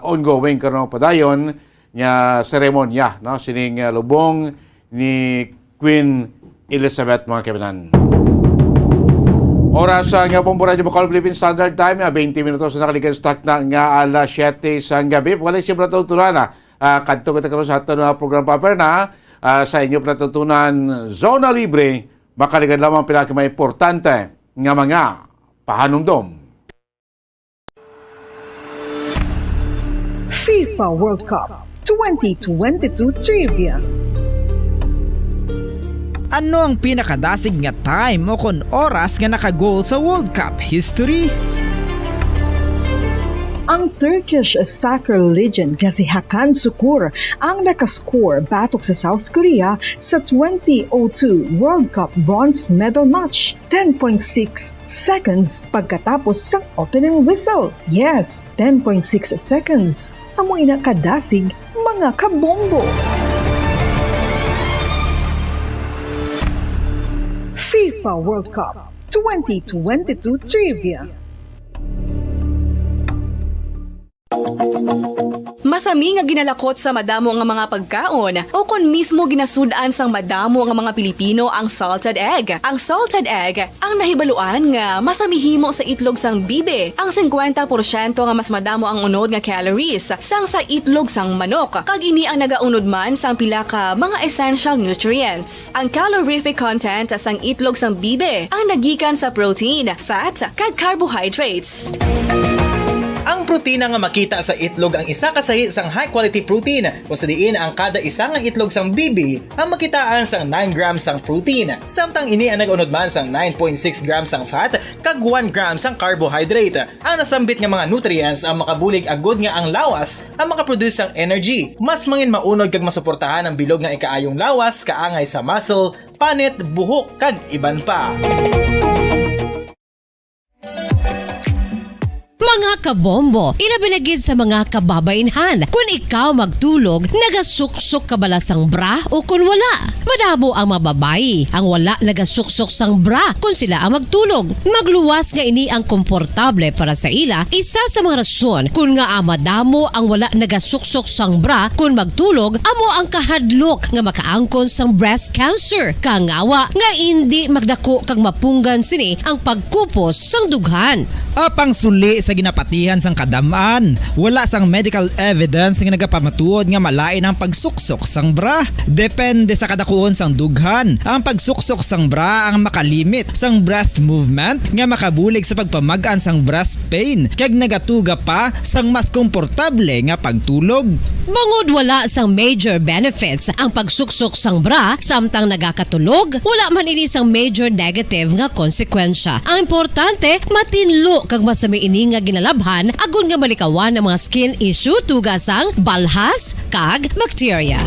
ongoing karon padayon nga seremonya, no? Sining lubong ni Queen Elizabeth mga kabanan. Oras nga Bombo Radio Bacol Philippine Standard Time, 20 minutos na nakalikan stock na nga alas 7 sa gabi. Wala siya patutunan na kadto kita karon sa ato na program paper na sa inyo patutunan Zona Libre, makalikan lamang pinaka importante nga mga pahanumdom. FIFA World Cup 2022 Trivia. Ano ang pinakadasig nga time o kon oras nga naka-goal sa World Cup history? Ang Turkish soccer legend nga si Hakan Şükür ang nakascore batok sa South Korea sa 2002 World Cup bronze medal match. 10.6 seconds pagkatapos sa opening whistle. Yes, 10.6 seconds. Amoy na kadasig mga kabombo. FIFA World Cup 2022 Trivia. Masami nga ginalakot sa madamo nga mga pagkaon o kon mismo ginasudaan sang madamo nga mga Pilipino ang salted egg. Ang salted egg ang nahibaluan nga masamihimo sa itlog sang bibe. Ang 50% nga mas madamo ang unod nga calories sang sa itlog sang manok. Kag ini ang nagaunod man sang pila ka mga essential nutrients. Ang calorific content sang itlog sang bibe ang nagikan sa protein, fat, kag carbohydrates. Ang protina nga makita sa itlog ang isa kasahi sang high quality protein kung sa diin ang kada isa nga itlog sang bibi ang makitaan sang 9 grams sang protein. Samtang ini ang nag-unod man sang 9.6 grams sang fat kag 1 gram sang carbohydrate. Ang nasambit nga mga nutrients ang makabulig agud nga ang lawas ang makaproduce sang energy. Mas mangin maunod kag masuportahan ang bilog nga ikaayong lawas kaangay sa muscle, panit, buhok kag iban pa. Mga kabombo, ilabilagid sa mga kababainhan. Kung ikaw magtulog, nagasuksok ka bala sang bra o kung wala. Madamo ang mababayi, ang wala nagasuksok sang bra kung sila ang magtulog. Magluwas nga ini ang komportable para sa ila, isa sa mga rason kung nga madamo ang wala nagasuksok sang bra kung magtulog, amo ang kahadlok nga makaangkon sang breast cancer. Kangawa nga hindi magdako kag mapunggan sini ang pagkupos sang dughan. Apang suli sa ginapatihan sang kadamaan, wala sang medical evidence nga nagapamatuod nga malain ang pagsuksok sang bra. Depende sa kadakuon sang dughan. Ang pagsuksok sang bra ang makalimit sang breast movement nga makabulig sa pagpamagaan sang breast pain kag nagatuga pa sang mas komportable nga pagtulog. Bangod wala sang major benefits ang pagsuksok sang bra samtang nagakatulog, wala man ini sang major negative nga konsekwensya. Ang importante, matinlo kag masami ini nga ginalabhan agon nga malikawan ang mga skin issue tugasang balhas kag bacteria.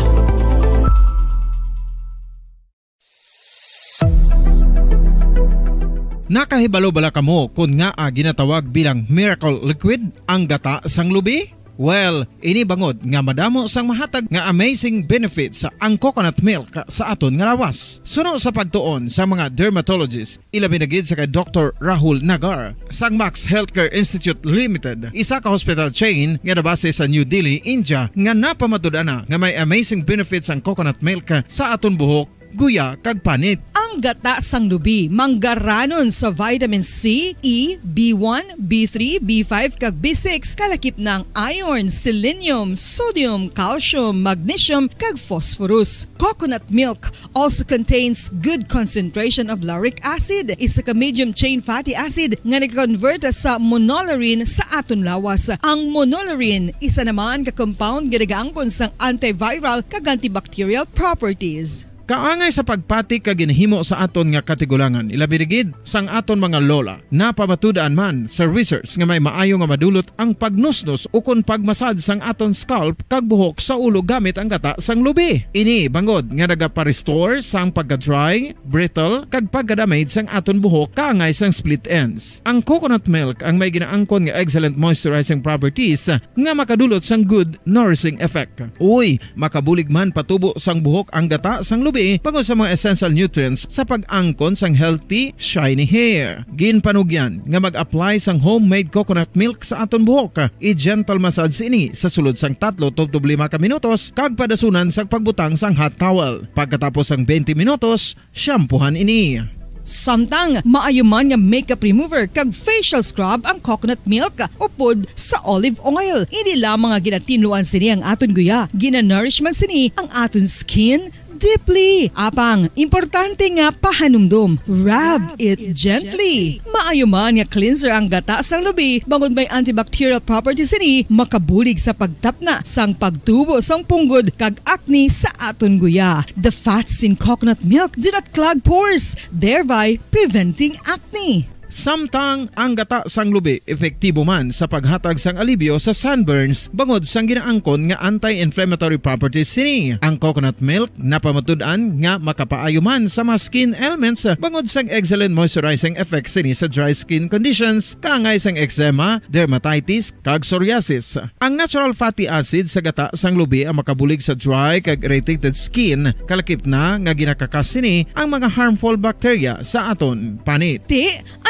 Nakahibalo bala kamo kung nga ginatawag bilang miracle liquid ang gata sang lubi? Well, ini bangod nga madamo sang mahatag nga amazing benefits sa ang coconut milk sa aton nga lawas. Suno sa pagtuon sa mga dermatologist, ilabi na gid sa kay Dr. Rahul Nagar sang Max Healthcare Institute Limited, isa ka hospital chain nga nabase sa New Delhi, India, nga napamatud-ana nga may amazing benefits ang coconut milk sa aton buhok, guya kag panit. Ang gata sang lubi manggaranon sa vitamin C, E, B1, B3, B5 kag B6 kalakip ng iron, selenium, sodium, calcium, magnesium kag phosphorus. Coconut milk also contains good concentration of lauric acid, isa ka medium chain fatty acid nga nag-convert sa monolaurin sa aton lawas. Ang monolaurin isa naman ka compound nga nagaangkon sang antiviral kag antibacterial properties. Kaangay sa pagpati ka ginhimo sa aton nga katigulangan, ilabirigid sang aton mga lola, napamatudan man sa research nga may maayo nga madulot ang pagnusnos o kon pagmasad sang aton scalp kag buhok sa ulo gamit ang gata sang lubi. Ini bangod nga nagapa-restore sang pagka-dry, brittle kag pagka-damage sang aton buhok kaangay sang split ends. Ang coconut milk ang may ginaangkon nga excellent moisturizing properties nga makadulot sang good nourishing effect. Uy, makabulig man patubo sang buhok ang gata sang lubi pagod sa mga essential nutrients sa pag-angkon sang healthy, shiny hair. Ginpanugyan nga mag-apply sang homemade coconut milk sa aton buhok. I-gentle massage ini sa sulod sang 3 to 5 ka minutos kag padasunan sa pagbutang sang hot towel. Pagkatapos sang 20 minutos, shampoohan ini. Samtang maayuman nga makeup remover kag facial scrub ang coconut milk upod sa olive oil. Hindi lamang nga ginatinluan sini ang aton guya, gina-nourishman sini ang aton skin deeply. Apang, importante nga pahanumdum. Rub it gently. Maayuman nga cleanser ang gata sang lubi, bangod may antibacterial properties ini, makabulig sa pagtapna sang pagtubo sang punggod kag acne sa aton guya. The fats in coconut milk do not clog pores, thereby preventing acne. Samtang ang gata sang lubi epektibo man sa paghatag sang alibyo sa sunburns bangod sang ginaangkon nga anti-inflammatory properties sini. Ang coconut milk napamatud-an nga makapaayo man sa mga skin ailments bangod sang excellent moisturizing effects sini sa dry skin conditions kaangay sang eczema, dermatitis kag psoriasis. Ang natural fatty acid sa gata sang lubi ang makabulig sa dry kag irritated skin, kalakip na nga ginakakas sini ang mga harmful bacteria sa aton panit.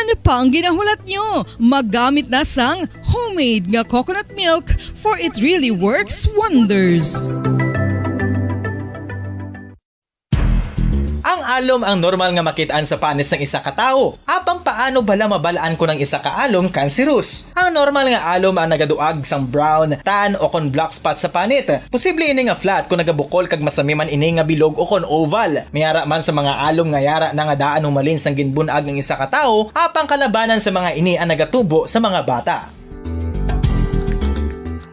Ano pa ang ginahulat nyo? Maggamit na sang homemade nga coconut milk for it really works wonders. Ang alom ang normal nga makitaan sa panit ng isa ka tao. Apang paano bala mabalaan ko ng isa ka alom cancerous? Ang normal nga alom ang nagaduag sang brown, tan o kon black spot sa panit. Posible ini nga flat kung nagabukol kag masami man ini nga bilog o kon oval. Mayara man sa mga alom nga yara na nga daan humalin sang ginbunag ng isa ka tao, apang kalabanan sa mga ini ang nagatubo sa mga bata.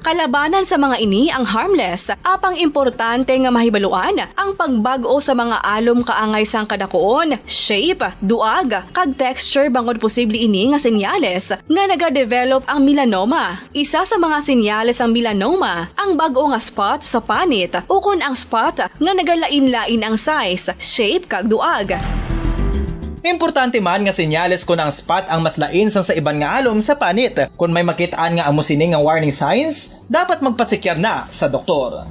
Kalabanan sa mga ini ang harmless, apang importante nga mahibaluan ang pagbago sa mga alom kaangay sang kadakuon, shape, duag, kag texture bangod posible ini nga senyales nga nagadevelop ang melanoma. Isa sa mga senyales ang melanoma, ang bag-o nga spot sa panit o kun ang spot nga nagalain-lain ang size, shape kag duag. Importante man nga senyales kung ang spot ang mas lain sa iban nga alom sa panit. Kung may makitaan nga amo sini nga warning signs, dapat magpasikyar na sa doktor.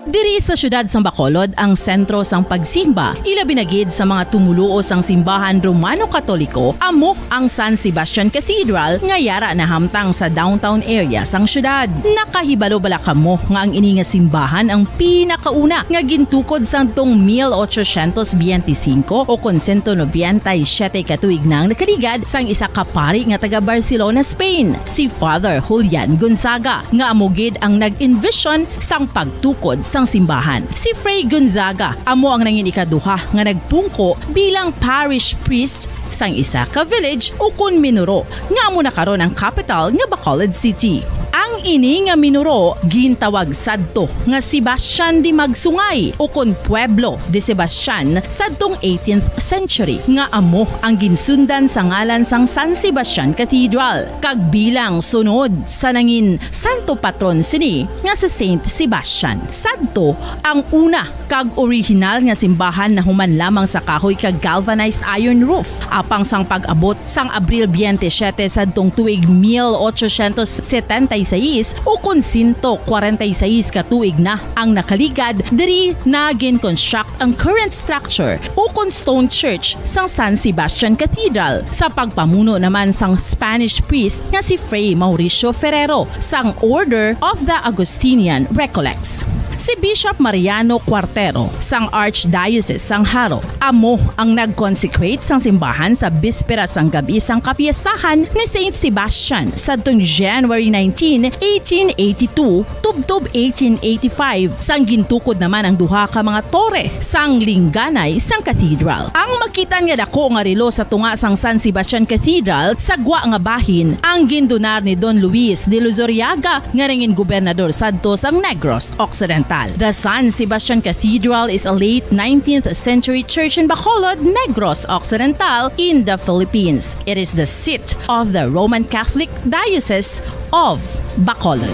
Diri sa syudad sang Bacolod ang sentro sang pagsimba. Ilabi na gid sa mga tumuluo sang simbahan Romano-Katoliko amo ang San Sebastian Cathedral nga yara na hamtang sa downtown area sang syudad. Nakahibalo bala kamo nga ang ini nga simbahan ang pinakauna nga gintukod sang tong 1825 o kon 197 katuig nang nakaligad sang isa ka pari nga taga Barcelona, Spain, si Father Julian Gonzaga nga amo gid ang nag-envision sang pagtukod sang simbahan. Si Fray Gonzaga amo ang nangin ikaduha nga nagpungko bilang parish priest sang isa ka village o kun minuro nga amo na karon ang capital nga Bacolod City. Ang Ang ini nga minuro gintawag sadto nga Sebastian di Magsungay o kon Pueblo de Sebastian sadtong 18th century nga amo ang ginsundan sa ngalan sang San Sebastian Cathedral kag bilang sunod sa nangin santo patron sini nga sa Saint Sebastian. Sadto ang una kag original nga simbahan na human lamang sa kahoy kag galvanized iron roof apang sang pag-abot sang Abril 27 sadtong tuig 1876 o kun 146 ka tuig na ang nakaligad diri na gin-construct ang current structure o kun stone church sang San Sebastian Cathedral sa pagpamuno naman sang Spanish priest nga si Fray Mauricio Ferrero sang Order of the Augustinian Recollects. Si Bishop Mariano Cuartero sang Archdiocese sang Haro amo ang nag-consecrate sang simbahan sa bispera sang gabi sang kapiestahan ni Saint Sebastian sadtong January 19, 1882 tubtob 1885 sang gintukod naman ang duha ka mga tore sang lingganay sang cathedral. Ang makitan nga dako nga relo sa tunga sang San Sebastian Cathedral sa gwa nga bahin ang gindonar ni Don Luis de Luzuriaga nga ringin gobernador sadto sang Negros Occidental. The San Sebastian Cathedral is a late 19th century church in Bacolod, Negros Occidental in the Philippines. It is the seat of the Roman Catholic Diocese of Bacolod.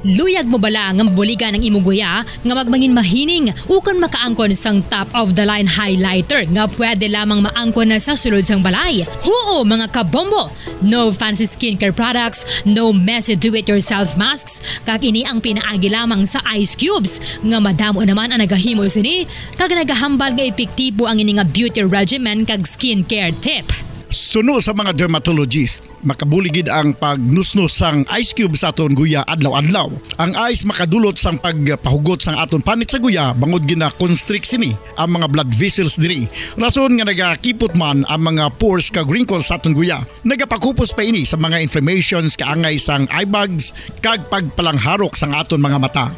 Luyag mo bala nga buligan ng imuguya nga magmangin mahining ukon makaangkon sang top of the line highlighter nga pwede lamang maangkon na sa sulod sang balay. Huo mga kabombo! No fancy skincare products, no messy do-it-yourself masks, kag ini ang pinaagi lamang sa ice cubes nga madamo naman ang nagahimo sini kag nagahambal nga epektibo ang ini nga beauty regimen kag skincare tip. Suno sa mga dermatologist, makabuligid ang pagnusnos sang ice cube sa aton guya adlaw-adlaw. Ang ice makadulot sang pagpahugot sang aton panit sa guya bangod gina-constrict sini ang mga blood vessels diri. Rason nga nagakipot man ang mga pores kag wrinkles sa aton guya. Nagapakupos pa ini sa mga inflammations kaangay sang eye bags kag pagpalangharok sang aton mga mata.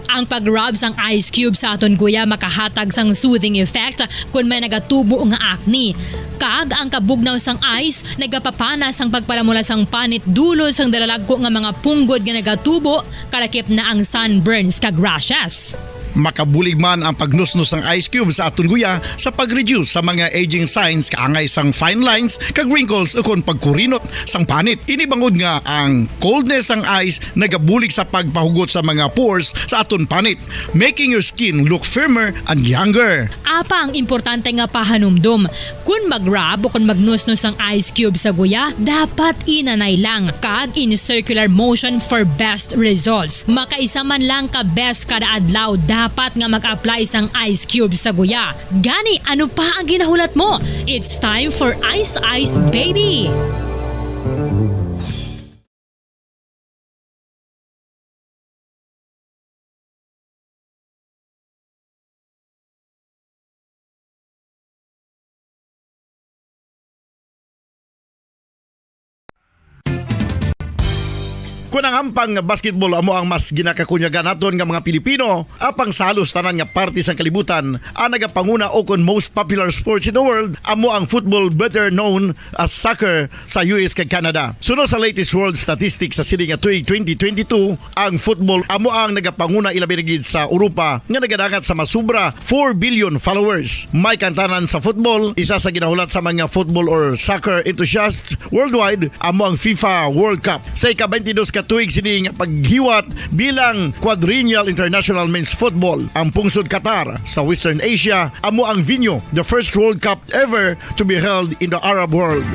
Ang pag-rub sang ice cube sa aton guya makahatag sang soothing effect kung may nagatubo nga acne. Kag ang kabugnaw sang ice nagapapana sang pagpalamula sang panit dulo sang dalalagko nga mga punggod nga nagatubo kalakip na ang sunburns kag rashes. Makabulig man ang pagnusnos ng ice cube sa aton guya sa pag-reduce sa mga aging signs kaangay sang fine lines kag wrinkles ukon pagkurinot sang panit. Ini bangod nga ang coldness sang ice nagabulig sa pagpahugot sa mga pores sa aton panit, making your skin look firmer and younger. Apa ang importante nga pahanumdum, kung mag-rub o kung magnusnos ang ice cube sa guya, dapat inanay lang kag in circular motion for best results. Makaisa man lang ka best kada adlaw dapat nga mag-apply sang ice cube sa guya. Gani, ano pa ang ginahulat mo? It's time for Ice Ice Baby! Kung ang ampang basketball amo ang mas ginakakunyagan naton nga mga Pilipino, apang salos tanan nga parte sa kalibutan, ang nagapanguna o kon most popular sports in the world, amo ang football better known as soccer sa US kag Canada. Sunod sa latest world statistics sa sini nga tuig 2022, ang football amo ang nagapanguna ilabi na gid sa Europa nga nagadangat sa masubra 4 billion followers. May kantanan sa football, isa sa ginahulat sa mga football or soccer enthusiasts worldwide, amo ang FIFA World Cup. Sa ika-22 ka tuig sini nga paghiwat bilang Quadrennial International Men's Football. Ang pungsod Qatar sa Western Asia amo ang venue, the first World Cup ever to be held in the Arab world.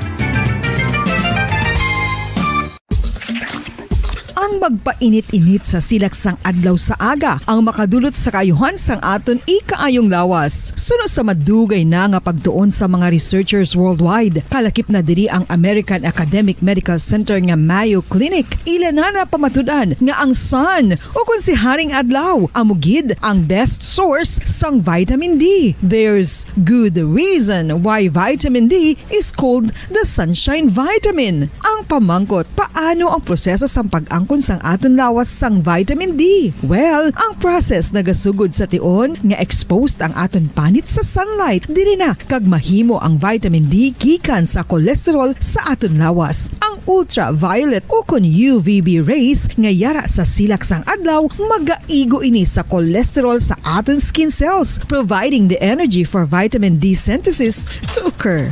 Ang magpainit-init sa silaksang adlaw sa aga ang makadulot sa kayuhan sang aton ikaayong lawas. Suno sa madugay na nga pagtuon sa mga researchers worldwide, kalakip na diri ang American Academic Medical Center nga Mayo Clinic. Ila na pamatudan nga ang sun o kung si Haring Adlaw amugid ang best source sang vitamin D. There's good reason why vitamin D is called the sunshine vitamin. Ang pamangkot, paano ang proseso sa pag-angkon makakaon sang aton lawas sang vitamin D. Well, ang process nagasugod sa tion nga exposed ang aton panit sa sunlight dili na kag mahimo ang vitamin D gikan sa cholesterol sa aton lawas. Ang ultraviolet o kon UVB rays nga yara sa silak sang adlaw magaigo ini sa cholesterol sa aton skin cells, providing the energy for vitamin D synthesis to occur.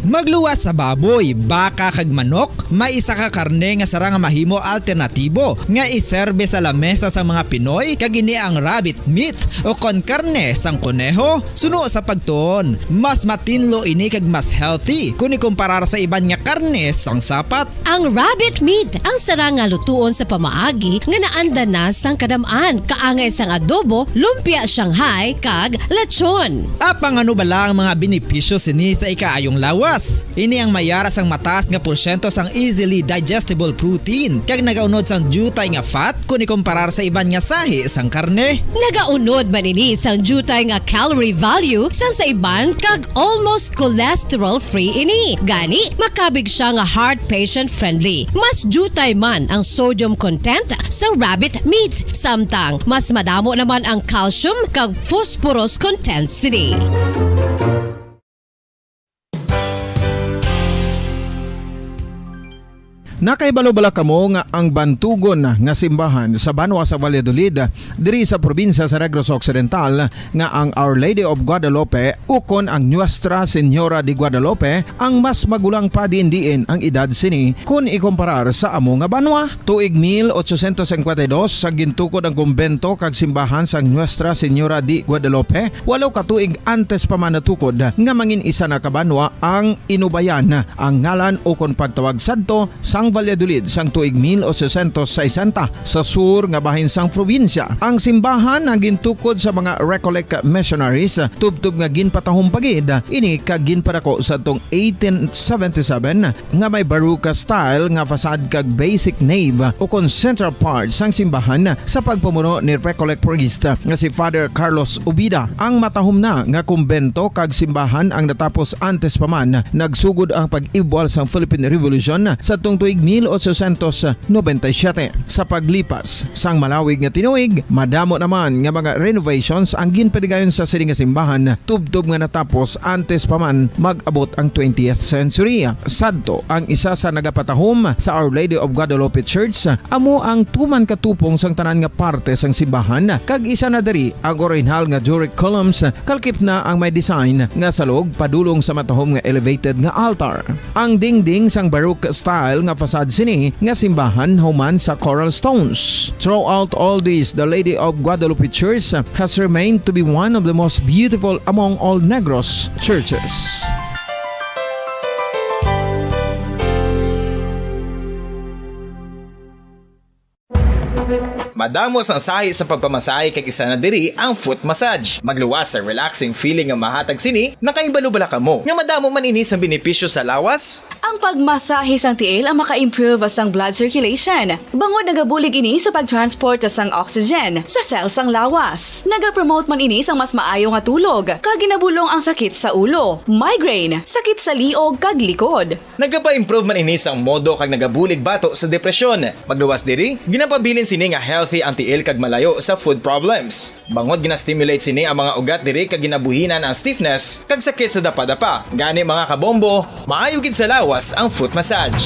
Magluwas sa baboy, baka kag manok, may isa ka karne nga sara nga mahimo alternatibo nga iserbe sa lamesa sa mga Pinoy kag ini ang rabbit meat o kon karne sang kuneho. Suno sa pagtuon, mas matinlo ini kag mas healthy kung ikumparar sa iban nga karne sang sapat. Ang rabbit meat ang sara nga lutuon sa pamaagi nga naanda na sang kadamaan, kaangay sang adobo, lumpia Shanghai kag lechon. Apang ano bala ang mga benepisyo sini sa ikaayong lawas? Ini ang mayara sang mataas nga porsyento sang easily digestible protein kag nagaunod sang jutay nga fat kung ikumparar sa iban nga sahi sang karne. Nagaunod man ini sang jutay nga calorie value sang sa iban kag almost cholesterol free ini. Gani makabig siya nga heart patient friendly. Mas jutay man ang sodium content sa rabbit meat, samtang mas madamo naman ang calcium kag phosphorus content sini. Nakaibalo-bala kamo nga ang bantugon nga simbahan sa Banwa sa Valladolid diri sa probinsya sa Negros Occidental nga ang Our Lady of Guadalupe ukon ang Nuestra Señora de Guadalupe ang mas magulang pa diin ang edad sini kung ikumparar sa amo nga banwa. Tuig 1852 sa gintukod ang kumbento kag simbahan sa Nuestra Señora de Guadalupe, walo ka tuig antes pa man natukod nga mangin isa na kabanwa ang inubayan ang ngalan ukon pagtawag sadto sang Valladolid sang tuig 1860 sa sur nga bahin sang probinsya. Ang simbahan ang gintukod sa mga Recollect missionaries tubtub nga ginpatahong pagid ini kag ginpadako sa tong 1877 nga may baroque style nga fasad kag basic nave o kon central part sang simbahan sa pagpamuno ni Recollect priest nga si Father Carlos Ubida. Ang matahom na nga kumbento kag simbahan ang natapos antes pa man nagsugod ang pag-ibwal sang Philippine Revolution sa tong tuig 1897. Sa paglipas sang malawig nga tinuig, madamo naman nga mga renovations ang ginpadigayon sa sining nga simbahan tubtob nga natapos antes pa man mag-abot ang 20th century. Sadto ang isa sa nagapatahom sa Our Lady of Guadalupe Church, amo ang tuman katupong sang tanan nga parte sang simbahan kag isa na diri ang original nga Doric columns kalkip na ang may design nga salog padulong sa matahom nga elevated nga altar. Ang dingding sang baroque style nga fasad sini nga simbahan human sa coral stones. Throughout all this, the Lady of Guadalupe Church has remained to be one of the most beautiful among all Negros churches. Madamo sang sahi sa pagpamasahe kag isa na diri ang foot massage. Magluwas sa relaxing feeling nga mahatag sini, nakaibalo-bala kamo. Nga madamo man ini sa benepisyo sa lawas. Ang pagmasahe sang tiil ang maka-improve sang blood circulation. Bangod nagabulig ini sa pagtransport sang oxygen sa cells sang lawas. Nagapromote man ini sang mas maayo nga tulog, kag ginabulong ang sakit sa ulo, migraine, sakit sa liog kag likod. Nagapa-improve man ini sang modo kag nagabulig bato sa depresyon. Magluwas diri, ginapabilin sini nga healthy ang tiil kag malayo sa food problems. Bangod gina-stimulate sini ang mga ugat diri kag ginabuhinan ang stiffness kag sakit sa dapa-dapa. Gani mga kabombo, maayo gid sa lawas ang foot massage.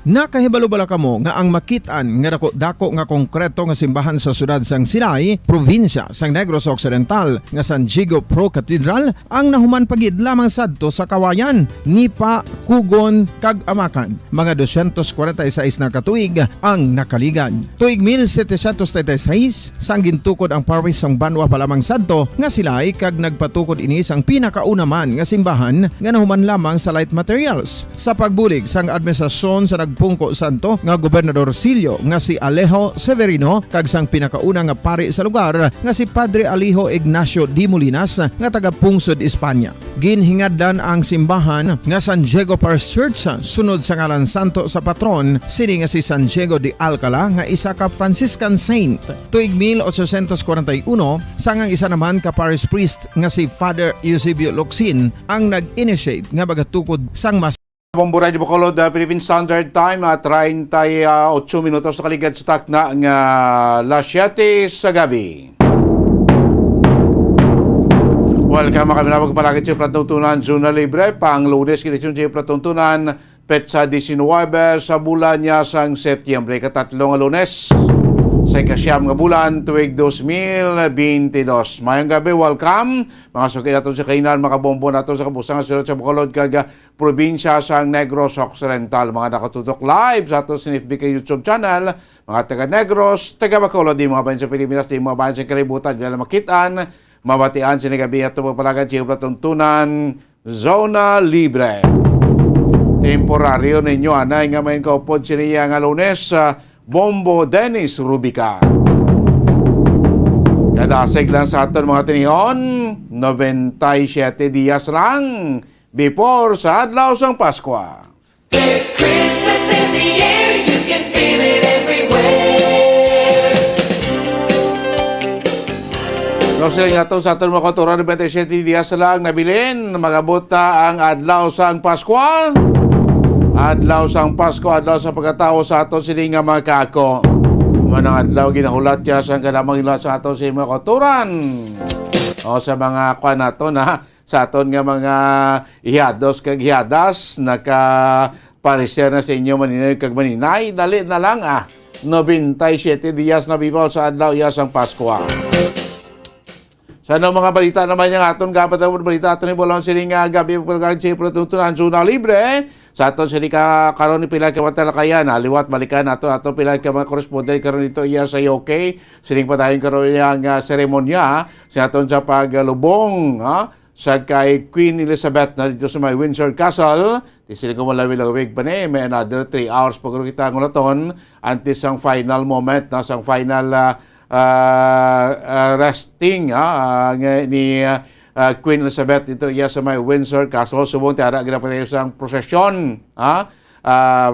Nakahibalo-bala kamo nga ang makitaan nga dako nga konkreto nga simbahan sa sudad sang Silay, probinsya sang Negros Occidental nga San Diego Pro Cathedral ang nahuman pagid lamang sadto sa Kawayan, Nipa, Kugon kag Amakan. Mga 246 na katuig ang nakaligan. Tuig 1736 sang gintukod ang parish sang Banwa pa lamang sadto nga Silay kag nagpatukod ini sang pinakauna man nga simbahan nga nahuman lamang sa light materials. Sa pagbulig sang administrasyon sa nagpungko santo nga gobernador Silio nga si Alejo Severino kag sang pinakauna nga pari sa lugar nga si Padre Alijo Ignacio de Molinas nga taga Pungsod, Espanya. Ginhingadlan ang simbahan nga San Diego Parish Church sunod sa ngalan santo sa patron sini nga si San Diego de Alcala nga isa ka Franciscan saint. Tuig 1841 sangang isa naman ka parish priest nga si Father Eusebio Locsin ang nag-initiate nga bagatukod sang mas Bombo Radio Bacolod, Philippine Standard Time, 38 minutos na kaligad sa takna nga alas 7 sa gabi. Welcome kami na magpalagit sa Platuntunan Zona Libre, pang Lunes, kinisyon sa Platuntunan, petsa 19 sa bulan niya sang Setyembre, katatlong Lunes. Sa ikasyam nga bulan, tuwig 2022. Mayang gabi, welcome. Mga sukay natin sa kainan, mga bombo natin sa kabusang sulat sa Bacolod, kaga probinsya sa Negros Occidental. Mga nakatutok live sa ating sinifbika YouTube channel, mga taga Negros, taga Bacolod, di mga bayan sa Pilipinas, di mga bayan sa kalibutan, di na makitaan, mabatian sinagabi at tumapalagan sa Platuntunan Zona Libre. Temporaryo ninyo, anay nga may kaupod siniya nga Lunes, Bombo Dennis Rubica. Kadasig lang sa aton mga tinihon, 97 dias lang before sa adlaw sang Pasko. There's Christmas in the air, you can feel it everywhere. Rosel nga to sa aton mga kauturan, 97 dias lang nabilin, magabot na ang adlaw sang Pasko. Adlaw sang Pasko, adlaw sa pagkatao sa ato sini nga mga kako. Manang adlaw ginahulat siya sa kadamang ilat sa ato sini mga kauturan. O sa mga kwan nato na sa aton nga mga ihados kag ihadas naka-pareser na sa inyo maninay kag maninay. Dali na lang 97 dias na bibol sa adlaw iya sang Pasko. Sa mga balita naman yung aton kapat ang balita aton ibolong sini nga gabi pagkagag sa Platuntunan Zona Libre. Sa aton sini ka karon ni pila ka matalakayan, liwat balikan aton pila ka mga korespondent karon dito iya sa UK. Sining padayon karon yang seremonya sa aton sa paglubong sa kay Queen Elizabeth na dito sa may Windsor Castle. Di sila ko malawig pa ni, may another 3 hours pag kita ng laton until sang final moment na sang final resting ni Queen Elizabeth ito iya sa may Windsor Castle. Subong tiara ginapatayo sang prosesyon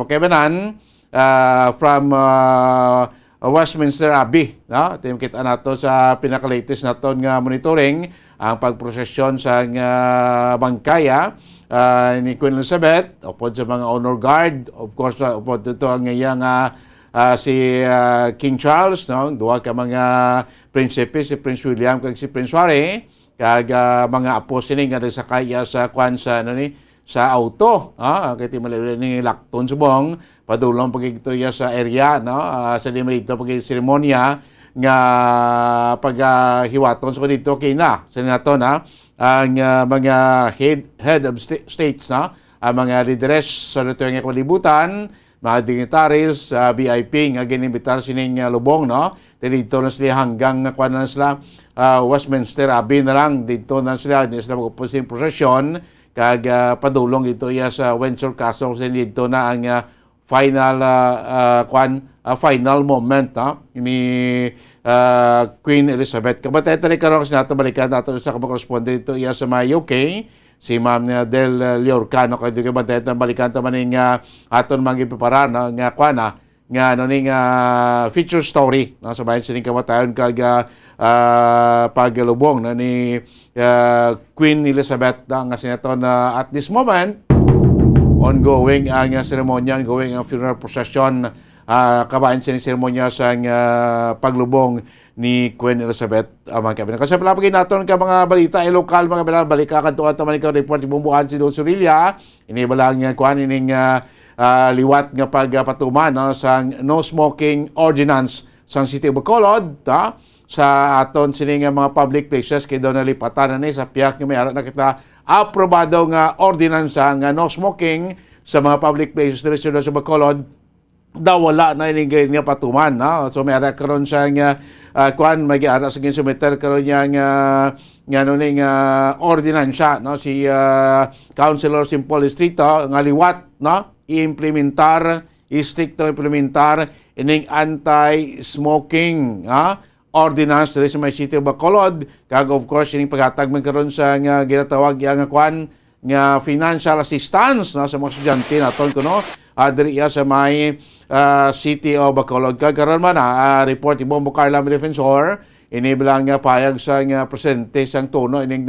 makibanan from Westminster Abbey. Ito kita nato sa pinaka-latest naton nga monitoring ang pagprosesyon sa bangkaya ni Queen Elizabeth upod sa mga honor guard. Of course, upod ito ang iyang si King Charles, duha ka mga prinsipe, si Prince William kag si Prince Harry, kag mga apo sini nga nagsakay sa kwan sa sa auto, kay timali ni lakton subong padulong pagigito sa area sa dito pag seremonya nga paghiwaton so dito kay na sa nato ang mga head of states ang mga leaders sa nga kalibutan, mga dignitaries, VIP nga ginimbitar sining lubong dito na sila hanggang kuan na sila Westminster Abbey na lang dito na sila magpusin prosesyon kag padulong ito sa Windsor Castle dito na ang final final moment ni Queen Elizabeth. Kabatay tali karon sa nato balikan nato sa correspondent dito sa may UK si Ma'am Del Liorcano kay dugi batay balikan ta maning aton magipapara nga kuana nga ning feature story sa bayan sining kamatayon kag pagalubong ni Queen Elizabeth nga sinaton at this moment ongoing ang seremonya, ongoing ang funeral procession, kabayan sining seremonya sa paglubong ni Queen Elizabeth mga kabinan. Kasi palapagin natin ka mga balita lokal mga kabinan, balika kantuan taman ikaw report ibumbuhan si Don Surilla inibalang niya kuhan ining liwat nga pagpatuman sa no smoking ordinance sa City of Bacolod sa aton sining mga public places kay doon nalipatan na sa piyak nga may ara na kita aprobado nga ordinance nga no smoking sa mga public places dito sa Bacolod daw wala na ining nga patuman so may ara karon sa nga kuan magi-ara sa ginsumeter karon nga ning ordinance si Councilor Simple Distrito nga liwat i-implementar istik to implementar ining anti-smoking ordinance diri sa may City of Bacolod. Kag of course ining paghatag man karon sa nga ginatawag nga kwan nga financial assistance sa mga estudyante naton kuno diri sa may City of Bacolod. Kag karon man report ni Bombo Carla Defensor inibilang nga payag sa nga presente sang tono ining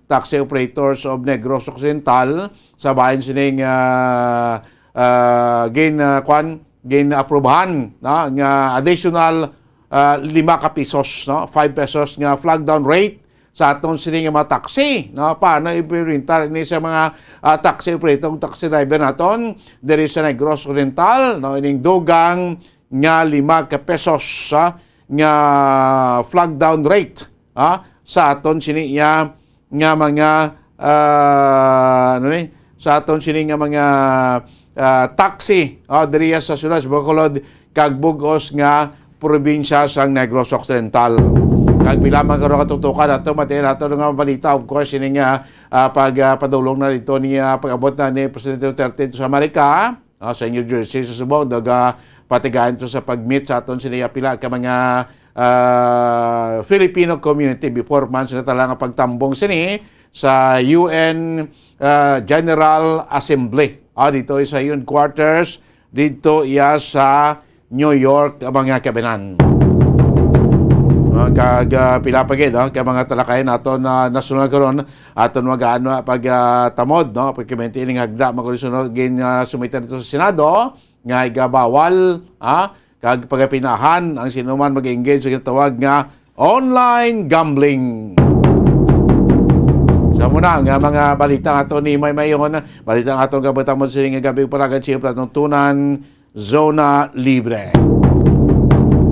taxi operators of Negros Occidental sa bahin sining gain aprubahan nga additional 5 pesos 5 pesos nga flag down rate sa aton sining mga taxi paano implementar ni sa mga taxi operator taxi driver naton diri sa Negros Occidental ining dugang nga 5 pesos nga flag down rate sa aton sini nga mga sa aton sini nga mga taxi diri sa Sulas Bacolod kag bugos nga probinsya sa Negros Occidental. Kag pila man karon katutukan ato matayon nato nga balita of course ini nga pagpadulong na dito ni pag-abot na ni Presidente Duterte sa Amerika sa New Jersey sa Subo patigayan to sa pag-meet sa aton siniya pila ka mga Filipino community before man sila talaga pagtambong sini sa UN General Assembly. Dito sa UN quarters dito iya sa New York mga kabinan. Kag pila pa gid kay mga talakayan naton national karon aton magaano pagtamod pagkomento ining hagda magsunod gin sumitan dito sa Senado nga igabawal kag pagapinahan ang sinuman mag-engage sa tawag nga online gambling. Sa muna nga mga balita ato ni Mayon balita aton gabutang mo sa gabi palagad siya platuntunan zona libre.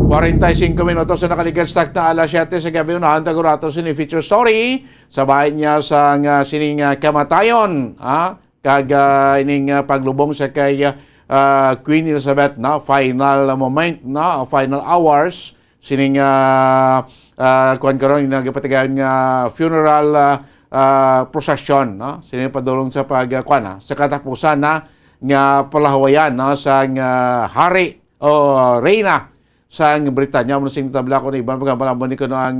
45 minutos na nakaligas tak na alas 7 sa gabi unahan tagurato sini feature story sa bahay niya sa sining kamatayon kag ining paglubong sa kay Queen Elizabeth final moment final hours sining kuan karon nagapatigayon nga funeral procession sining padulong sa pagkuan sa katapusan nga palahawayan sa hari o reyna sa Britanya mo sing tabla ko ni ibang pagkamalambon ni kuno ang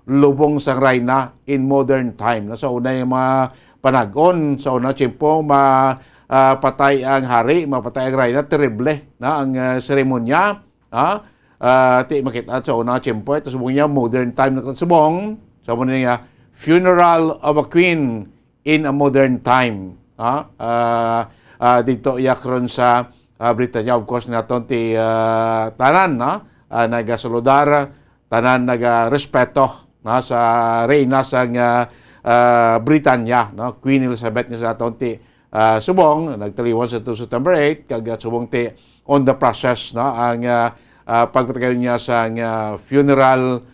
lubong sang reyna in modern time sa una yung mga panagon sa una tiyempo patay ang hari mapatay ang reyna terrible ang seremonya ti makita sa una tiyempo ito subong niya modern time na subong sa mo niya funeral of a queen in a modern time dito yakron sa Britanya of course naton ti tanan nagasaludar tanan nagarespeto sa reyna sa Britanya Queen Elizabeth nga sa aton ti subong nagtaliwan sa September 8 kag subong ti on the process ang pagpatagayon niya sa funeral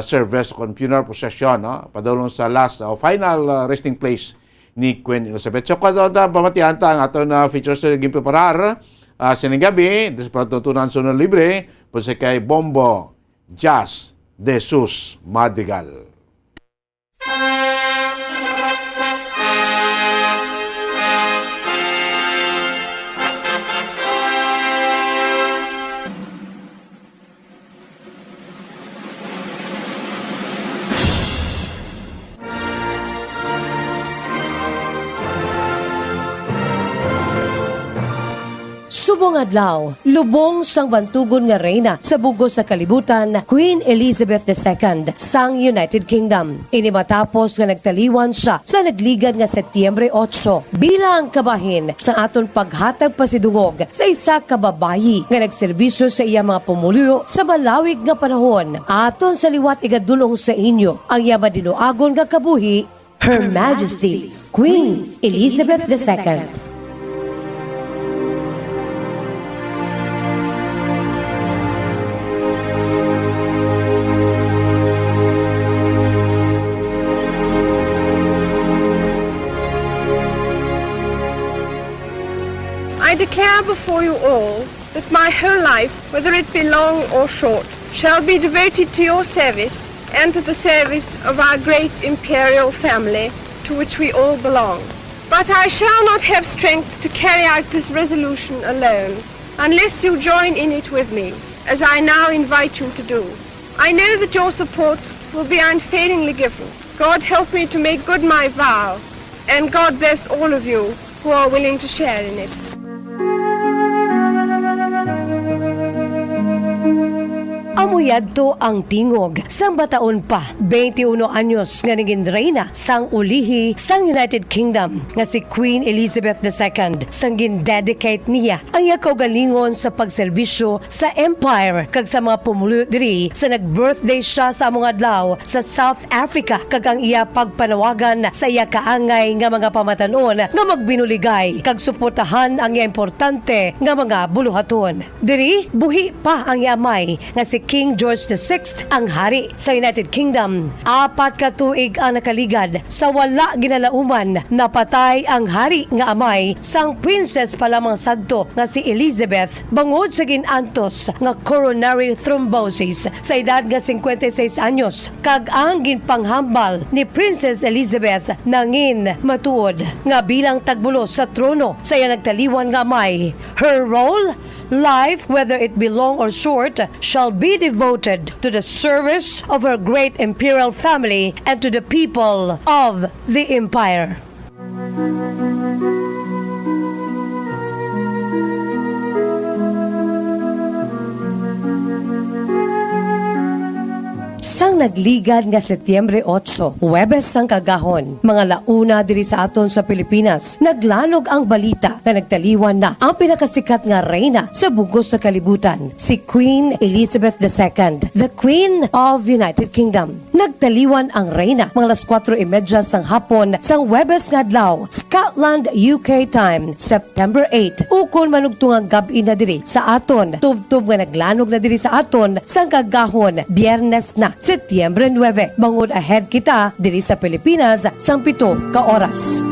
service kon funeral procession padulong sa last final resting place ni Queen Elizabeth. So kung pamatihan ta ang aton features na naging preparar sinagabi sa patutunan zona libre po sa kay Bombo Jazz de Jesus Madrigal. Subong adlaw, lubong sang bantugon nga reyna sa bugos sa kalibutan, Queen Elizabeth II sang United Kingdom. Ini matapos nga nagtaliwan siya sa nagligad nga Setyembre 8 bilang kabahin sa aton paghatag pasidungog sa isa ka babayi nga nagserbisyo sa iya mga pumuluyo sa malawig nga panahon. Aton sa liwat igadulong sa inyo ang iya madinuagon nga kabuhi, Her Majesty Queen Elizabeth II. I declare before you all that my whole life, whether it be long or short, shall be devoted to your service and to the service of our great imperial family to which we all belong. But I shall not have strength to carry out this resolution alone. unless you join in it with me, as I now invite you to do. I know that your support will be unfailingly given. God help me to make good my vow, and God bless all of you who are willing to share in it. Amuyadto ang tingog sang bataon pa 21 anyos nga naging reyna sang ulihi sang United Kingdom nga si Queen Elizabeth II sang gin-dedicate niya ang iya kaugalingon sa pagserbisyo sa empire kag sa mga pumuluyo diri sa nag-birthday siya sa among adlaw sa South Africa kag ang iya pagpanawagan sa iya kaangay nga mga pamatanon nga magbinuligay kag suportahan ang iya importante nga mga buluhaton. Diri buhi pa ang iya amay nga si King George VI ang hari sa United Kingdom. 4 ka tuig ang nakaligad sa wala ginalauman napatay ang hari nga amay sang princess pa lamang sadto nga si Elizabeth bangod sa ginantos nga coronary thrombosis sa edad nga 56 anyos kag ang ginpanghambal ni Princess Elizabeth nangin matuod nga bilang tagbulo sa trono sa iya nagtaliwan nga amay. Her role, life whether it be long or short, shall be devoted to the service of her great imperial family and to the people of the empire. Sang nagligad nga Setyembre 8, Huwebes sang kagahon, mga launa diri sa aton sa Pilipinas, naglanog ang balita na nagtaliwan na ang pinakasikat nga reyna sa bugos sa kalibutan, si Queen Elizabeth II, the Queen of United Kingdom. Nagtaliwan ang reyna mga alas 4:30 sang hapon sang Huwebes nga adlaw, Scotland, UK time, September 8. Ukon manugtungang gabi na diri sa aton, tubtub nga naglanog na diri sa aton sang kagahon, Biyernes na Setyembre 9, bangod ahead kita diri sa Pilipinas sang 7 ka oras.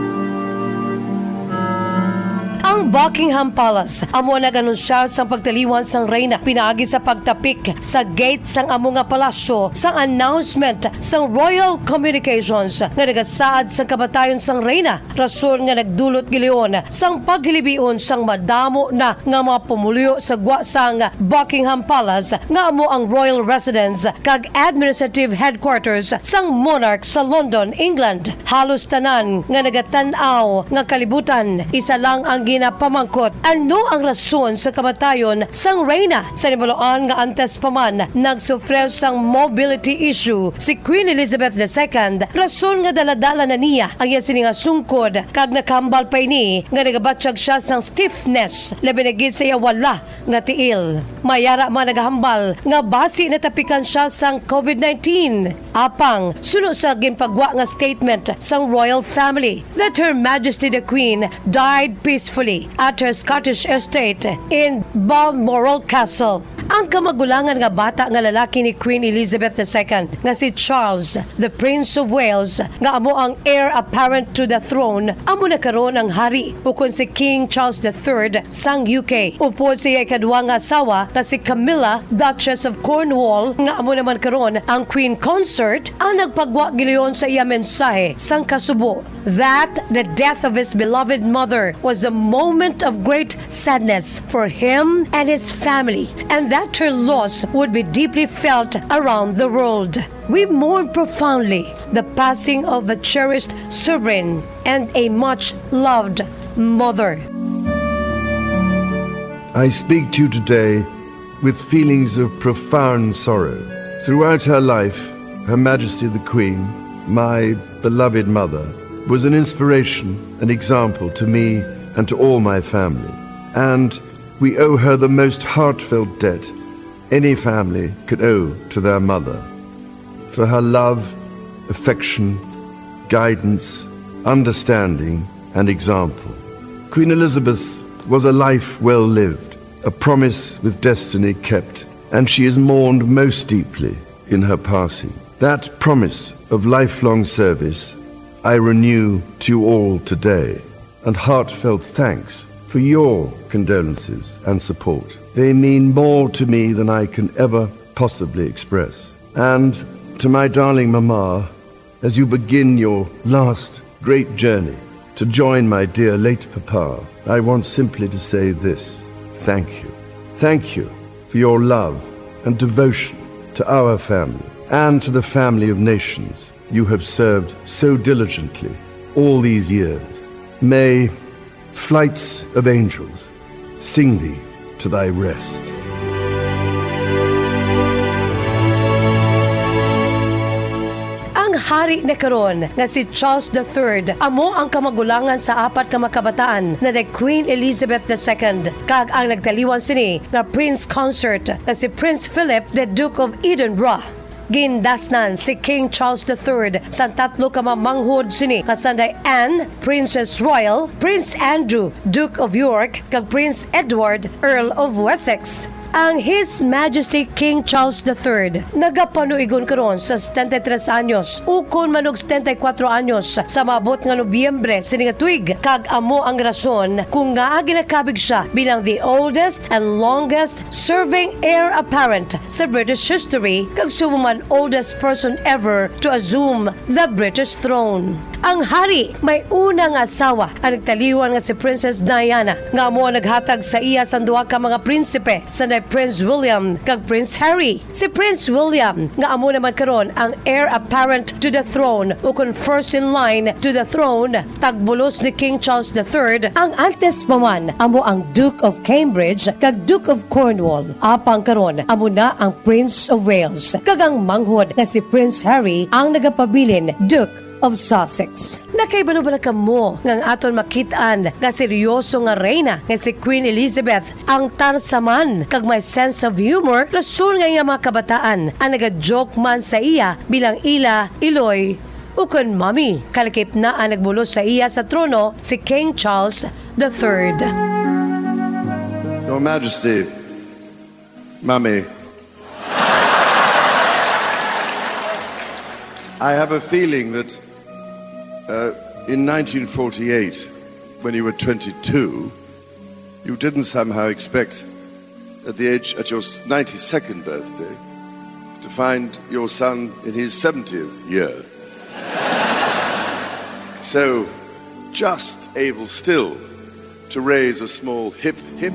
Ang Buckingham Palace amo nag-anunsar sang pagtaliwan sang reyna pinaagi sa pagtapik sa gate sang amo nga palasyo sang announcement sang Royal Communications nga nagasaad sang kamatayon sang reyna, rason nga nagdulot gilion sang paghilibion sang madamo na nga mga pumuluyo sa gwa sang Buckingham Palace nga amo ang royal residence kag administrative headquarters sang monarch sa London, England. Halos tanan nga nagatan-aw nga kalibutan, isa lang ang ginapamangkot. Ano ang rason sa kamatayon sang reyna? Sa nibaluan nga antes pa man nagsufrer sang mobility issue si Queen Elizabeth II, rason nga daladala na niya ang iya sini nga sungkod kag nakambal pa ini nga nagabatsyag siya sang stiffness labi na gid sa iya wala nga tiil. Mayara man nagahambal nga basi natapikan siya sang COVID-19. Apang suno sa ginpagwa nga statement sang royal family that Her Majesty the Queen died peacefully at her Scottish estate in Balmoral Castle. Ang kamagulangan nga bata nga lalaki ni Queen Elizabeth II nga si Charles, the Prince of Wales, nga amo ang heir apparent to the throne, amo na karon ang hari ukon si King Charles III sang UK. Upod siya ikadua nga asawa nga si Camilla, Duchess of Cornwall, nga amo naman karon ang Queen Consort, ang nagpagwa giliyon sa iya mensahe sang kasubo that the death of his beloved mother was a moment of great sadness for him and his family, and that her loss would be deeply felt around the world. We mourn profoundly the passing of a cherished sovereign and a much-loved mother. I speak to you today with feelings of profound sorrow. Throughout her life, Her Majesty the Queen, my beloved mother, was an inspiration, an example to me and to all my family. And we owe her the most heartfelt debt any family could owe to their mother, for her love, affection, guidance, understanding, and example. Queen Elizabeth was a life well lived, a promise with destiny kept, and she is mourned most deeply in her passing. That promise of lifelong service I renew to you all today, and heartfelt thanks for your condolences and support. They mean more to me than I can ever possibly express. And to my darling Mama, as you begin your last great journey to join my dear late Papa, I want simply to say this: thank you. thank you for your love and devotion to our family and to the family of nations you have served so diligently all these years. May flights of angels sing thee to thy rest. Ang hari na karon nga si Charles III amo ang kamagulangan sa apat ka makabataan na the Queen Elizabeth II kag ang nagtaliwan sini nga Prince Consort nga si Prince Philip the Duke of Edinburgh. Gindasnan si King Charles III sa tatlo ka mamanghod sini kasanday Anne, Princess Royal, Prince Andrew, Duke of York, kag Prince Edward, Earl of Wessex. Ang His Majesty King Charles III nagapanuigon karon sa 73 anyos ukon manog 74 anyos sa maabot nga Nobyembre sini nga tuig kag amo ang rason kung nga ginakabig siya bilang the oldest and longest serving heir apparent sa British history kag sumuman oldest person ever to assume the British throne. Ang hari may una nga asawa ang nagtaliwan nga si Princess Diana nga amo naghatag sa iya sa duha ka mga prinsipe sa Prince William kag Prince Harry. Si Prince William nga amo naman karon ang heir apparent to the throne o kung first in line to the throne tagbulos ni King Charles III. Ang antes paman amo ang Duke of Cambridge kag Duke of Cornwall. Apang karon amo na ang Prince of Wales kag ang manghod nga si Prince Harry ang nagapabilin Duke of Sussex. Nakaibalo-bala ka mo ng aton makitaan nga seryoso nga reyna nga si Queen Elizabeth ang tarsaman kag may sense of humor rason nga mga kabataan ang naga-joke man sa iya bilang ila iloy ukon mami. Kalakip na ang nagbulos sa iya sa trono si King Charles III. Your Majesty, Mummy, I have a feeling that in 1948, when you were 22, you didn't somehow expect at your 92nd birthday to find your son in his 70th year. So, just able still to raise a small hip hip.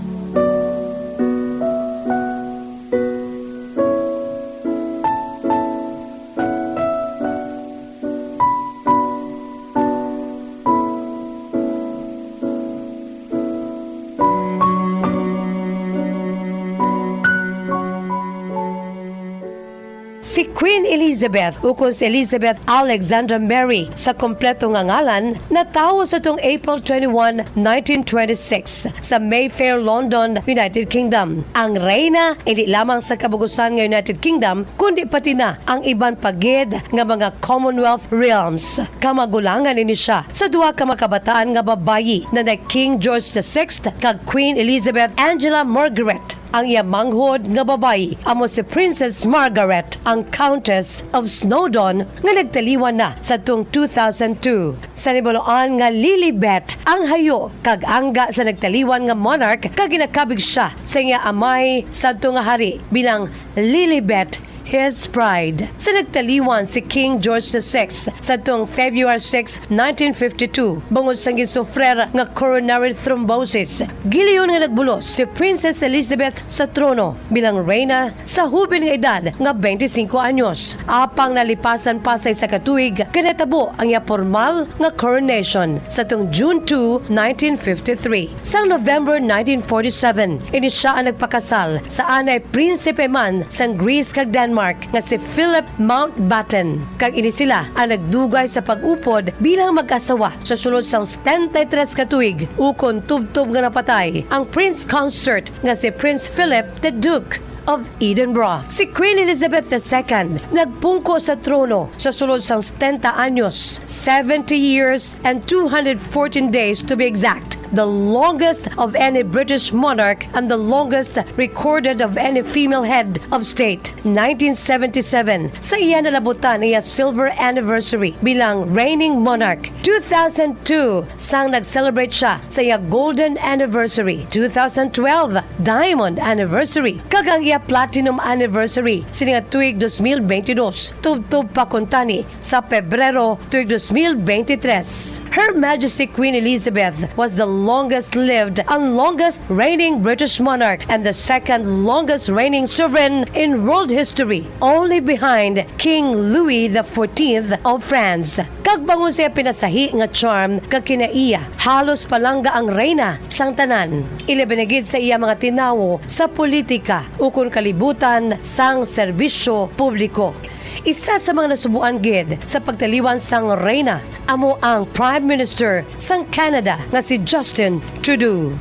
Si Queen Elizabeth ukon si Elizabeth Alexandra Mary sa kompleto nga ngalan natawo sa tong April 21, 1926 sa Mayfair, London, United Kingdom. Ang reyna hindi lamang sa kabugusan nga United Kingdom kundi pati na ang iban pagid nga mga Commonwealth realms. Kamagulangan ini siya sa duha ka makabataan nga babayi na King George VI kag Queen Elizabeth Angela Margaret. Ang iya manghod nga babayi amo si Princess Margaret, ang Countess of Snowdon nga nagtaliwan na sa tung 2002. Sa nibaloan nga Lilibet ang hayo kag angga sa nagtaliwan nga monarch kag ginakabig siya sa iya amay sadto nga hari bilang Lilibet his pride. Sa nagtaliwan si King George VI sa tung February 6, 1952 bungod sa gisufrer nga coronary thrombosis. Giliyon nga nagbulos si Princess Elizabeth sa trono bilang reyna sa hubin nga edad nga 25 anyos. Apang nalipasan pa sa isa ka tuig kanatabo ang iya formal nga coronation sa tung June 2, 1953. Sa November 1947 ini siya ang nagpakasal sa anay prinsipe man sa Greece kag Denmark nga si Philip Mountbatten. Kag ini sila ang nagdugay sa pag-upod bilang mag-asawa sa sulod sang 73 ka tuig ukon tubtob nga napatay ang Prince Consort nga si Prince Philip the Duke of Edinburgh. Si Queen Elizabeth II nagpungko sa trono sa sulod sang 70 anyos, 70 years and 214 days to be exact. The longest of any British monarch and the longest recorded of any female head of state. 1977, sa iya nalabutan niya silver anniversary bilang reigning monarch. 2002, sang nag-celebrate siya sa iya golden anniversary. 2012, diamond anniversary. Kagang iya platinum anniversary sininga tuig 2022. Tub-tub pa kuntani sa Pebrero tuig 2023. Her Majesty Queen Elizabeth was the longest lived and longest reigning British monarch and the second longest reigning sovereign in world history, only behind King Louis XIV of France. Kag bangon siya pinasahi nga charm kag kinaiya, halos palangga ang reyna sang tanan. Ilabinagid sa iya mga tinawo sa politika ukon kalibutan sang serbisyo publiko. Isa sa mga nasubuan gid sa pagtaliwan sang reyna amo ang Prime Minister sang Canada nga si Justin Trudeau.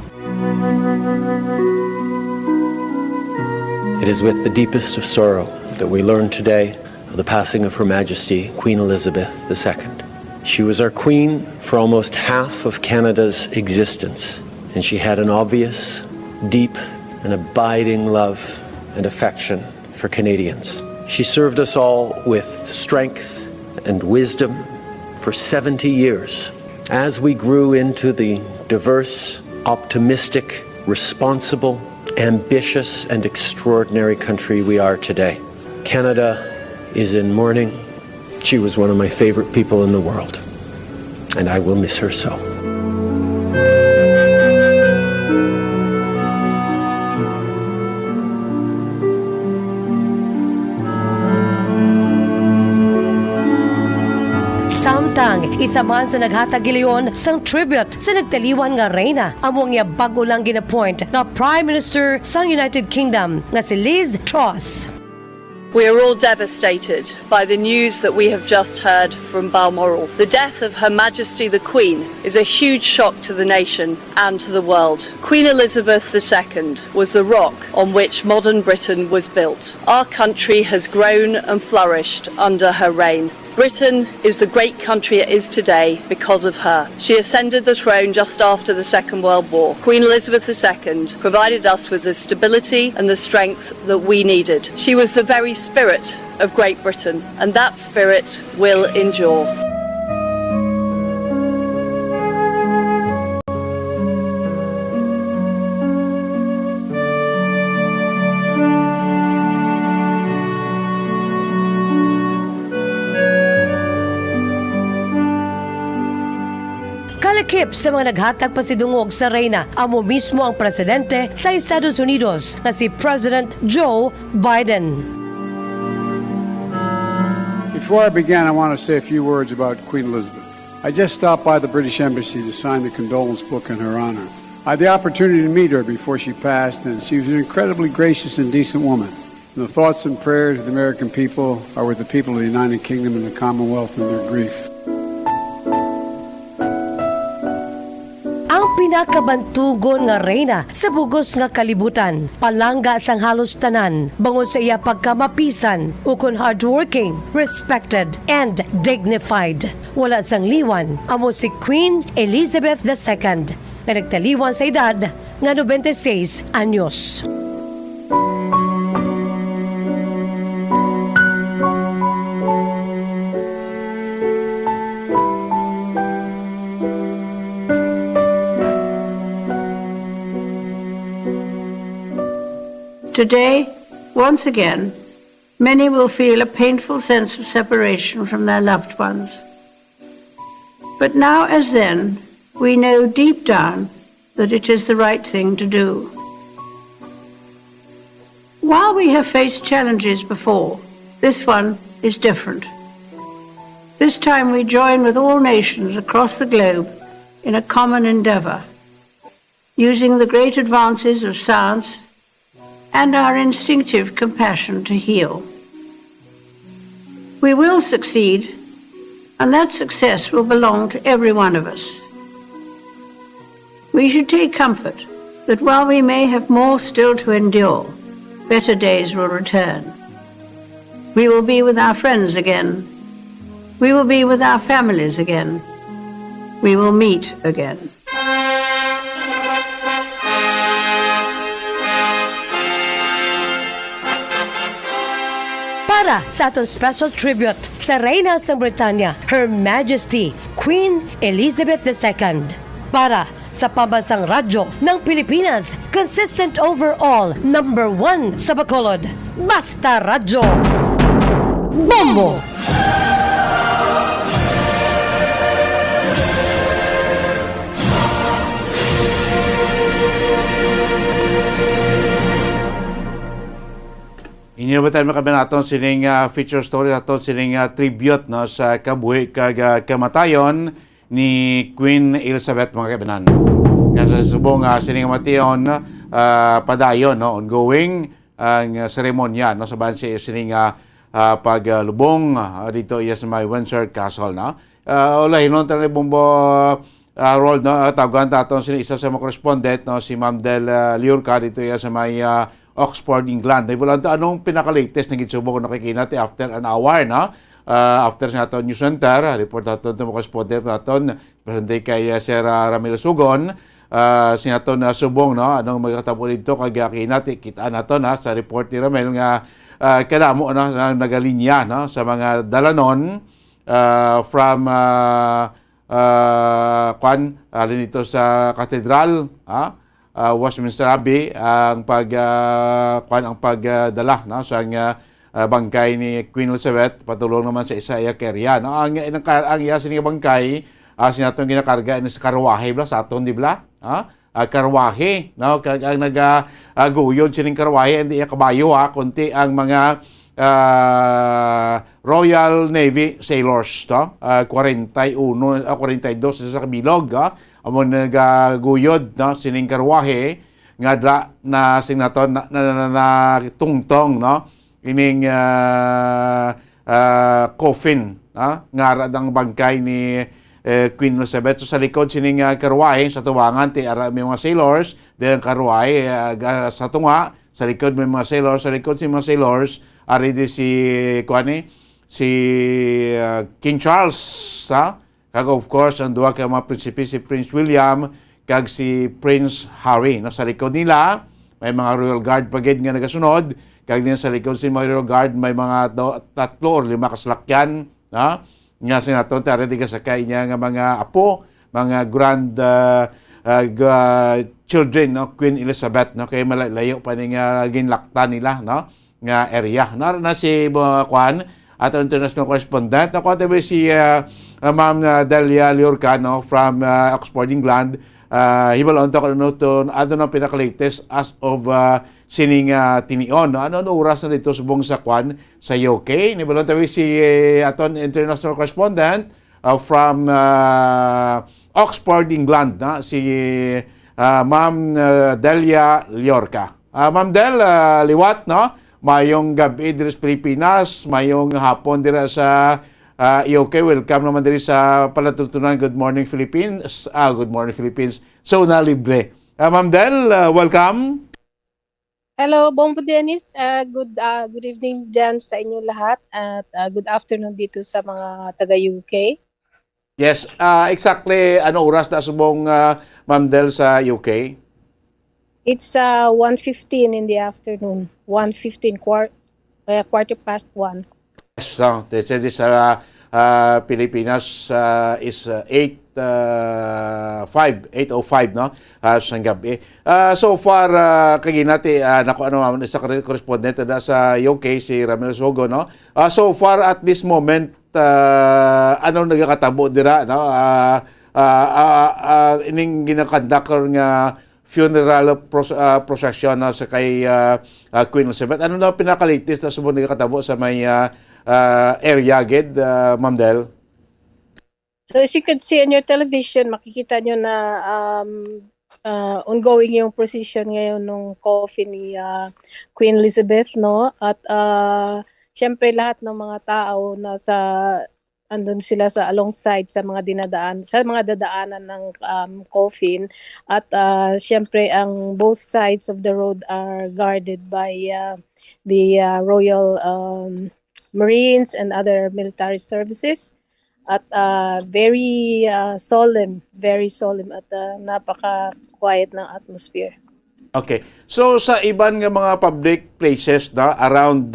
It is with the deepest of sorrow that we learn today of the passing of Her Majesty Queen Elizabeth II. She was our queen for almost half of Canada's existence, and she had an obvious, deep, and abiding love and affection for Canadians. She served us all with strength and wisdom for 70 years as we grew into the diverse, optimistic, responsible, ambitious, and extraordinary country we are today. Canada is in mourning. She was one of my favorite people in the world, and I will miss her so. Samtang isa man sa naghatag giliyon sang tribute sa nagtaliwan nga reyna among niya bago lang gina-appoint na Prime Minister sang United Kingdom nga si Liz Truss. We are all devastated by the news that we have just heard from Balmoral. The death of Her Majesty the Queen is a huge shock to the nation and to the world. Queen Elizabeth II was the rock on which modern Britain was built. Our country has grown and flourished under her reign. Britain is the great country it is today because of her. She ascended the throne just after the Second World War. Queen Elizabeth II provided us with the stability and the strength that we needed. She was the very spirit of Great Britain, and that spirit will endure. Kalakip sa mga naghatag pasidungog sa reyna amo mismo ang presidente sa Estados Unidos na si President Joe Biden. Before I begin, I want to say a few words about Queen Elizabeth. I just stopped by the British Embassy to sign the condolence book in her honor. I had the opportunity to meet her before she passed, and she was an incredibly gracious and decent woman. And the thoughts and prayers of the American people are with the people of the United Kingdom and the Commonwealth in their grief. Ang pinakabantugon nga reyna sa bugos nga kalibutan, palangga sang halos tanan, bangon sa iya pagkamapisan, ukon hardworking, respected, and dignified. Wala sang liwan, amo si Queen Elizabeth II, na nagtaliwan sa edad nga 96 anyos. Today, once again, many will feel a painful sense of separation from their loved ones. But now as then, we know deep down that it is the right thing to do. While we have faced challenges before, this one is different. This time we join with all nations across the globe in a common endeavor, using the great advances of science and our instinctive compassion to heal. We will succeed, and that success will belong to every one of us. We should take comfort that while we may have more still to endure, better days will return. We will be with our friends again. We will be with our families again. We will meet again. Para sa atong special tribute sa Reyna sa Britanya, Her Majesty Queen Elizabeth II. Para sa pambansang radyo ng Pilipinas, consistent overall, #1 sa Bacolod, Basta Radyo Bombo! Inibatan mo kami natin sining feature story natin sining tribute no, sa kabuhi kamatayon ni Queen Elizabeth mga kabinan. Kaya sa subong sining mation padayon no, ongoing ang seremonya no, sa bansi sining paglubong dito iya sa may Windsor Castle. No? Ulahin nun tayo bumbo role no, tawagan taton sining isa sa mga correspondent no, si Ma'am Del Liorca dito iya sa may Oxford, England. Dahil wala anong pinaka-latest na gitsubok kung nakikinati after an hour, no? After sa aton news center, report natin ito mga correspondent natin, presente kay Sir Ramil Sugon, sa aton subong, no? Anong magkatabo dito, kagakinati, kita natin sa report ni Ramil nga kadamo no? Nagalinya no? Sa mga dalanon from alin ito sa katedral, Westminster Abbey ang pagdala no sa bangkay ni Queen Elizabeth patulong naman sa isa iya kerya no ang iya sining bangkay sinatong ginakarga ni sa karwahe bla sa aton di bla karwahe no kag ang nagaguyod sining karwahe hindi iya kabayo kunti ang mga Royal Navy sailors to 41 42 sa kabilog amon nagaguyod no sining karwahe nga na singnaton na tungtong no ining coffin nga radang bangkay ni Queen Elizabeth. So, sa likod sining karwahe sa tuwangan ti may mga sailors then karwahe sa tunga sa likod may mga sailors sa likod si mga sailors ari di si King Charles kag of course ang duha ka mga prinsipe si Prince William kag si Prince Harry no sa likod nila may mga Royal Guard pagid nga nagasunod kag din sa likod si mga Royal Guard may mga 3 or 5 kaslakyan no nga sinaton tare di kasakay niya nga mga apo mga grand children no Queen Elizabeth no kay malayo pa ni nga ginlaktan nila no nga area na si Kwan at international correspondent. Ako tabi si Ma'am Delia Liorca no, from Oxford, England. Hibalon to ano na pinaka-latest as of sining tinion. No? Ano oras na dito subong sa Kwan sa UK. Hibalon tabi si aton international correspondent from Oxford, England. No? Si Ma'am Delia Liorca. Ma'am Del, liwat, no? Mayong gabi diri sa Pilipinas, mayong hapon diri sa UK. Welcome naman diri sa Palatutunan Good Morning Philippines. Good Morning Philippines. So na libre. Ma'am Del, welcome. Hello, Bombo Dennis. Good evening dyan sa inyo lahat at good afternoon dito sa mga taga UK. Yes, exactly ano oras na subong Ma'am Del sa UK? It's 1:15 in the afternoon. 1:15, quarter past 1. Yes, so, sa Pilipinas is 8:05, no? Sa gabi. So far, kaginati, naku, sa correspondent na sa UK, si Ramil Sogo, no? So far, at this moment, anong nagkakatabo dira, no? Ining ginakandakor nga funeral procession sa kay Queen Elizabeth. Ano na pinaka-latest na subong nagkakatabo sa may area, gid, Ma'am Del? So as you can see on your television, makikita nyo na ongoing yung procession ngayon ng coffin ni Queen Elizabeth, no? At syempre lahat ng mga tao na andun sila sa alongside sa mga dadaanan ng coffin at syempre ang both sides of the road are guarded by the Royal Marines and other military services at very solemn at napaka-quiet ng atmosphere. Okay. So sa iban nga mga public places na around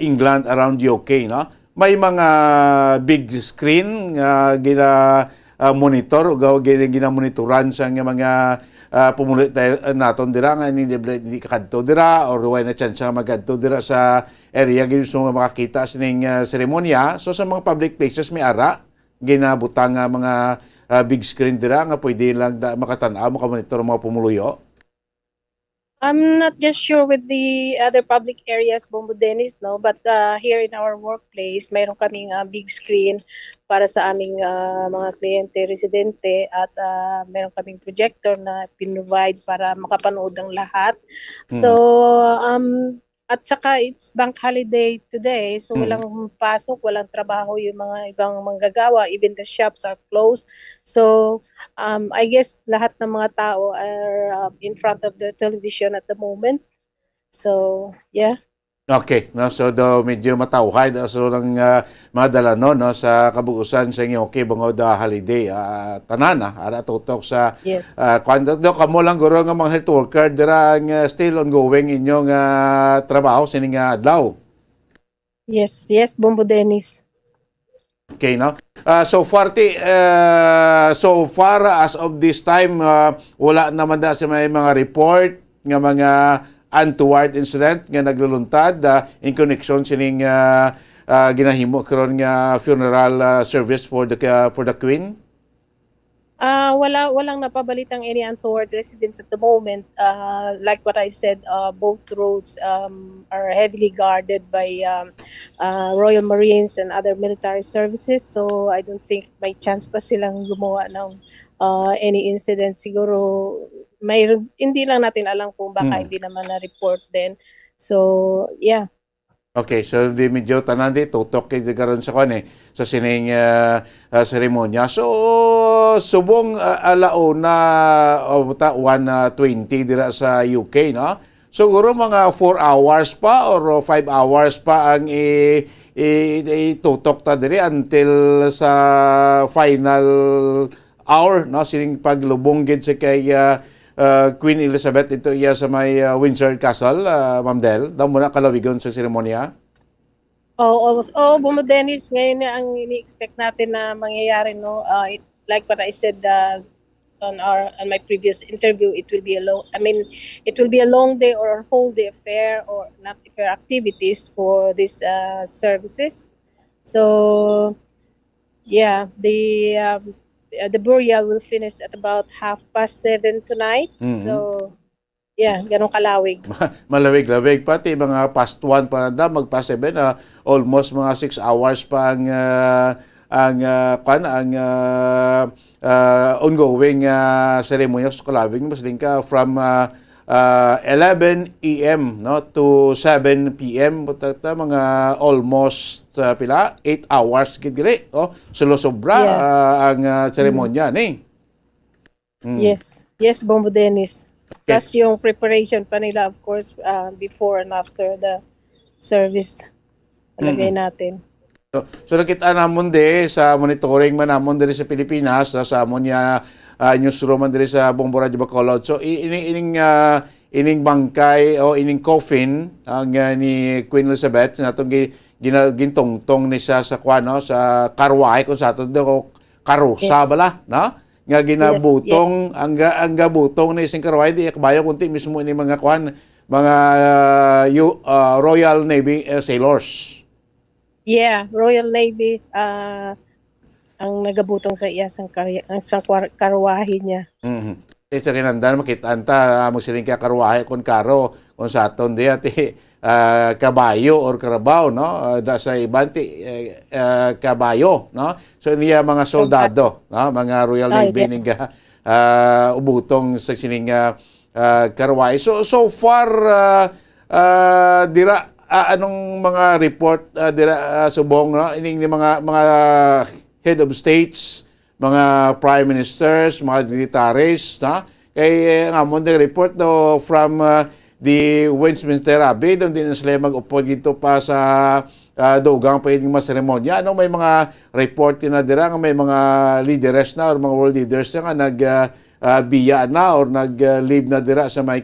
England, around UK, no? May mga big screen gina-monitor o gina-monitoran sa mga pumulit naton dira nga hindi kakadto dira or way na chance magadto dira sa area gusto nga makakita sining seremonya. So sa mga public places may ara ginabutang nga mga big screen dira nga pwede lang makatan-aw makamonitor mga pumuluyo. I'm not just sure with the other public areas, Bombo Dennis, no? But here in our workplace, mayroon kaming big screen para sa aming mga kliyente, residente, at mayroon kaming projector na pinrovide para makapanood ang lahat. So, at saka it's bank holiday today, so walang pasok, walang trabaho yung mga ibang manggagawa, even the shops are closed. So, I guess lahat ng mga tao are in front of the television at the moment. So, yeah. Okay, no, so medyo matawhay so ng mga dalano no sa kabuusan sa inyo okay bangod holiday tanan ara tutok sa yes. Kwando kamo lang guro nga mga health worker dira still ongoing inyong trabaho sining adlaw. Yes, Bombo Dennis. Okay, no? So far as of this time wala naman da sa may mga report nga mga untoward incident nga nagluluntad in connection sining ginahimo karon nga funeral service for the Queen. Walang napabalitang any untoward residents at the moment. Like what I said, both roads are heavily guarded by Royal Marines and other military services. So I don't think may chance pa silang gumawa ng any incident. Siguro hindi lang natin alam kung baka hindi naman na-report din. So, yeah. Okay, so di medyo tanan di tutok kay karon sa sa sining seremonya. So subong alauna 1:20 dira sa UK, no? Siguro mga 4 hours pa or 5 hours pa ang tutok ta diri until sa final hour, no? Sining paglubong gid sa kay Queen Elizabeth ito iya sa may Windsor Castle, Ma'am Del. Daw muna kalawigon sa seremonya. Bombo Dennis, ngayon na ang ini-expect natin na mangyayari, no? Like what I said on my previous interview, it will be a long day or a whole day affair or not affair activities for these services. So, yeah, the burial will finish at about 7:30 tonight. So, yeah, ganun kalawig. Malawig-lawig pati mga past 1 pa na magpa 7 almost mga 6 hours pa ang ongoing ceremony sa kalawig mas ka from 11 AM no to 7 PM mga almost 8 hours gid dire sobra ang seremonya ni. Yes, Bombo Dennis. Plus yung preparation pa nila, of course, before and after the service talagay natin. So nakita namon sa monitoring man namon diri sa Pilipinas sa amon newsroom man diri sa Bombo Radio Bacolod. So ining bangkay o ining coffin ang ni Queen Elizabeth natong gintongtong ni siya sa sa karwahe kung sa ato karusa bala, no? Nga ginabutong ang gabutong ni sing karwahe di kabayo kunti mismo ni mga mga Royal Navy sailors. Yeah, Royal Navy ang nagabutong sa iya sang karwahe niya. Sa kinandan makita anta magsiling ka karwahe kon karo kon sa aton di ati kabayo or karabaw, no? Da sa ibanti kabayo, no? So niya mga soldado, no? Mga Royal Navy ning ubutong sa sining karwahe. So far dira anong mga report dira subong, no? Ining mga head of states, mga prime ministers, mga dignitaries, na kay ngamon the report do from the Westminster Abbey doon din sila mag-upod dito pa sa dugang pwedeng maseremonya. Ano may mga report na dira nga may mga leaders na or mga world leaders nga nag-biya na or nag-live na dira sa may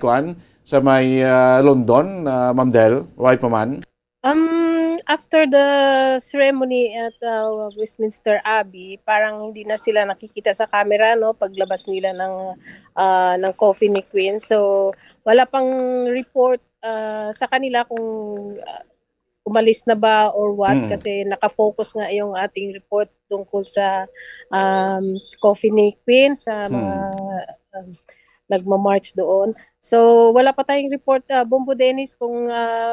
sa may London, Ma'am Del, why pa man? After the ceremony at Westminster Abbey, parang hindi na sila nakikita sa camera, no, paglabas nila ng coffin ni Queen. So wala pang report sa kanila kung umalis na ba or what, kasi nakafocus nga yung ating report tungkol sa coffin ni Queen, sa mga nagma-march doon. So wala pa tayong report, Bombo Dennis, kung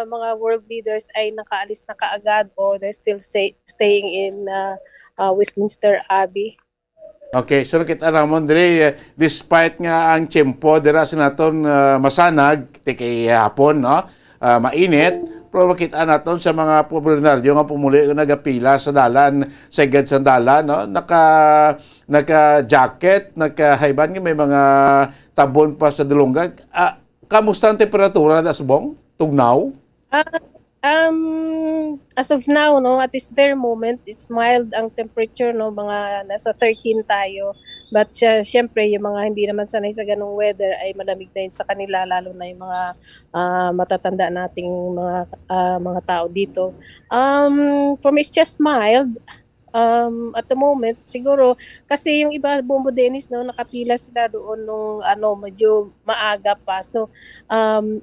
mga world leaders ay nakaalis na kaagad or they're still staying in Westminster Abbey. Okay, so nakita naman dire despite nga ang tiyempo dira sa naton masanag kay hapon, no? Mainit, pero makita naton sa mga poblenaryo nga pumuli nagapila sa dalan, sa igad sa dalan, no? Naka jacket, naka haiban, may mga tabon pa sa dulungan. Kamusta ang temperatura na subong? Tugnaw? As of now, no, at this very moment, it's mild ang temperature, no, mga nasa 13 tayo. But syempre, yung mga hindi naman sanay sa ganung weather ay malamig na yun sa kanila, lalo na yung mga matatanda nating mga tao dito. For me, it's just mild. At the moment, siguro, kasi yung iba, Bombo Dennis, no, nakapila sila doon nung medyo maaga pa. So,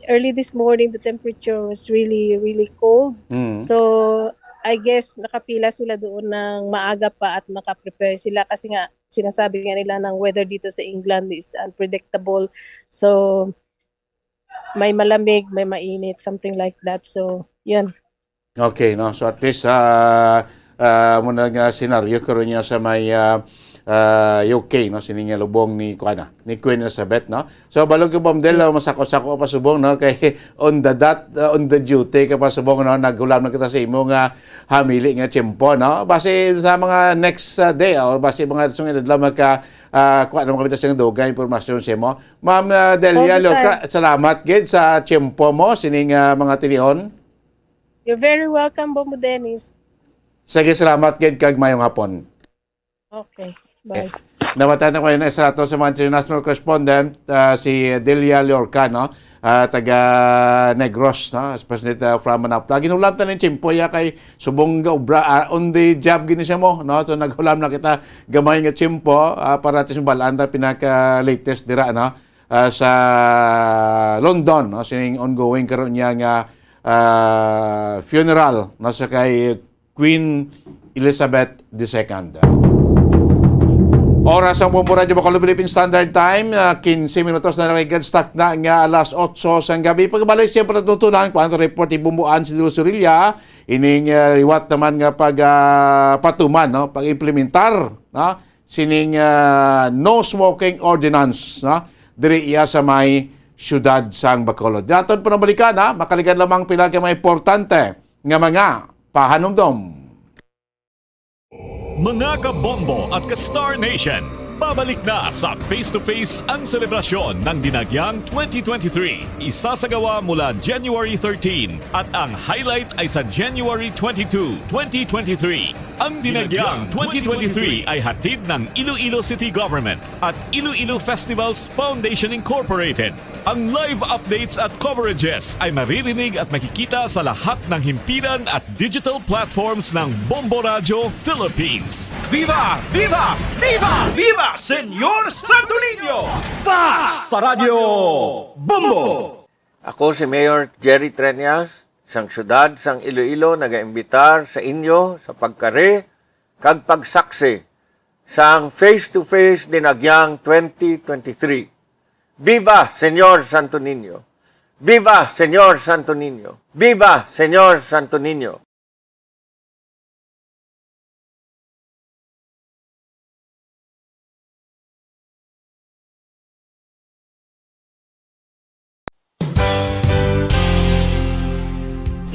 early this morning, the temperature was really, really cold. So, I guess, nakapila sila doon ng maaga pa at nakaprepare sila kasi nga, sinasabi nga nila ng weather dito sa England is unpredictable. So, may malamig, may mainit, something like that. So, yun. Okay, no? So, at least, muna nga senaryo karon niya sa may UK, no, sininga lubong ni Queen Elizabeth, no. So balog ko Bomdel, masako-sako pa subong, no, kay on the duty ka pa subong, no, naghulam na kita sa imo nga hamili nga tiyempo, no. Base sa mga next day or base mga sungay adlaw magka kuha na mga sa dugay impormasyon sa mo. Ma'am Delia Lorca, salamat gid sa tiyempo mo sining mga tilion. You're very welcome, Bombo Dennis. Sige, salamat gid kag mayong hapon. Okay, bye. Nawatan na ko yun sa ato sa mga international correspondent, si Delia Lorca, no? Taga Negros, no? Especially from Manapla. Ginulam ta ng tsimpoya kay subong obra on the job gini siya mo, no? So naghulam na kita gamay nga tsimpo para sa balaan ta pinaka latest dira, no? Sa London, no? Sining ongoing karon niya nga funeral, no? Sa kay Queen Elizabeth II. Oras ang Bombo Radio Bacolod Philippine Standard Time, 15 minutos na nag-stock na nga alas 8 sang gabi. Pagbalik siya natutunan kung ano report ibumbuan si Dilo Surilla, ining iwat naman nga patuman, no? Pag-implementar, no? Sining no smoking ordinance, no? Diri iya sa may syudad sang Bacolod. Daton po nabalikan, makaligan lamang pila ka mga importante nga mga pahanumdom. Mga kabombo at ka-Star Nation, babalik na sa face-to-face ang selebrasyon ng Dinagyang 2023. Isasagawa mula January 13 at ang highlight ay sa January 22, 2023. Ang Dinagyang 2023 ay hatid ng Iloilo City Government at Iloilo Festivals Foundation Incorporated. Ang live updates at coverages ay maririnig at makikita sa lahat ng himpilan at digital platforms ng Bombo Radio Philippines. Viva! Viva! Viva! Viva! Senyor Santo Niño! Basta Radio Bombo! Ako si Mayor Jerry Treñas, sang syudad sang Iloilo, nagaimbitar sa inyo sa pagkare kag pagsaksi sang face-to-face Dinagyang 2023. Viva Senyor Santo Niño! Viva Senyor Santo Niño! Viva Senyor Santo Niño!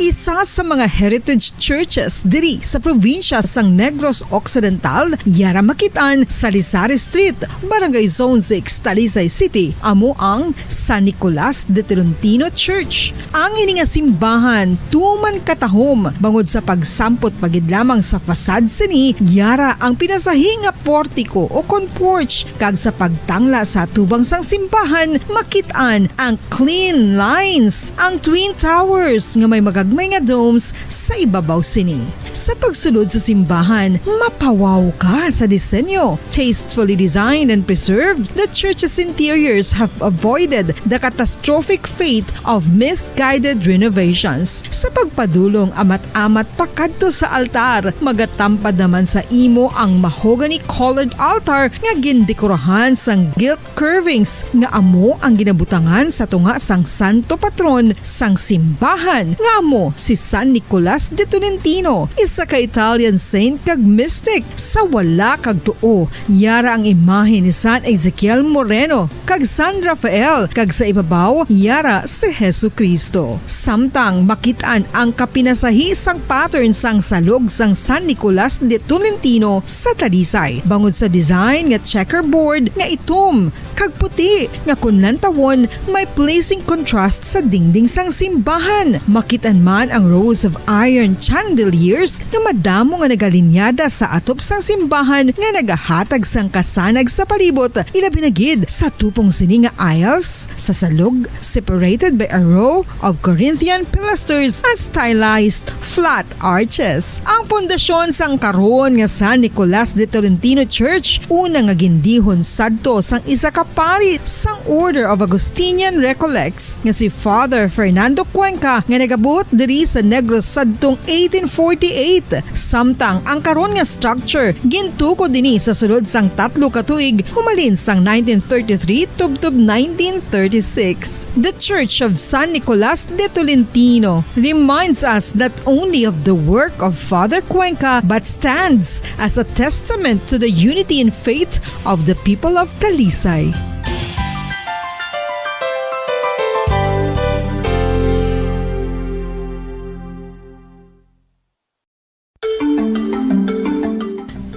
Isa sa mga heritage churches diri sa probinsya sang Negros Occidental, yara makitaan sa Lizares Street, Barangay Zone 6, Talisay City, amo ang San Nicolas de Tolentino Church. Ang ini nga simbahan tuman katahom bangod sa pagsampot pagid lamang sa fasad sini, yara ang pinasahi nga portiko o porch kag sa pagtangla sa tubang sang simbahan makitaan ang clean lines, ang twin towers nga may magagmay may nga domes sa ibabaw sini. Sa pagsulod sa simbahan, mapawaw ka sa disenyo. Tastefully designed and preserved, the church's interiors have avoided the catastrophic fate of misguided renovations. Sa pagpadulong amat-amat pakadto sa altar, magatampad naman sa imo ang mahogany colored altar nga gindekorahan sang gilt curvings nga amo ang ginabutangan sa tunga sang santo patron sang simbahan nga amo si San Nicolas de Tolentino, isa ka Italian saint kag mystic. Sa wala kag tuo, yara ang imahe ni San Ezekiel Moreno kag San Rafael, kag sa ibabaw yara si Jesucristo. Samtang makitaan ang kapinasahi sang pattern sang salog sang San Nicolas de Tolentino sa Talisay, bangod sa design nga checkerboard nga itom kag puti nga kunlantawon may pleasing contrast sa dingding sang simbahan. Makitan man ang rows of iron chandeliers nga madamo nga nagalinyada sa atop sang simbahan nga nagahatag sang kasanag sa palibot, ilabi na gid sa tupong sini nga aisles sa salog, separated by a row of Corinthian pilasters and stylized flat arches. Ang pundasyon sang karon nga San Nicolas de Tolentino Church una nga gindihon sadto sang isa ka pari sang Order of Augustinian Recollects nga si Father Fernando Cuenca nga nagabot diri sa Negros sadtong 1848. Samtang ang karon nga structure gintuko dinhi sa sulod sang 3 ka tuig humalin sang 1933 tubtob 1936. The Church of San Nicolas de Tolentino reminds us not only of the work of Father Cuenca but stands as a testament to the unity and faith of the people of Talisay.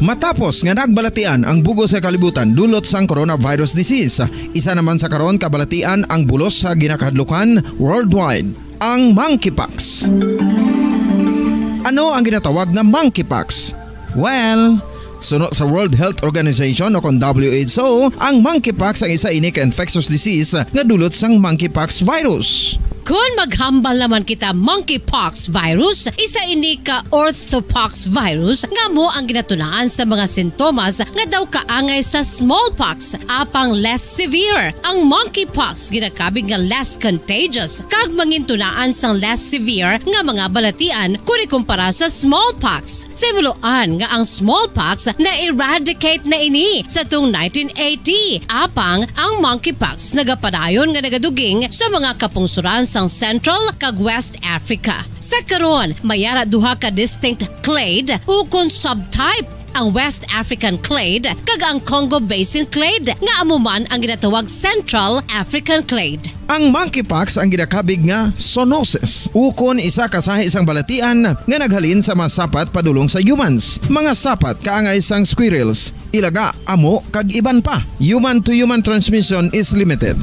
Matapos nga nagbalatian ang bugos sa kalibutan dulot sang coronavirus disease, isa naman sa karon kabalatian ang bulos sa ginakahadlukan worldwide, ang monkeypox. Ano ang ginatawag na monkeypox? Well, sunod sa World Health Organization o kung WHO, ang monkeypox ang isa ini ka infectious disease nga dulot sang monkeypox virus. Kung maghambal naman kita monkeypox virus, isa ini ka orthopox virus nga mo ang ginatunaan sa mga sintomas nga daw kaangay sa smallpox, apang less severe. Ang monkeypox ginakabig nga less contagious kag mangintunaan sang less severe nga mga balatian kung ikumpara sa smallpox. Simuloan nga ang smallpox na-eradicate na ini sa tung 1980, apang ang monkeypox nagapadayon nga nagaduging sa mga kapungsuran sang Central kag West Africa. Sa karon, mayara duha ka distinct clade ukon subtype, ang West African clade kag ang Congo Basin clade nga amuman ang ginatawag Central African clade. Ang monkeypox ang ginakabig nga zoonosis, ukon isa ka sa isang balatian nga naghalin sa mga sapat padulong sa humans. Mga sapat kaangay sang squirrels, ilaga, amo kag iban pa. Human to human transmission is limited.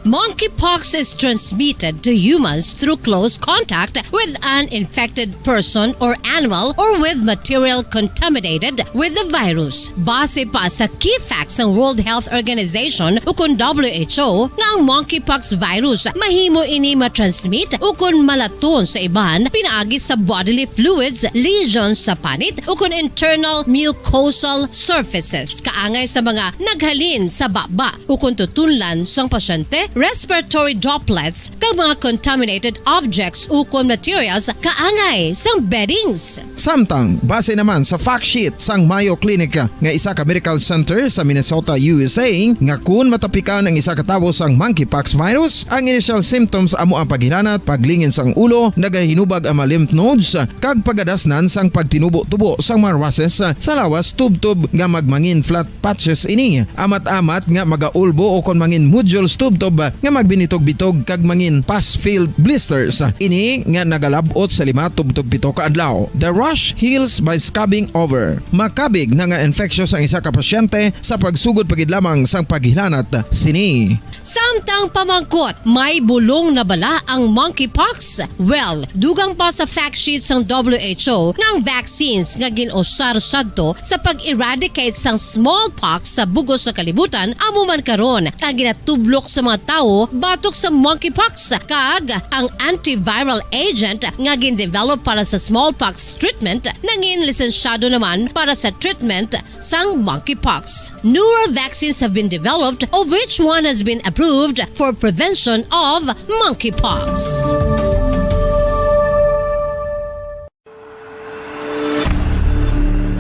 Monkeypox is transmitted to humans through close contact with an infected person or animal or with material contaminated with the virus. Base pa sa key facts ng World Health Organization ukon WHO nga ang monkeypox virus mahimo ini matransmit ukon malaton sa iban pinaagi sa bodily fluids, lesions sa panit ukon internal mucosal surfaces kaangay sa mga naghalin sa baba ukon tutunlan sang pasyente, respiratory droplets kag mga contaminated objects ukon materials kaangay sang beddings. Samtang base naman sa fact sheet sang Mayo Clinic nga isa ka medical center sa Minnesota, USA, nga kun matapikan ang isa ka tawo sang monkeypox virus, ang initial symptoms amo ang paghilanat, paglingin sang ulo, nagahinubag ang mga lymph nodes kag pagadasnan sang pagtinubo-tubo sang mga rashes sa lawas tubtob nga magmangin flat patches ini. Amat-amat nga magaulbo o kon mangin nodules tubtob nga magbinitog-bitog kag mangin pus-filled blisters. Ini nga nagalabot sa 5-7 ka adlaw. The rash heals by scabbing over. Makabig na nga infectious ang isa ka pasyente sa pagsugod pagid lamang sang paghilanat sini. Samtang pamangkot, may bulong na bala ang monkeypox? Well, dugang pa sa fact sheet sang WHO nga ang vaccines nga ginusar sadto sa pag-eradicate sang smallpox sa bugos sa kalibutan amo man karon ang ginatublok sa mga tao batok sa monkeypox kag ang antiviral agent nga gin-develop para sa smallpox treatment nangin lisensyado naman para sa treatment sang monkeypox. Newer vaccines have been developed of which one has been approved for prevention of monkeypox.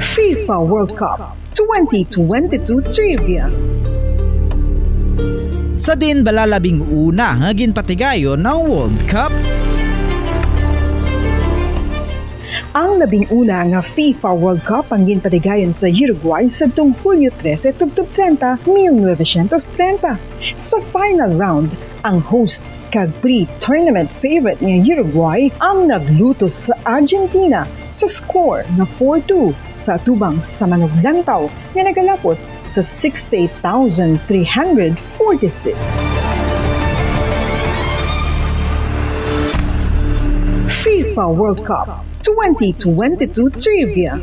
FIFA World Cup 2022 Trivia. Sa din balalabing una nga ginpatigayon ng World Cup. Ang labing una nga FIFA World Cup ang ginpatigayon sa Uruguay sa Hulyo 13, 30, 1930. Sa final round, ang host kag pre-tournament favorite nga Uruguay ang nagluto sa Argentina sa score na 4-2 sa atubang sa manuglantaw nga nagalapot sa 68,346. FIFA World Cup 2022 Trivia.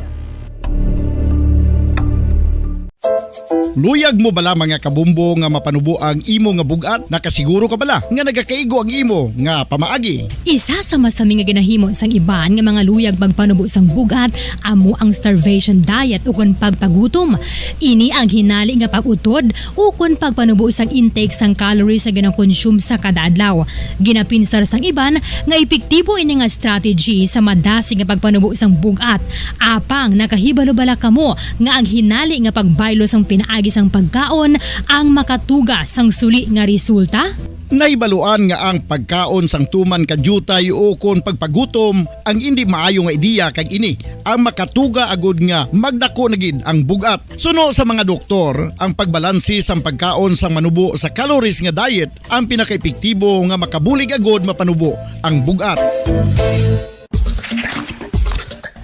Luyag mo bala mga kabumbo nga mapanubo ang imo nga bugat? Nakasiguro ka bala nga nagakaigo ang imo nga pamaagi? Isa sa masami nga ginahimo sang iban nga mga luyag magpanubo sang bugat amo ang starvation diet ukon pagpagutom. Ini ang hinali nga pag-utod ukon pagpanubo sang intake sang calories sa gina-consume sa kada adlaw. Ginapinsar sang iban nga epektibo ini nga strategy sa madasi nga pagpanubo sang bugat. Apang nakahibalo bala kamo nga ang hinali nga pagbaylo sang pinaagi sang pagkaon ang makatuga sang suli nga resulta? Naibaluan nga ang pagkaon sang tuman kadyutay o kon pagpagutom ang hindi maayo nga ideya kag ini ang makatuga agud nga magdako na gid ang bugat. Suno sa mga doktor, ang pagbalansi sang pagkaon sang manubo sa calories nga diet ang pinakaepektibo nga makabulig agud mapanubo ang bugat.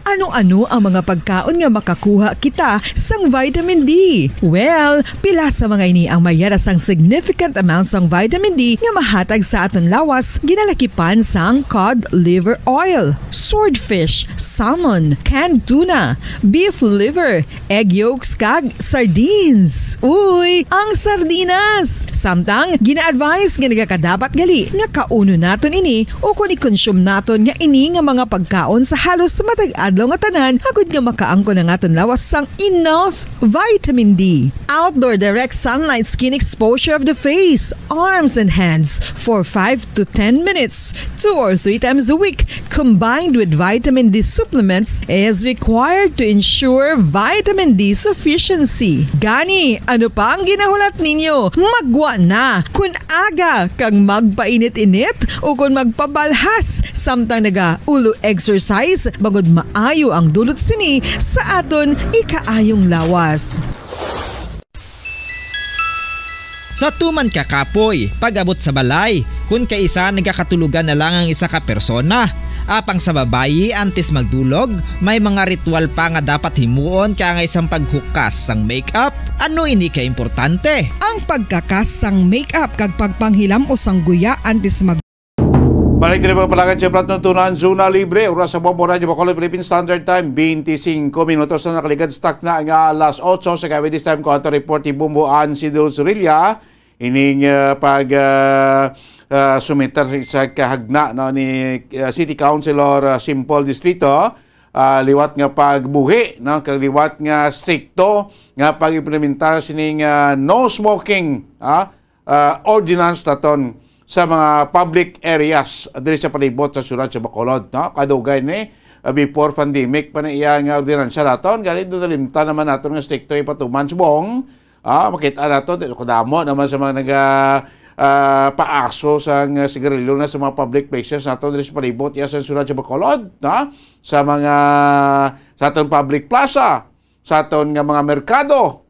Ano-ano ang mga pagkaon nga makakuha kita sang vitamin D? Well, pila sa mga ini ang mayara sang significant amounts sang vitamin D nga mahatag sa aton lawas ginalakipan sang cod liver oil, swordfish, salmon, canned tuna, beef liver, egg yolks kag sardines. Uy, ang sardinas! Samtang gina-advise nga nagakadapat gali nga kauno naton ini o kung i-consume naton nga ini nga mga pagkaon sa halos matag adlaw nga tanan agud nga makaangko na naton lawas sang enough vitamin D. Outdoor direct sunlight skin exposure of the face, arms and hands for 5 to 10 minutes 2 or 3 times a week combined with vitamin D supplements is required to ensure vitamin D sufficiency. Gani, ano pa ang ginahulat ninyo? Magwa na kun aga kang magpainit-init o kun magpabalhas samtang naga ulo exercise bagod maayo ang dulot sini sa aton ikaayong lawas. Sa tuman ka kapoy, pag-abot sa balay, kung kaisa nagkakatulugan na lang ang isa ka persona. Apang sa babayi antes magdulog, may mga ritual pa nga dapat himuon kaya nga isang paghukas sang makeup. Ano ini ka importante? Ang pagkakas sang makeup kag pagpanghilam o sang guya antes mag Balik din pagpalagan sa Platuntunan Zona Libre. Oras sa Bombo Radio Bacolod Philippine Standard Time 25 minutos na nakaligad stock na ang alas 8 sa kawin this time ko ato report ni Bumbuan si Dulzurilla ining sumitar sa kahagna no, ni City Councilor Simple Distrito liwat nga pagbuhi no, liwat nga stricto nga pag-implementar sining no smoking ordinance taton sa mga public areas diri sa palibot sa syudad sa Bacolod no kadugay ni before pandemic pa na iya nga ordinansya naton gali do limta naman naton nga stricto ipatuman subong makita naton kadamo naman sa mga naga paaso sa sigarilyo na sa mga public places naton diri sa palibot iya sa syudad sa Bacolod no sa mga sa aton public plaza sa aton nga mga merkado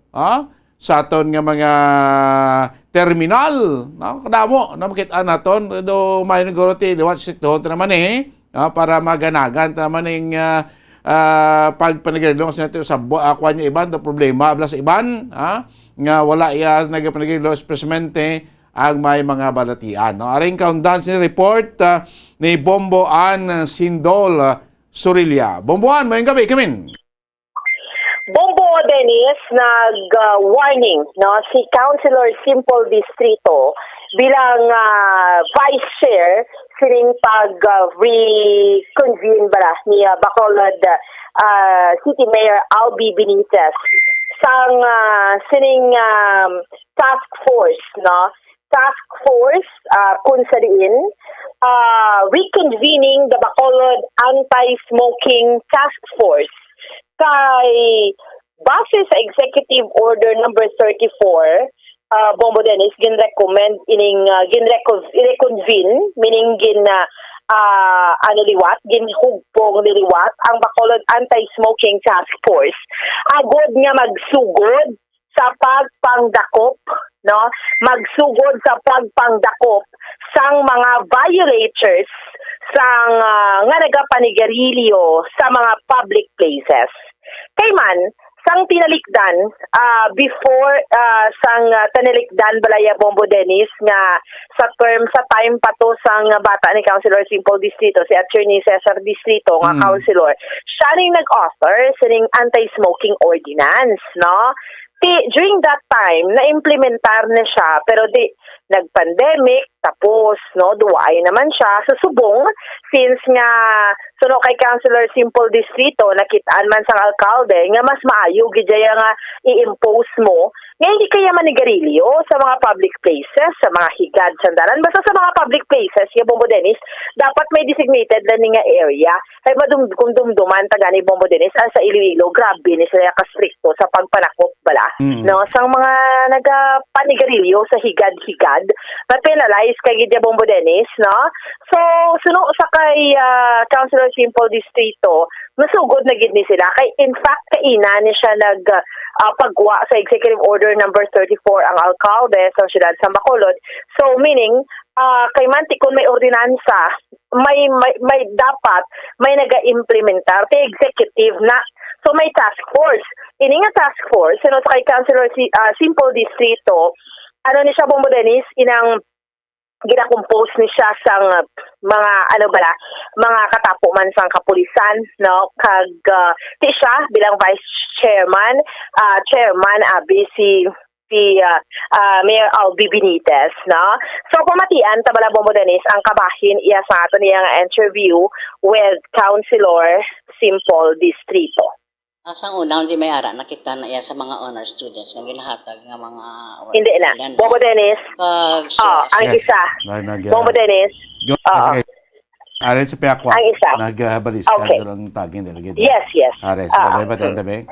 sa aton nga mga terminal no kadamo na makita naton do may nagoroti liwat siktohon ta naman para maganagan ta naman ning pagpanagilong sa natin sa kwan niya iban do problema abla sa iban nga wala iya nagapanagilong espesmente ang may mga balatian no aring countdown ni report ni Bomboan Sindol Surilla. Bomboan, mayong gabi kamin. Bombo Dennis nag-warning no si Councilor Simple Distrito bilang vice chair sining pag-reconvene bala ni Bacolod City Mayor Albi Benitez sang sining task force, no? Task force kung sa diin reconvening the Bacolod Anti-Smoking Task Force kay base sa Executive Order number 34, Bombo Dennis gin-recommend ining i-reconvene, meaning ginhugpong niliwat ang Bacolod Anti-Smoking Task Force agod nga magsugod sa pagpangdakop, no? Magsugod sa pagpangdakop sang mga violators sang nga nagapanigarilyo sa mga public places. Kay man sang tinalikdan before sang tinalikdan balaya Bombo Dennis nga sa time pa to sang bata ni Councilor Simple Distrito, si Attorney Cesar Distrito nga councilor, siya ning nag-author sining anti-smoking ordinance, no? During that time na-implementar na siya, pero nag-pandemic, tapos no, duwaay naman siya sa subong since nga suno kay Councilor Simple Distrito nakitaan man sang alkalde nga mas maayo gid nga i-impose mo nga hindi kaya manigarilyo sa mga public places, sa mga higad sandalan, basta sa mga public places ya Bombo Dennis dapat may designated na nga area kay kung dumduman taga ni Bombo Dennis sa Iloilo, grabe ni sila ka-stricto sa pagpanakop bala, no, sang mga nagapanigarilyo sa higad-higad ma-penalize kay gid Bombo Dennis, no? So suno sa kay Councilor Simple Distrito nasugod na gid ni sila kay in fact kaina ni siya pagwa sa Executive Order number 34 ang alkalde sa siyudad sa Bacolod. So meaning kay mantikon may ordinansa, may dapat may naga-implementar kay executive na. So may task force. Ini nga task force sa kay Councilor Simple Distrito, ano ni siya Bombo Dennis, inang gina-compose ni siya sang mga mga katapo man sang kapulisan, no, kag ti siya bilang vice chairman si Mayor Albi Benitez, no. So pamatian tabala Bombo Dennis ang kabahin iya sa ato niya nga interview with Councilor Simple Distrito. Sang una, hindi may ara, nakita na iya sa mga honor students na ginahatag ng mga... Hindi na. Bombo Dennis. Ang isa. Bombo Dennis. Arin sa Piakwa. Ang isa. Nagbalis ka ng tagin nila. Yes. Arin, sa ba tayo tabi?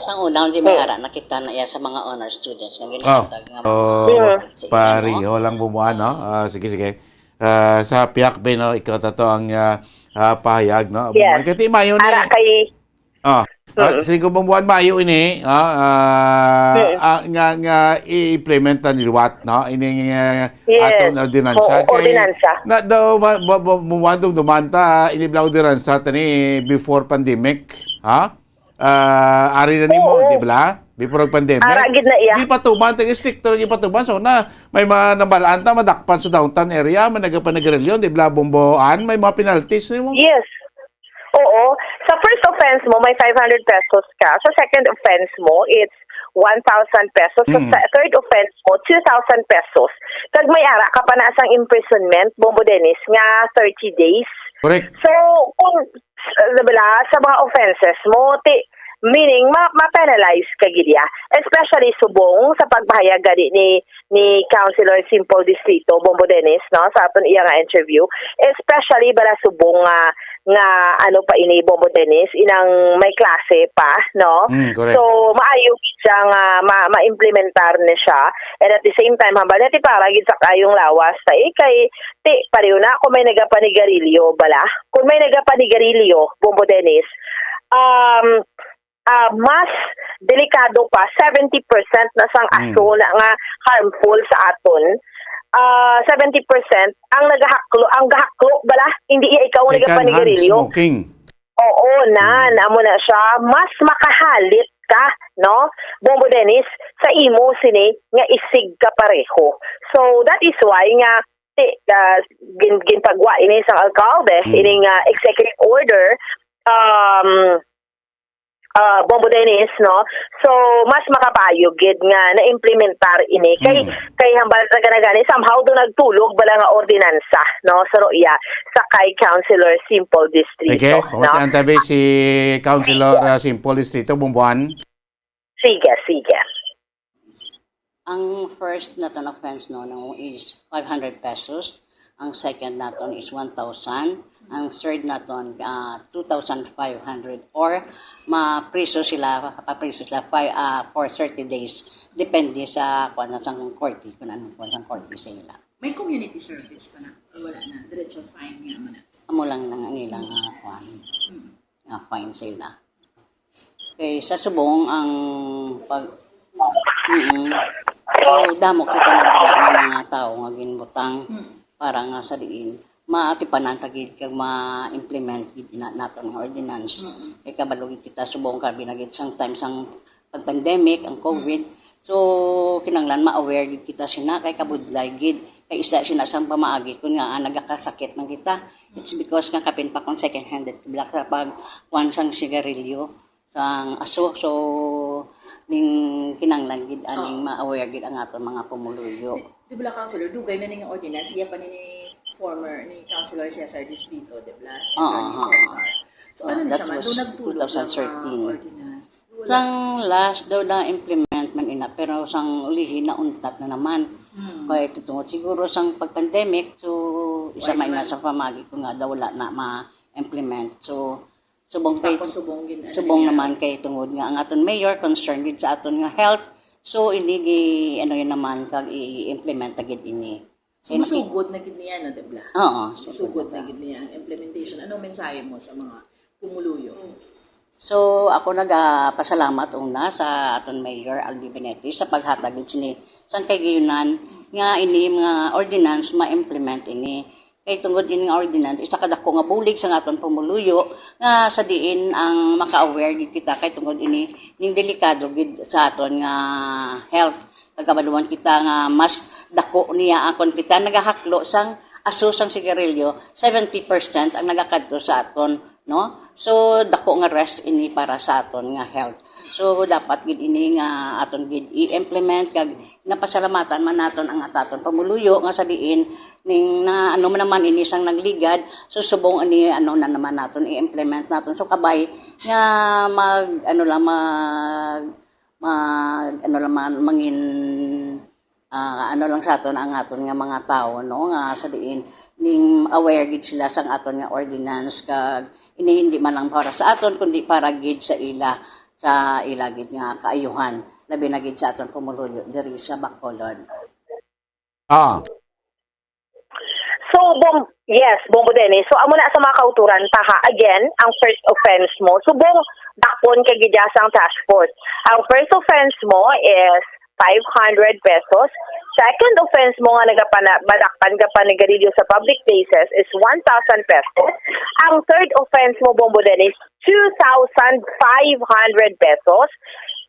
Sang una, hindi may ara, nakita na iya sa mga honor students na ginahatag ng mga... Pariho lang bumuha, no? Sige. Sa Piak ba, no? Ikaw tato ang pahayag, no? Yes. Ara kay... Sige bang buwan Mayo ini nga i-implement na niliwat, no? Ini atong ordinansa. Na daw buwan dumanta iniblaw ordinansa tani before pandemic, ha? Ari na nimo, di ba? Before pandemic. Aragid na iya. Di patuman tag stricto lagi patuman so na may nabalaan ta madakpan sa downtown area, managapanagarilyon, di ba bomboan, may mga penalties nimo. Yes. Oo. Sa first offense mo, may 500 pesos ka. Sa second offense mo, it's 1,000 pesos. Sa third offense mo, 2,000 pesos. Kag may ara ka pa na asang imprisonment, Bombo Dennis, nga 30 days. Correct. So, kung sa mga offenses mo, meaning ma-penalize ka gilya, especially subong sa pagbahayag ni Councilor Simple Distrito Bombo Dennis, no, sa aton iya nga interview, especially bala subong nga ano pa ini Bombo Dennis inang may klase pa, no. So maayo siya nga ma-implementar ni siya, and at the same time hambal ti para gid sa kayong lawas kay pareho na kung may nagapanigarilyo bala, kung may nagapanigarilyo Bombo Dennis, mas delikado pa 70% na sang aso na nga harmful sa aton. 70% ang gahaklo bala, hindi ikaw ang nagapanigarilyo. Oo amo na siya, mas makahalit ka, no, Bombo Dennis, sa imo sini nga isig ka pareho. So that is why nga ginpagwa ini sang alkalde ining executive order Bombo Dennis, no? So mas makapayo gid nga na implementar ini kay hambal sa ganagani somehow do nagtulog bala nga ordinansa, no? So iya sa kay Councilor Simple Distrito, Sige, no? ang tabi si Councilor Simple Distrito Bumbuan. Sige. Ang first naton offense no is 500 pesos. Ang second naton is 1,000. Ang third naton 2,500 or papriso sila for 30 days depende sa kuan sa korte kung anong kuan sa korte sila. May community service pa na wala na diretso fine nga man. Amo lang nang anilang kuan. Fine sila. Kay sa subong ang pag so damo kita na dira mga tao nga ginbutang para nga sa diin maatipanan tagid kag ma-implement gid naton nga ordinance. Kay kabalog kita subong kabi na gid sang time sang pag-pandemic ang COVID. So kinanglan ma-aware gid kita sina kay kabudlay gid kay isa sina sang pamaagi kun nga nagakasakit man kita. It's because nga kapin pa kung second handed black ra pag kuan sang sigarilyo sang aso. So ning kinanglan gid aning ma-aware gid ang aton mga pumuluyo. Di ba Councilor dugay na ning ordinance iya pa ni former ni Councilor Cesar Distrito, di ba? Cesar. So ano na siya man do nagtulog 2013. Sang last daw na implement man ina pero sang ulihin na untat na naman. Kaya tutungod siguro sang pag-pandemic so isa man na sa pamagi ko nga daw wala na ma-implement. So subong naman kay tungod nga ang aton mayor concerned gid sa aton nga health. So ini ano yun naman kag i-implement agad ini. So masugod na gid niya na debla. Oo, sugod na gid niya ang implementation. Ano mensahe mo sa mga pumuluyo? So ako nagpasalamat una sa aton mayor Albi Benetis sa paghatag gid sini sang kay gayunan nga ini mga ordinance ma-implement ini. Kay tungod ini nga ordinance isa kadako nga bulig sa aton pumuluyo nga sa diin ang maka-aware gid kita kay tungod ini ning delikado gid sa aton nga health. Kagabaluan kita nga mas dako niya akon kita nagahaklo sang aso sang sigarilyo 70% ang nagakadto sa aton, no? So dako nga rest ini para sa aton nga health. So dapat gid ini nga aton gid i-implement kag napasalamatan man naton ang aton pamuluyo nga sa diin ning na ano man naman ini sang nagligad so subong ani ano na naman naton i-implement naton so kabay nga mag ano lang mangin ano lang sa aton ang aton nga mga tao no nga sa diin ning aware gid sila sang aton nga ordinance kag ini hindi man lang para sa aton kundi para gid sa ilagid nga kaayuhan labi na gid sa aton pumuluyo diri sa Bacolod. So Bombo Dennis. So amo na sa mga kauturan taha again ang first offense mo subong dakpon kay gid sang task force. Ang first offense mo is 500 pesos. Second offense mo nga badakpan ka panigarilyo sa public places is 1,000 pesos. Ang third offense mo, Bombo Dennis, 2,500 pesos.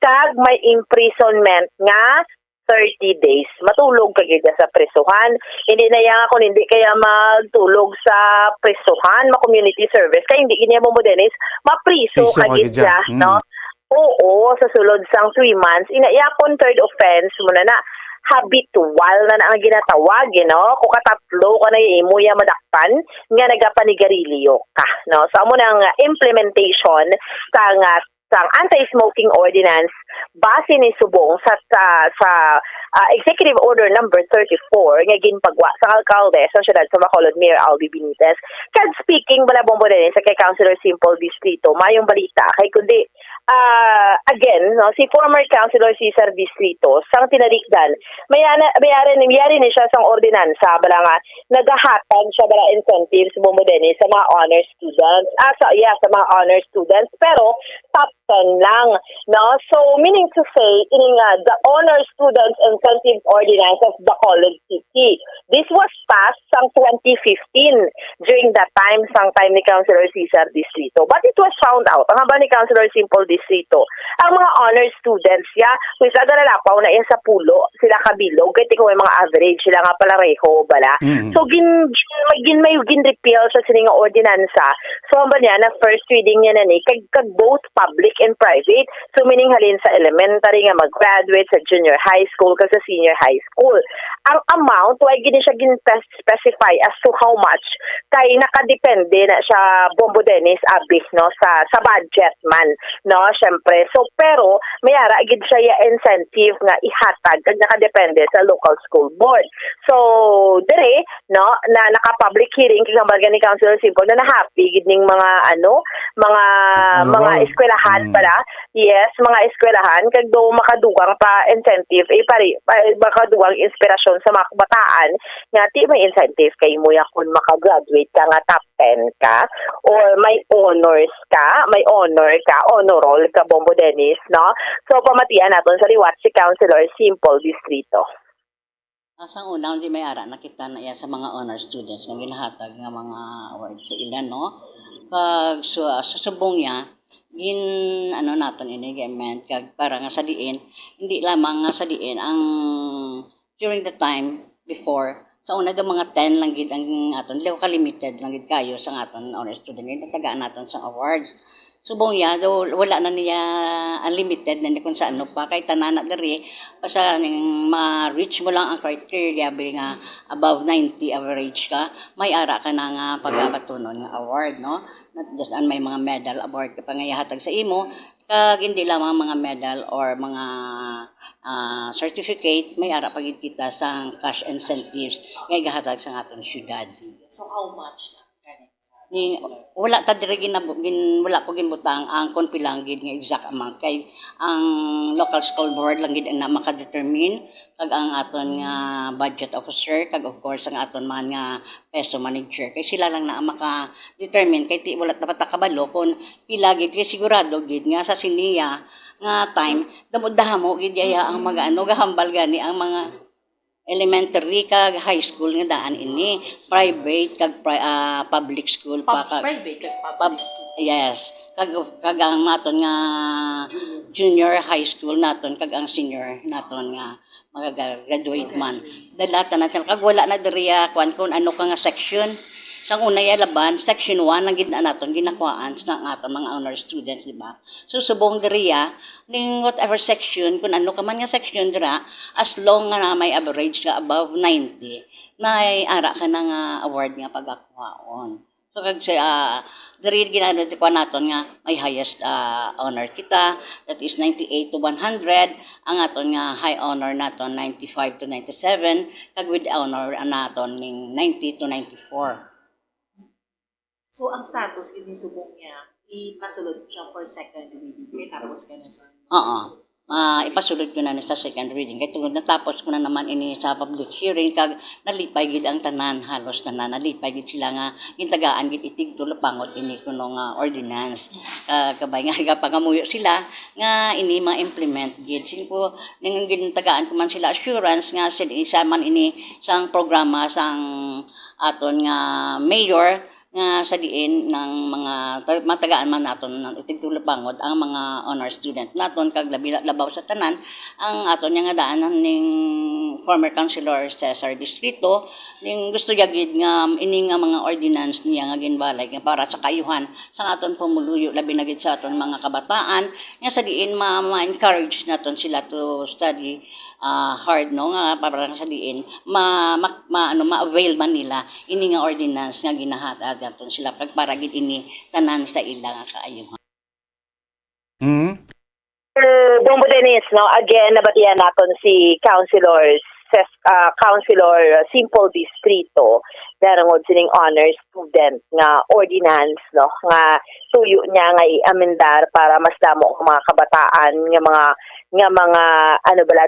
Kag may imprisonment nga 30 days. Matulog ka gid sa presuhan. Hindi na yan kung hindi kaya magtulog sa presuhan, ma-community service. Kaya hindi kanya Bombo Dennis, mapriso ka gid siya, no? Oo, sa sulod sang 3 months, inayakon third offense mo na habitual na ang ginatawag, no? Kung katatlo ka na imo ya madakpan, nga nagapanigarilyo ka, no? So, amo nang implementation sang anti-smoking ordinance base ni subong sa Executive Order number 34 nga ginpagwa sa alkalde sa siyudad sa Bacolod Mayor Albi Benitez. Kag speaking bala Bombo Dennis sa kay Councilor Simple Distrito, mayong balita kay kundi again no si former Councilor Cesar Distrito sang tinarikdan mayari ni siya sang ordinansa bala nga nagahatag siya bala incentives Bombo Dennis sa mga honor students sa mga honor students pero top 10 lang no so meaning to say ining the honor students incentive ordinance of Bacolod City. This was passed sang 2015 during that time ni Councilor Cesar Distrito. But it was found out, ang haba ni Councilor Simple Distrito, ang mga honor students kung sa galalapaw na yan sa pulo, sila kabilog, kaya tingko may mga average, sila nga pala reho, bala. So, may repeal sa sininga ordinansa. So, haba niya, na first reading niya na ni, kag both public in private. So meaning halin sa elementary nga mag-graduate sa junior high school kag sa senior high school. Ang amount why gini siya gin-specify as to how much kay nakadepende na siya Bombo Dennis abis no sa budget man no syempre. So pero mayara gid siya incentive nga ihatag kag nakadepende sa local school board. So dire no na naka-public hearing kag ni Councilor Simple na happy gid ning mga mga eskwelahan para yes mga eskwelahan kag do makadugang pa incentive makadugang inspirasyon sa mga kabataan nga ti may incentive kay mo ya kun maka-graduate ka nga top 10 ka or may honor roll ka Bombo Dennis no. So pamatian naton sa liwat si Councilor Simple Distrito. Sa una, hindi may ara nakita na iya sa mga honor students na ginahatag nga mga awards sa ilan, no? Kag sa subong niya, naton inigament, kag para nga sa diin, hindi lamang nga sa diin, ang during the time before, sa una daw mga 10 lang gid ang aton, liw ka-limited lang gid kayo sa aton honor student, yung tatagaan naton sa awards. Subong niya, daw wala na niya unlimited na kung saan pa. Kahit tanan na dari, basta ma-reach mo lang ang criteria, nga above 90 average ka, may ara ka na nga pagabatunon ng award, no? Not just may mga medal award ka pa nga ihatag sa imo, kag hindi lamang mga medal or mga certificate, may ara pagid kita sa cash incentives nga igahatag sa atong syudad. So how much na? Wala ta diri wala ko ginbutang ang kon pilang gid nga exact amount kay ang local school board lang gid na maka-determine kag ang aton nga budget officer kag of course ang aton man nga peso manager kay sila lang na maka-determine kay ti wala ta kabalo kon pila gid kay sigurado gid nga sa siniya nga time damo gid yaya ang mag-ano gahambal gani ang mga elementary kag high school nga daan ini private kag public school pa kag private kag public yes kag ang naton nga junior high school naton kag ang senior naton nga magagraduate man dalata na kag wala na diriya kun ano ka nga section sang una ya laban section 1 lang gid na naton ginakuan sa aton mga honor students di ba so subong diriya ning whatever section kun ano ka man nga section dira as long nga may average ka above 90 may ara ka na nga award nga pagakuhaon so kag diri ginano ti kuan naton nga may highest honor kita that is 98 to 100 ang aton nga high honor naton 95 to 97 kag with honor naton ning 90 to 94. So, ang status ni subong niya, ipasulod siya for second reading. Kaya tapos ka na sa... Oo. Ipasulod ko na sa second reading. Kaya tulad natapos ko na naman ini sa public hearing. Kag nalipay gid ang tanan, halos tanan. Nalipay gid sila nga, gintagaan gid itig tulapangot ini kuno nga ordinance. Kabay nga pangamuyo sila nga ini ma-implement gid. Sinpo, nang gintagaan ko man sila assurance nga sa man ini sang programa sang aton nga mayor nga sa diin ng mga matagaan man naton ng itigtulapangod ang mga honor student naton kag labaw sa tanan ang aton nga daanan ning former councilor Cesar Distrito ning gusto gid nga ini nga mga ordinance niya nga ginbalay nga para sa kayuhan sa aton pamuluyo labi na gid sa aton mga kabataan nga sa diin ma-encourage naton sila to study hard no nga para sa diin ma-avail man nila ini nga ordinance nga ginahatag naton sila para gid ini tanan sa ilang kaayuhan. Bombo Dennis no again nabatian naton si Councilor Simple Distrito darangod sining honor student nga ordinance no nga tuyo niya nga i-amendar para mas damo ang mga kabataan nga mga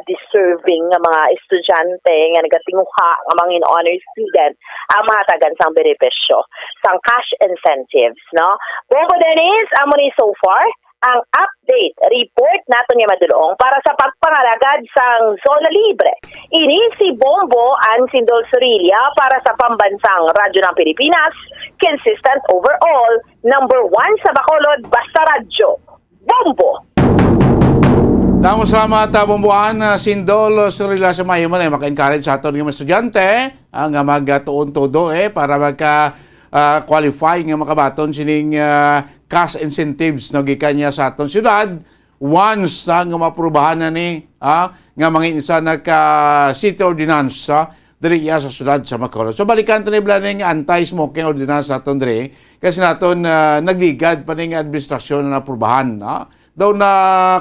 deserving nga mga estudyante nga nagatinguha nga mga honor student ang mahatagan sang benepisyo sang cash incentives no. Bombo Dennis amo ni so far ang update report naton nga madulong para sa pagpangalagad sang zona libre. Ini si Bombo Ansindol Sorilla para sa pambansang radyo ng Pilipinas, consistent overall, number 1 sa Bacolod, basta radyo. Bombo! Damo salamat Bomboan Sindol Sorilla sa mahiman maka-encourage sa aton nga estudyante ang magtuon todo para magka qualify nga makabaton sining cash incentives no gikan niya sa aton syudad once nga maprubahan na ni nga mga isa nagka city ordinance diri sa syudad sa Bacolod. So balikan to ni blaning anti-smoking ordinance naton diri kasi naton nagligad pa ning administrasyon na aprubahan daw na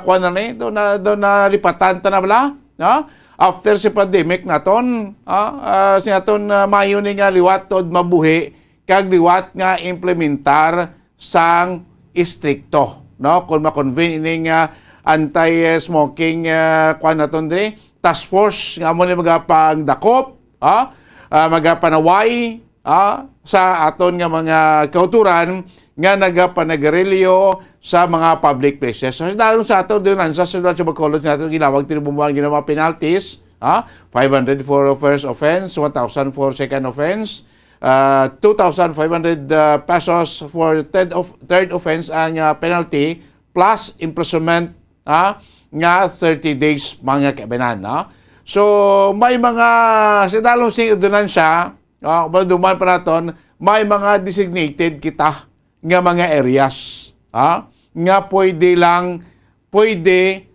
kuan na ni daw na lipatan ta na bala after si pandemic naton si naton mayo ni nga liwat tod mabuhi kag liwat nga implementar sang istrikto kung ma-convene ining anti-smoking kuan naton diri task force nga mo ni magapangdakop magapanaway sa aton nga mga kauturan nga nagapanagarilyo sa mga public places. So dahil sa aton doon sa sunod sa Bacolod natin ginawag tinubumuan ginawa penalties 500 for first offense, 1,000 for second offense, 2,500 pesos for third offense ang penalty plus imprisonment nga 30 days mga kabanan. So may mga sa dalong sing ordinansya duman pa naton may mga designated kita nga mga areas nga pwede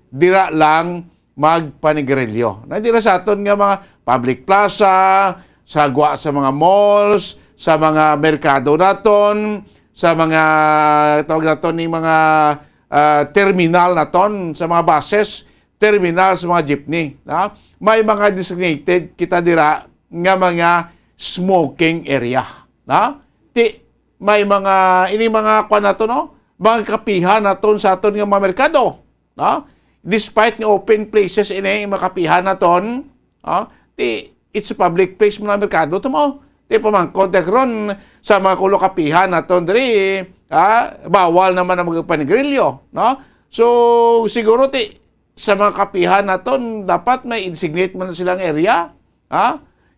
dira lang magpanigarilyo. Dira sa aton nga mga public plaza, sagwa sa mga malls, sa mga merkado naton, sa mga tawag naton ni mga terminal naton, sa mga buses, terminal sa mga jeepney. May mga designated kita dira nga mga smoking area. May mga ini mga kuan naton mga kapihan naton sa aton nga mga merkado. Despite nga open places ini mga kapihan naton, it's a public place mga merkado to mo. Di pa man kontak ron sa mga kulokapihan naton diri, bawal naman ang magpanigrilyo, So siguro sa mga kapihan naton dapat may designate man silang area,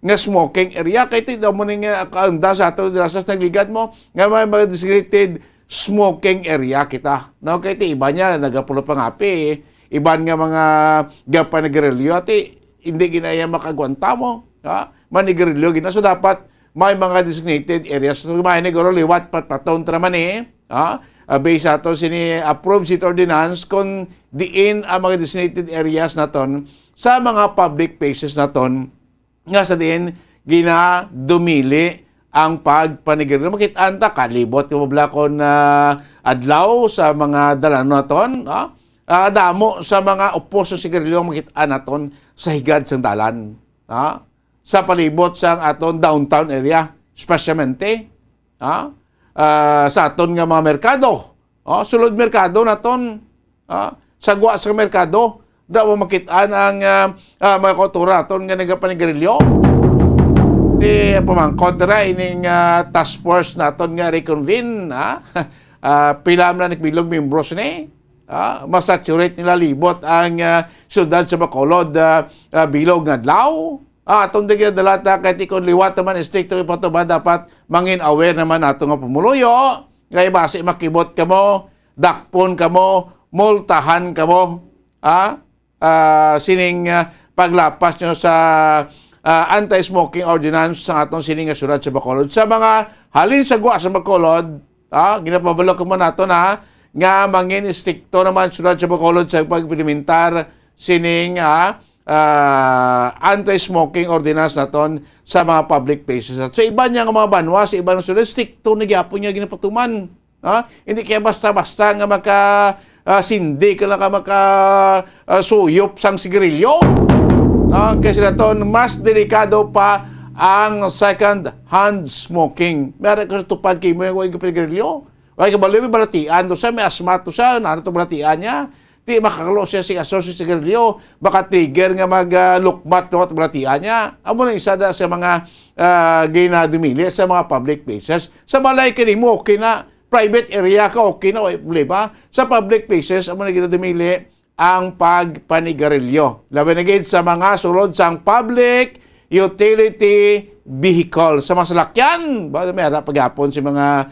nga smoking area kay ti daw mo ning kaunda sa ato dirasas nagligad mo nga may mga designated smoking area kita. Kay ti iba niya nagapulo pangapi, iban nga mga gapanigrilyo ti hindi ginaya makagwanta mo. Manigrilyo gina. So dapat may mga designated areas. So may nagoro liwat paton traman based ato sini approved city ordinance kung diin ang mga designated areas naton sa mga public places naton nga sa diin dumili ang pagpanigrilyo. Makita anta kalibot yung mablakon adlaw sa mga dalan naton. Damo sa mga opos sa sigarilyo makita naton sa higad sang dalan. Sa palibot sang aton downtown area, specialmente sa aton nga mga merkado. Sulod merkado naton, sagwa sa merkado, daw makitaan ang mga kultura naton nga nagapanigarilyo. Di pamangkot ra ining task force naton nga reconvene, pila man nagbilog membros ni. Masaturate nila libot ang syudad sa Bacolod bilog nga adlaw. Atong digya dalata kahit ikon liwat naman stricto ipoto ba dapat mangin aware naman nato nga pumuluyo. Ngay base makibot kamo, dakpon kamo, multahan kamo. Sining paglapas nyo sa anti-smoking ordinance sa atong sining nga syudad sa Bacolod. Sa mga halin sagwa sa Bacolod, ginapabalo ko mo nato na nga mangin stricto naman syudad sa Bacolod sa pag-implementar sining anti-smoking ordinance naton sa mga public places. So iba niya nga mga banwa, sa iba ng syudad, stricto na gyapon niya ginapatuman. Hindi kaya basta-basta nga sindi ka lang ka suyop sang sigarilyo. Kasi naton mas delikado pa ang second-hand smoking. Meron ka sa tupad kayo mo yung sigarilyo. Kaya kabalo may balatian to siya, may asma to siya, ano to balatian niya. Di makakalo siya si aso si sigarilyo, baka trigger nga maglukmat to at balatian niya. Amo na isa na sa mga ginadumili sa mga public places. Sa balay ka mo, okay na. Private area ka, okay na, ba? Sa public places, amo na ginadumili ang pagpanigarilyo. Labi na gid sa mga sulod sang public utility vehicle. Sa masalakyan, may harap paghapon si mga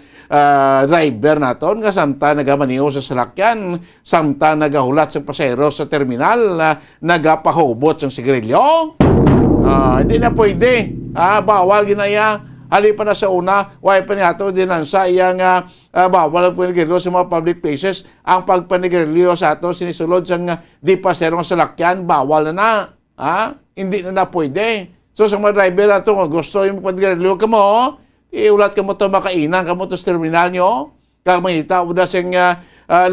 driver naton nga samta nagamaniho sa salakyan, samta nagahulat sa pasahero sa terminal, nagapahubot sa sigarilyo. Hindi na pwede. Bawal ginaya Hali pa na sa una, why pa niyato din ang sayang bawal ang panigarilyo sa mga public places. Ang pagpanigarilyo sa ato sinisulod sa di paserong salakyan, bawal na. Hindi na pwede. So sa mga driver na ito, kung gusto yung panigarilyo ka mo, iulat ka mo ito makainan, ka mo ito sa terminal nyo, kag mangita mo na siyang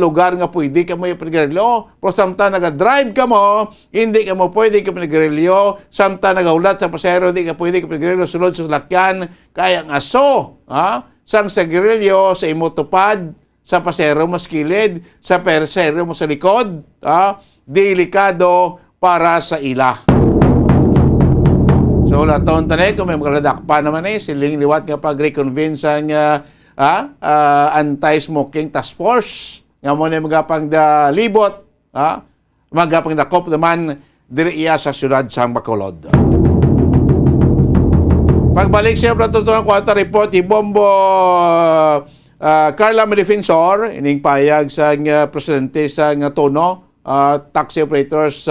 lugar nga pwede ka mo yung panigarilyo. Pero samta nag-drive ka mo, hindi ka mo pwede ka panigarilyo. Samta nag-ulat sa pasero, hindi ka pwede ka panigarilyo. Sulod sa salakyan, kaya ang aso. Sang sigarilyo sa imotupad, sa pasero mo sa kilid, sa pasero mo sa likod. Delikado para sa ila. So, laton tanay, kung may magaladak pa naman siling liwat nga pag-reconvince ang anti-smoking task force. Nga mo na magapang da libot, magapang da kop naman diri iya sa syudad sang Bacolod. Pagbalik siya para tutunan kwanta report, Bombo Carla Medefensor, ining payag sa presidente sa Tono, taxi operators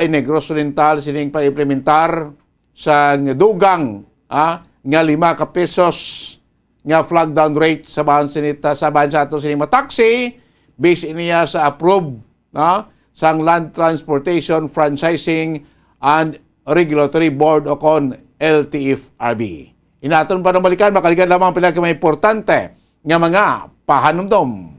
in Negros Oriental, sining pa-implementar sa dugang nga 5 pesos nga flag down rate sa bahan sa ato sinima taxi based niya sa approve sang Land Transportation Franchising and Regulatory Board o kon LTFRB. Inaton pa ng balikan, makaligan lamang pila may importante nga mga pahanumdom.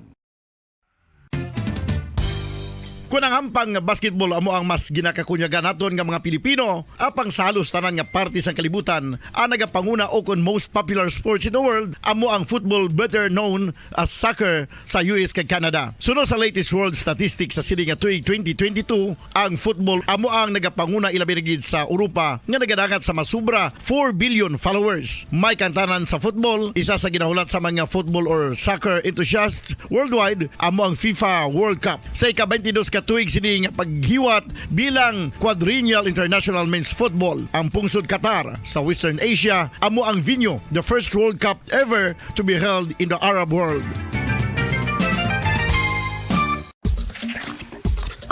Kung ang hampang basketball amo ang mas ginakakunyagan naton nga mga Pilipino, apang salos tanan nga parte sa kalibutan, ang nagapanguna o kon most popular sports in the world, amo ang football better known as soccer sa US kag Canada. Sunod sa latest world statistics sa sini nga tuig 2022, ang football amo ang nagapanguna ilabi na gid sa Europa nga nagadangat sa masubra 4 billion followers. May kantanan sa football, isa sa ginahulat sa mga football or soccer enthusiasts worldwide, amo ang FIFA World Cup. Sa ika-22 katuig sini nga paghiwat bilang quadrennial international men's football. Ang pungsod Qatar sa Western Asia amo ang venue, the first World Cup ever to be held in the Arab world.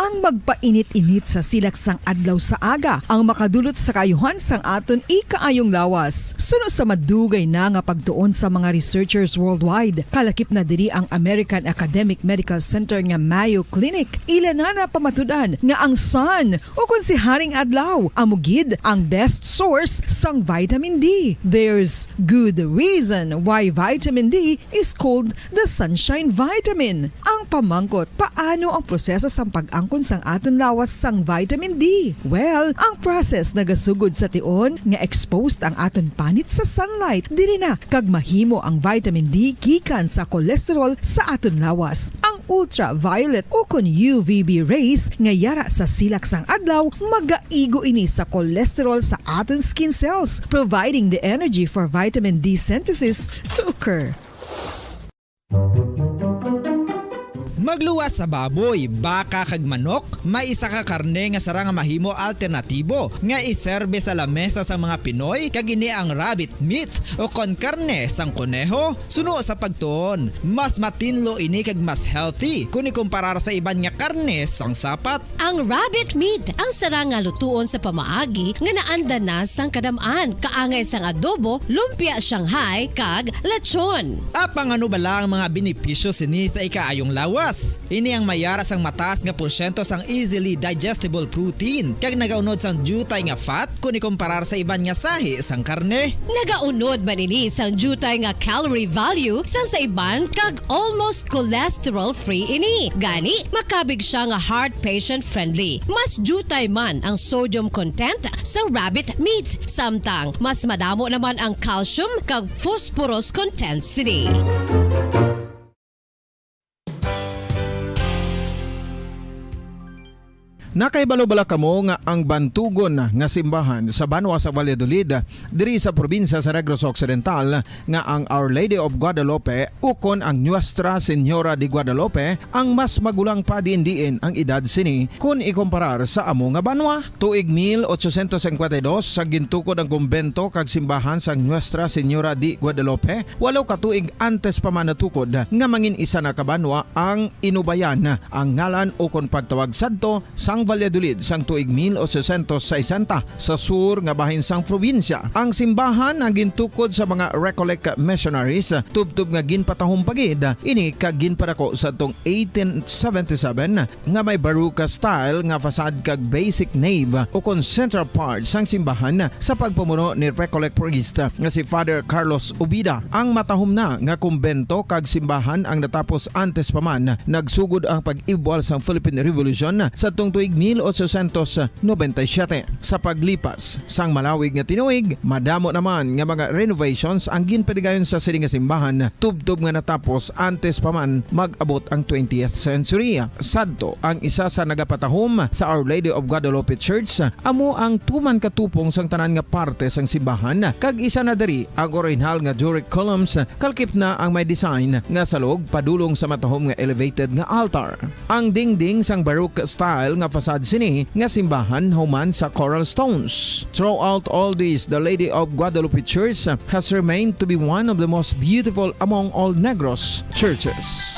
Ang magpainit-init sa silaksang adlaw sa aga ang makadulot sa kayuhan sang aton ikaayong lawas. Suno sa madugay na nga pagtuon sa mga researchers worldwide, kalakip na diri ang American Academic Medical Center nga Mayo Clinic. Ila na pamatudan nga ang sun o kung si Haring Adlaw amugid ang best source sang vitamin D. There's good reason why vitamin D is called the sunshine vitamin. Ang pamangkot, paano ang proseso sang pag-angkon sang aton lawas sang vitamin D? Well, ang process nagasugod sa tion nga exposed ang aton panit sa sunlight, dili na kag mahimo ang vitamin D gikan sa cholesterol sa aton lawas. Ang ultraviolet o kon UVB rays nga yara sa silak sang adlaw magaigo ini sa cholesterol sa aton skin cells, providing the energy for vitamin D synthesis to occur. Magluwas sa baboy, baka kag manok, may isa ka karne nga sarang mahimo alternatibo nga iserbe sa lamesa sa mga Pinoy kag ini ang rabbit meat o kon karne sang kuneho. Suno sa pagtuon, mas matinlo ini kag mas healthy kung ikumparar sa iban nga karne sang sapat. Ang rabbit meat ang sarang nga lutuon sa pamaagi nga naanda na sang kadamaan, kaangay sang adobo, lumpia Shanghai kag lechon. Apang ano bala ang mga benepisyo sini sa ikaayong lawas? Ini ang mayaras ang mataas nga porsyento sang easily digestible protein kag nagaunod sang jutay nga fat kung ikumparar sa iban nga sahi sang karne. Nagaunod man ini sang jutay nga calorie value sang sa iban kag almost cholesterol free ini. Gani makabig siya nga heart patient friendly. Mas jutay man ang sodium content sa rabbit meat, samtang mas madamo naman ang calcium kag phosphorus content sini. Nakaibalo-bala kamo nga ang bantugon nga simbahan sa Banwa sa Valladolid diri sa probinsya sa Negros Occidental nga ang Our Lady of Guadalupe ukon ang Nuestra Señora de Guadalupe ang mas magulang pa diin ang edad sini kung ikumparar sa amo nga banwa. Tuig 1852 sa gintukod ang kumbento kag simbahan sang Nuestra Señora de Guadalupe, 8 ka tuig antes pa man natukod nga mangin isa na ka banwa ang inubayan ang ngalan ukon pagtawag sadto sang sang Valladolid sang tuig 1860 sa sur nga bahin sang probinsya. Ang simbahan ang gintukod sa mga Recollect missionaries tubtub nga ginpatahong pagid ini kag ginpadako sa tong 1877 nga may baroque style nga fasad kag basic nave o kon central part sang simbahan sa pagpamuno ni Recollect priest nga si Father Carlos Ubida. Ang matahom na nga kumbento kag simbahan ang natapos antes pa man nagsugod ang pag-ibwal sa Philippine Revolution sa tong tuig 1897. Sa paglipas sang malawig nga tinuig, madamo naman nga mga renovations ang ginpadigayon sa sining nga simbahan tubtob nga natapos antes pa man mag-abot ang 20th century. Sadto ang isa sa nagapatahom sa Our Lady of Guadalupe Church amo ang tuman katupong sang tanan nga parte sang simbahan kag isa na diri ang original nga Doric columns kalkip na ang may design nga salog padulong sa matahom nga elevated nga altar. Ang dingding sang baroque style nga fasad sini nga simbahan human sa coral stones. Throughout all this, the Lady of Guadalupe Church has remained to be one of the most beautiful among all Negros churches.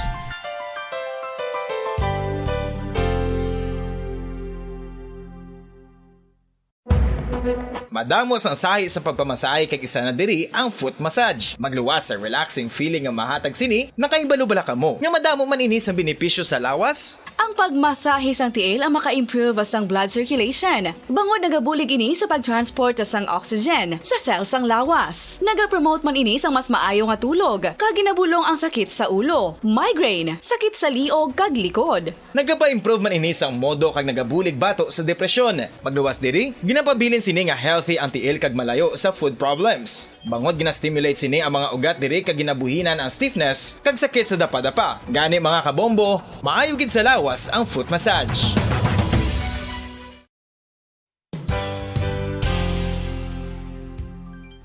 Madamos ang sahi sa pagpamasahe kag isa na diri ang foot massage. Magluwas sa relaxing feeling nga mahatag sini, nakaibalo-bala ka mo. Nga madamo man ini sa benepisyo sa lawas. Ang pagmasahe sang tiil ang maka-improve sang blood circulation. Bangod nagabulig ini sa pagtransport sang oxygen sa cells sang lawas. Nagapromote man ini sang mas maayo nga tulog, kag ginabulong ang sakit sa ulo, migraine, sakit sa liog kag likod. Nagapa-improve man ini sang modo kag nagabulig bato sa depresyon. Magluwas diri, ginapabilin sini nga healthy ang tiil kag malayo sa food problems. Bangod gina-stimulate sini ang mga ugat diri kag ginabuhinan ang stiffness kag sakit sa dapa-dapa. Gani mga kabombo, maayo gid sa lawas ang foot massage.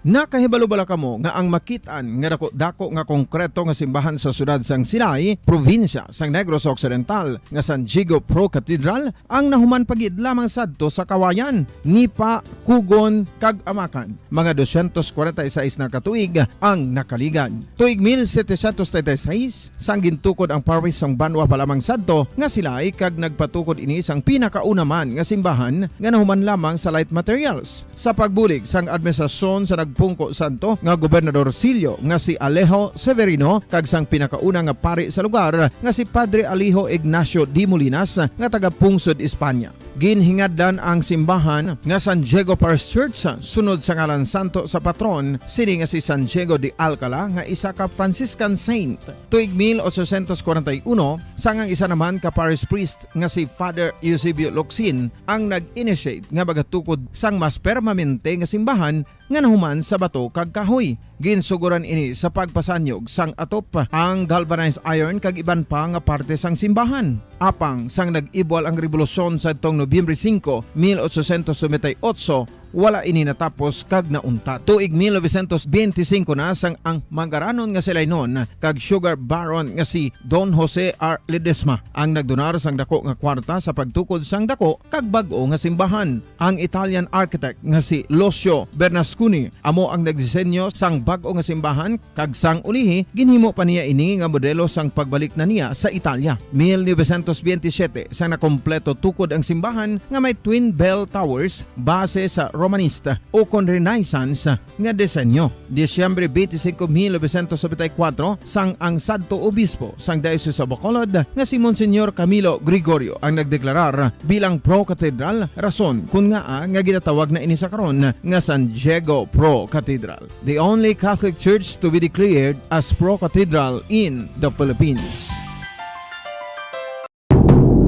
Nakahibalo-bala kamo nga ang makitaan nga dako nga konkreto nga simbahan sa sudad sang Sinay, probinsya sang Negros Occidental nga San Diego Pro Cathedral ang nahuman pagid lamang sadto sa Kawayan, Nipa, Kugon kag Amakan. Mga 246 na katuig ang nakaligan. Tuig 1736 sang gintukod ang parish sang Banwa palamang sadto nga Silay kag nagpatukod ini sang pinakauna man nga simbahan nga nahuman lamang sa light materials. Sa pagbulig sang administrasyon sa pungko santo nga Gobernador Silio nga si Alejo Severino kag sang pinakauna nga pari sa lugar nga si Padre Alijo Ignacio de Molinas nga taga Pungsod, Espanya. Ginhingadlan ang simbahan nga San Diego Parish Church sunod sa ngalan santo sa patron sini nga si San Diego de Alcala nga isa ka Franciscan saint. Tuig 1841 sangang isa naman ka parish priest nga si Father Eusebio Locsin ang nag-initiate nga bagatukod sang mas permanente nga simbahan nga nahuman sa bato kag kahoy. Ginsuguran ini sa pagpasanyog sang atop ang galvanized iron kag iban pa nga parte sang simbahan. Apang sang nag-ibwal ang revolusyon sa tong Nobyembre 5, 1898, wala ini natapos kag nauntat. Tuig 1925 na sang ang mangaranon nga silay noon kag sugar baron nga si Don Jose R. Ledesma ang nagdonar sang dako nga kwarta sa pagtukod sang dako kag bag-o nga simbahan. Ang Italian architect nga si Lucio Bernasconi amo ang nagdisenyo sang bag-o nga simbahan kag sang ulihi ginhimo pa niya ini nga modelo sang pagbalik na niya sa Italia. 1927 sang nakompleto tukod ang simbahan nga may twin bell towers base sa Romanista o kon Renaissance nga disenyo. Disyembre 25, 1974 sang ang Santo Obispo sang Diocese sa Bacolod nga si Monsignor Camilo Gregorio ang nagdeklarar bilang Pro Cathedral, rason kung nga ginatawag na ini sa karon nga San Diego Pro Cathedral, the only Catholic Church to be declared as Pro Cathedral in the Philippines.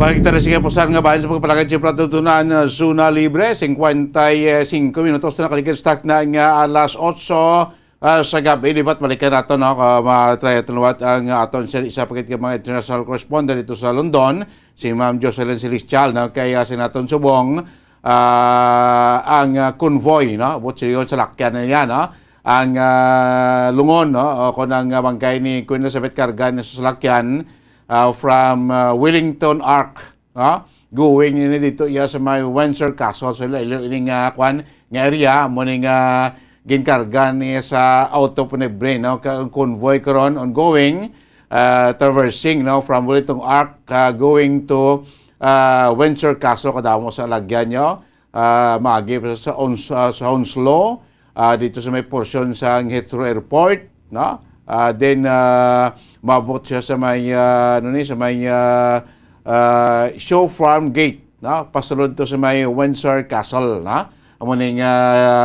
Balik tayo sa kapusan nga bayan sa pagpalagay sa patutunan Zona Libre, 55 minutos na nakalikan na nga alas 8 sa gabi. Diba't balikan natin matry at luwat ang aton isa pagkat ka mga international correspondent dito sa London, si Ma'am Jocelyn Celestial, kaya sinaton subong ang convoy, bot siya sa lakyan na yan, ang lungon, kung ang bangkay ni Queen Elizabeth Cargan sa salakyan, from Wellington Arc, going ini dito sa may Windsor Castle, so iling kwan nga area mo ning ginkarga ni sa auto Punebre, convoy karon ongoing, traversing from Wellington Arc going to Windsor Castle kadamo sa lagyan nyo. Maagi sa Hounslow, dito sa may portion sa Heathrow Airport, no? Then mabot siya sa may Show Farm Gate, no? Pasulod to sa may Windsor Castle, no? Amo ning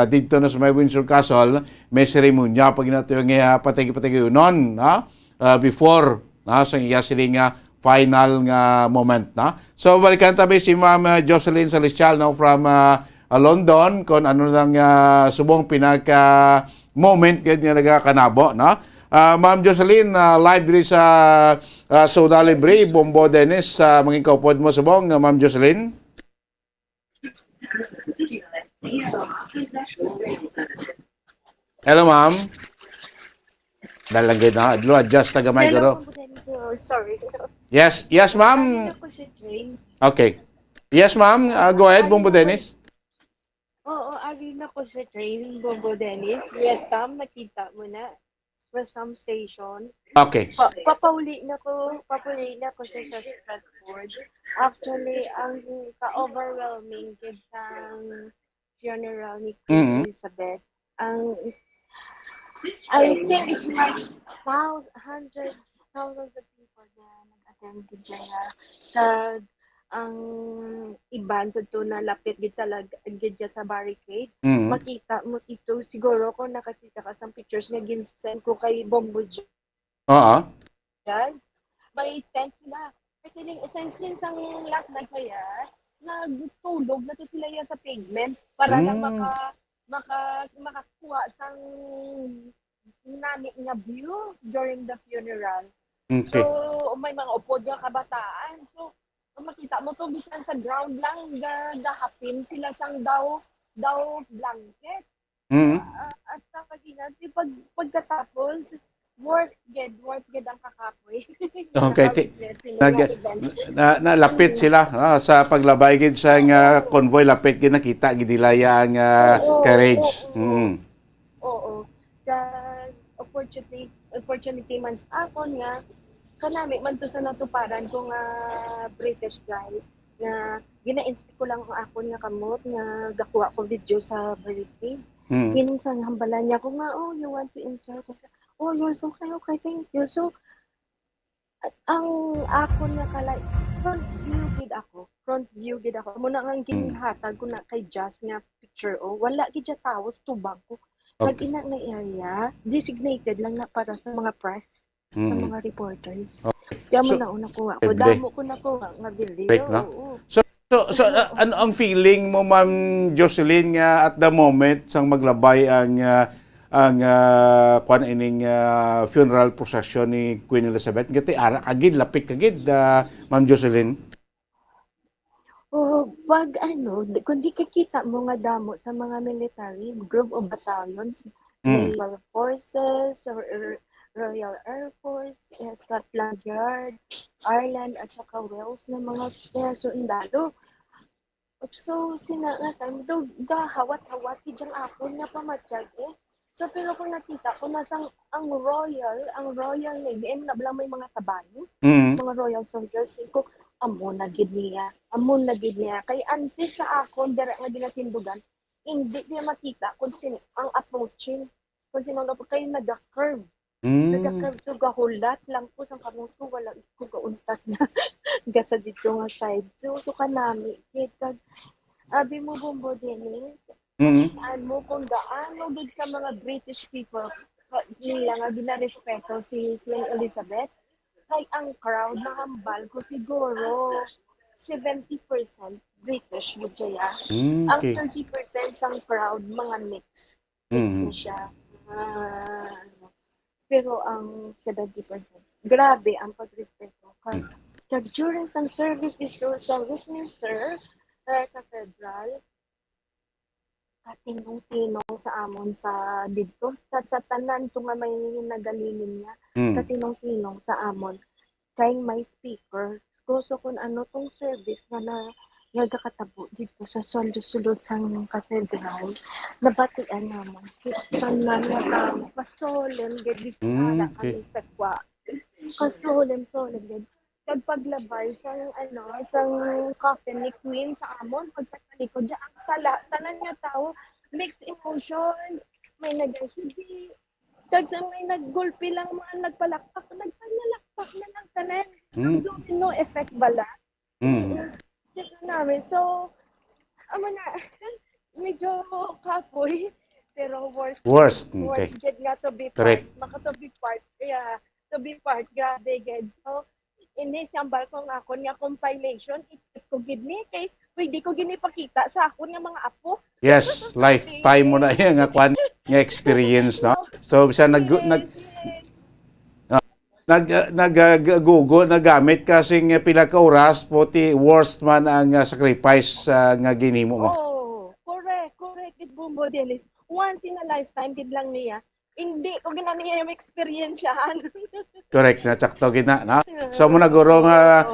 dito na sa may Windsor Castle, may seremonya pag nato yung patigi-patigi unon, no? Before sa iya siling final nga moment, na. So balikan tabi si Ma'am Jocelyn Salesial, no, from London, kung ano lang subong pinaka moment gid nga nagakanabo, no. Ma'am Jocelyn, live diri sa Soda Libre, Bombo Dennis, manging kaupod mo subong, Ma'am Jocelyn. Hello, ma'am. Dalang gid na, adjust na gamay ko. Sorry. Yes, ma'am. Okay. Yes, ma'am. Go ahead, Bombo Dennis. Oo, arena ko sa train, Bombo Dennis. Yes, Tam, nakita mo na. Some station. Okay. Papauli na ko sa Stratford. Actually, ang ka-overwhelming kid sa funeral ni Queen Elizabeth. I think it's like hundreds, thousands of people na nag-attend dyan na. Ang iban sa to na lapit gid talaga gid sa barricade. Makita mo ito siguro kung nakakita ka sa pictures nga ginsend ko kay Bombo Jazz. May tent sila. Kasi since ang last night kaya nagtulog na to sila sa pavement para lang makakuha sang nani nga view during the funeral. Okay. So may mga upod nga kabataan. So makita mo to bisan sa ground lang gahapin sila sang daw blanket. Hasta kaginati pagkatapos worth get ang kakapoy. Okay. Nalapit sila sa paglabay gid sa convoy, lapit gid nakita gid nila ang carriage. Oo. Opportunity man sa akon nga kanami man to sa natuparan ko nga British guy nga gina-inspect ko lang ang akon nga kamot nga gakuha ko video sa birthday. Minsan hambalan niya ko nga, oh, you want to insert? Oh, you're so okay, thank you. So, ang akon nga kalay, front view gid ako. Muna nga ginhatag ko na kay Jazz nga picture, oh, wala gid siya tawos, tubang ko. Pag ina na area, designated lang na para sa mga press. Sa mga reporters. Kaya mo nauna ko ako. Damo ko na ko nga video. So ano ang feeling mo, Ma'am Jocelyn, nga at the moment sang maglabay ang funeral procession ni Queen Elizabeth? Gati ara kagid, lapit kagid, Ma'am Jocelyn. Pag kung di kakita mo nga damo sa mga military group of battalions, naval forces, Royal Air Force, Scotland Yard, Ireland, at saka Wales na mga sundalo. So, sinangatan, gahawat-hawat, dijang ako nga pamatsyag eh. So, pero kung nakita ko, nasang ang Royal Navy, nablang may mga tabayo, mga Royal Soldiers, ko, amon na gid niya. Kay antes sa akon, dara nga ginatindugan, hindi niya makita kung sino ang approaching, kung sino kayo nag-curve. So gahulat lang po sa kamuto, wala ko kauntat na gasa dito nga side. So ito ka nami, kag abi mo Bombo Dennis, mo kung gaano gid ka mga British people nila nga ginarespeto si Queen Elizabeth, kay ang crowd na hambal ko siguro 70% British gid siya. Ang 30% sang crowd mga mix na siya. Pero ang 70%, grabe ang pagrespeto. Kag during some service dito sa Westminster Cathedral, katinong-tinong sa amon sa dito, sa tanan ito nga may nagalingin niya, katinong-tinong sa amon, kay may speaker. So kung ano tong service na nagkakatabo dito sa sulod sa cathedral, nabatian naman. Tanan na kasolemn gid bisara kami sa kwa. Kasolemn gid. kag paglabay sang sang coffin ni Queen sa amon pagpatalikod diya ang tanan nga tao mixed emotions, may nagahidi kag sa may naggulpi lang mga nagpalakpak na lang tanan. No effect bala. Namin. So, na, medyo kapoy, pero worst. Okay. Get nga to be Correct. part. To be part, grabe, get. So, ini-sambal ko nga ako nga compilation, ikip ko gini, kay pwede ko ginipakita sa ako nga mga apo. Yes, lifetime mo na yan nga kwan nga experience, no? So bisa nagamit kasing pila ka oras poti worst man ang sacrifice nga ginhimo mo. Oh, correct, it Bumbo Dennis. Once in a lifetime gid lang niya. Hindi ko ginaniya yung experience-yan. Correct na tsakto gina, no? So mo naguro nga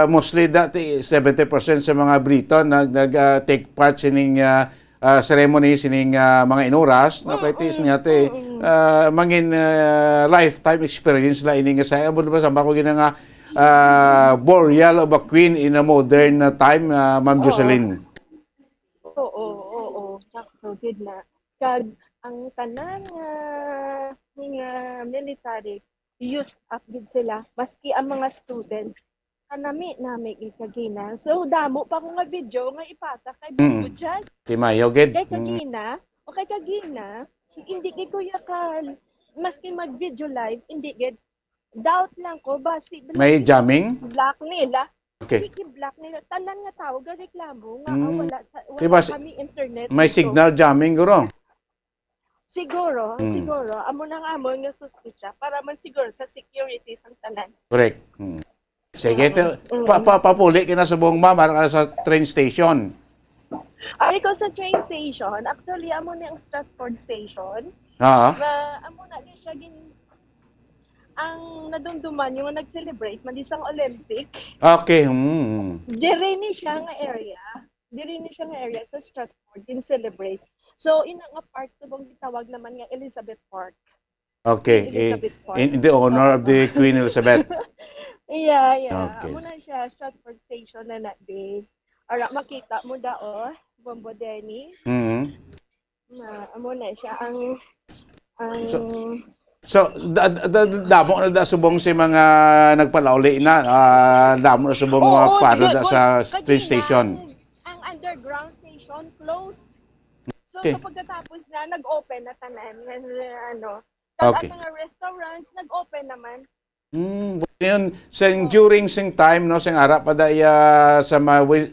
mostly dati 70% sa mga Briton nag take part sining ceremony sining mga inuras no kay tis niya te mangin lifetime experience la ini nga saya mo ba sa ko gina nga burial of a queen in a modern time, Ma'am Jocelyn. Oo. Tsakto gid na. Kag ang tanan nga military used up gid sila maski ang mga students kanami ikagina. So damo pa ko nga video nga ipasa kay Bugo dyan. Timayo gid. Kay kagina hindi kay kuya kal maski mag video live hindi gid doubt lang ko basi may jamming black nila. Okay. Black nila tanan nga tao ga reklamo nga wala diba, kami internet. May signal jamming guro. Siguro, amo nang amo nga suspicious para man siguro sa security sang tanan. Correct. Sige, papuli kina sa buong mama sa train station. Ari ko sa train station, actually amo ni ang Stratford station. Ha? Amo na ni siya ang nadumduman yung nag-celebrate man isang Olympic. Okay. Dire ni siya nga area sa Stratford din celebrate. So, ina nga park sa bang gitawag naman nga Elizabeth Park. Okay. Elizabeth Park. In the honor of the Queen Elizabeth. Yeah. Okay. Amo na siya, Stratford Station na day. Ara, makita mo Bumbo Dennis. Amo na siya ang So, damo na subong si mga nagpalauli na, damo na subong mga paro sa train station. Ang underground station closed. So, Okay. kapag natapos na, nag-open na tanan. Okay. At mga restaurants, nag-open naman. Yun, during sing time, no, sing ara pa daya sa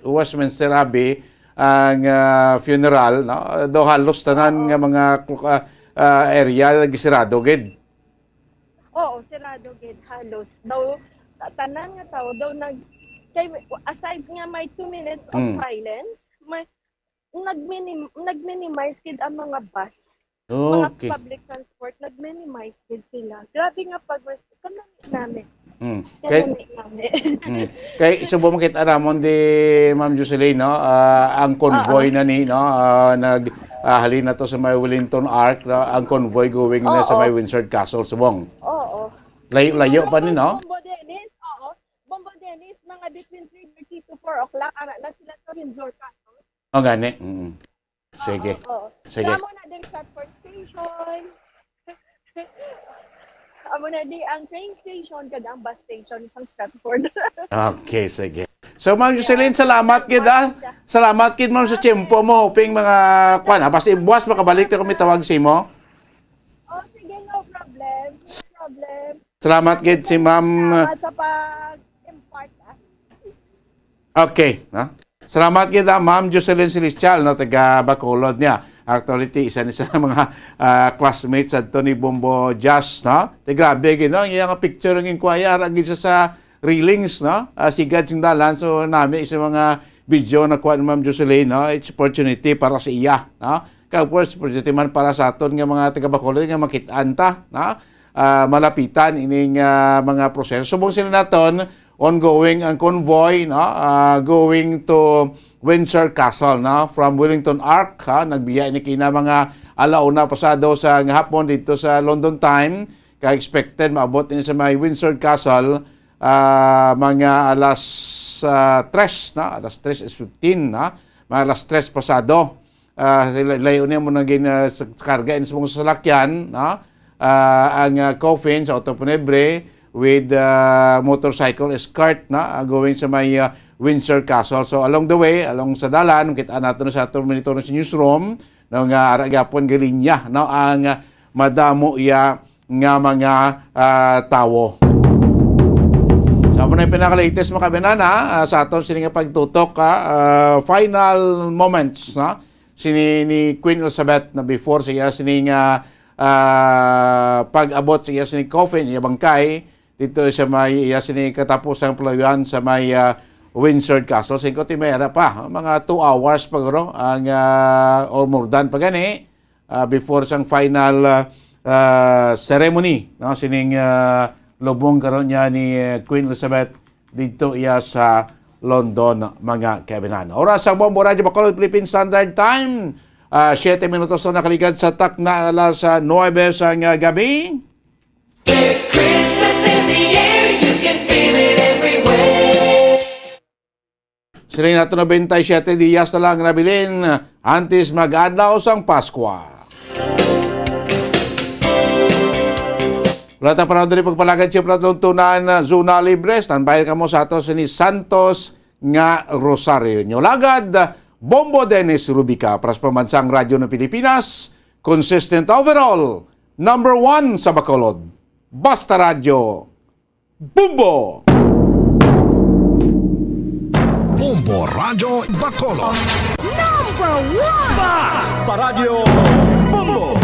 Westminster Abbey, ang funeral, no, do halos tanan nga mga area nagisirado gid. Oo, sirado gid halos. Daw, tanan nga tao, aside nga may 2 minutes of silence, may nag-minimize kid ang mga bus. Okay. Mga public transport, nag-minimize kid sila. Grabe nga namin. Kay subo mo kita ramon di Ma'am Jocelyn, no, ang convoy na ni, no, halina to sa may Wellington Arc, no, ang convoy going na sa may Windsor Castle subong. Oo. Layo pa ni, no? Bumbo Dennis, mga between 3:30 to 4 o'clock, anak na sila sa Windsor Castle. O gani. Sige. Sige. Amo na din Stratford Station. Amo na di ang train station kag ang bus station sa Stratford. Okay, sige. So, Ma'am Jocelyn, salamat kid, Salamat kid, Ma'am, sa tiyempo mo. Hoping mga, basta buwas makabalik na kami tawag si mo. Oh, sige, no problem. Salamat kid si Ma'am. Salamat sa pag-impart, Okay, no? Salamat kita, Ma'am Jocelyn Celestial, no, taga Bacolod niya. Actually, isa ni sa mga classmates at Tony Bumbo Jazz, no? Grabe, no? Ang iyang picture ng inquire, ang isa sa reelings, no? Sigad sing dalan. So, namin isa mga video na kuha ni Ma'am Jocelyn, no? It's opportunity para sa iya, no? Kapos, opportunity man para sa aton nga mga taga Bacolod, nga makitaan ta, no? Malapitan ining mga proseso. Subong sila naton, ongoing ang convoy, no, going to Windsor Castle, no, from Wellington Arc, nagbiya ni kina mga alauna pasado sa hapon dito sa London time, ka expected maabot din sa may Windsor Castle mga alas 3 na, alas 3:15 na, mga alas 3 pasado. Layo niya mo naging karga sa mga sasakyan, na ang coffin sa Autopunebre with motorcycle escort na going sa may Windsor Castle. So along the way, along sa dalan, kita natin sa monitor sa newsroom ng aragapon galinya, no, ang madamo ya nga mga tawo. Sa so, na yung pinaka-latest mga kabinana sa aton sini nga pagtutok final moments, no, sini ni Queen Elizabeth na before siya sini nga pag-abot siya sini coffin iya bangkay dito sa may iya sini katapusang playuan sa may Windsor Castle. 5:30 pa, mga 2 hours pagro ang or more than pa gani before sang final ceremony, no, sining lubong karon niya ni Queen Elizabeth dito iya sa London mga kabinan. Oras sa Bombo Radio Bacolod Philippine Standard Time, 7 minutos na nakaligad sa tak na alas 9 sa gabi. It's Christmas in the air, you can feel it everywhere. Sila nato 97 diyas na lang nabilin antes mag-adlaw sang Paskwa. Wala ta panahon din pagpalagad siya tunan Zona Libre. Standby ka mo sa ato ni Santos nga Rosario. Nyolagad, Bombo Dennis Rubica, pras pamansang radyo ng Pilipinas, consistent overall, number 1 sa Bacolod. Basta Radio, Bumbo! Bombo Radio Bacolod. Number 1! Basta Radio Bumbo!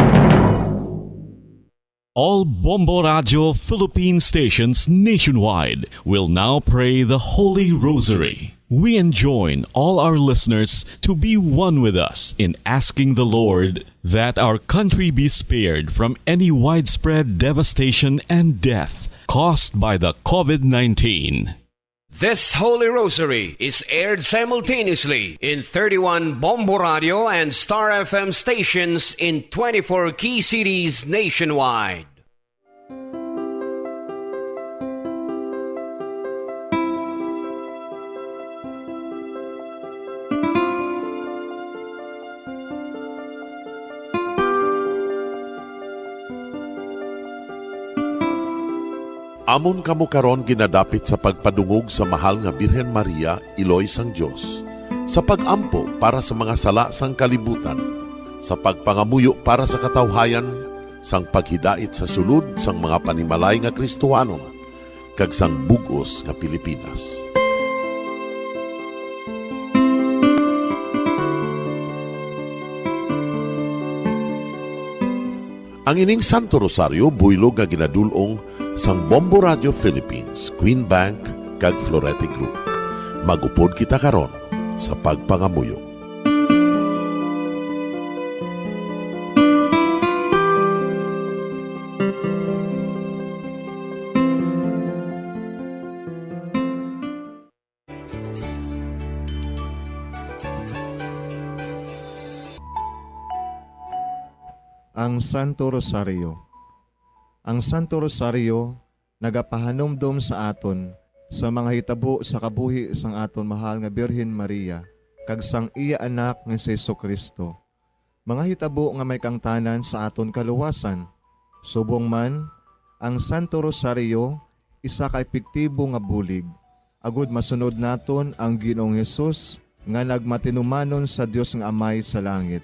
All Bombo Radio Philippine stations nationwide will now pray the Holy Rosary. We enjoin all our listeners to be one with us in asking the Lord that our country be spared from any widespread devastation and death caused by the COVID-19. This Holy Rosary is aired simultaneously in 31 Bombo Radio and Star FM stations in 24 key cities nationwide. Amon kamo karon ginadapit sa pagpadungog sa mahal nga Birhen Maria, Iloy sang Dios, sa pagampo para sa mga sala sang kalibutan, sa pagpangamuyo para sa katawhayan, sang paghidait sa sulod sang mga panimalay nga Kristohanon, kag sang bugos nga Pilipinas. Ang ining Santo Rosario buylog nga ginadulong sang Bombo Radio Philippines, Queen Bank, kag Florete Group. Magupod kita karon sa pagpangamuyo. Ang Santo Rosario. Ang Santo Rosario nagapahanumdom sa aton sa mga hitabo sa kabuhi sang aton mahal nga Birhen Maria kag sang iya anak nga si Jesucristo. Mga hitabo nga may kangtanan sa aton kaluwasan. Subong man, ang Santo Rosario isa ka epektibo nga bulig. Agud masunod naton ang Ginoong Hesus nga nagmatinumanon sa Dios nga Amay sa langit.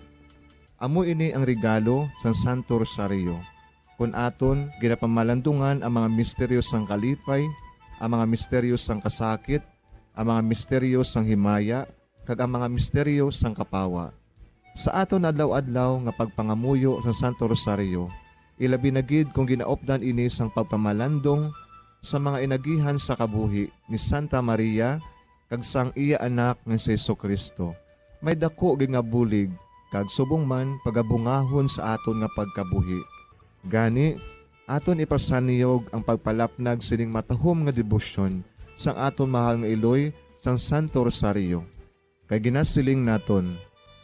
Amo ini ang regalo sa Santo Rosario. Kung aton ginapamalandungan ang mga misteryo sang kalipay, ang mga misteryo sang kasakit, ang mga misteryo sang himaya, kag ang mga misteryo sang kapawa. Sa aton adlaw-adlaw nga pagpangamuyo sa Santo Rosario, ilabi na gid kung ginaopdan ini sang pagpamalandong sa mga inagihan sa kabuhi ni Santa Maria kag sang iya anak nga si Jesucristo. May dako gid nga bulig kag subong man pagabungahon sa aton nga pagkabuhi. Gani, aton ipasaniyog ang pagpalapnag sining matahom nga debosyon sang aton mahal nga Iloy sang Santo Rosario. Kay ginasiling naton,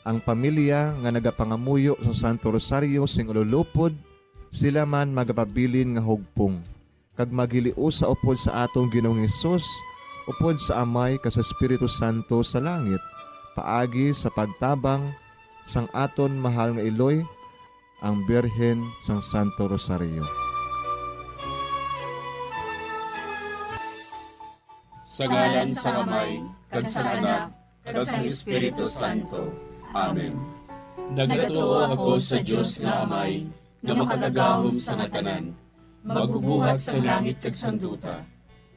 ang pamilya nga nagapangamuyo sa Santo Rosario sing ululupod, sila man magapabilin nga hugpong. kag magiliw sa upod sa atong Ginoong Hesus, upod sa Amay kas Espiritu Santo sa langit, paagi sa pagtabang sang aton mahal nga Iloy, ang Birhen sang Santo Rosario. Sa ngalan sa Amay, kag sa Anak, kag sa Espiritu Santo. Amen. Nagatuo ako sa Dios nga Amay, nga makadagahom sa ngatanan, magbubuhat sa langit kag sanduta.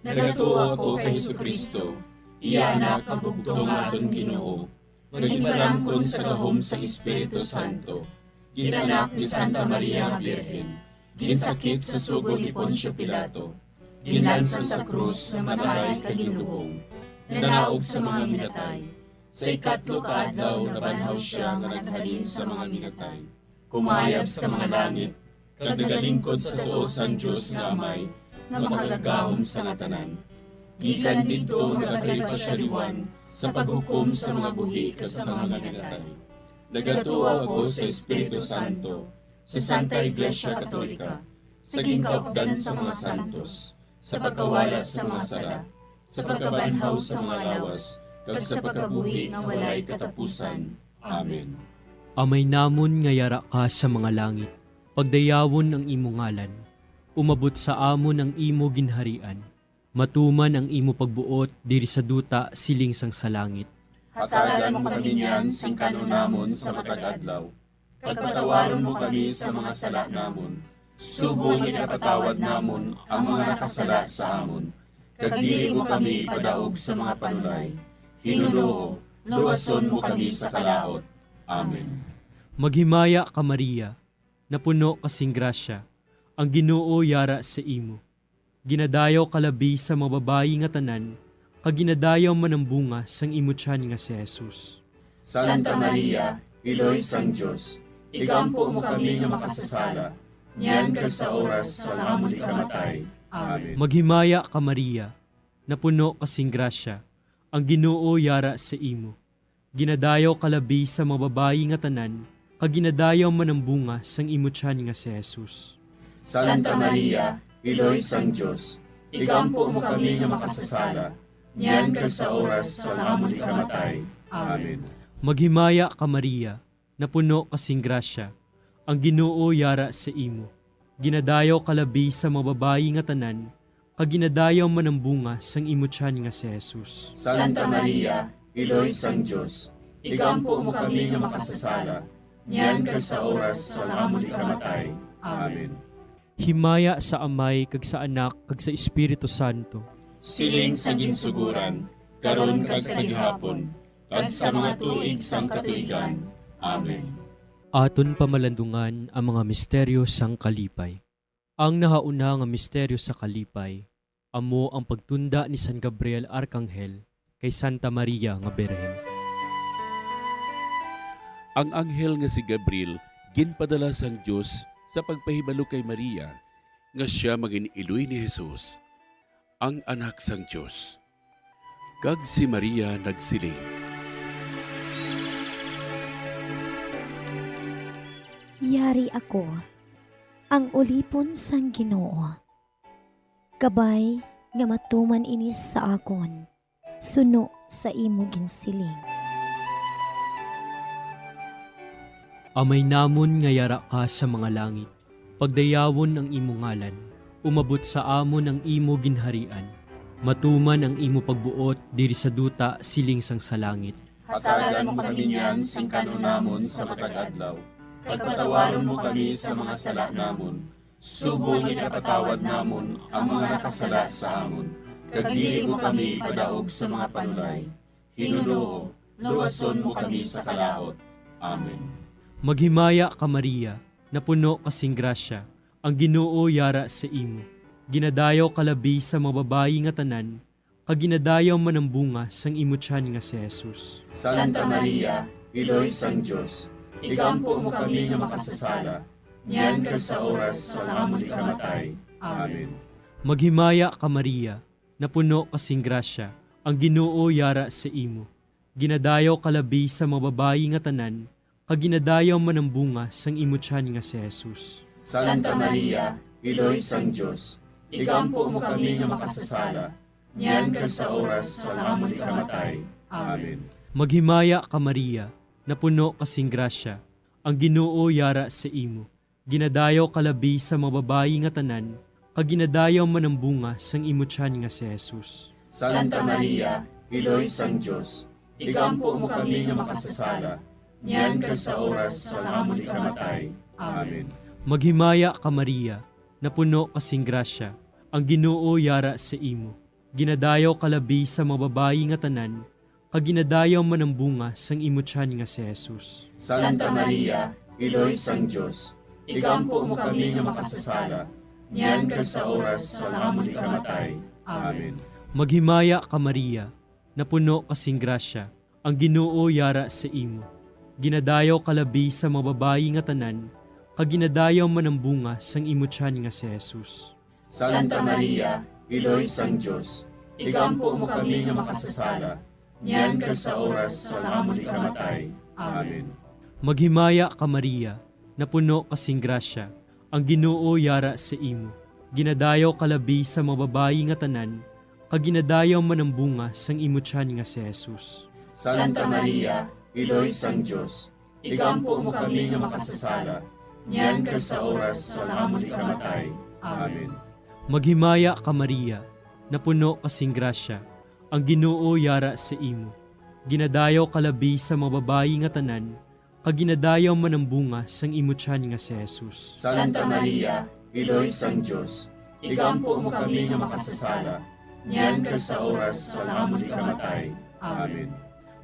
Nagatuo ako kay Jesucristo, iya anak kag bugtong aton Ginoo, nga ginparamkon sa gahom sa Espiritu Santo. Ginanak ni Santa Maria nga Birhen, ginsakit sa sugod ni Poncio Pilato, ginlansang sa krus na mamaray kag ginlubong, nanaog sa mga minatay. Sa ikatlo ka adlaw nabanhaw siya nga naghalin sa mga minatay. Kumayab sa mga langit, kag nagalingkod sa tuo sang Dios nga Amay, nga makagagahom sa ngatanan. Gikan didto nagakalipa siya liwan sa paghukom sa mga buhi kas sa mga minatay. Nagatuo ako sa Espiritu Santo, sa Santa Iglesia Katolika, sa gingkaupdan sa mga santos, sa pagkawala sa mga sala, sa pagkabanhaw sa mga lawas, kag sa pagkabuhi nga walay katapusan. Amen. Amay namon nga yara ka sa mga langit, pagdayawon ang imo ngalan, umabot sa amon ang imo ginharian, matuman ang imo pagbuot diri sa duta siling sang sa langit. Hatagan mo kami niyan sing kanon namon sa matag adlaw, kag patawaron mo kami sa mga sala namon, subong ipatawad namon ang mga nakasala sa amon, kag dili mo kami padaog sa mga panulay. Hinuloo, luwason mo kami sa kalaot. Amen. Maghimaya ka Maria, napuno kasing grasya, ang Ginoo yara sa imo. Ginadayaw kalabi sa mga babayi nga tanan, kag ginadayaw man ang bunga sang imo tiyan nga si Jesus. Santa Maria, Iloy sang Dios, igampo mo kami nga makasasala, niyan kag sa oras sa amon ikamatay. Amen. Maghimaya ka Maria, napuno kasing grasya, ang Ginoo yara sa imo. Ginadayaw kalabi sa mga babayi nga tanan, kag ginadayaw man ang bunga sang imo tiyan nga si Jesus. Santa Maria, Iloy sang Dios, igampo mo kami nga makasasala, niyan kag sa oras sa amon ikamatay. Amen. Maghimaya ka Maria, napuno kasing grasya, ang Ginoo yara sa imo. Ginadayaw kalabi sa mga babayi nga tanan, kag ginadayaw man ang bunga sang imo tiyan nga si Jesus. Santa Maria, Iloy sang Dios, igampo mo kami nga makasasala, niyan kag sa oras sa amon ikamatay. Amen. Himaya sa Amay kag sa Anak kag sa Espiritu Santo. Siling sa ginsuguran, karon kag sa gihapon, kag sa mga tuig sang katuigan. Amen. Aton pamalandungan ang mga misteryo sang kalipay. Ang nahauna nga misteryo sa kalipay, amo ang pagtunda ni San Gabriel Arkanghel kay Santa Maria nga Birhen. Ang anghel nga si Gabriel ginpadala sang Dios sa pagpahibalo kay Maria nga siya maging iloy ni Jesus, ang anak sang Dios. Kag si Maria nagsiling, Yari ako, ang ulipon sang Ginoo. Kabay nga matuman inis sa akon, suno sa imo ginsiling. Amay namon nga yara ka sa mga langit, pagdayawon ang imo ngalan, umabot sa amon ang imo ginharian, matuman ang imo pagbuot diri sa duta siling sang sa langit. Hatagan mo kami niyan sing kanon namon sa matag adlaw, kag patawaron mo kami sa mga sala namon, subong ipatawad namon ang mga nakasala sa amon, kag dili mo kami padaog sa mga panulay. Hinuloo, luwason mo kami sa kalaot. Amen. Maghimaya ka Maria, napuno kasing grasya, ang Ginoo yara sa imo. Ginadayaw kalabi sa mga babayi nga tanan, kag ginadayaw man ang bunga sang imo tiyan nga si Jesus. Santa Maria, Iloy sang Dios, igampo mo kami nga makasasala, niyan kag sa oras sa amon ikamatay. Amen. Maghimaya ka Maria, napuno kasing grasya, ang Ginoo yara sa imo. Ginadayaw kalabi sa mga babayi nga tanan, kag ginadayaw man ang bunga sang imo tiyan nga si Jesus. Santa Maria, Iloy sang Dios, igampo mo kami nga makasasala, niyan kag sa oras sa amon ikamatay. Amen. Maghimaya ka Maria, napuno kasing grasya, ang Ginoo yara sa imo. Ginadayaw kalabi sa mga babayi nga tanan, kag ginadayaw man ang bunga sang imo tiyan nga si Jesus. Santa Maria, Iloy sang Diyos, igampo mo kami nga makasasala, niyan kag sa oras sa amon ikamatay. Amen. Maghimaya ka Maria, napuno kasing grasya, ang Ginoo yara sa imo. Ginadayaw kalabi sa mga babayi nga tanan, kag ginadayaw man ang bunga sang imo tiyan nga si Jesus. Santa Maria, Iloy sang Diyos, igampo mo kami nga makasasala, niyan kag sa oras sa amon ikamatay. Amen. Maghimaya ka Maria, napuno kasing grasya, ang Ginoo yara sa imo. Ginadayaw kalabi sa mga babayi nga tanan, kag ginadayaw man ang bunga sang imo tiyan nga si Jesus. Santa Maria, Iloy sang Diyos, igampo mo kami nga makasasala, niyan kag sa oras sa amon ikamatay. Amen. Maghimaya ka Maria, napuno kasing grasya, ang Ginoo yara sa imo. Ginadayaw kalabi sa mga babayi nga tanan, kag ginadayaw man ang bunga sang imo tiyan nga si Jesus. Santa Maria, Iloy sang Diyos, igampo mo kami nga makasasala, niyan kag sa oras sa amon ikamatay. Amen. Maghimaya ka Maria, napuno kasing grasya, ang Ginoo yara sa imo. Ginadayaw kalabi sa mga babayi nga tanan, kag ginadayaw man ang bunga sang imo tiyan nga si Jesus. Santa Maria, Iloy sang Diyos, igampo mo kami nga makasasala, niyan kag sa oras sa amon ikamatay. Amen.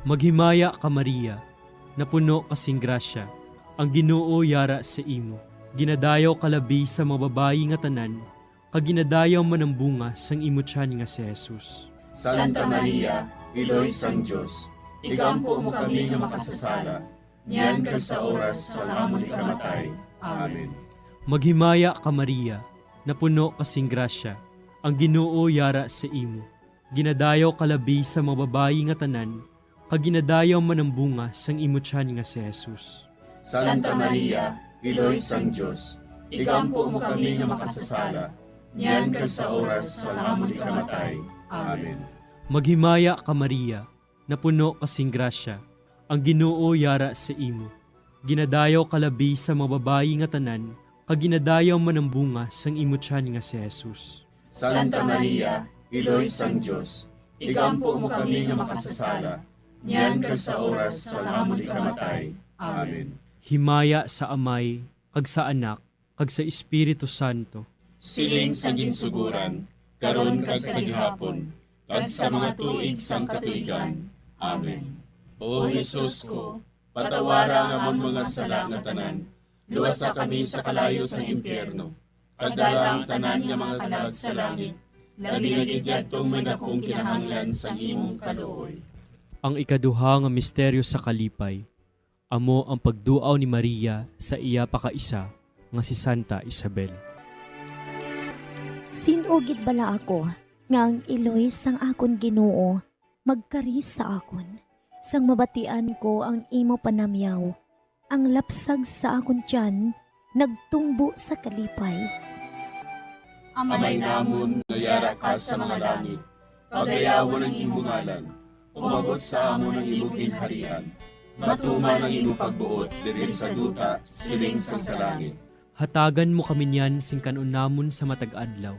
Maghimaya ka Maria, napuno kasing grasya, ang Ginoo yara sa imo. Ginadayaw kalabi sa mga babayi nga tanan, kag ginadayaw man ang bunga sang imo tiyan nga si Jesus. Santa Maria, Iloy sang Diyos, igampo mo kami nga makasasala, niyan kag sa oras sa amon ikamatay. Amen. Maghimaya ka Maria, napuno kasing grasya, ang Ginoo yara sa imo. Ginadayaw kalabi sa mga babayi nga tanan, kag ginadayaw man ang bunga sang imo tiyan nga si Jesus. Santa Maria, Iloy sang Diyos, igampo mo kami nga makasasala, niyan kag sa oras sa amon ikamatay. Amen. Maghimaya ka Maria, napuno kasing grasya, ang Ginoo yara sa imo. Ginadayaw kalabi sa mga babayi nga tanan, kag ginadayaw man ang bunga sang imo tiyan nga si Jesus. Santa Maria, Iloy sang Diyos, igampo mo kami nga makasasala, niyan kag sa oras sa amon ikamatay. Amen. Himaya sa Amay, kag sa Anak, kag sa Espiritu Santo. Siling sa ginsuguran, karon kag sa gihapon, kag sa mga tuig sang katuigan. Amen. O Jesus ko, patawara nga among mga sala nga tanan, luwasa kami sa kalayo sa impyerno, kag dala ang tanan nga mga kalag sa langit, labi na gidyadtong may dakong kinahanglan sa imong kaluoy. Ang ikaduha nga misteryo sa kalipay, amo ang pagduaw ni Maria sa iya pakaisa nga si Santa Isabel. Sinugid bala ako, nga ang iloy sang akon Ginoo, magkaris sa akon. Sang mabatian ko ang imo panamyaw, ang lapsag sa akon tiyan, nagtumbo sa kalipay. Amay namon, nayara ka sa mga langit, pagayawon ang imong ngalan, umabot sa amon ang imong ginharian, matuman ang imong pagbuot, diri sa duta, siling sa langit. Hatagan mo kami niyan sing kanon namon sa matag adlaw,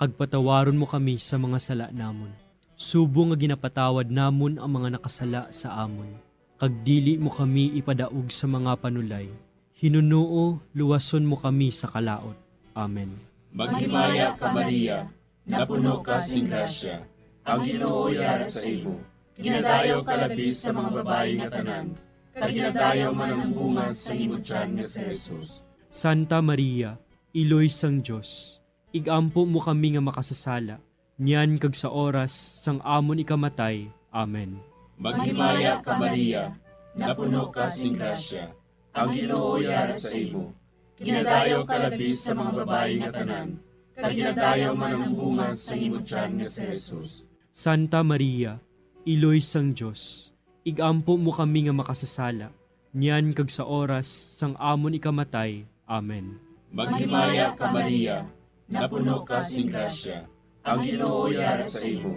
kag patawaron mo kami sa mga sala namon. Subo nga ginapatawad namon ang mga nakasala sa amon. Kag dili mo kami ipadaog sa mga panulay. Hinunuo, luwason mo kami sa kalaot. Amen. Maghimaya ka Maria, napuno ka sing grasya, ang Ginoo yara sa imo. Ginadayaw ka labis sa mga babayi nga tanan, kag ginadayaw man ang bunga sa imo tiyan nga si Jesus. Santa Maria, Iloy sang Diyos, igampo mo kami nga makasasala, niyan kag sa oras sang amon ikamatay. Amen. Maghimaya ka Maria, napuno ka sing grasya, ang Ginoo yara sa imo. Ginadayaw ka labis sa mga babayi nga tanan, kag ginadayaw man ang bunga sa imo tiyan nga si Jesus. Santa Maria, Iloy sang Diyos, igampo mo kami nga makasasala, niyan kag sa oras sang amon ikamatay. Amen. Maghimaya ka Maria, napuno ka sing grasya. Ang Ginoo yara sa imo.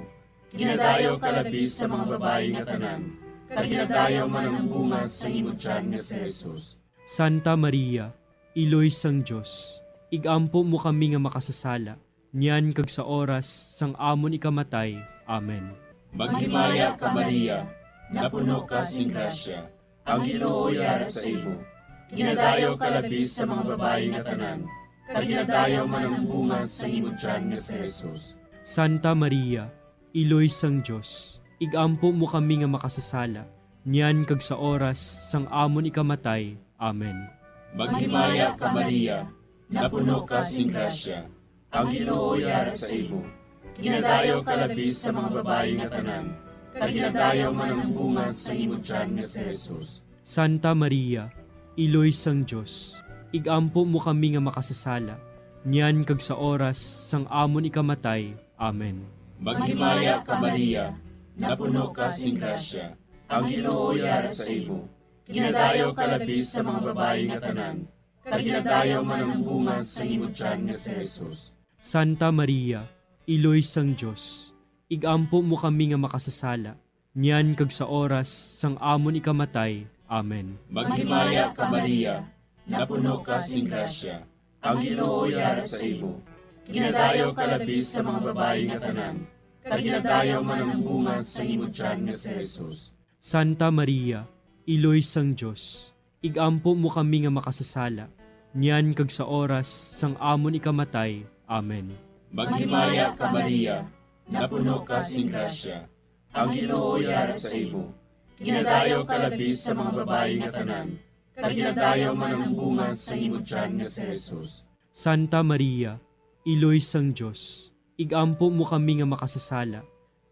Ginadayaw ka labi sa mga babae nga tanan, kag ginadayaw man ang bunga sa imong tiyan nga si Jesus. Santa Maria, Iloy sang Dios, igampo mo kami nga makasasala, niyan kag sa oras sang amon ikamatay. Amen. Maghimaya ka Maria, napuno ka sing grasya. Ang Ginoo yara sa imo. Ginadayaw ka labi sa mga babae nga tanan, kag ginadayaw man ang bunga sa imong tiyan nga si Jesus. Santa Maria, Iloy sang Dios, igampo mo kami nga makasasala, niyan kag sa oras sang amon ikamatay. Amen. Maghimaya ka Maria, napuno ka sing grasya. Ang Ginoo yara sa imo. Ginadayaw ka labi sa mga babae nga tanan, kag ginadayaw man ang bunga sa imong tiyan nga si Jesus. Santa Maria, Iloy sang Dios, igampo mo kami nga makasasala, niyan kag sa oras sang amon ikamatay. Amen. Maghimaya ka Maria, napuno ka sing grasya. Ang Ginoo yara sa imo. Ginadayaw ka labi sa mga babae nga tanan, kag ginadayaw man ang bunga sa imong tiyan nga si Jesus. Santa Maria, Iloy sang Dios, igampo mo kami nga makasasala, niyan kag sa oras sang amon ikamatay. Amen. Maghimaya ka Maria, napuno ka sing grasya. Ang Ginoo yara sa imo. Ginadayaw ka labi sa mga babae nga tanan, kag ginadayaw man ang bunga sa imong tiyan nga si Jesus. Santa Maria, Iloy sang Dios, igampo mo kami nga makasasala, niyan kag sa oras sang amon ikamatay. Amen. Maghimaya ka Maria, napuno ka sing grasya. Ang Ginoo yara sa imo. Ginadayaw ka labi sa mga babae nga tanan, kag ginadayaw man ang bunga sa imong tiyan nga si Jesus. Santa Maria, Iloy sang Dios, igampo mo kami nga makasasala,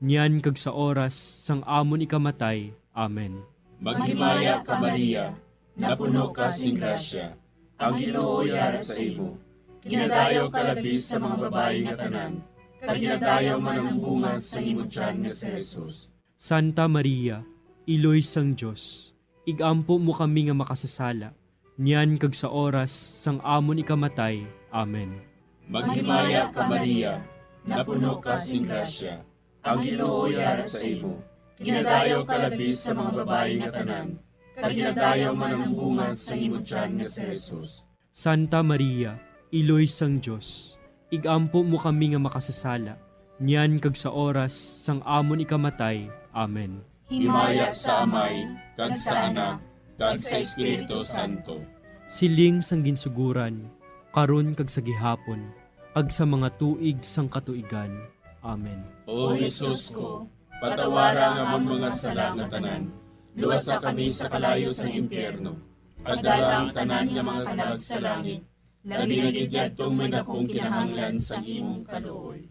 niyan kag sa oras sang amon ikamatay. Amen. Maghimaya ka Maria, napuno ka sing grasya. Ang Ginoo yara sa imo. Ginadayaw ka labi sa mga babae nga tanan, kag ginadayaw man ang bunga sa imong tiyan nga si Jesus. Santa Maria, Iloy sang Dios, igampo mo kami nga makasasala, niyan kag sa oras sang amon ikamatay. Amen. Maghimaya ka Maria, napuno ka sing grasya. Ang Ginoo yara sa imo. Ginadayaw ka labi sa mga babae nga tanan, kag ginadayaw man ang bunga sa imong tiyan nga si Jesus. Santa Maria, Iloy sang Dios, igampo mo kami nga makasasala, niyan kag sa oras sang amon ikamatay. Amen. Himaya sa Amay, kag sa Anak, kag sa Espiritu Santo. Siling sang ginsuguran, karon kag sa gihapon, ag sa mga tuig sang katuigan. Amen. O Jesus ko, patawara nga among mga sala nga tanan, luwasa kami sa kalayo sa impyerno, pagdala ang tanan nga mga kalag sa langit, labi na gidyadtong may dakong kinahanglan sa imong kaluoy.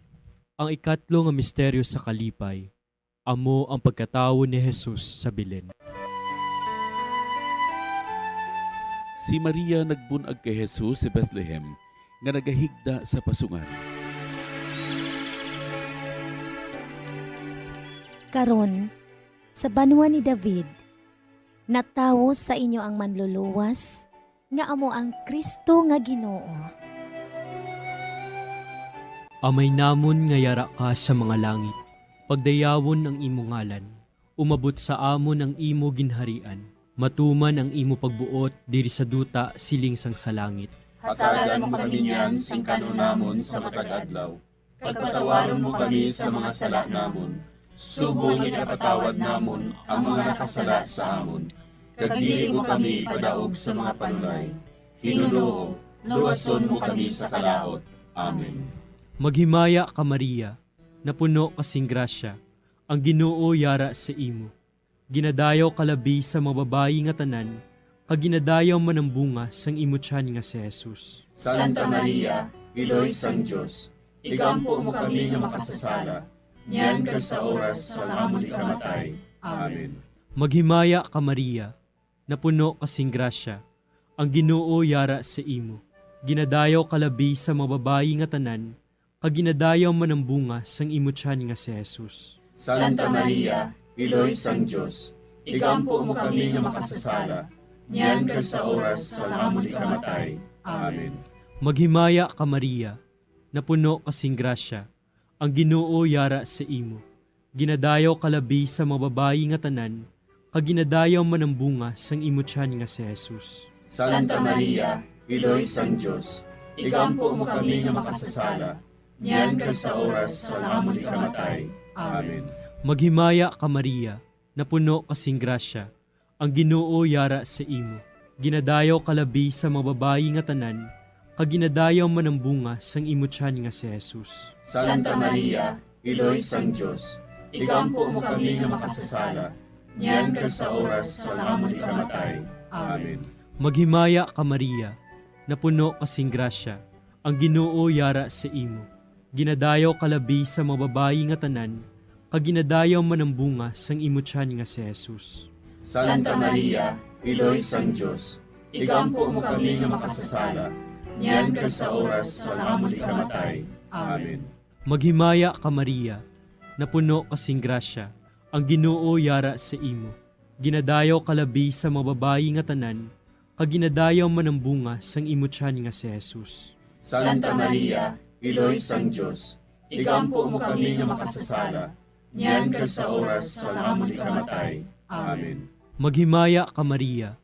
Ang ikatlo nga misteryo sa kalipay, amo ang pagkatawo ni Jesus sa Belen. Si Maria nagbunag kay Jesus sa Bethlehem nga nagahigda sa pasungan. Karon, sa banwa ni David, natawo sa inyo ang manluluwas, nga amo ang Kristo nga Ginoo. Amay namon nga yara ka sa mga langit, pagdayawon ang imo ngalan, umabot sa amon ang imo ginharian, matuman ang imo pagbuot diri sa duta siling sang sa langit. Hatagan mo kami niyan sing kanunamon sa matag adlaw, pagpatawaron mo kami sa mga sala namon, subong ipatawad namon ang mga nakasala sa amon, kag dili mo kami padaog sa mga panulay. Hinunoo, luwason mo kami sa kalaot. Amen. Maghimaya ka Maria, napuno kasing grasya, ang Ginoo yara sa imo. Ginadayaw kalabi sa mga babayi nga tanan, kag ginadayaw man ang bunga sang imo tiyan nga si Jesus. Santa Maria, Iloy sang Dios, igampo mo kami nga makasasala, niyan kag sa oras sa amon ikamatay. Amen. Maghimaya ka Maria, napuno kasing grasya, ang Ginoo yara sa imo. Ginadayaw kalabi sa mga babayi nga tanan, kag ginadayaw man ang bunga sang imo tiyan nga si Jesus. Santa Maria, Iloy sang Dios, igampo mo kami nga makasasala, niyan kag sa oras sa amon ikamatay. Amen. Maghimaya ka Maria, napuno kasing grasya, ang Ginoo yara sa imo. Ginadayaw kalabi sa mababayi nga tanan, kag ginadayaw man ang bunga sang imo tiyan nga si Jesus. Santa Maria, Iloy sang Diyos, igampo mo kami nga makasasala, niyan ka sa oras sa amon ikamatay. Amen. Maghimaya ka Maria, napuno kasing grasya, ang Ginoo yara sa imo. Ginadayaw kalabi sa mababayi nga tanan, kag ginadayaw man ang bunga sang imo tiyan nga si Jesus. Santa Maria, Iloy sang Diyos, igampo mo kami nga makasasala, niyan ka sa oras sa amon ikamatay. Amen. Maghimaya ka Maria, napuno kasing grasya, ang Ginoo yara sa imo. Ginadayaw kalabi sa mababayi nga tanan, kag ginadayaw man ang bunga sang imo tiyan nga si Jesus. Santa Maria, Iloy sang Diyos, igampo mo kami nga makasasala, niyan ka sa oras sa amon ikamatay. Amen. Maghimaya ka Maria, napuno kasing grasya, ang Ginoo yara sa imo. Ginadayaw kalabi sa mababayi nga tanan, kag ginadayaw man ang bunga sang imo tiyan nga si Jesus. Santa Maria, Iloy sang Diyos, igampo mo kami nga makasasala, niyan ka sa oras sa amon ikamatay. Amen. Maghimaya ka Maria,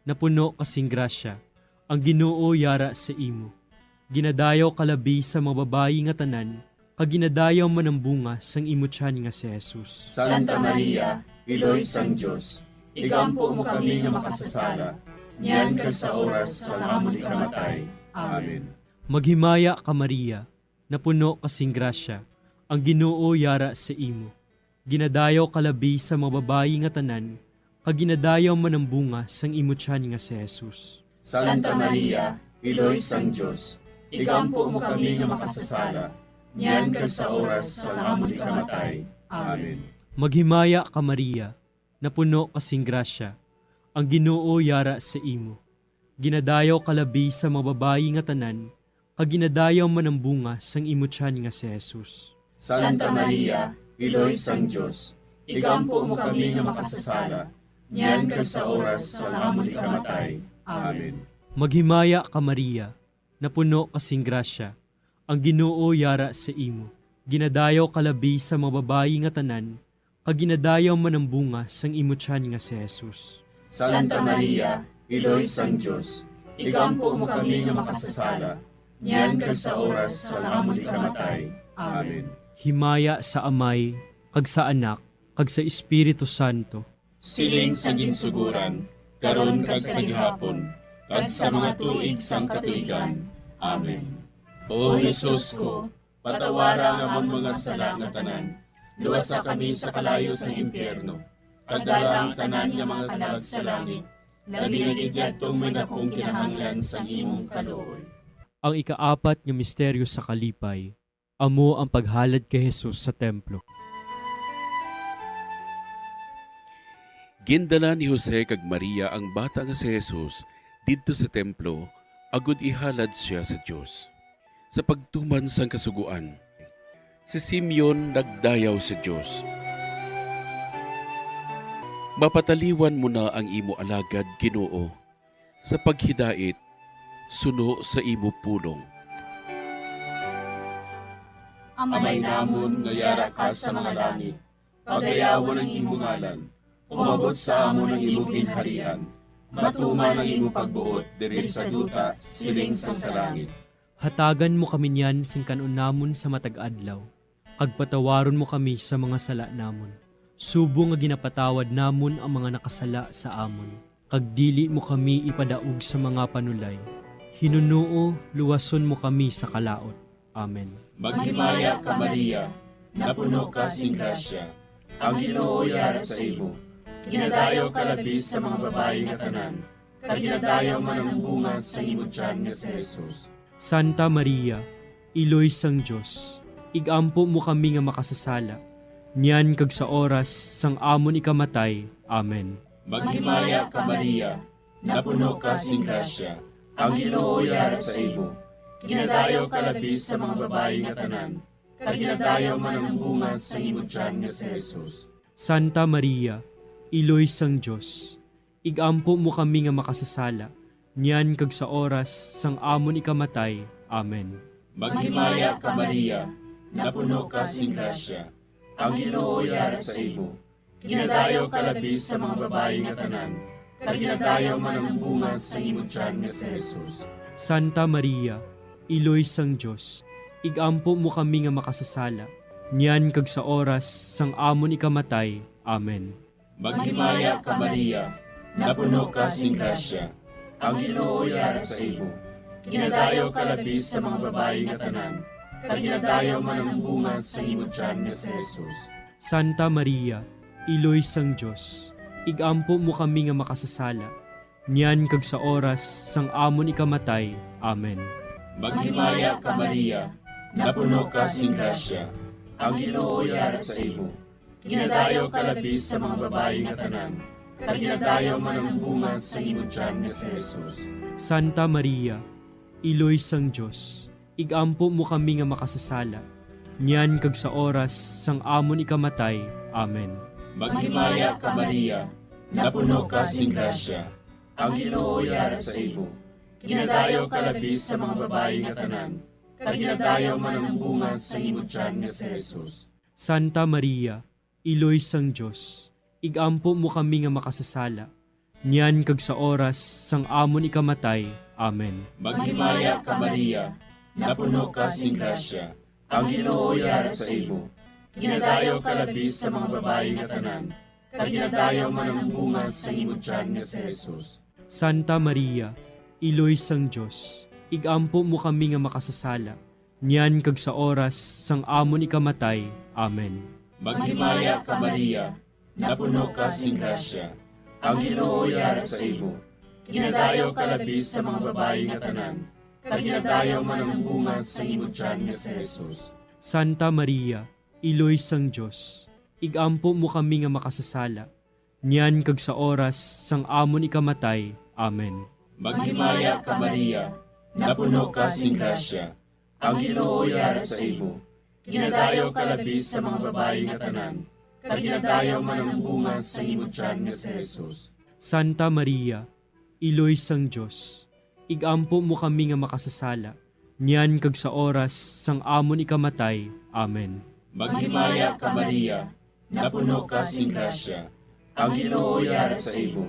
napuno kasing grasya, ang Ginoo yara sa imo. Ginadayaw kalabi sa mababayi nga tanan, kag ginadayaw man ang bunga sang imo tiyan nga si Jesus. Santa Maria, Iloy sang Diyos, igampo mo kami nga makasasala, niyan ka sa oras sa amon ikamatay. Amen. Maghimaya ka Maria, napuno kasing grasya, ang Ginoo yara sa imo. Ginadayaw kalabi sa mababayi nga tanan, kag ginadayaw man ang bunga sang imo tiyan nga si Jesus. Santa Maria, Iloy sang Diyos, igampo mo kami nga makasasala, niyan ka sa oras sa amon ikamatay. Amen. Maghimaya ka Maria, napuno kasing grasya, ang Ginoo yara sa imo. Ginadayaw kalabi sa mababayi nga tanan, kag ginadayaw man ang bunga sang imo tiyan nga si Jesus. Santa Maria, Iloy sang Diyos, igampo mo kami nga makasasala, niyan ka sa oras sa amon ikamatay. Amen. Maghimaya ka Maria, napuno kasing grasya, ang Ginoo yara sa imo. Ginadayaw kalabi sa mababayi nga tanan, kag ginadayaw man ang bunga sang imo tiyan nga si Jesus. Santa Maria, Iloy sang Diyos, igampo mo kami nga makasasala, niyan ka sa oras sa amon ikamatay. Amen. Himaya sa Amay, kag sa Anak, kag sa Espiritu Santo. Siling sa ginsuguran, karon kag sa gihapon, kag sa mga tuig sang katuigan. Amen. O Jesus ko, patawara nga among mga sala nga tanan, luwasa kami sa kalayo sa impyerno, kag dala ang tanan nga mga kalag sa langit, labi na gidyadtong may dakong kinahanglan sa imong kaluoy. Ang ikaapat nga misteryo sa kalipay, amo ang paghalad kay Jesus sa templo. Gindala ni Jose kag Maria ang bata nga si Jesus didto sa templo, agud ihalad siya sa Dios. Sa pagtuman sang kasuguan, si Simeon nagdayaw sa Dios. Mapataliwan mo na ang imo alagad, Ginoo, sa paghidait, suno sa imo pulong. Amay namon nga yara ka sa mga langit, pagayawan ang imong ngalan, umabot sa amon ang imong ginharian, matuman ang imong pagbuot diri sa duta siling sa langit. Hatagan mo kami niyan sing kanunamon sa matag adlaw, kag patawaron mo kami sa mga sala namon. Subo nga ginapatawad namon ang mga nakasala sa amon, kag dili mo kami ipadaog sa mga panulay. Hinunuo, luwason mo kami sa kalaot. Amen. Maghimaya ka Maria, napuno ka sing grasya, ang Ginoo yara sa imo. Ginadayaw ka labi sa mga babae nga tanan, kag ginadayaw man ang bunga sa imo tiyan nga si Jesus. Santa Maria, Iloy sang Diyos, igampo mo kami nga makasasala, niyan kag sa oras sang amon ikamatay. Amen. Maghimaya ka Maria, napuno ka sing grasya, ang Ginoo yara sa imo. Ginadayaw ka labi sa mga babae nga tanan, kag ginadayaw man ang bunga sa imo tiyan nga si Jesus. Santa Maria, Iloy sang Diyos, igampo mo kami nga makasasala, niyan kag sa oras sang amon ikamatay. Amen. Maghimaya ka Maria, napuno ka sing grasya, ang Ginoo yara sa imo. Ginadayo ka labis sa mga babae nga tanan, kag ginadayo man ang bunga sa imong tiyan nga si Jesus. Santa Maria, Iloy sang Diyos, igampo mo kami nga makasasala, niyan kag sa oras sang amon ikamatay. Amen. Maghimaya ka Maria, napuno ka sing grasya, ang Ginoo yara sa imo. Ginadayo ka labis sa mga babae nga tanan, kag ginadayo man ang bunga sa imong tiyan nga si Jesus. Santa Maria, Iloy sang Diyos, igampo mo kami nga makasasala, niyan kag sa oras sang amon ikamatay. Amen. Maghimaya ka Maria, napuno ka sing grasya, ang Ginoo yara sa imo. Ginadayo ka labis sa mga babae nga tanan, kag ginadayo man ang bunga sa imong tiyan nga si Jesus. Santa Maria, Iloy sang Diyos, igampo mo kami nga makasasala, niyan kag sa oras sang amon ikamatay. Amen. Maghimaya ka Maria, napuno ka sing grasya, ang Ginoo yara sa imo. Ginadayo ka labis sa mga babae nga tanan, kag ginadayo man ang bunga sa imong tiyan nga si Jesus. Santa Maria, Iloy sang Diyos, igampo mo kami nga makasasala, niyan kag sa oras sang amon ikamatay. Amen. Maghimaya ka Maria, napuno ka sing grasya, ang Ginoo yara sa imo. Ginadayo ka labis sa mga babae nga tanan, kag ginadayo man ang bunga sa imong tiyan nga si Jesus. Santa Maria, Iloy sang Diyos, igampo mo kami nga makasasala, niyan kag sa oras sang amon ikamatay. Amen. Maghimaya ka Maria, napuno ka sing grasya, ang Ginoo yara sa imo. Ginadayo ka labis sa mga babae nga tanan, kag ginadayo man ang bunga sa imong tiyan nga si Jesus. Santa Maria, Iloy sang Diyos, igampo mo kami nga makasasala, niyan kag sa oras sang amon ikamatay. Amen. Maghimaya ka Maria, napuno ka sing grasya, ang Ginoo yara sa imo. Ginadayo ka labis sa mga babae nga tanan, kag ginadayo man ang bunga sa imong tiyan nga si Jesus. Santa Maria, Iloy sang Diyos, igampo mo kami nga makasasala, niyan kag sa oras sang amon ikamatay. Amen. Maghimaya ka Maria, napuno ka sing grasya, ang Ginoo yara sa imo.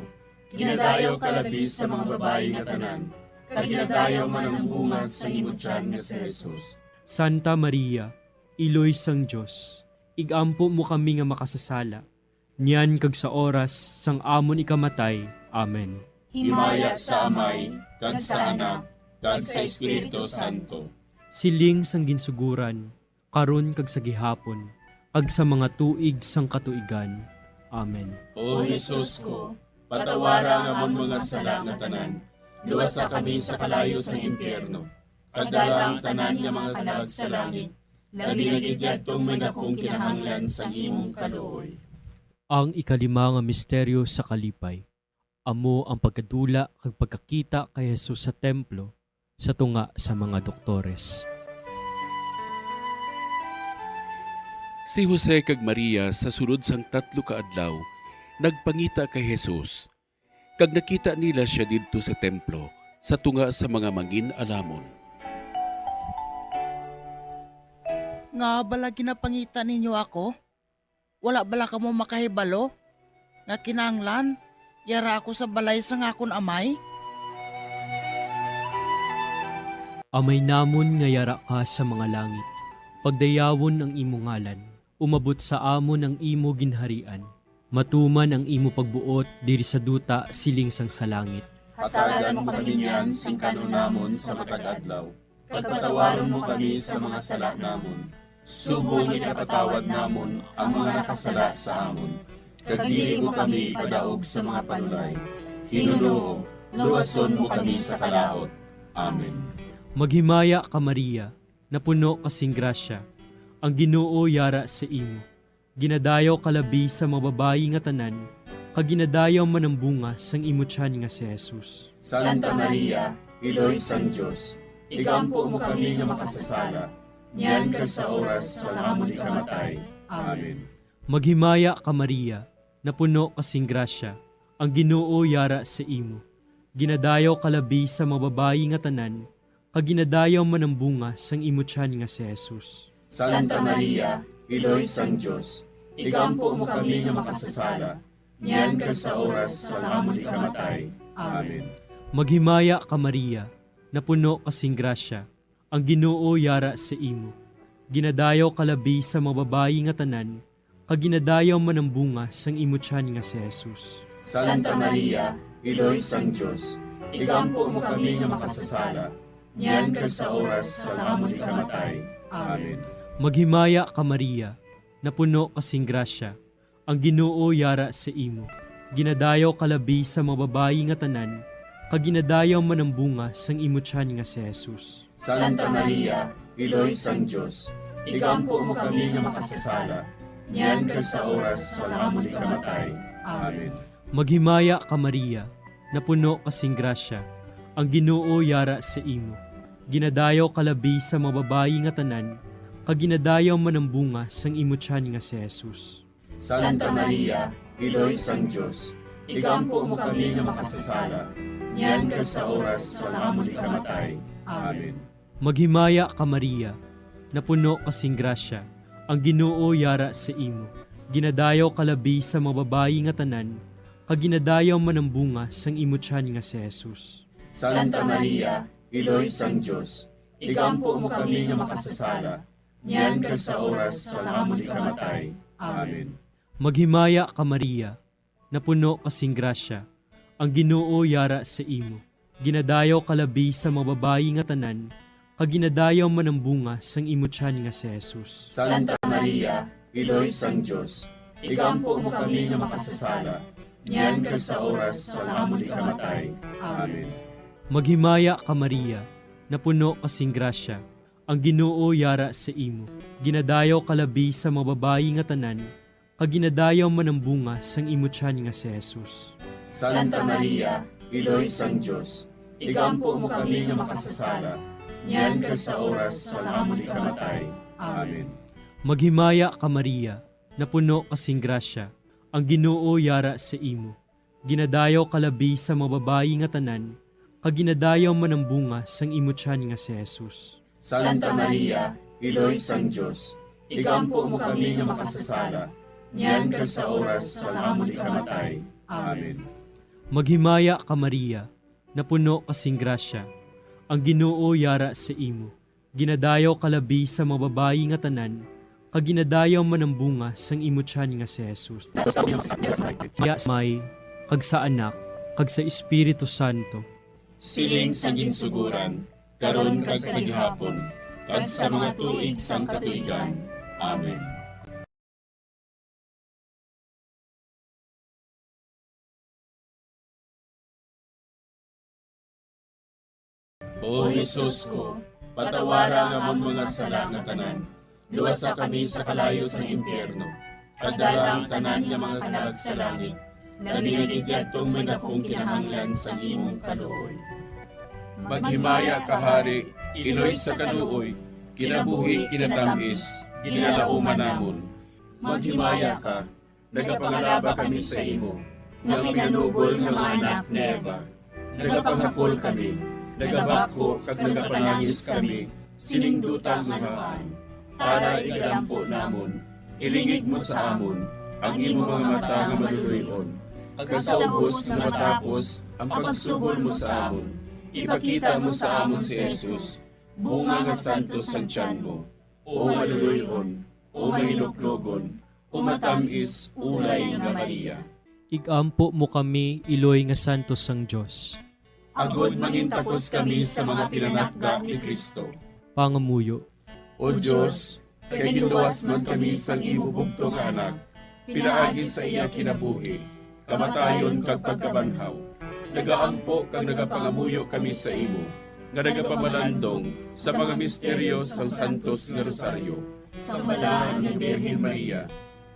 Ginadayo ka labis sa mga babae nga tanan, kag ginadayo man ang bunga sa imong tiyan nga si Jesus. Santa Maria, Iloy sang Diyos, igampo mo kami nga makasasala, niyan kag sa oras sang amon ikamatay. Amen. Himaya sa Amay, kag sa Anak, kag sa Espiritu Santo. Siling sang ginsuguran, karon kag sa gihapon, ag sa mga tuig sang katuigan. Amen. O Jesus ko, patawara nga among mga sala nga tanan, luwasa kami sa kalayo sa impyerno, kag dala ang tanan nga mga kalag sa langit, labi na gidyadtong may dakong kinahanglan sa imong kaluoy. Ang ikalima nga misteryo sa kalipay, amo ang pagkadula kag pagkakita kay Jesus sa templo sa tunga sa mga doktores. Si Jose kag Maria sa sulod sang 3 ka adlaw nagpangita kay Jesus. Kag nakita nila siya didto sa templo sa tunga sa mga mangin-alamon. Nga bala ginapangita ninyo ako? Wala bala ka mo makahibalo? Nga kinanglan, yara ako sa balay sa ngakon amay? Amay namon nga yara ka sa mga langit. Pagdayawon ang imo ngalan, umabot sa amon ang imo ginharian. Matuman ang imo pagbuot diri sa duta siling sang sa langit. Hatagan mo kami niyan sing kanon namon sa matag adlaw. Pagpatawaron mo kami sa mga sala namon. Subong ipatawad namon ang mga nakasala sa amon. Kag dili mo kami padaog sa mga panulay. Hinunoo, luwason mo kami sa kalaot. Amen. Maghimaya ka Maria, napuno kasing grasya. Ang Ginoo yara sa imo. Ginadayaw kalabi sa mga babayi nga tanan, kag ginadayaw man ang bunga sang imo tiyan nga si Jesus. Santa Maria, Iloy sang Diyos, igampo mo kami nga makasasala, niyan kag sa oras sa amon ikamatay. Amen. Maghimaya ka Maria, napuno kasing grasya. Ang Ginoo yara sa imo. Ginadayaw kalabi sa mga babayi nga tanan, kaginadayaw man ang bunga sang imutyan nga si Jesus. Santa Maria, Iloy sang Diyos, igampo mo kami nga makasasala, niyan ka sa oras sa amon ikamatay. Amen. Maghimaya ka Maria, napuno kasing grasya, ang Ginoo yara sa imo. Ginadayaw kalabi sa mababayi nga tanan, kaginadayaw man ang bunga sang imutyan nga si Jesus. Santa Maria, Iloy sang Diyos, igampo mo kami nga makasasala, niyan ka sa oras sa amon ikamatay. Amen. Maghimaya ka Maria, napuno kasing grasya, ang Ginoo yara sa imo. Ginadayaw kalabi sa mababayi nga tanan, kaginadayaw man ang bunga sang imutyan nga si Jesus. Santa Maria, Iloy sang Diyos, igampo mo kami nga makasasala, niyan ka sa oras sa amon ikamatay. Amen. Maghimaya ka Maria, napuno kasing grasya, ang Ginoo yara sa imo. Ginadayaw kalabi sa mababayi nga tanan, kaginadayaw man ang bunga sang imutyan nga si Jesus. Santa Maria, Iloy sang Diyos, igampo mo kami nga makasasala, niyan ka sa oras sa amon ikamatay. Amen. Maghimaya ka Maria, napuno kasing grasya, ang Ginoo yara sa imo. Ginadayaw kalabi sa mababayi nga tanan, kaginadayaw man ang bunga sang imutyan nga si Jesus. Santa Maria, Iloy sang Diyos, igampo mo kami nga makasasala, niyan ka sa oras sa amon ikamatay. Amen. Maghimaya ka Maria, napuno kasing grasya, ang Ginoo yara sa imo. Ginadayaw kalabi sa mababayi nga tanan, kaginadayaw man ang bunga sang imutyan nga si Jesus. Santa Maria, Iloy sang Diyos, igampo mo kami nga makasasala, niyan ka sa oras sa amon ikamatay. Amen. Maghimaya ka Maria, napuno kasing grasya, ang Ginoo yara sa imo. Ginadayaw kalabi sa mababayi nga tanan, kaginadayaw man ang bunga sang imutyan nga si Jesus. Santa Maria, Iloy sang Diyos, igampo mo kami nga makasasala, niyan ka sa oras sa amon ikamatay. Amen. Maghimaya ka Maria, napuno kasing grasya, ang Ginoo yara sa imo. Ginadayaw kalabi sa mababayi nga tanan, kaginadayaw man ang bunga sang imutyan nga si Jesus. Santa Maria, Iloy sang Diyos, igampo mo kami nga makasasala, niyan ka sa oras sa amon ikamatay. Amen. Maghimaya ka Maria, napuno kasing grasya, ang Ginoo yara sa imo. Ginadayaw kalabi sa mababayi nga tanan, kaginadayaw man ang bunga sang imutyan nga si Jesus. Kaya may, kag sa anak, kag sa Espiritu Santo, Siling sa ginsuguran, karon kag sa gihapon, kag sa mga tuig sang katuigan. Amen. O Jesus ko, patawara nga mong mga sala nga tanan, luwasa kami sa kalayo sa impyerno, kadalang tanan nga mga kalag sa langit, nabinagidjadtong may dakong kinahanglan sa imong kaluoy. Maghimaya ka Hari, Iloy sa kaluoy, kinabuhi kinatamis, ginalauman namon. Maghimaya ka, nagapangalaba kami sa imo, nga pinanugol nga mga anak ni Eva. Nagapanghakol kami, nagabako kag nagapanangis kami, siningdutang namaan. Para igalampo namon, ilingig mo sa amon, ang imo mga mata nga maluluyon. Kag sa ubos na matapos, ang pagsugod mo sa amon, ipakita mo sa amon si Jesus, bunga nga santos sa tiyan mo, o maluluyon, o mahinuklogon, o matamis ulay nga Maria. igampo mo kami iloy nga santos sang Diyos. Agod mangintapos kami sa mga pinanakda ni Kristo. Pangamuyo, O Diyos, kay giluwas man kami sang imo bugtong nga anak, pinaagi sa iya kinabuhi, kamatayon kag pagkabanhaw. Nagaampo kag nagapangamuyo kami sa imo, nga nagapamalandong sa mga misteryo sang Santos nga Rosaryo, sa malahan ni Birhen Maria.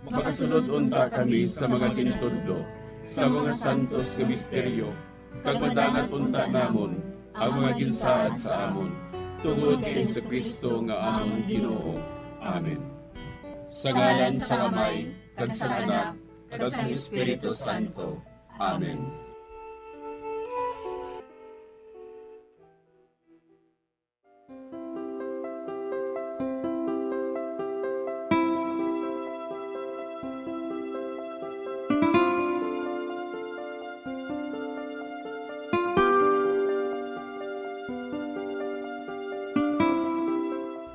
Makasunod unta kami sa mga kinitudlo, sa mga santos nga misteryo, kag madangat unta namon ang mga ginsaad sa amon, tungod kay Kristo nga among Ginoo. Amen. Sa ngalan sa Amay, kag sa Anak, kag sa Espiritu Santo. Amen.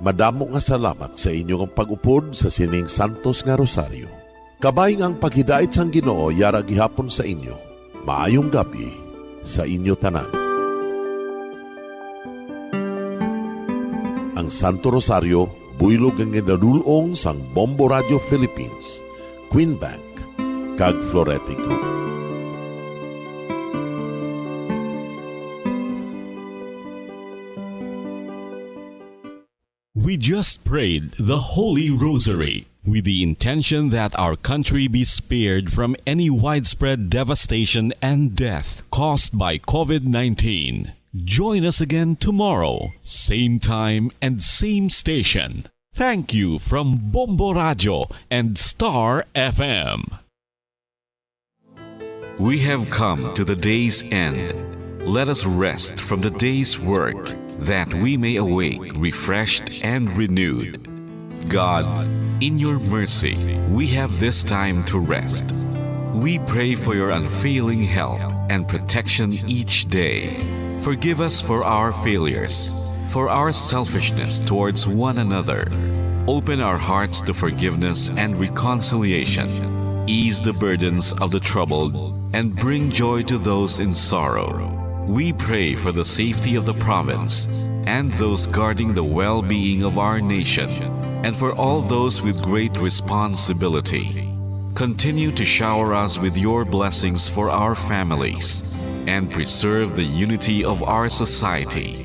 Madamo nga salamat sa inyong pag-upod sa sining Santos nga Rosario. Kabay ang paghidait sang Ginoo yara gihapon sa inyo. Maayong gabi sa inyo tanan. Ang Santo Rosario buylog ang ginadulong sang Bombo Radio Philippines, Queen Bank, kag Florete Group. We just prayed the Holy Rosary with the intention that our country be spared from any widespread devastation and death caused by COVID-19. Join us again tomorrow, same time and same station. Thank you from Bombo Radio and Star FM. We have come to the day's end. Let us rest from the day's work, that we may awake refreshed and renewed. God, in your mercy, we have this time to rest. We pray for your unfailing help and protection each day. Forgive us for our failures, for our selfishness towards one another. Open our hearts to forgiveness and reconciliation. Ease the burdens of the troubled and bring joy to those in sorrow. We pray for the safety of the province and those guarding the well-being of our nation, and for all those with great responsibility. Continue to shower us with your blessings for our families and preserve the unity of our society.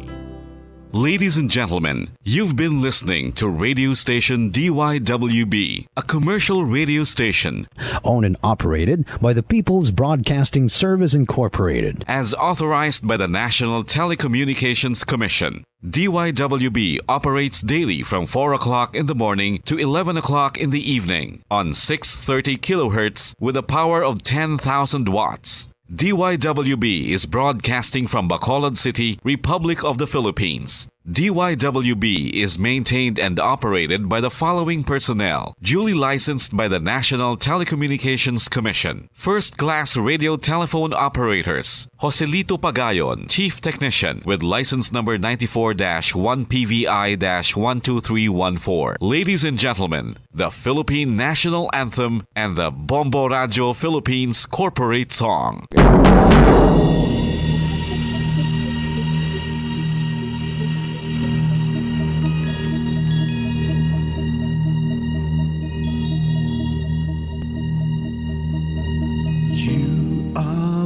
Ladies and gentlemen, you've been listening to radio station DYWB, a commercial radio station Owned and operated by the People's Broadcasting Service Incorporated. as authorized by the National Telecommunications Commission. DYWB operates daily from 4 o'clock in the morning to 11 o'clock in the evening on 630 kilohertz with a power of 10,000 watts. DYWB is broadcasting from Bacolod City, Republic of the Philippines. DYWB is maintained and operated by the following personnel, duly licensed by the National Telecommunications Commission. First-class radio telephone operators, Joselito Pagayon, Chief Technician with license number 94-1PVI-12314. Ladies and gentlemen, the Philippine National Anthem and the Bombo Radio Philippines Corporate Song.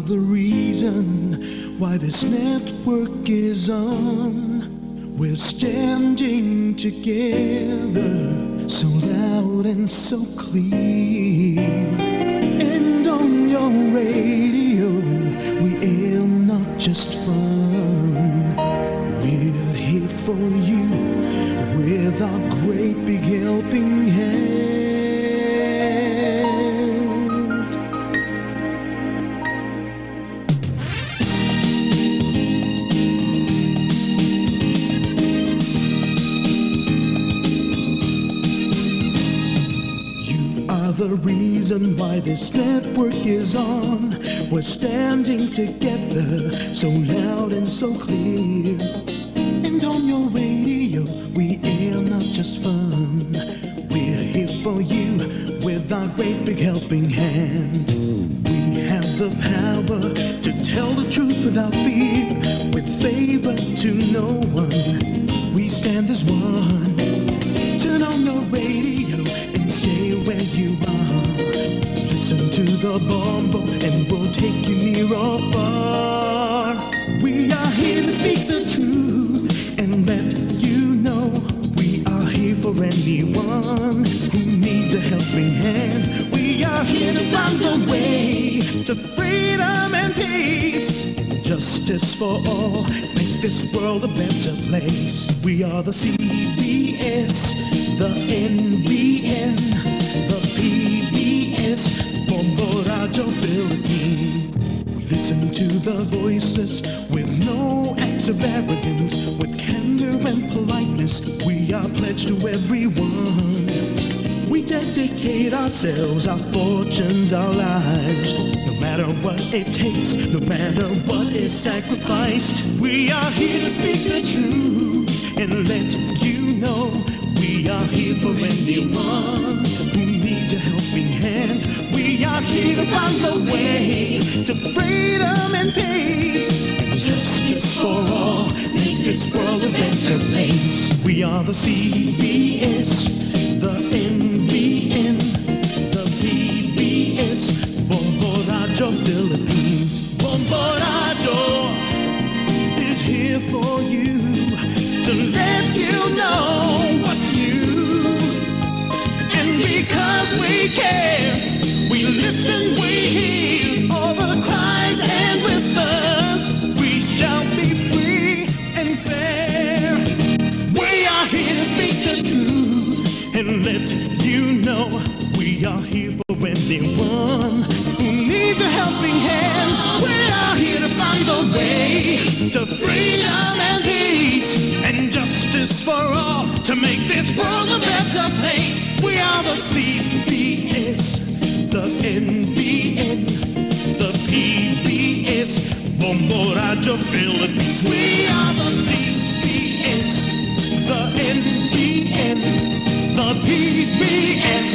The reason why this network is on, we're standing together so loud and so clear. And on your radio we aim not just fun, we're here for you with our great big helping hand. The reason why this network is on, we're standing together so loud and so clear. And on your radio we air not just fun, we're here for you with our great big helping hand. We have the power to tell the truth without fear, with favor to no one, we stand as one. Turn on your radio and stay where you are. Listen to the Bombo and we'll take you near or far. We are here to speak the truth and let you know we are here for anyone who needs a helping hand. We are here to find the way to freedom and peace, and justice for all, make this world a better place. We are the CBS, the NBN, the PBS, Bombo Radio Philippines. We listen to the voiceless with no acts of arrogance, with candor and politeness. We are pledged to everyone. We dedicate ourselves, our fortunes, our lives, no matter what it takes, no matter what is sacrificed. We are here to speak the truth and let you know we are here for anyone who needs a helping hand. We are here to find the way to freedom and peace, and justice for all, make this world a better place. We are the CBS, the NBN, the PBS, Bombo Radyo Philippines. Bombo Radyo is here for you, to let you know what's new. And because we care, we listen, we hear all the cries and whispers. We shall be free and fair. We are here to speak the truth and let you know we are here for anyone who needs a helping hand. We are here to find the way to freedom and peace, and justice for all, to make this world a better place. We are the CBS, the NBN, the PBS, Bombo Radyo Philippines. We are the CBS, the NBN, the PBS,